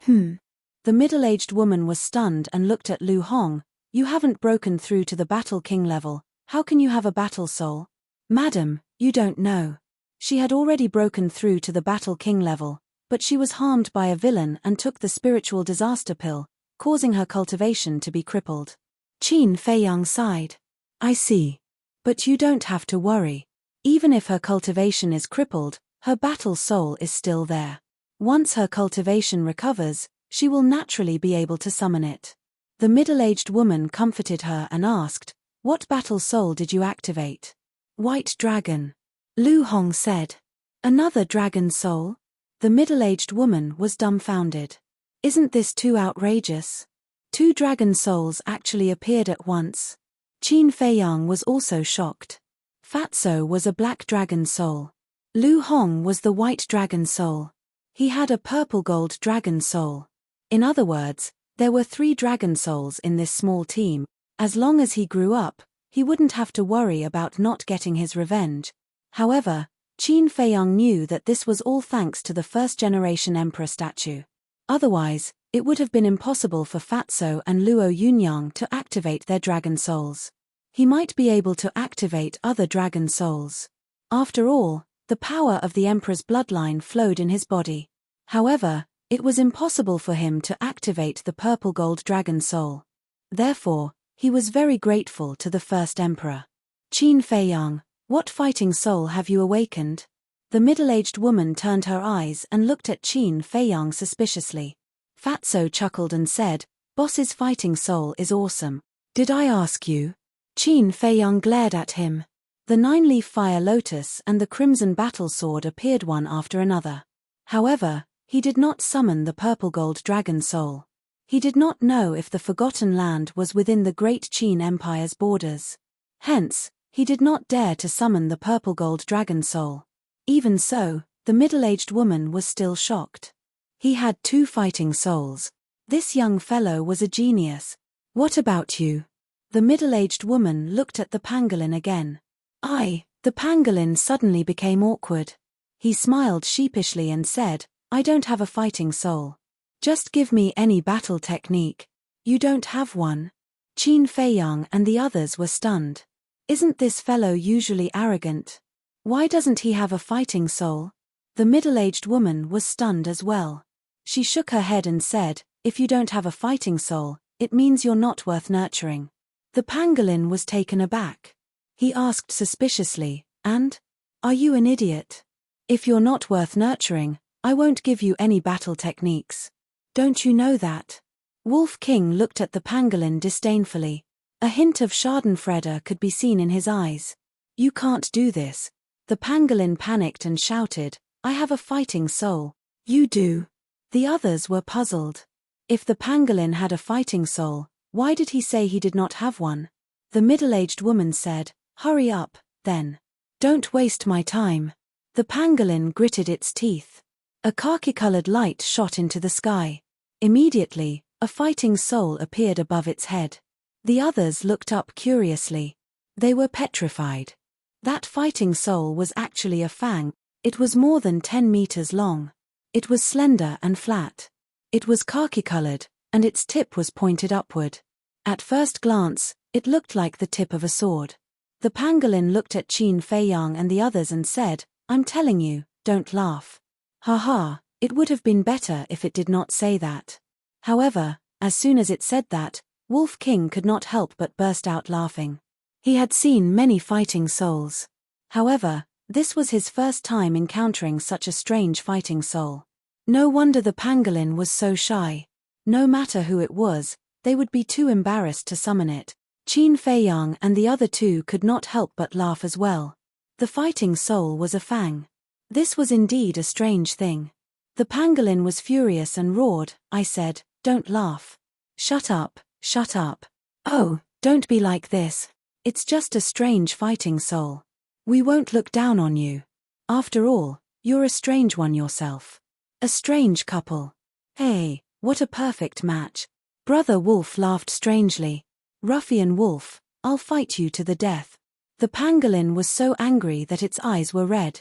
The middle-aged woman was stunned and looked at Lu Hong. You haven't broken through to the Battle King level, how can you have a battle soul? Madam, you don't know. She had already broken through to the Battle King level, but she was harmed by a villain and took the spiritual disaster pill, causing her cultivation to be crippled. Qin Feiyang sighed. I see. But you don't have to worry. Even if her cultivation is crippled, her battle soul is still there. Once her cultivation recovers, she will naturally be able to summon it. The middle-aged woman comforted her and asked, what battle soul did you activate? White Dragon. Lu Hong said. Another dragon soul? The middle-aged woman was dumbfounded. Isn't this too outrageous? 2 dragon souls actually appeared at once. Qin Feiyang was also shocked. Fatso was a black dragon soul. Lu Hong was the white dragon soul. He had a purple-gold dragon soul. In other words, there were 3 dragon souls in this small team. As long as he grew up, he wouldn't have to worry about not getting his revenge. However, Qin Feiyang knew that this was all thanks to the first-generation emperor statue. Otherwise, it would have been impossible for Fatso and Luo Yunyang to activate their dragon souls. He might be able to activate other dragon souls. After all, the power of the emperor's bloodline flowed in his body. However, it was impossible for him to activate the purple-gold dragon soul. Therefore, he was very grateful to the first emperor. Qin Feiyang, what fighting soul have you awakened? The middle-aged woman turned her eyes and looked at Qin Feiyang suspiciously. Fatso chuckled and said, Boss's fighting soul is awesome. Did I ask you? Qin Feiyang glared at him. The 9-leaf fire lotus and the crimson battle sword appeared one after another. However, he did not summon the purple-gold dragon soul. He did not know if the Forgotten Land was within the Great Qin Empire's borders. Hence, he did not dare to summon the purple-gold dragon soul. Even so, the middle-aged woman was still shocked. He had 2 fighting souls. This young fellow was a genius. What about you? The middle-aged woman looked at the pangolin again. The pangolin suddenly became awkward. He smiled sheepishly and said, I don't have a fighting soul. Just give me any battle technique. You don't have one? Qin Feiyang and the others were stunned. Isn't this fellow usually arrogant? Why doesn't he have a fighting soul? The middle-aged woman was stunned as well. She shook her head and said, if you don't have a fighting soul, it means you're not worth nurturing. The pangolin was taken aback. He asked suspiciously, and? Are you an idiot? If you're not worth nurturing, I won't give you any battle techniques. Don't you know that? Wolf King looked at the pangolin disdainfully. A hint of schadenfreude could be seen in his eyes. You can't do this. The pangolin panicked and shouted, I have a fighting soul. You do. The others were puzzled. If the pangolin had a fighting soul, why did he say he did not have one? The middle-aged woman said, hurry up, then. Don't waste my time. The pangolin gritted its teeth. A khaki-colored light shot into the sky. Immediately, a fighting soul appeared above its head. The others looked up curiously. They were petrified. That fighting soul was actually a fang. It was more than 10 meters long. It was slender and flat. It was khaki-colored, and its tip was pointed upward. At first glance, it looked like the tip of a sword. The pangolin looked at Qin Feiyang and the others and said, "I'm telling you, don't laugh." Ha, it would have been better if it did not say that. However, as soon as it said that, Wolf King could not help but burst out laughing. He had seen many fighting souls. However, this was his first time encountering such a strange fighting soul. No wonder the pangolin was so shy. No matter who it was, they would be too embarrassed to summon it. Qin Feiyang and the other two could not help but laugh as well. The fighting soul was a fang. This was indeed a strange thing. The pangolin was furious and roared, "I said, don't laugh. Shut up, shut up. Oh, don't be like this. It's just a strange fighting soul. We won't look down on you. After all, you're a strange one yourself. A strange couple. Hey, what a perfect match." Brother Wolf laughed strangely. "Ruffian Wolf, I'll fight you to the death." The pangolin was so angry that its eyes were red.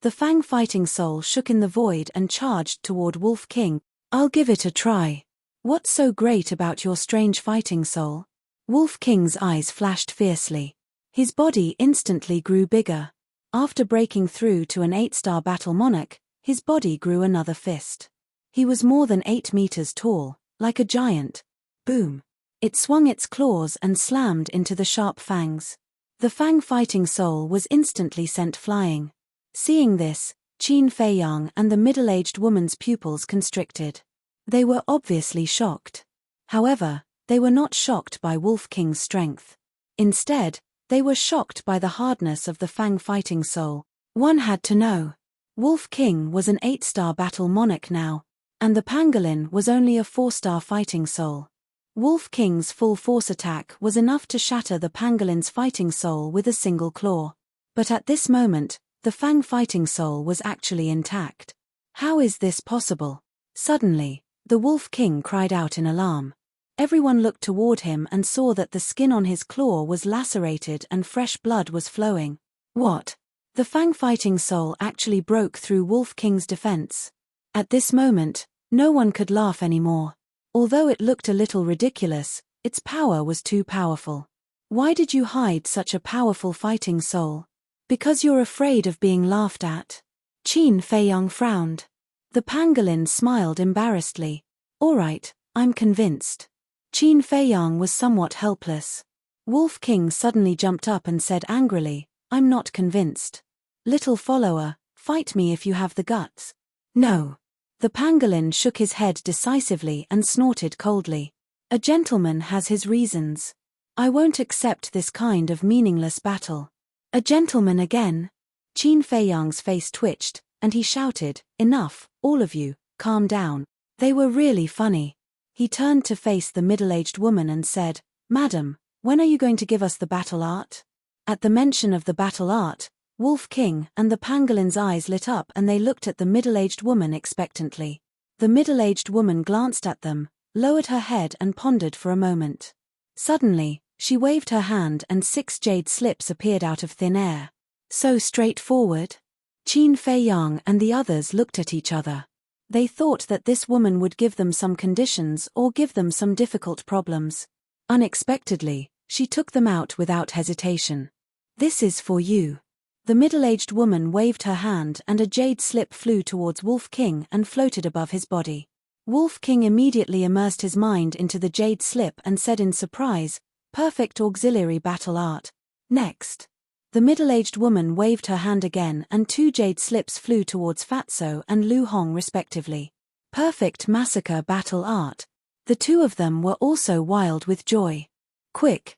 The fang fighting soul shook in the void and charged toward Wolf King. "I'll give it a try. What's so great about your strange fighting soul?" Wolf King's eyes flashed fiercely. His body instantly grew bigger. After breaking through to an 8-star battle monarch, his body grew another fist. He was more than 8 meters tall, like a giant. Boom! It swung its claws and slammed into the sharp fangs. The fang fighting soul was instantly sent flying. Seeing this, Qin Feiyang and the middle-aged woman's pupils constricted. They were obviously shocked. However, they were not shocked by Wolf King's strength. Instead, they were shocked by the hardness of the fang fighting soul. One had to know. Wolf King was an 8-star battle monarch now, and the pangolin was only a 4-star fighting soul. Wolf King's full force attack was enough to shatter the pangolin's fighting soul with a single claw. But at this moment, the fang fighting soul was actually intact. How is this possible? Suddenly, the Wolf King cried out in alarm. Everyone looked toward him and saw that the skin on his claw was lacerated and fresh blood was flowing. What? The fang fighting soul actually broke through Wolf King's defense. At this moment, no one could laugh anymore. Although it looked a little ridiculous, its power was too powerful. Why did you hide such a powerful fighting soul? Because you're afraid of being laughed at. Qin Feiyang frowned. The pangolin smiled embarrassedly. All right, I'm convinced. Qin Feiyang was somewhat helpless. Wolf King suddenly jumped up and said angrily, "I'm not convinced. Little follower, fight me if you have the guts." "No." The pangolin shook his head decisively and snorted coldly. "A gentleman has his reasons. I won't accept this kind of meaningless battle." "A gentleman again?" Qin Feiyang's face twitched, and he shouted, "Enough, all of you, calm down." They were really funny. He turned to face the middle-aged woman and said, "Madam, when are you going to give us the battle art?" At the mention of the battle art, Wolf King and the pangolin's eyes lit up and they looked at the middle-aged woman expectantly. The middle-aged woman glanced at them, lowered her head and pondered for a moment. Suddenly, she waved her hand and 6 jade slips appeared out of thin air. So straightforward. Qin Feiyang and the others looked at each other. They thought that this woman would give them some conditions or give them some difficult problems. Unexpectedly, she took them out without hesitation. "This is for you." The middle-aged woman waved her hand and a jade slip flew towards Wolf King and floated above his body. Wolf King immediately immersed his mind into the jade slip and said in surprise, "Perfect auxiliary battle art. Next." The middle-aged woman waved her hand again and 2 jade slips flew towards Fatso and Lu Hong respectively. Perfect massacre battle art. The two of them were also wild with joy. Quick,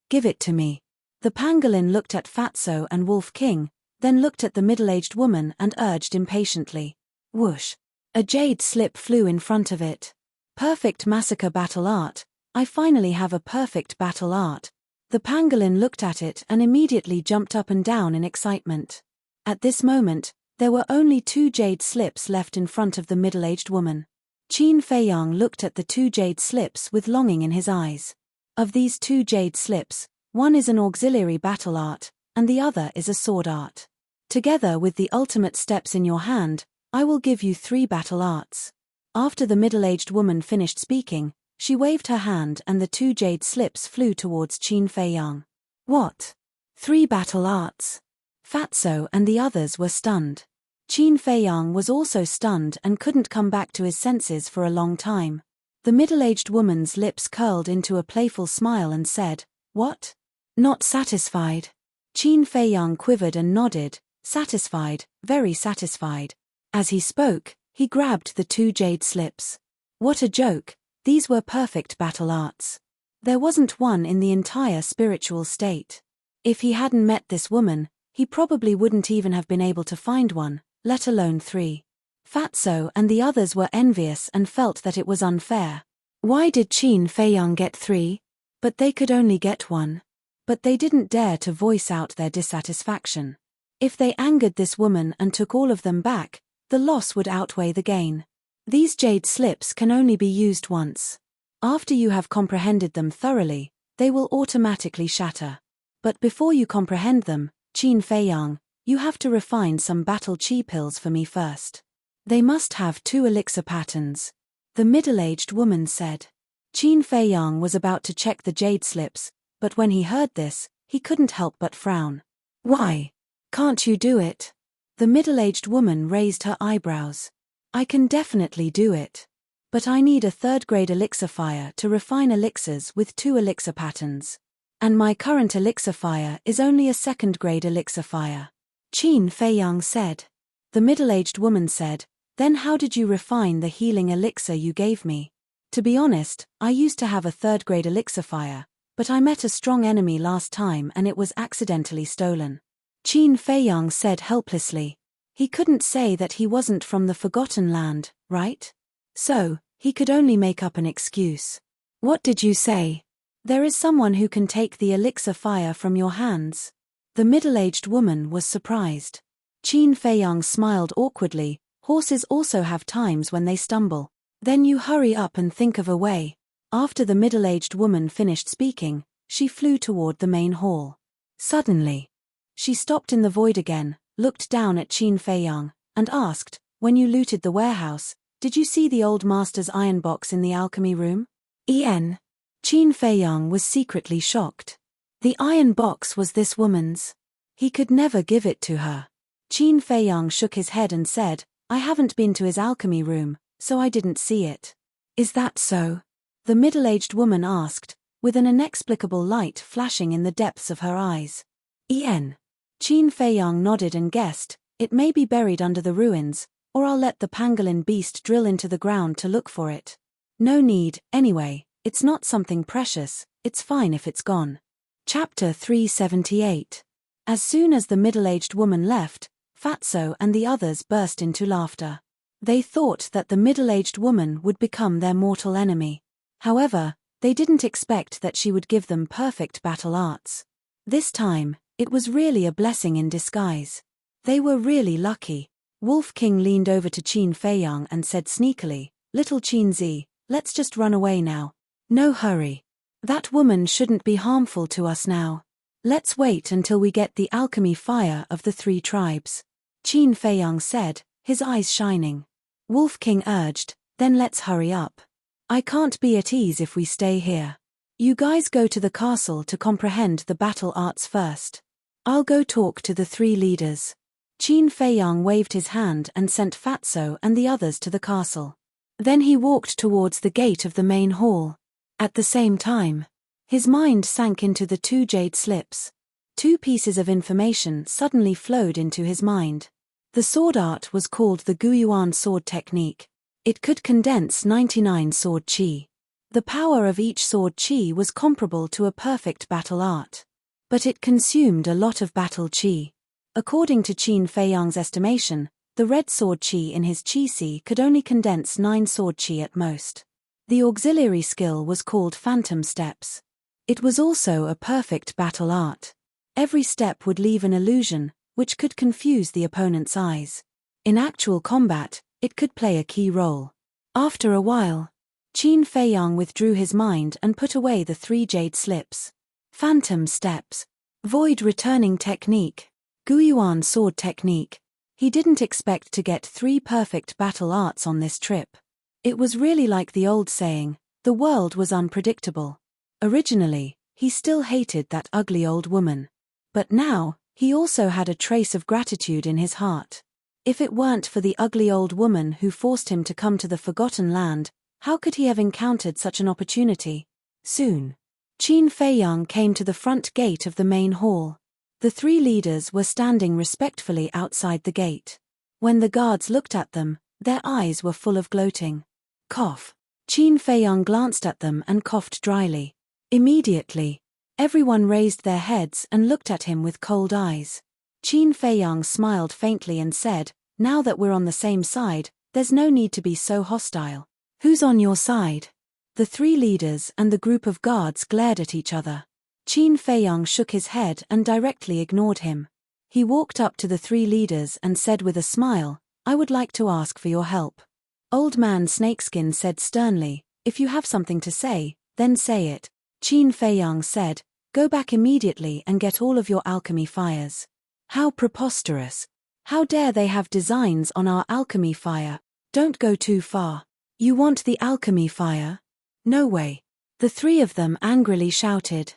give it to me." The pangolin looked at Fatso and Wolf King, then looked at the middle-aged woman and urged impatiently. Whoosh! A jade slip flew in front of it. Perfect massacre battle art. I finally have a perfect battle art. The pangolin looked at it and immediately jumped up and down in excitement. At this moment, there were only 2 jade slips left in front of the middle-aged woman. Qin Feiyang looked at the 2 jade slips with longing in his eyes. Of these 2 jade slips, one is an auxiliary battle art, and the other is a sword art. Together with the ultimate steps in your hand, I will give you 3 battle arts. After the middle-aged woman finished speaking, she waved her hand and the 2 jade slips flew towards Qin Feiyang. What? 3 battle arts? Fatso and the others were stunned. Qin Feiyang was also stunned and couldn't come back to his senses for a long time. The middle-aged woman's lips curled into a playful smile and said, "What? Not satisfied?" Qin Feiyang quivered and nodded, satisfied, very satisfied. As he spoke, he grabbed the 2 jade slips. What a joke, these were perfect battle arts. There wasn't one in the entire spiritual state. If he hadn't met this woman, he probably wouldn't even have been able to find one, let alone 3. Fatso and the others were envious and felt that it was unfair. Why did Qin Feiyang get 3? But they could only get 1. But they didn't dare to voice out their dissatisfaction. If they angered this woman and took all of them back, the loss would outweigh the gain. These jade slips can only be used once. After you have comprehended them thoroughly, they will automatically shatter. But before you comprehend them, Qin Feiyang, you have to refine some battle chi pills for me first. They must have 2 elixir patterns. The middle-aged woman said. Qin Feiyang was about to check the jade slips, but when he heard this, he couldn't help but frown. Why? Can't you do it? The middle-aged woman raised her eyebrows. I can definitely do it. But I need a 3rd-grade elixir fire to refine elixirs with 2 elixir patterns. And my current elixir fire is only a 2nd-grade elixir fire. Qin Feiyang said. The middle-aged woman said, then how did you refine the healing elixir you gave me? To be honest, I used to have a 3rd-grade elixir fire, but I met a strong enemy last time and it was accidentally stolen. Qin Feiyang said helplessly. He couldn't say that he wasn't from the Forgotten Land, right? So, he could only make up an excuse. What did you say? There is someone who can take the elixir fire from your hands. The middle-aged woman was surprised. Qin Feiyang smiled awkwardly. Horses also have times when they stumble. Then you hurry up and think of a way. After the middle-aged woman finished speaking, she flew toward the main hall. Suddenly, she stopped in the void again, looked down at Qin Feiyang, and asked, when you looted the warehouse, did you see the old master's iron box in the alchemy room? Qin Feiyang was secretly shocked. The iron box was this woman's. He could never give it to her. Qin Feiyang shook his head and said, I haven't been to his alchemy room, so I didn't see it. Is that so? The middle-aged woman asked, with an inexplicable light flashing in the depths of her eyes. Qin Feiyang nodded and guessed, it may be buried under the ruins, or I'll let the pangolin beast drill into the ground to look for it. No need, anyway, it's not something precious, it's fine if it's gone. Chapter 378. As soon as the middle-aged woman left, Fatso and the others burst into laughter. They thought that the middle-aged woman would become their mortal enemy. However, they didn't expect that she would give them perfect battle arts. This time, it was really a blessing in disguise. They were really lucky. Wolf King leaned over to Qin Feiyang and said sneakily, Little Qin Zi, let's just run away now. No hurry. That woman shouldn't be harmful to us now. Let's wait until we get the alchemy fire of the 3 tribes. Qin Feiyang said, his eyes shining. Wolf King urged, then let's hurry up. I can't be at ease if we stay here. You guys go to the castle to comprehend the battle arts first. I'll go talk to the 3 leaders. Qin Feiyang waved his hand and sent Fatso and the others to the castle. Then he walked towards the gate of the main hall. At the same time, his mind sank into the 2 jade slips. 2 pieces of information suddenly flowed into his mind. The sword art was called the Guyuan sword technique. It could condense 99 sword chi. The power of each sword chi was comparable to a perfect battle art. But it consumed a lot of battle chi. According to Qin Feiyang's estimation, the red sword chi in his chi si could only condense 9 sword chi at most. The auxiliary skill was called phantom steps. It was also a perfect battle art. Every step would leave an illusion, which could confuse the opponent's eyes. In actual combat, it could play a key role. After a while, Qin Feiyang withdrew his mind and put away the 3 jade slips. Phantom steps. Void returning technique. Guiyuan sword technique. He didn't expect to get 3 perfect battle arts on this trip. It was really like the old saying, the world was unpredictable. Originally, he still hated that ugly old woman. But now, he also had a trace of gratitude in his heart. If it weren't for the ugly old woman who forced him to come to the Forgotten Land, how could he have encountered such an opportunity? Soon, Qin Feiyang came to the front gate of the main hall. The 3 leaders were standing respectfully outside the gate. When the guards looked at them, their eyes were full of gloating. Cough. Qin Feiyang glanced at them and coughed dryly. Immediately, everyone raised their heads and looked at him with cold eyes. Qin Feiyang smiled faintly and said, "Now that we're on the same side, there's no need to be so hostile. Who's on your side?" The 3 leaders and the group of guards glared at each other. Qin Feiyang shook his head and directly ignored him. He walked up to the 3 leaders and said with a smile, "I would like to ask for your help." Old Man Snakeskin said sternly, "If you have something to say, then say it." Qin Feiyang said, "Go back immediately and get all of your alchemy fires." How preposterous. How dare they have designs on our alchemy fire? Don't go too far. You want the alchemy fire? No way. The 3 of them angrily shouted.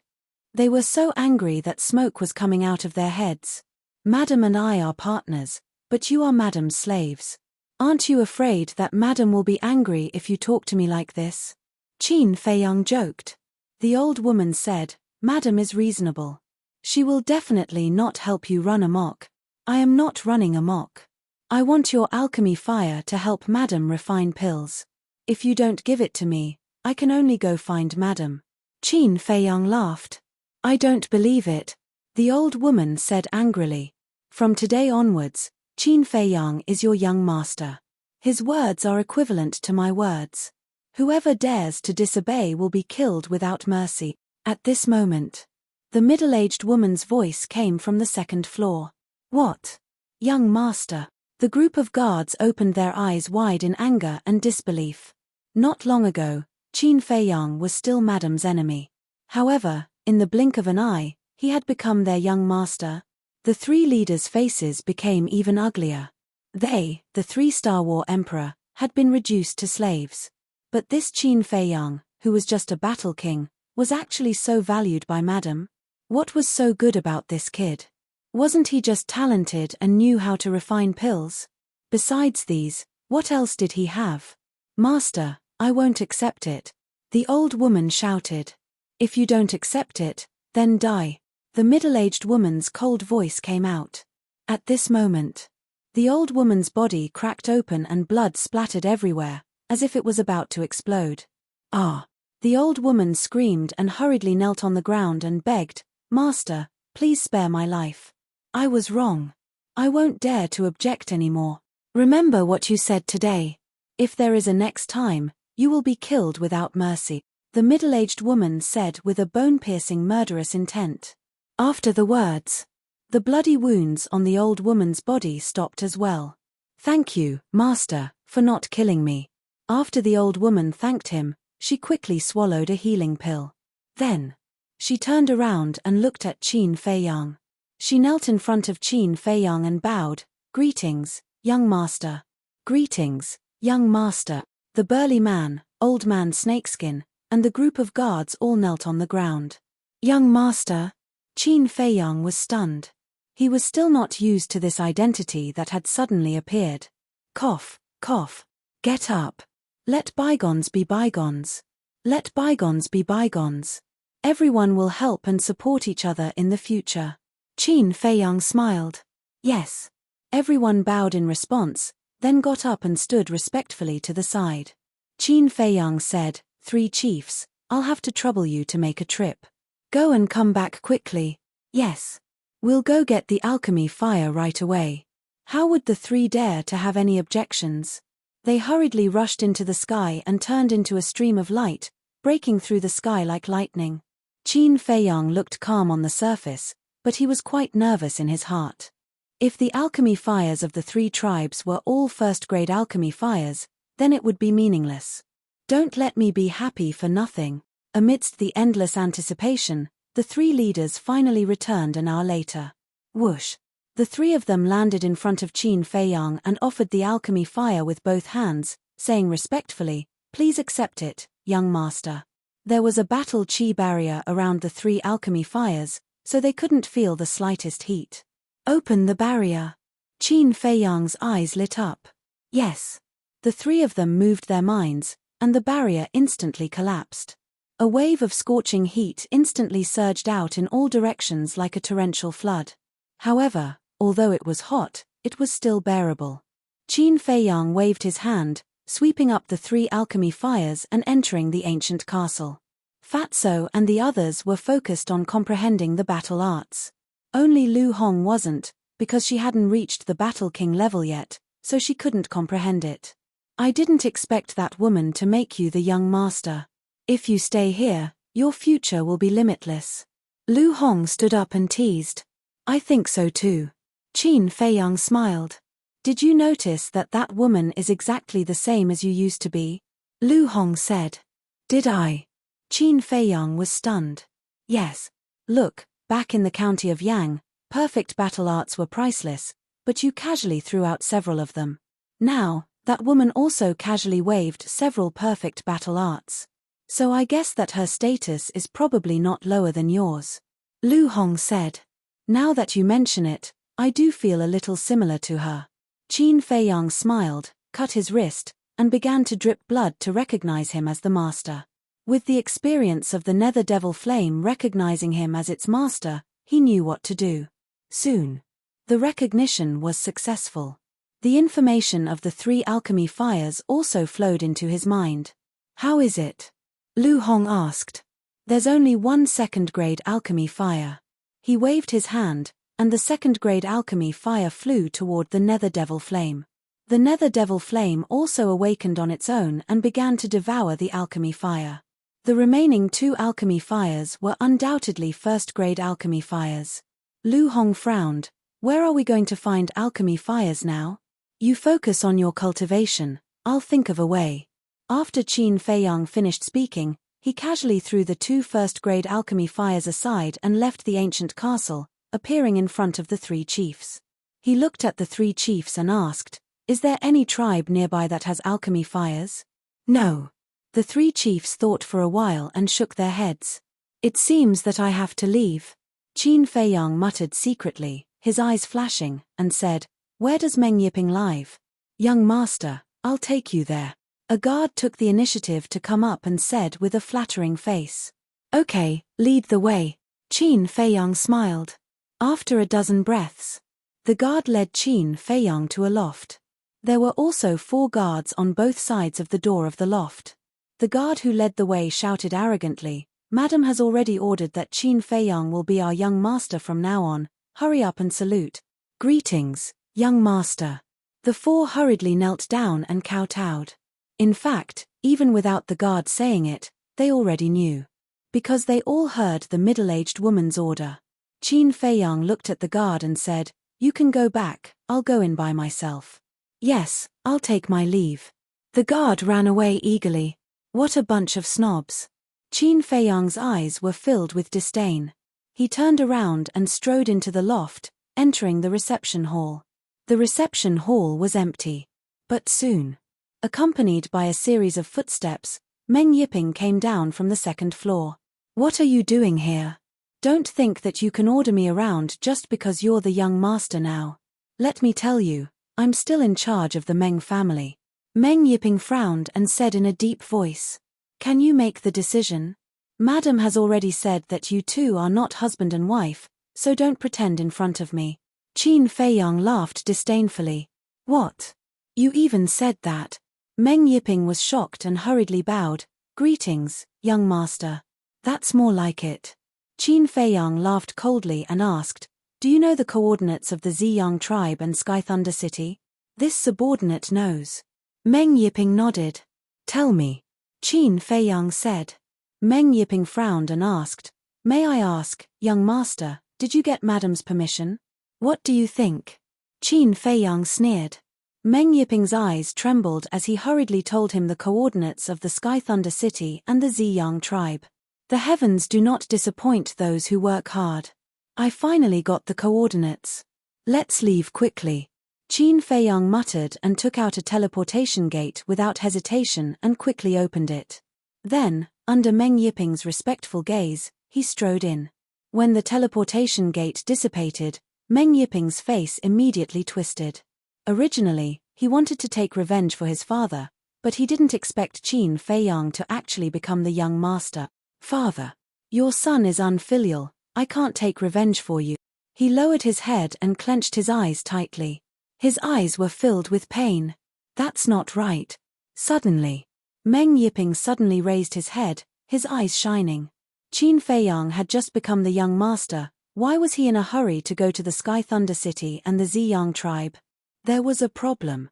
They were so angry that smoke was coming out of their heads. "Madam and I are partners, but you are Madam's slaves. Aren't you afraid that Madam will be angry if you talk to me like this?" Qin Feiyang joked. The old woman said, "Madam is reasonable. She will definitely not help you run amok." "I am not running amok. I want your alchemy fire to help Madam refine pills. If you don't give it to me, I can only go find Madam." Qin Feiyang laughed. "I don't believe it," the old woman said angrily. "From today onwards, Qin Feiyang is your young master. His words are equivalent to my words. Whoever dares to disobey will be killed without mercy." At this moment, the middle-aged woman's voice came from the 2nd floor. "What? Young master?" The group of guards opened their eyes wide in anger and disbelief. Not long ago, Qin Feiyang was still Madam's enemy. However, in the blink of an eye, he had become their young master. The 3 leaders' faces became even uglier. They, the 3-star war emperor, had been reduced to slaves. But this Qin Feiyang, who was just a battle king, was actually so valued by Madam. What was so good about this kid? Wasn't he just talented and knew how to refine pills? Besides these, what else did he have? "Master, I won't accept it," the old woman shouted. "If you don't accept it, then die." The middle-aged woman's cold voice came out. At this moment, the old woman's body cracked open and blood splattered everywhere, as if it was about to explode. "Ah!" The old woman screamed and hurriedly knelt on the ground and begged, "Master, please spare my life. I was wrong. I won't dare to object anymore. Remember what you said today. If there is a next time, you will be killed without mercy," the middle-aged woman said with a bone-piercing murderous intent. After the words, the bloody wounds on the old woman's body stopped as well. "Thank you, master, for not killing me." After the old woman thanked him, she quickly swallowed a healing pill. Then, she turned around and looked at Qin Feiyang. She knelt in front of Qin Feiyang and bowed, "Greetings, young master." "Greetings, young master." The burly man, Old Man Snakeskin, and the group of guards all knelt on the ground. "Young master?" Qin Feiyang was stunned. He was still not used to this identity that had suddenly appeared. Cough, cough. "Get up. Let bygones be bygones. Let bygones be bygones. Everyone will help and support each other in the future." Qin Feiyang smiled. "Yes." Everyone bowed in response, then got up and stood respectfully to the side. Qin Feiyang said, "3 chiefs, I'll have to trouble you to make a trip. Go and come back quickly." "Yes. We'll go get the alchemy fire right away." How would the 3 dare to have any objections? They hurriedly rushed into the sky and turned into a stream of light, breaking through the sky like lightning. Qin Feiyang looked calm on the surface, but he was quite nervous in his heart. If the alchemy fires of the 3 tribes were all first-grade alchemy fires, then it would be meaningless. Don't let me be happy for nothing. Amidst the endless anticipation, the 3 leaders finally returned an hour later. Whoosh! The 3 of them landed in front of Qin Feiyang and offered the alchemy fire with both hands, saying respectfully, "Please accept it, young master." There was a battle chi barrier around the 3 alchemy fires, so they couldn't feel the slightest heat. "Open the barrier." Qin Feiyang's eyes lit up. Yes. The 3 of them moved their minds, and the barrier instantly collapsed. A wave of scorching heat instantly surged out in all directions like a torrential flood. However, although it was hot, it was still bearable. Qin Feiyang waved his hand, sweeping up the 3 alchemy fires and entering the ancient castle. Fatso and the others were focused on comprehending the battle arts. Only Lu Hong wasn't, because she hadn't reached the Battle King level yet, so she couldn't comprehend it. "I didn't expect that woman to make you the young master. If you stay here, your future will be limitless." Lu Hong stood up and teased. "I think so too." Qin Feiyang smiled. "Did you notice that that woman is exactly the same as you used to be?" Lu Hong said. "Did I?" Qin Feiyang was stunned. "Yes. Look, back in the county of Yang, perfect battle arts were priceless, but you casually threw out several of them. Now, that woman also casually waved several perfect battle arts. So I guess that her status is probably not lower than yours." Lu Hong said. "Now that you mention it, I do feel a little similar to her." Qin Feiyang smiled, cut his wrist, and began to drip blood to recognize him as the master. With the experience of the Nether Devil Flame recognizing him as its master, he knew what to do. Soon. The recognition was successful. The information of the 3 alchemy fires also flowed into his mind. "How is it?" Lu Hong asked. "There's only 1 second-grade alchemy fire." He waved his hand, and the second-grade alchemy fire flew toward the Nether Devil Flame. The Nether Devil Flame also awakened on its own and began to devour the alchemy fire. The remaining 2 alchemy fires were undoubtedly first-grade alchemy fires. Lu Hong frowned. "Where are we going to find alchemy fires now?" "You focus on your cultivation, I'll think of a way." After Qin Feiyang finished speaking, he casually threw the 2 first-grade alchemy fires aside and left the ancient castle, appearing in front of the 3 chiefs. He looked at the 3 chiefs and asked, "Is there any tribe nearby that has alchemy fires?" "No." The 3 chiefs thought for a while and shook their heads. "It seems that I have to leave." Qin Feiyang muttered secretly, his eyes flashing, and said, "Where does Meng Yiping live?" "Young master, I'll take you there." A guard took the initiative to come up and said with a flattering face, "Okay, lead the way." Qin Feiyang smiled. After a dozen breaths, the guard led Qin Feiyang to a loft. There were also 4 guards on both sides of the door of the loft. The guard who led the way shouted arrogantly, "Madam has already ordered that Qin Feiyang will be our young master from now on. Hurry up and salute." "Greetings, young master." The 4 hurriedly knelt down and kowtowed. In fact, even without the guard saying it, they already knew. Because they all heard the middle-aged woman's order. Qin Feiyang looked at the guard and said, "You can go back, I'll go in by myself." "Yes, I'll take my leave." The guard ran away eagerly. What a bunch of snobs. Qin Feiyang's eyes were filled with disdain. He turned around and strode into the loft, entering the reception hall. The reception hall was empty. But soon, accompanied by a series of footsteps, Meng Yiping came down from the 2nd floor. "What are you doing here? Don't think that you can order me around just because you're the young master now. Let me tell you, I'm still in charge of the Meng family." Meng Yiping frowned and said in a deep voice, "Can you make the decision? Madam has already said that you 2 are not husband and wife, so don't pretend in front of me." Qin Feiyang laughed disdainfully. "What? You even said that?" Meng Yiping was shocked and hurriedly bowed. "Greetings, young master." "That's more like it." Qin Feiyang laughed coldly and asked, "Do you know the coordinates of the Ziyang tribe and Sky Thunder City?" This subordinate knows. Meng Yiping nodded. "Tell me." Qin Feiyang said. Meng Yiping frowned and asked, May I ask, young master, did you get madam's permission? What do you think? Qin Feiyang sneered. Meng Yiping's eyes trembled as he hurriedly told him the coordinates of the Sky Thunder City and the Ziyang tribe. The heavens do not disappoint those who work hard. I finally got the coordinates. Let's leave quickly. Qin Feiyang muttered and took out a teleportation gate without hesitation and quickly opened it. Then, under Meng Yiping's respectful gaze, he strode in. When the teleportation gate dissipated, Meng Yiping's face immediately twisted. Originally, he wanted to take revenge for his father, but he didn't expect Qin Feiyang to actually become the young master. Father, your son is unfilial, I can't take revenge for you. He lowered his head and clenched his eyes tightly. His eyes were filled with pain. That's not right. Suddenly, Meng Yiping suddenly raised his head, his eyes shining. Qin Feiyang had just become the young master. Why was he in a hurry to go to the Sky Thunder City and the Ziyang tribe? There was a problem.